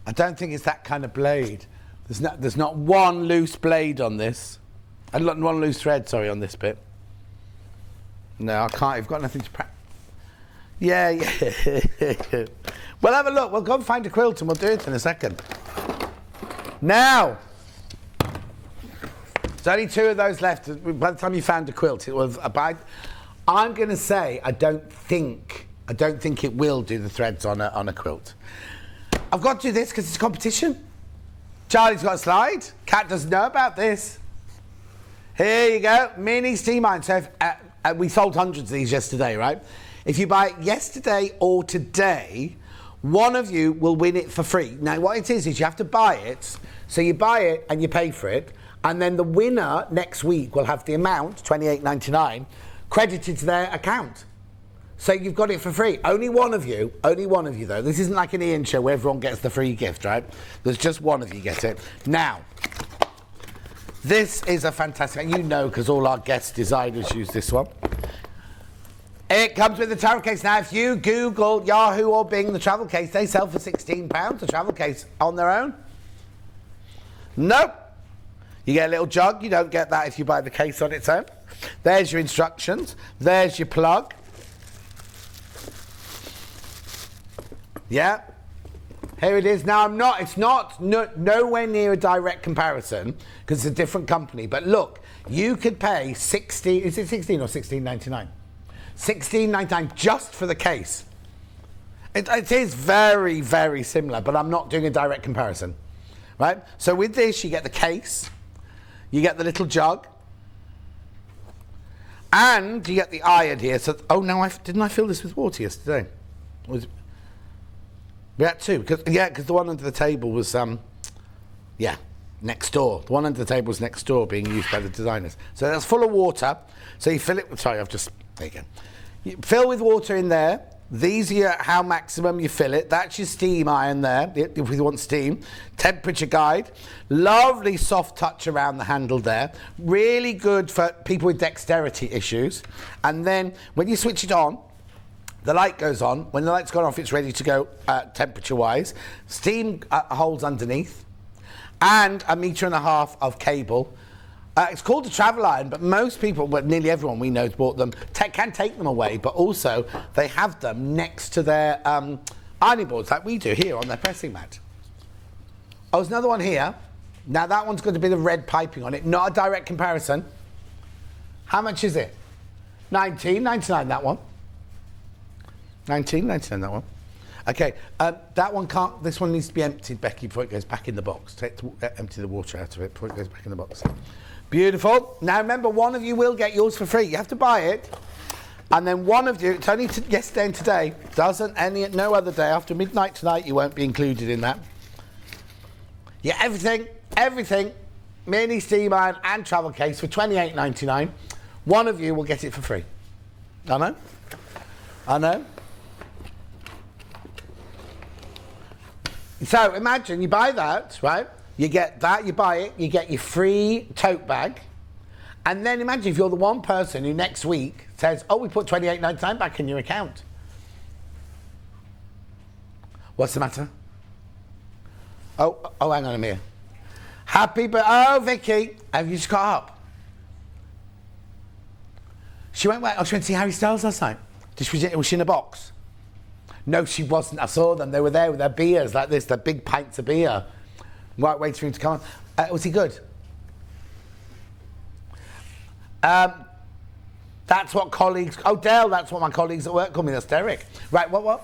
I don't think it's that kind of blade. There's not one loose blade on this. And one loose thread, sorry, on this bit. No, I can't. I've got nothing to practice. Yeah. We'll have a look. We'll go and find a quilt and we'll do it in a second. Now, there's only 2 of those left. By the time you found a quilt, it was about. I'm going to say I don't think it will do the threads on a quilt. I've got to do this because it's a competition. Charlie's got a slide. Kat doesn't know about this. Here you go, mini steam iron. So we sold hundreds of these yesterday, right? If you buy it yesterday or today, one of you will win it for free. Now, what it is you have to buy it. So you buy it and you pay for it, and then the winner next week will have the amount, $28.99, credited to their account. So you've got it for free. Only one of you though. This isn't like an Ian show where everyone gets the free gift, right? There's just one of you get it. Now, this is a fantastic, and you know because all our guest designers use this one. It comes with the travel case. Now, if you Google Yahoo or Bing the travel case, they sell for £16, the travel case on their own. Nope. You get a little jug. You don't get that if you buy the case on its own. There's your instructions. There's your plug. Yeah. Here it is. Now, it's not nowhere near a direct comparison because it's a different company. But look, you could pay is it 16 or $16.99? $16.99 just for the case. It is very, very similar, but I'm not doing a direct comparison, right? So with this, you get the case, you get the little jug, and you get the iron here. So, oh no, didn't I fill this with water yesterday? We had 2, because the one under the table was, next door. The one under the table was next door, being used by the designers. So that's full of water. So you fill it with, there you go. You fill with water in there. These are how maximum you fill it. That's your steam iron there, if you want steam. Temperature guide. Lovely soft touch around the handle there. Really good for people with dexterity issues. And then when you switch it on, the light goes on. When the light's gone off, it's ready to go temperature-wise. Steam holes underneath. And 1.5 meters of cable. It's called a travel iron, but most people, well, nearly everyone we know has bought them, can take them away, but also they have them next to their ironing boards, like we do here on their pressing mat. Oh, there's another one here. Now that one's got a bit of red piping on it, not a direct comparison. How much is it? $19.99 that one. $19.99 that one. Okay, that one can't. This one needs to be emptied, Becky, before it goes back in the box. Empty the water out of it before it goes back in the box. Beautiful. Now remember, one of you will get yours for free. You have to buy it, and then one of you. It's only yesterday and today. No other day after midnight tonight. You won't be included in that. Yeah, everything. Mini steam iron and travel case for $28.99. One of you will get it for free. I know. So imagine you buy that, right? You get that, you buy it, you get your free tote bag. And then imagine if you're the one person who next week says, oh, we put $28.99 back in your account. What's the matter? Oh, hang on a minute. Vicky, have you just got up? She went to see Harry Styles last night. Was she in a box? No, she wasn't. I saw them. They were there with their beers like this, their big pints of beer. Right, waiting for him to come on. Was he good? That's what colleagues... Oh, Dale, that's what my colleagues at work call me. That's Derek. Right, what?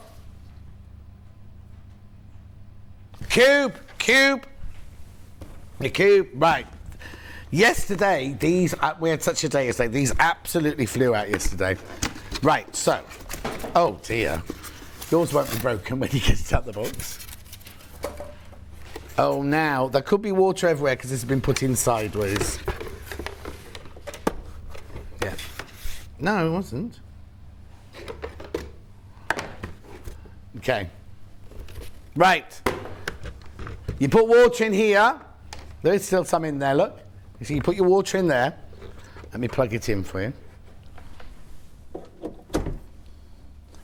Cube. The cube, right. Yesterday, we had such a day yesterday. These absolutely flew out yesterday. Right, so... Oh, dear. Yours won't be broken when you get it out the box. Oh, now, there could be water everywhere because this has been put in sideways. Yeah. No, it wasn't. Okay. Right. You put water in here. There is still some in there, look. So you put your water in there. Let me plug it in for you.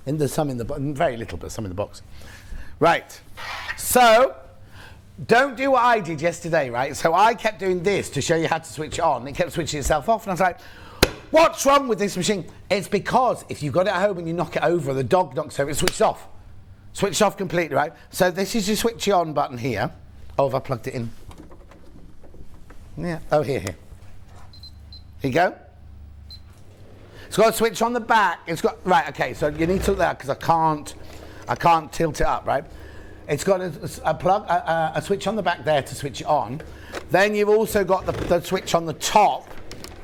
And there's some in the box, very little, but some in the box. Right. So, don't do what I did yesterday, right? So I kept doing this to show you how to switch it on. It kept switching itself off, and I was like, what's wrong with this machine? It's because if you've got it at home and you knock it over, the dog knocks over, it switches off. Switched off completely, right? So this is your switch on button here. Oh, have I plugged it in? Yeah. Oh, here. Here you go. It's got a switch on the back. It's got... Right, okay, so you need to look there because I can't tilt it up, right? It's got a switch on the back there to switch it on. Then you've also got the switch on the top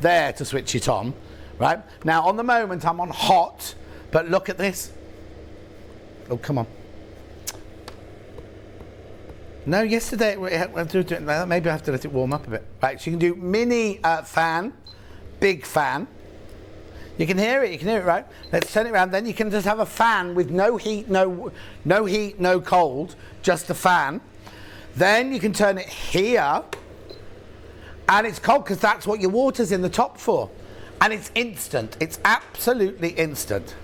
there to switch it on, right? Now, on the moment, I'm on hot, but look at this. Oh, come on. No, yesterday, maybe I have to let it warm up a bit. Right, so you can do mini fan, big fan. You can hear it, right? Let's turn it around. Then you can just have a fan with no heat, no cold, just a fan. Then you can turn it here, and it's cold because that's what your water's in the top for. And it's instant. It's absolutely instant.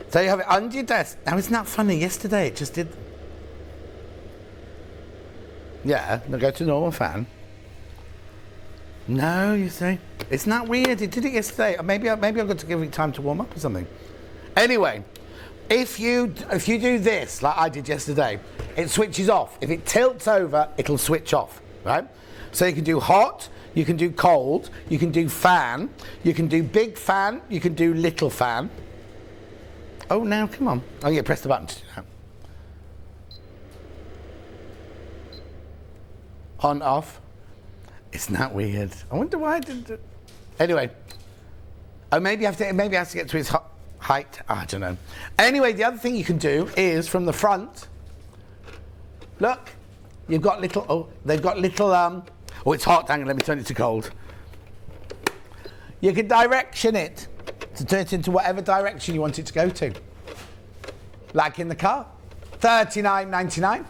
So you have it under your desk. Now, isn't that funny? Yesterday it just did. Yeah, now go to normal fan. No, you see, it's not weird. It did it yesterday. Maybe I've got to give it time to warm up or something. Anyway, if you do this like I did yesterday, it switches off. If it tilts over, it'll switch off, right? So you can do hot, you can do cold, you can do fan, you can do big fan, you can do little fan. Oh, now come on. Oh yeah, press the button to do that. On, off. Isn't that weird? I wonder why I didn't do it. Anyway. Oh, maybe I have to get to its height. I don't know. Anyway, the other thing you can do is from the front. Look. You've got little, they've got little, oh, it's hot. Hang on, let me turn it to cold. You can direction it to turn it into whatever direction you want it to go to. Like in the car. $39.99.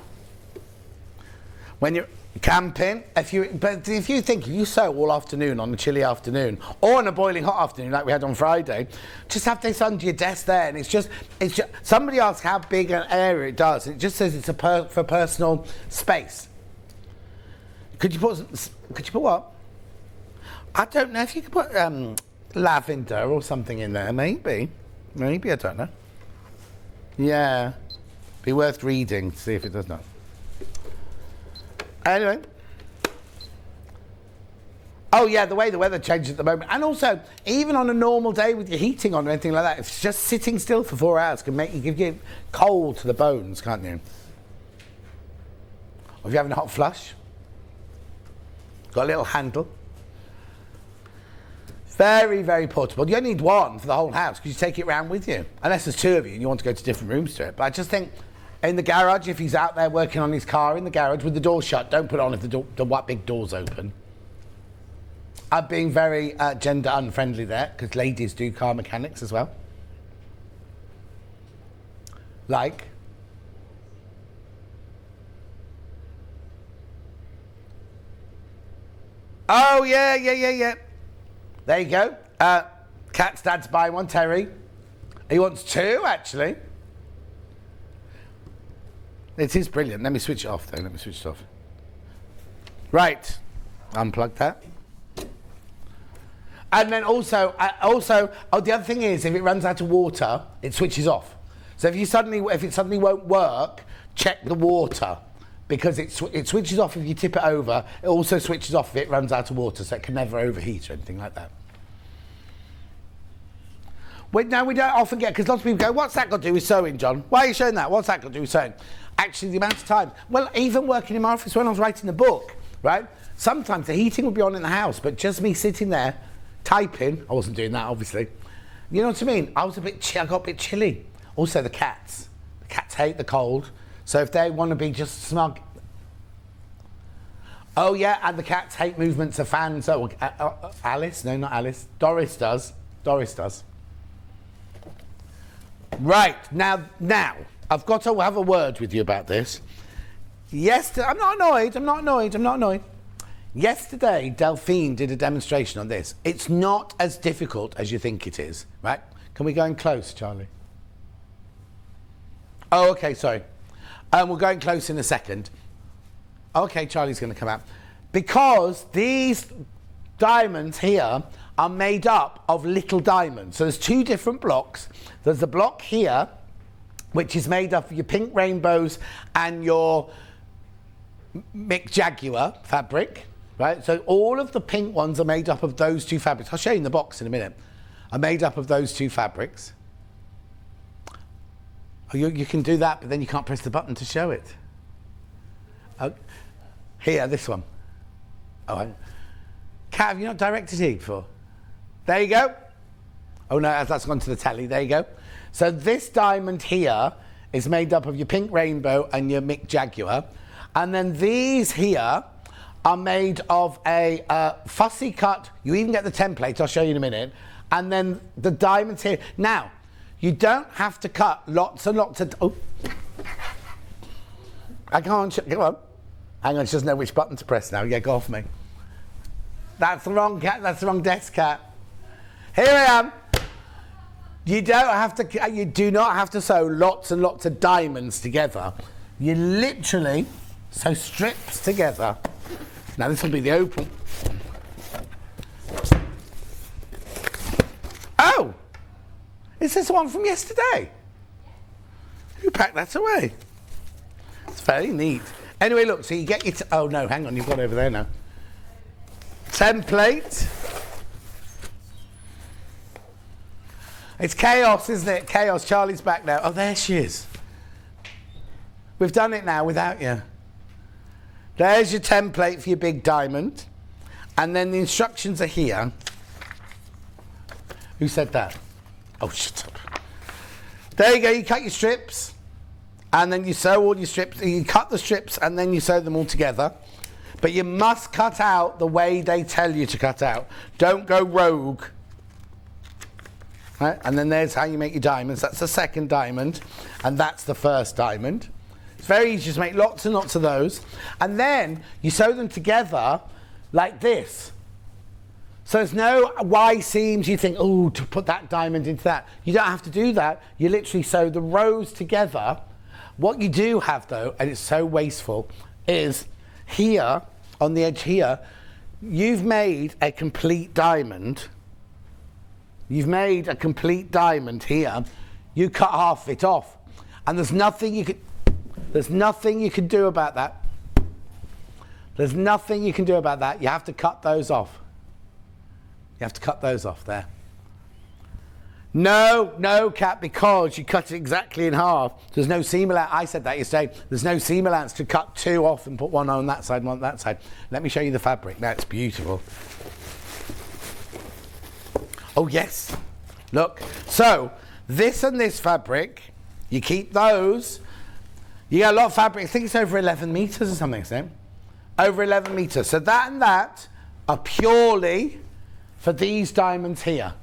When you're camping, if you think you sew all afternoon on a chilly afternoon or on a boiling hot afternoon like we had on Friday, just have this under your desk there, and it's just somebody asked how big an area it does. It just says it's for personal space. Could you put what? I don't know if you could put lavender or something in there. Maybe I don't know. Yeah, be worth reading to see if it does not. Anyway, Oh yeah, the way the weather changes at the moment. And also, even on a normal day with your heating on or anything like that, if it's just sitting still for 4 hours can give you cold to the bones, can't you? Or if you're having a hot flush, got a little handle. Very, very portable. You only need one for the whole house because you take it around with you. Unless there's two of you and you want to go to different rooms to it. But I just think in the garage, if he's out there working on his car in the garage with the door shut, don't put it on if the big door's open. I'm being very gender unfriendly there because ladies do car mechanics as well. Like? Oh, yeah. There you go. Cat's dad's buying one, Terry. He wants two, actually. It is brilliant. Let me switch it off, though. Let me switch it off. Right. Unplug that. And then also, the other thing is, if it runs out of water, it switches off. So if it suddenly won't work, check the water. Because it switches off if you tip it over. It also switches off if it runs out of water, so it can never overheat or anything like that. Now, we don't often get, because lots of people go, what's that got to do with sewing, John? Why are you showing that? What's that got to do with sewing? Actually, the amount of time. Well, even working in my office when I was writing the book, right? Sometimes the heating would be on in the house, but just me sitting there typing, I wasn't doing that, obviously. You know what I mean? I got a bit chilly. Also, the cats. The cats hate the cold. So if they want to be just smug. Oh, yeah, and the cats hate movements of fans. Oh, Alice? No, not Alice. Doris does. Right, now, I've got to have a word with you about this. Yesterday, I'm not annoyed. Yesterday, Delphine did a demonstration on this. It's not as difficult as you think it is, right? Can we go in close, Charlie? Oh, okay, sorry. We're going close in a second. Okay, Charlie's going to come out. Because these diamonds here are made up of little diamonds. So there's two different blocks. There's the block here, which is made up of your pink rainbows and your Mick Jaguar fabric, right? So all of the pink ones are made up of those two fabrics. I'll show you in the box in a minute. Are made up of those two fabrics. Oh, you can do that, but then you can't press the button to show it. Oh, here, this one. Oh, Kat, have you not directed here before? There you go. Oh no, that's gone to the telly. There you go. So this diamond here is made up of your pink rainbow and your Mick Jaguar. And then these here are made of a fussy cut. You even get the template, I'll show you in a minute. And then the diamonds here. Now, you don't have to cut lots and lots of... Oh. I can't... Come on. Hang on, she doesn't know which button to press now. Yeah, go off me. That's the wrong cat. That's the wrong desk, Cat. Here I am. You do not have to sew lots and lots of diamonds together. You literally sew strips together. Now this will be the open. Oh! Is this the one from yesterday? Who packed that away? It's very neat. Anyway, look, so you get your... oh, no, hang on, you've got over there now. Template. It's chaos, isn't it? Chaos. Charlie's back now. Oh, there she is. We've done it now without you. There's your template for your big diamond. And then the instructions are here. Who said that? Oh, shut up. There you go. You cut your strips. And then you sew all your strips. You cut the strips and then you sew them all together. But you must cut out the way they tell you to cut out. Don't go rogue. Right? And then there's how you make your diamonds. That's the second diamond. And that's the first diamond. It's very easy to make lots and lots of those. And then you sew them together like this. So there's no Y seams. You think, oh, to put that diamond into that. You don't have to do that. You literally sew the rows together. What you do have, though, and it's so wasteful, is here, on the edge here, you've made a complete diamond. You've made a complete diamond here. You cut half of it off. And there's nothing you can do about that. There's nothing you can do about that. You have to cut those off. You have to cut those off there. No, Kat, because you cut it exactly in half. There's no seam allowance. I said that yesterday. There's no seam allowance to cut two off and put one on that side and one on that side. Let me show you the fabric. Now, it's beautiful. Oh, yes. Look. So, this and this fabric, you keep those. You get a lot of fabric. I think it's over 11 metres or something, isn't it? Over 11 metres. So that and that are purely for these diamonds here.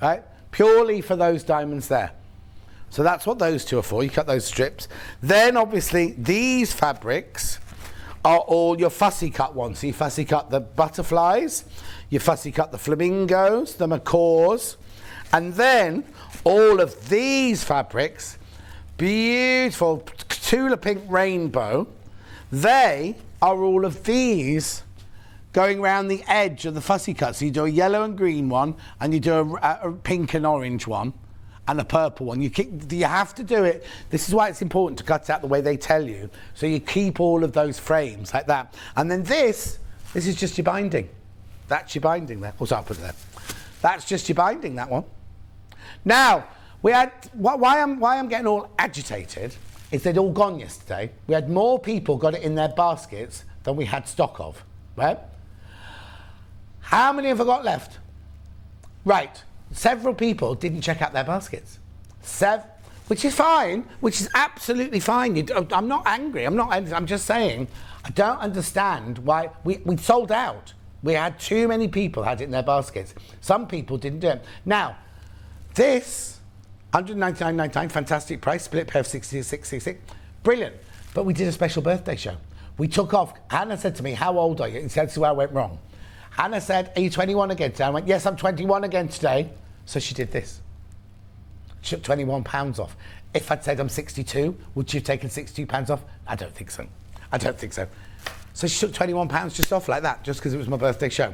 Right? Purely for those diamonds there. So that's what those two are for. You cut those strips. Then obviously these fabrics are all your fussy cut ones. So you fussy cut the butterflies, you fussy cut the flamingos, the macaws, and then all of these fabrics, beautiful Tula Pink Rainbow, they are all of these going around the edge of the fussy cut. So you do a yellow and green one, and you do a pink and orange one, and a purple one. You have to do it. This is why it's important to cut it out the way they tell you. So you keep all of those frames like that. And then this is just your binding. That's your binding there. Also, I'll put it there. That's just your binding, that one. Now, we had, why I'm getting all agitated is they'd all gone yesterday. We had more people got it in their baskets than we had stock of, right? How many have I got left? Right, several people didn't check out their baskets. Which is fine, which is absolutely fine. I'm not angry, I'm just saying, I don't understand why we sold out. We had too many people had it in their baskets. Some people didn't do it. Now, this, $199.99, fantastic price, split pair of 66.66, brilliant. But we did a special birthday show. We took off, Hannah said to me, how old are you? He said, that's where I went wrong. Hannah said, are you 21 again today? I went, yes, I'm 21 again today. So she did this. She took £21 off. If I'd said I'm 62, would she have taken £62 off? I don't think so. I don't think so. So she took £21 just off like that, just because it was my birthday show.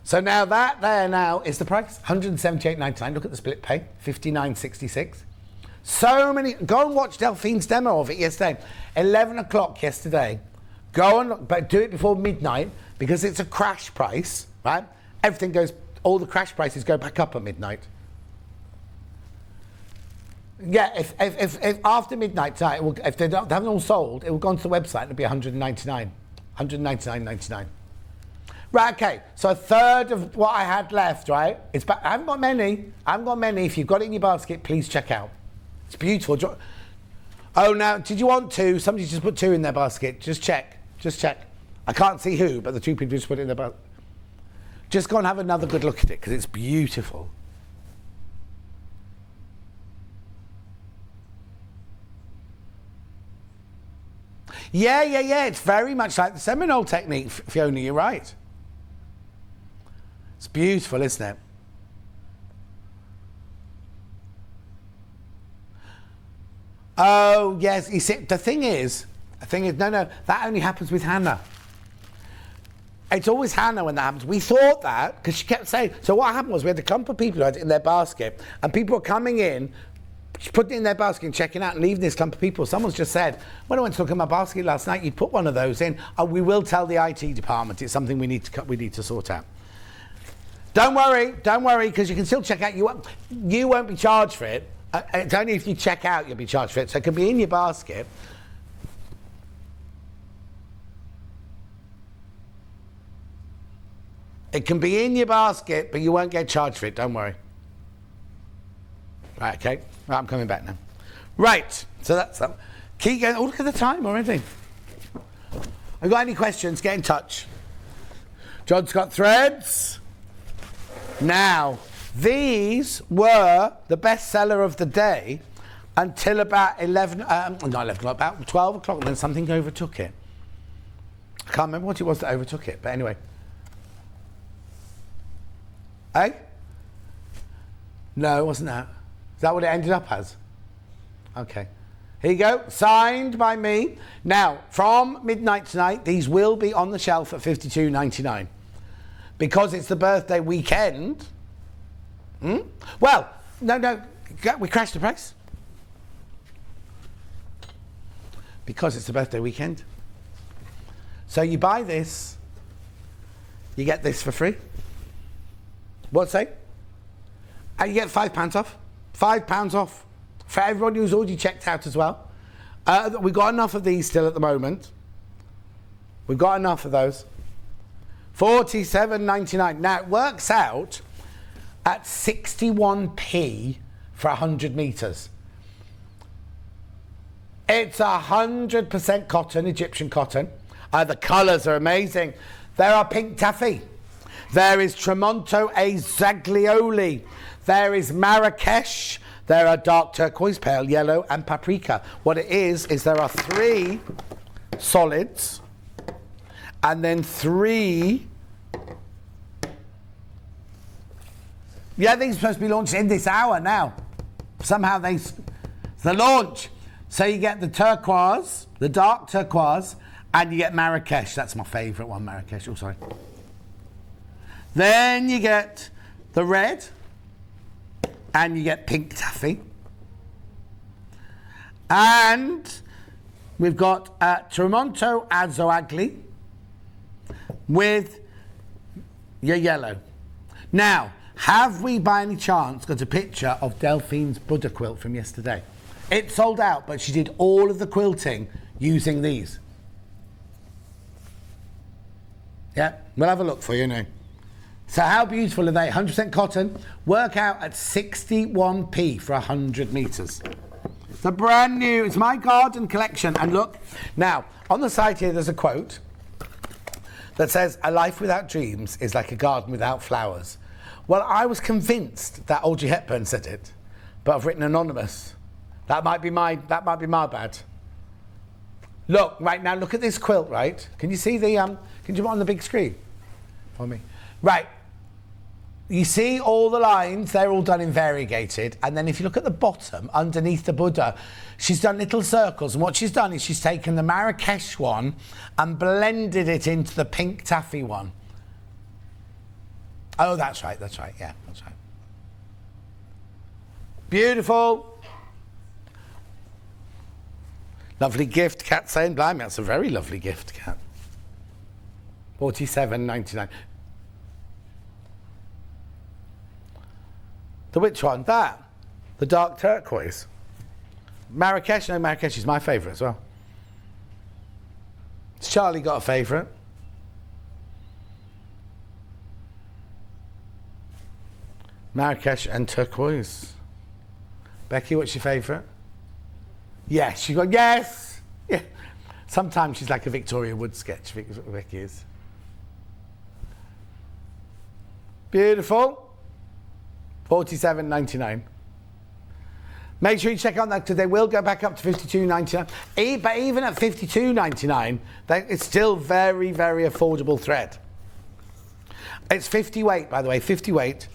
So now that there now is the price, $178.99. Look at the split pay, $59.66. So many, go and watch Delphine's demo of it yesterday. 11 o'clock yesterday. Go and look, but do it before midnight, because it's a crash price, right? Everything goes, all the crash prices go back up at midnight. Yeah, if after midnight tonight, if they haven't all sold, it will go onto the website and it'll be $199.99. Right, okay, so a third of what I had left, right? I haven't got many. If you've got it in your basket, please check out. It's beautiful. Oh, now, did you want two? Somebody just put two in their basket. Just check. I can't see who, but the two people just put it in their basket. Just go and have another good look at it, because it's beautiful. Yeah. It's very much like the Seminole technique, Fiona, you're right. It's beautiful, isn't it? Oh, yes. You see, the thing is, no, that only happens with Hannah. It's always Hannah when that happens. We thought that, because she kept saying, so what happened was we had a clump of people who had it in their basket, and people were coming in, putting it in their basket and checking out and leaving this clump of people. Someone's just said, when I went to look at my basket last night, you put one of those in. Oh, we will tell the IT department. It's something we need to sort out. Don't worry, because you can still check out. You won't be charged for it. It's only if you check out you'll be charged for it. So it can be in your basket. It can be in your basket, but you won't get charged for it. Don't worry. Right, okay. Right, I'm coming back now. Right, so that's that. Keep going. Oh, look at the time already. Have you got any questions? Get in touch. John's got threads. Now, these were the best seller of the day until about about 12 o'clock, and then something overtook it. I can't remember what it was that overtook it, but anyway. Eh? No, it wasn't that. Is that what it ended up as? Okay. Here you go. Signed by me. Now, from midnight tonight, these will be on the shelf at $52.99. Because it's the birthday weekend. Well, no. We crashed the price. Because it's the birthday weekend. So you buy this, you get this for free. What's say? And you get £5 off. £5 off for everyone who's already checked out as well. We've got enough of these still at the moment. We've got enough of those. $47.99. Now it works out at 61p for 100 metres. It's 100% cotton, Egyptian cotton. The colours are amazing. There are pink taffy. There is Tramonto a Zaglioli. There is Marrakesh. There are dark turquoise, pale yellow, and paprika. What it is there are 3 solids and then 3. Yeah, these are supposed to be launched in this hour now. Somehow it's the launch. So you get the turquoise, the dark turquoise, and you get Marrakesh. That's my favourite one, Marrakesh. Oh, sorry. Then you get the red, and you get pink taffy. And we've got Tramonto Azoagli with your yellow. Now, have we by any chance got a picture of Delphine's Buddha quilt from yesterday? It sold out, but she did all of the quilting using these. Yeah, we'll have a look for you now. So how beautiful are they? 100% cotton, work out at 61p for 100 metres. It's a brand new, it's my garden collection. And look, now, on the side here there's a quote that says, "A life without dreams is like a garden without flowers." Well, I was convinced that Audrey Hepburn said it, but I've written anonymous. That might be my bad. Look, right now, look at this quilt, right? Can you see the, can you put it on the big screen for me? Right. You see all the lines, they're all done in variegated. And then if you look at the bottom, underneath the Buddha, she's done little circles. And what she's done is she's taken the Marrakesh one and blended it into the pink taffy one. Oh, that's right, yeah, that's right. Beautiful. Lovely gift, Cat saying. Blimey, that's a very lovely gift, Cat. $47.99. The which one? That. The dark turquoise. Marrakesh. No, Marrakesh is my favourite as well. Has Charlie got a favourite? Marrakesh and turquoise. Becky, what's your favourite? Yes, she got yes. Yeah. Sometimes she's like a Victoria Wood sketch. Becky is. Beautiful. $47.99. Make sure you check out that because they will go back up to $52.99. But even at $52.99, it's still very, very affordable thread. It's 50 weight, by the way, 50 weight,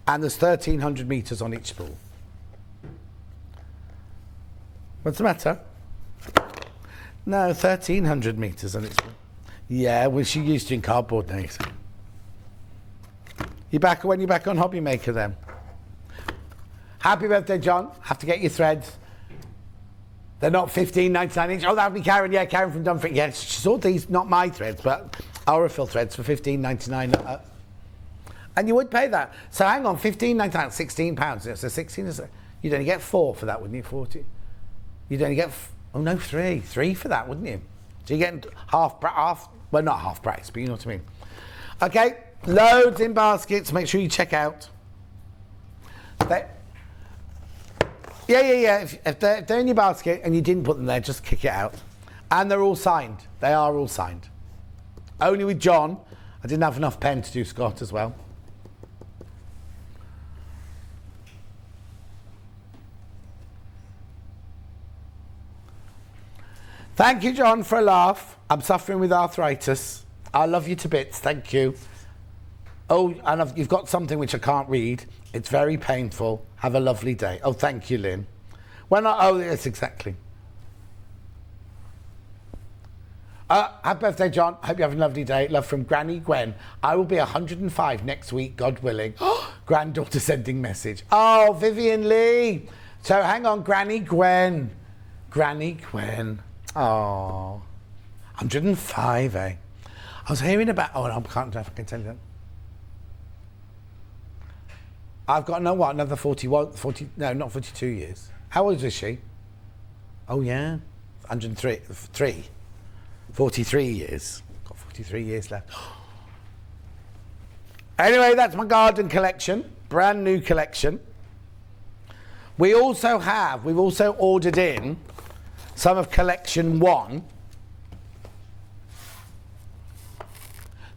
and there's 1,300 metres on each spool. What's the matter? No, 1,300 metres on its spool. Yeah, well, she used to in cardboard now. When you're back on Hobby Maker then? Happy birthday, John. Have to get your threads. They're not $15.99 each. Oh, that'll be Karen. Yeah, Karen from Dunford. Yeah, she saw these, not my threads, but Aurifil threads for $15.99. And you would pay that. So hang on, $15.99, £16. So 16 is, you'd only get 4 for that, wouldn't you? 40. You'd only get, 3 for that, wouldn't you? So you're getting half, well, not half price, but you know what I mean. Okay, loads in baskets. Make sure you check out. Yeah. If they're in your basket and you didn't put them there, just kick it out. And they're all signed. They are all signed. Only with John. I didn't have enough pen to do Scott as well. Thank you, John, for a laugh. I'm suffering with arthritis. I love you to bits. Thank you. Oh, and you've got something which I can't read. It's very painful. Have a lovely day. Oh, thank you, Lynn. Oh, yes, exactly. Happy birthday, John. Hope you have a lovely day. Love from Granny Gwen. I will be 105 next week, God willing. Granddaughter sending message. Oh, Vivian Lee. So hang on, Granny Gwen. Granny Gwen. Oh, 105, eh? I was hearing about... Oh, no, I can't know if I can tell you that. I've got another 40, no, not 42 years. How old is she? Oh yeah, 43 years. Got 43 years left. Anyway, that's my garden collection, brand new collection. We've also ordered in some of collection 1.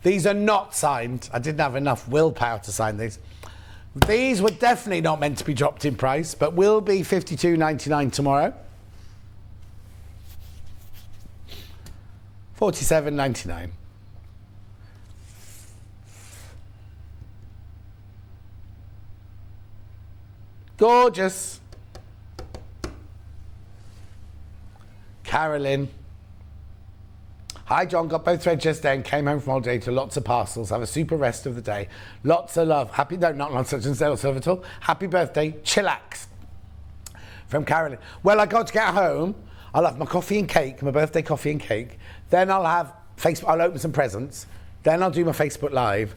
These are not signed. I didn't have enough willpower to sign these. These were definitely not meant to be dropped in price, but will be $52.99 tomorrow. $47.99. Gorgeous. Carolyn. Hi John, got both threads yesterday and came home from holiday to lots of parcels. Have a super rest of the day. Lots of love. Not such and so at all. Happy birthday, chillax. From Carolyn. Well, I got to get home. I'll have my coffee and cake, my birthday coffee and cake. Then I'll have Facebook. I'll open some presents. Then I'll do my Facebook Live.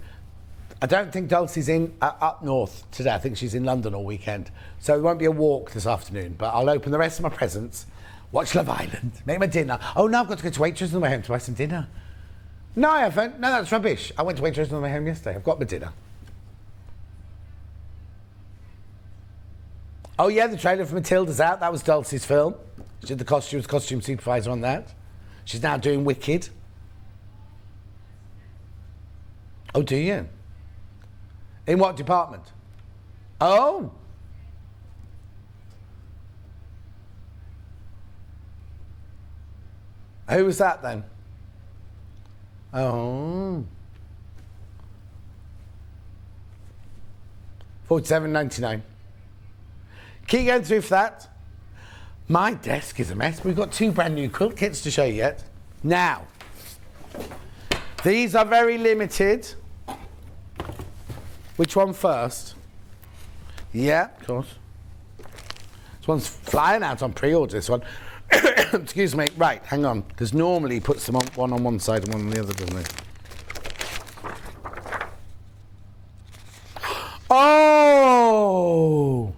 I don't think Dulcie's in up north today. I think she's in London all weekend. So it won't be a walk this afternoon, but I'll open the rest of my presents, watch Love Island, make my dinner. Oh, no, I've got to go to Waitrose on the way home to buy some dinner. No, I haven't. No, that's rubbish. I went to Waitrose on the way home yesterday. I've got my dinner. Oh, yeah, the trailer for Matilda's out. That was Dulcie's film. She did the costume supervisor on that. She's now doing Wicked. Oh, do you? In what department? Oh. Who was that then? Oh. $47.99. Keep going through for that. My desk is a mess. We've got 2 brand new quilt kits to show you yet. Now, these are very limited. Which one first? Yeah, of course. This one's flying out on pre-order, this one. Excuse me. Right, hang on. Because normally he puts them on one side and one on the other, doesn't he? Oh!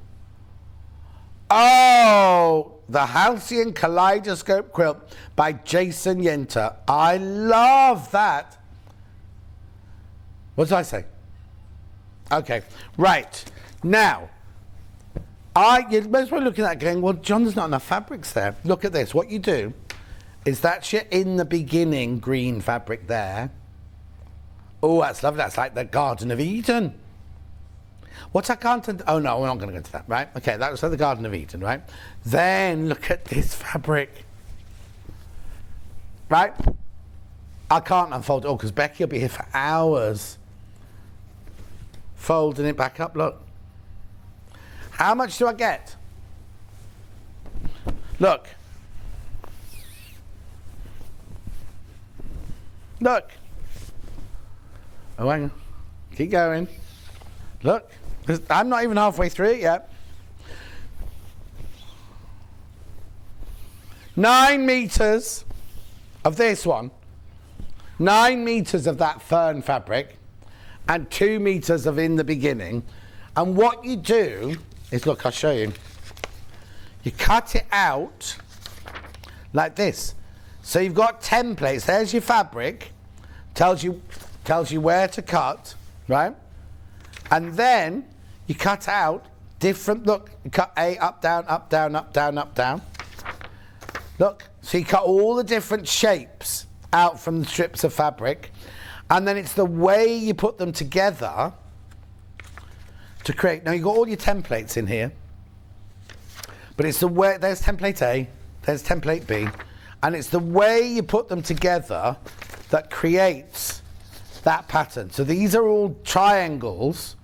Oh! The Halcyon Kaleidoscope Quilt by Jason Yenter. I love that. What did I say? Okay, right. Now, you're most probably looking at that going, well, John, there's not enough fabrics there. Look at this. What you do is that's your in the beginning green fabric there. Oh, that's lovely. That's like the Garden of Eden. What I can't... Oh, no, we're not going to go to that, right? Okay, that was like the Garden of Eden, right? Then look at this fabric. Right? I can't unfold it all because Becky will be here for hours. Folding it back up, look. How much do I get? Look. Look. Oh, hang on. Keep going. Look. I'm not even halfway through it yet. 9 meters of this one. 9 meters of that fern fabric. And 2 meters of in the beginning. And what you do is, look, I'll show you. You cut it out like this. So you've got templates. There's your fabric. Tells you where to cut, right? And then you cut out different, look, you cut A, up, down, up, down, up, down, up, down. Look, so you cut all the different shapes out from the strips of fabric. And then it's the way you put them together to create. Now you've got all your templates in here, but it's the way, there's template A, there's template B, and it's the way you put them together that creates that pattern. So these are all triangles.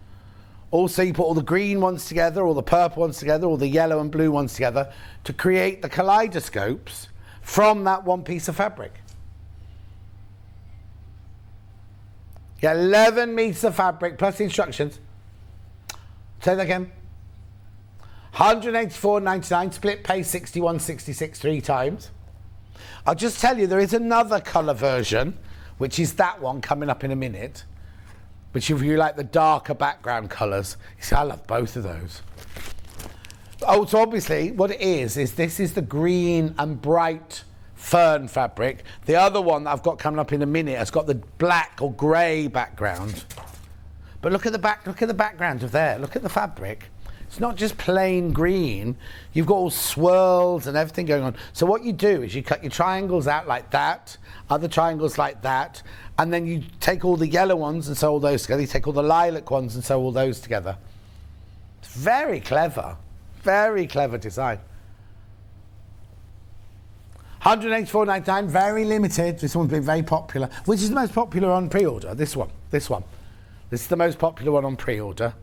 Also you put all the green ones together, all the purple ones together, all the yellow and blue ones together to create the kaleidoscopes from that one piece of fabric. 11 meters of fabric plus the instructions. Say that again. $184.99, split pay $61.66 3 times. I'll just tell you there is another colour version, which is that one coming up in a minute. But if you like the darker background colours, you see, I love both of those. Oh, so obviously what it is this is the green and bright fern fabric. The other one that I've got coming up in a minute has got the black or grey background. But look at the background of there. Look at the fabric. It's not just plain green. You've got all swirls and everything going on. So what you do is you cut your triangles out like that, other triangles like that, and then you take all the yellow ones and sew all those together. You take all the lilac ones and sew all those together. It's very clever design. £184.99, very limited. This one's been very popular. Which is the most popular on pre-order? This one. This is the most popular one on pre-order.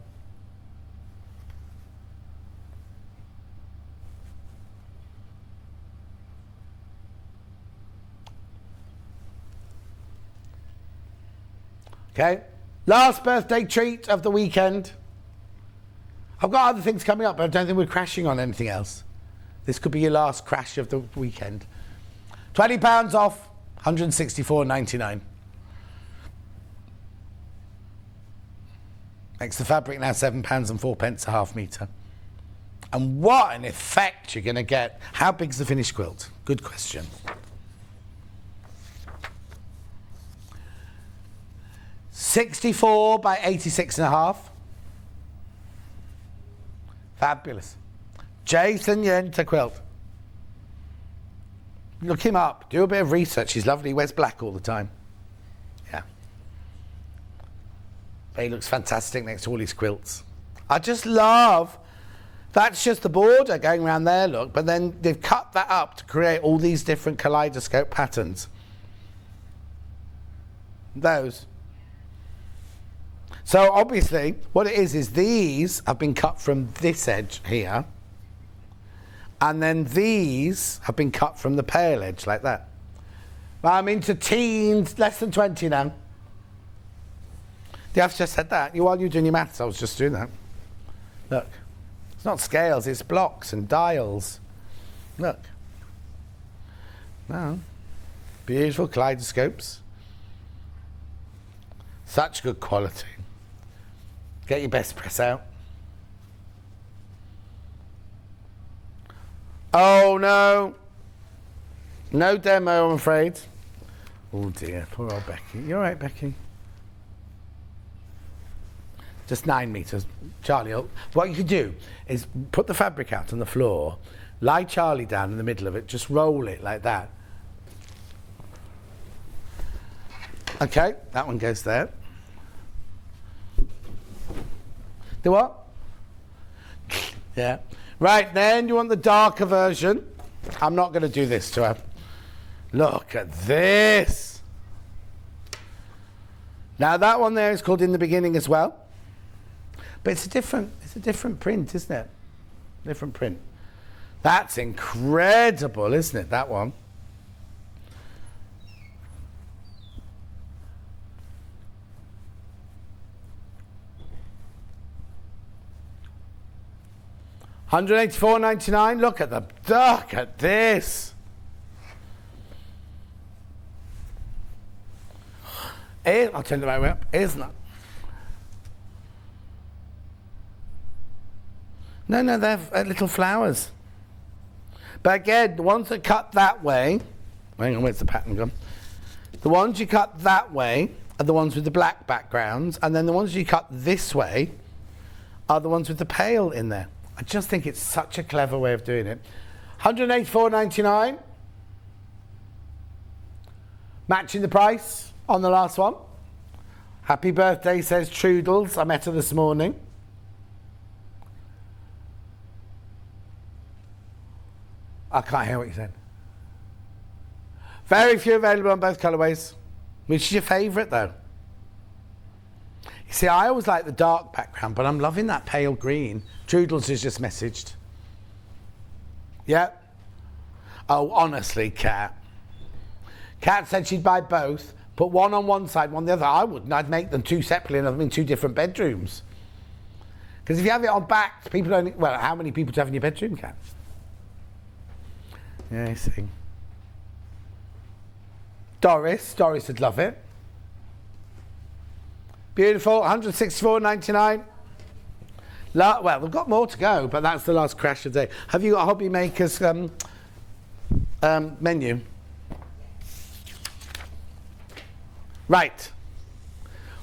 Okay, last birthday treat of the weekend. I've got other things coming up, but I don't think we're crashing on anything else. This could be your last crash of the weekend. £20 off, £164.99. Makes the fabric now £7 and 4p a half metre. And what an effect you're going to get. How big's the finished quilt? Good question. £64 by 86.5. Fabulous. Jason Yenta quilt. Look him up. Do a bit of research. He's lovely. He wears black all the time. Yeah. But he looks fantastic next to all his quilts. I just love... That's just the border going around there, look. But then they've cut that up to create all these different kaleidoscope patterns. Those. So obviously, what it is these have been cut from this edge here, and then these have been cut from the pale edge like that. I'm into teens, less than 20 now. I've just said that. While you were doing your maths, I was just doing that. Look, it's not scales, it's blocks and dials. Look. Now, beautiful kaleidoscopes. Such good quality. Get your best press out. Oh no. No demo, I'm afraid. Oh dear, poor old Becky. You all right, Becky? Just 9 metres. Charlie, what you could do is put the fabric out on the floor, lie Charlie down in the middle of it, just roll it like that. Okay, that one goes there. Do what? Yeah. Right, then you want the darker version. I'm not going to do this to her. Look at this. Now that one there is called In the Beginning as well. But it's a different print, isn't it? Different print. That's incredible, isn't it, that one? £184.99. Look at this. I'll turn the right way up. Isn't it? No, they're little flowers. But again, the ones that cut that way, hang on, where's the pattern gone? The ones you cut that way are the ones with the black backgrounds, and then the ones you cut this way are the ones with the pale in there. I just think it's such a clever way of doing it. £184.99. Matching the price on the last one. Happy birthday, says Trudels. I met her this morning. I can't hear what you said. Very few available on both colourways. Which is your favourite, though? You see, I always like the dark background, but I'm loving that pale green. Trudels has just messaged. Yeah. Oh, honestly, Kat. Kat said she'd buy both, put one on one side, one on the other. I wouldn't. I'd make them two separately and have them in two different bedrooms. Because if you have it on back, people don't... Well, how many people do you have in your bedroom, Kat? Yeah, I see. Doris would love it. Beautiful, 164.99. Well, we've got more to go, but that's the last crash of the day. Have you got a Hobby Maker's menu? Right.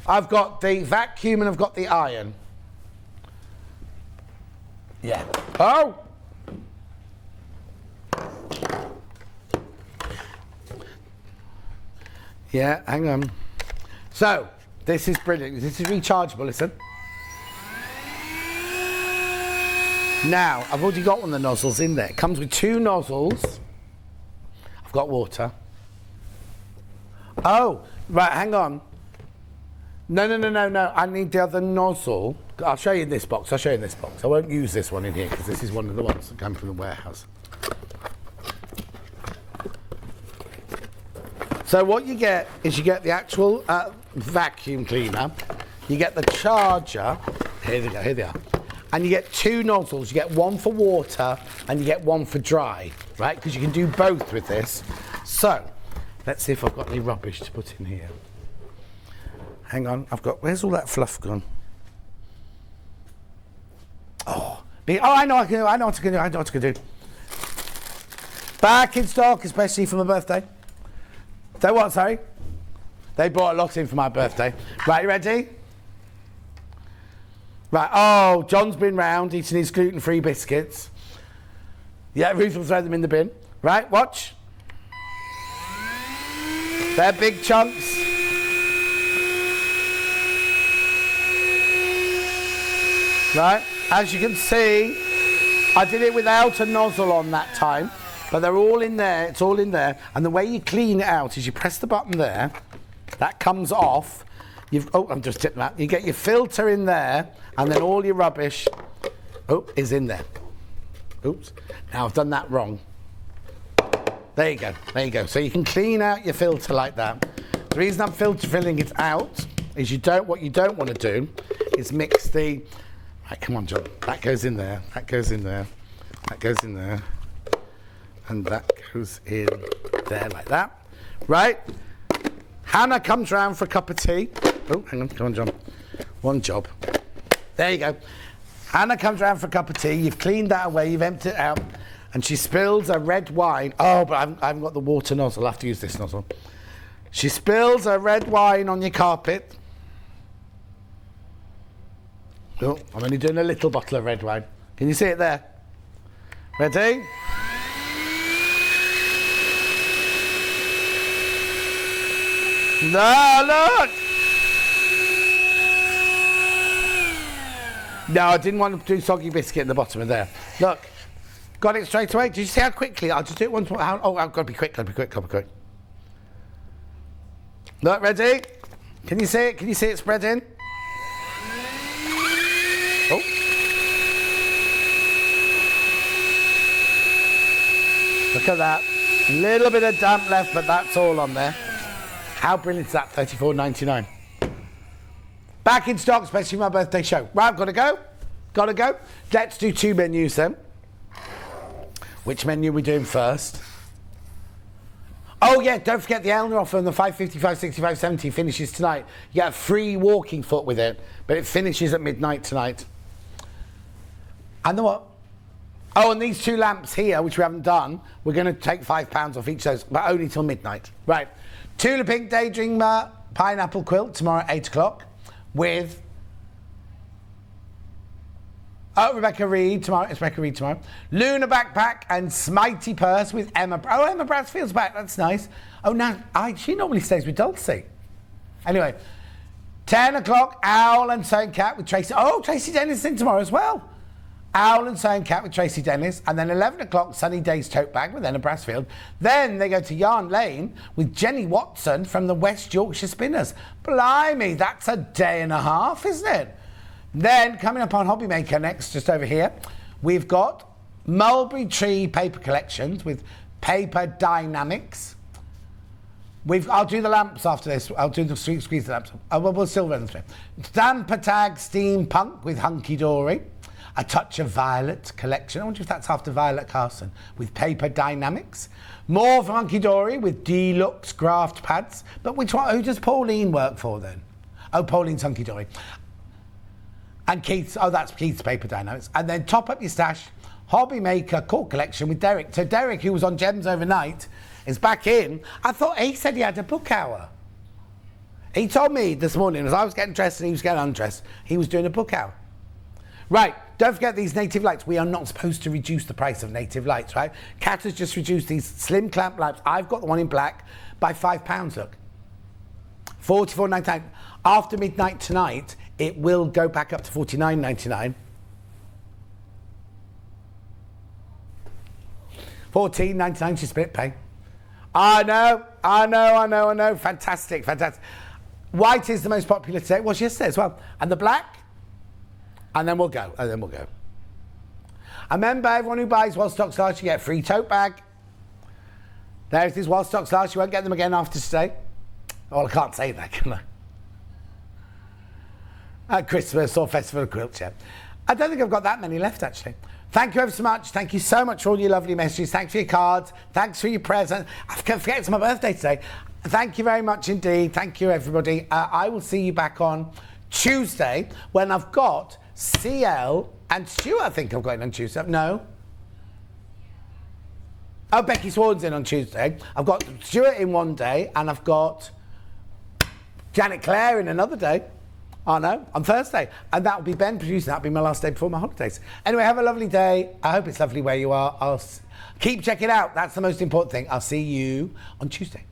I've got the vacuum and I've got the iron. Yeah. Oh! Yeah, hang on. So, this is brilliant. This is rechargeable, listen. Now, I've already got one of the nozzles in there. It comes with 2 nozzles. I've got water. Oh, right, hang on. No. I need the other nozzle. I'll show you in this box. I won't use this one in here because this is one of the ones that come from the warehouse. So what you get is you get the actual vacuum cleaner. You get the charger. Here they are. And you get 2 nozzles. You get one for water and you get one for dry, right? Because you can do both with this. So, let's see if I've got any rubbish to put in here. Hang on, where's all that fluff gone? I know what I can do. Back in stock, especially for my birthday. So what, sorry? They brought a lot in for my birthday. Right, you ready? Right, oh, John's been round eating his gluten-free biscuits. Yeah, Ruth will throw them in the bin. Right, watch. They're big chunks. Right, as you can see, I did it without a nozzle on that time, but they're all in there, it's all in there. And the way you clean it out is you press the button there, that comes off. I'm just tipping that. You get your filter in there, and then all your rubbish, is in there. Oops, now I've done that wrong. There you go. So you can clean out your filter like that. The reason I'm filter filling it out is what you don't want to do is mix the, right, come on, John, that goes in there, that goes in there, that goes in there, and that goes in there like that, right? Hannah comes round for a cup of tea. Oh, hang on, come on, John. One job. There you go. Hannah comes round for a cup of tea. You've cleaned that away, you've emptied it out, and she spills a red wine. Oh, but I haven't got the water nozzle. I'll have to use this nozzle. She spills a red wine on your carpet. Oh, I'm only doing a little bottle of red wine. Can you see it there? Ready? No, look! No, I didn't want to do soggy biscuit in the bottom of there. Look, got it straight away. Did you see how quickly? I'll just do it once more. Oh, I've got to be quick, Look, ready? Can you see it? Can you see it spreading? Oh. Look at that. A little bit of damp left, but that's all on there. How brilliant is that? $34.99. Back in stock, especially my birthday show. Right, Gotta go. Let's do 2 menus then. Which menu are we doing first? Oh yeah, don't forget the Elner offer on the 555, 65, 70 finishes tonight. You get a free walking foot with it, but it finishes at midnight tonight. And the what? Oh, and these 2 lamps here, which we haven't done, we're going to take £5 off each of those, but only till midnight. Right. Tula Pink Daydream Pineapple Quilt tomorrow at 8 o'clock with Rebecca Reed tomorrow. It's Rebecca Reed tomorrow. Luna Backpack and Smitey Purse with Emma. Oh, Emma Bradsfield's back. That's nice. Oh, now she normally stays with Dulcie. Anyway, 10 o'clock, Owl and Sewing Cat with Tracy. Oh, Tracy Dennis in tomorrow as well. Owl and Sewing Cat with Tracy Dennis. And then 11 o'clock, Sunny Days Tote Bag with Emma Bradsfield. Then they go to Yarn Lane with Jenny Watson from the West Yorkshire Spinners. Blimey, that's a day and a half, isn't it? Then, coming up on Hobby Maker next, just over here, we've got Mulberry Tree Paper Collections with Paper Dynamics. I'll do the lamps after this. I'll do the squeeze the lamps. We'll still run them through. Stamper Tag Steampunk with Hunky Dory. A Touch of Violet collection. I wonder if that's after Violet Carson with Paper Dynamics. More from Hunky Dory with Deluxe Graft Pads. But which one? Who does Pauline work for then? Oh, Pauline's Hunky Dory. And Keith's, oh, that's Keith's Paper Dynamics. And then top up your stash, Hobby Maker Cord Collection with Derek. So Derek, who was on Gems overnight, is back in. I thought he said he had a book hour. He told me this morning, as I was getting dressed and he was getting undressed, he was doing a book hour. Right, don't forget these native lights. We are not supposed to reduce the price of native lights, right? Kat has just reduced these slim clamp lights. I've got the one in black by £5, look. $44.99. After midnight tonight, it will go back up to $49.99. $14.99 to split pay. I know. Fantastic. White is the most popular today. It was yesterday as well. And the black? And then we'll go. And remember, everyone who buys while stocks last, you get a free tote bag. There's these while stocks last. You won't get them again after today. Well, I can't say that, can I? At Christmas or Festival of Quilt, yeah. I don't think I've got that many left, actually. Thank you ever so much. Thank you so much for all your lovely messages. Thanks for your cards. Thanks for your presents. I forget it's my birthday today. Thank you very much indeed. Thank you, everybody. I will see you back on Tuesday when I've got CL and Stuart. I think I've got it on Tuesday. No. Oh, Becky Swan's in on Tuesday. I've got Stuart in one day and I've got Janet Clare in another day. Oh no, on Thursday. And that'll be Ben producing. That'll be my last day before my holidays. Anyway, have a lovely day. I hope it's lovely where you are. I'll keep checking out. That's the most important thing. I'll see you on Tuesday.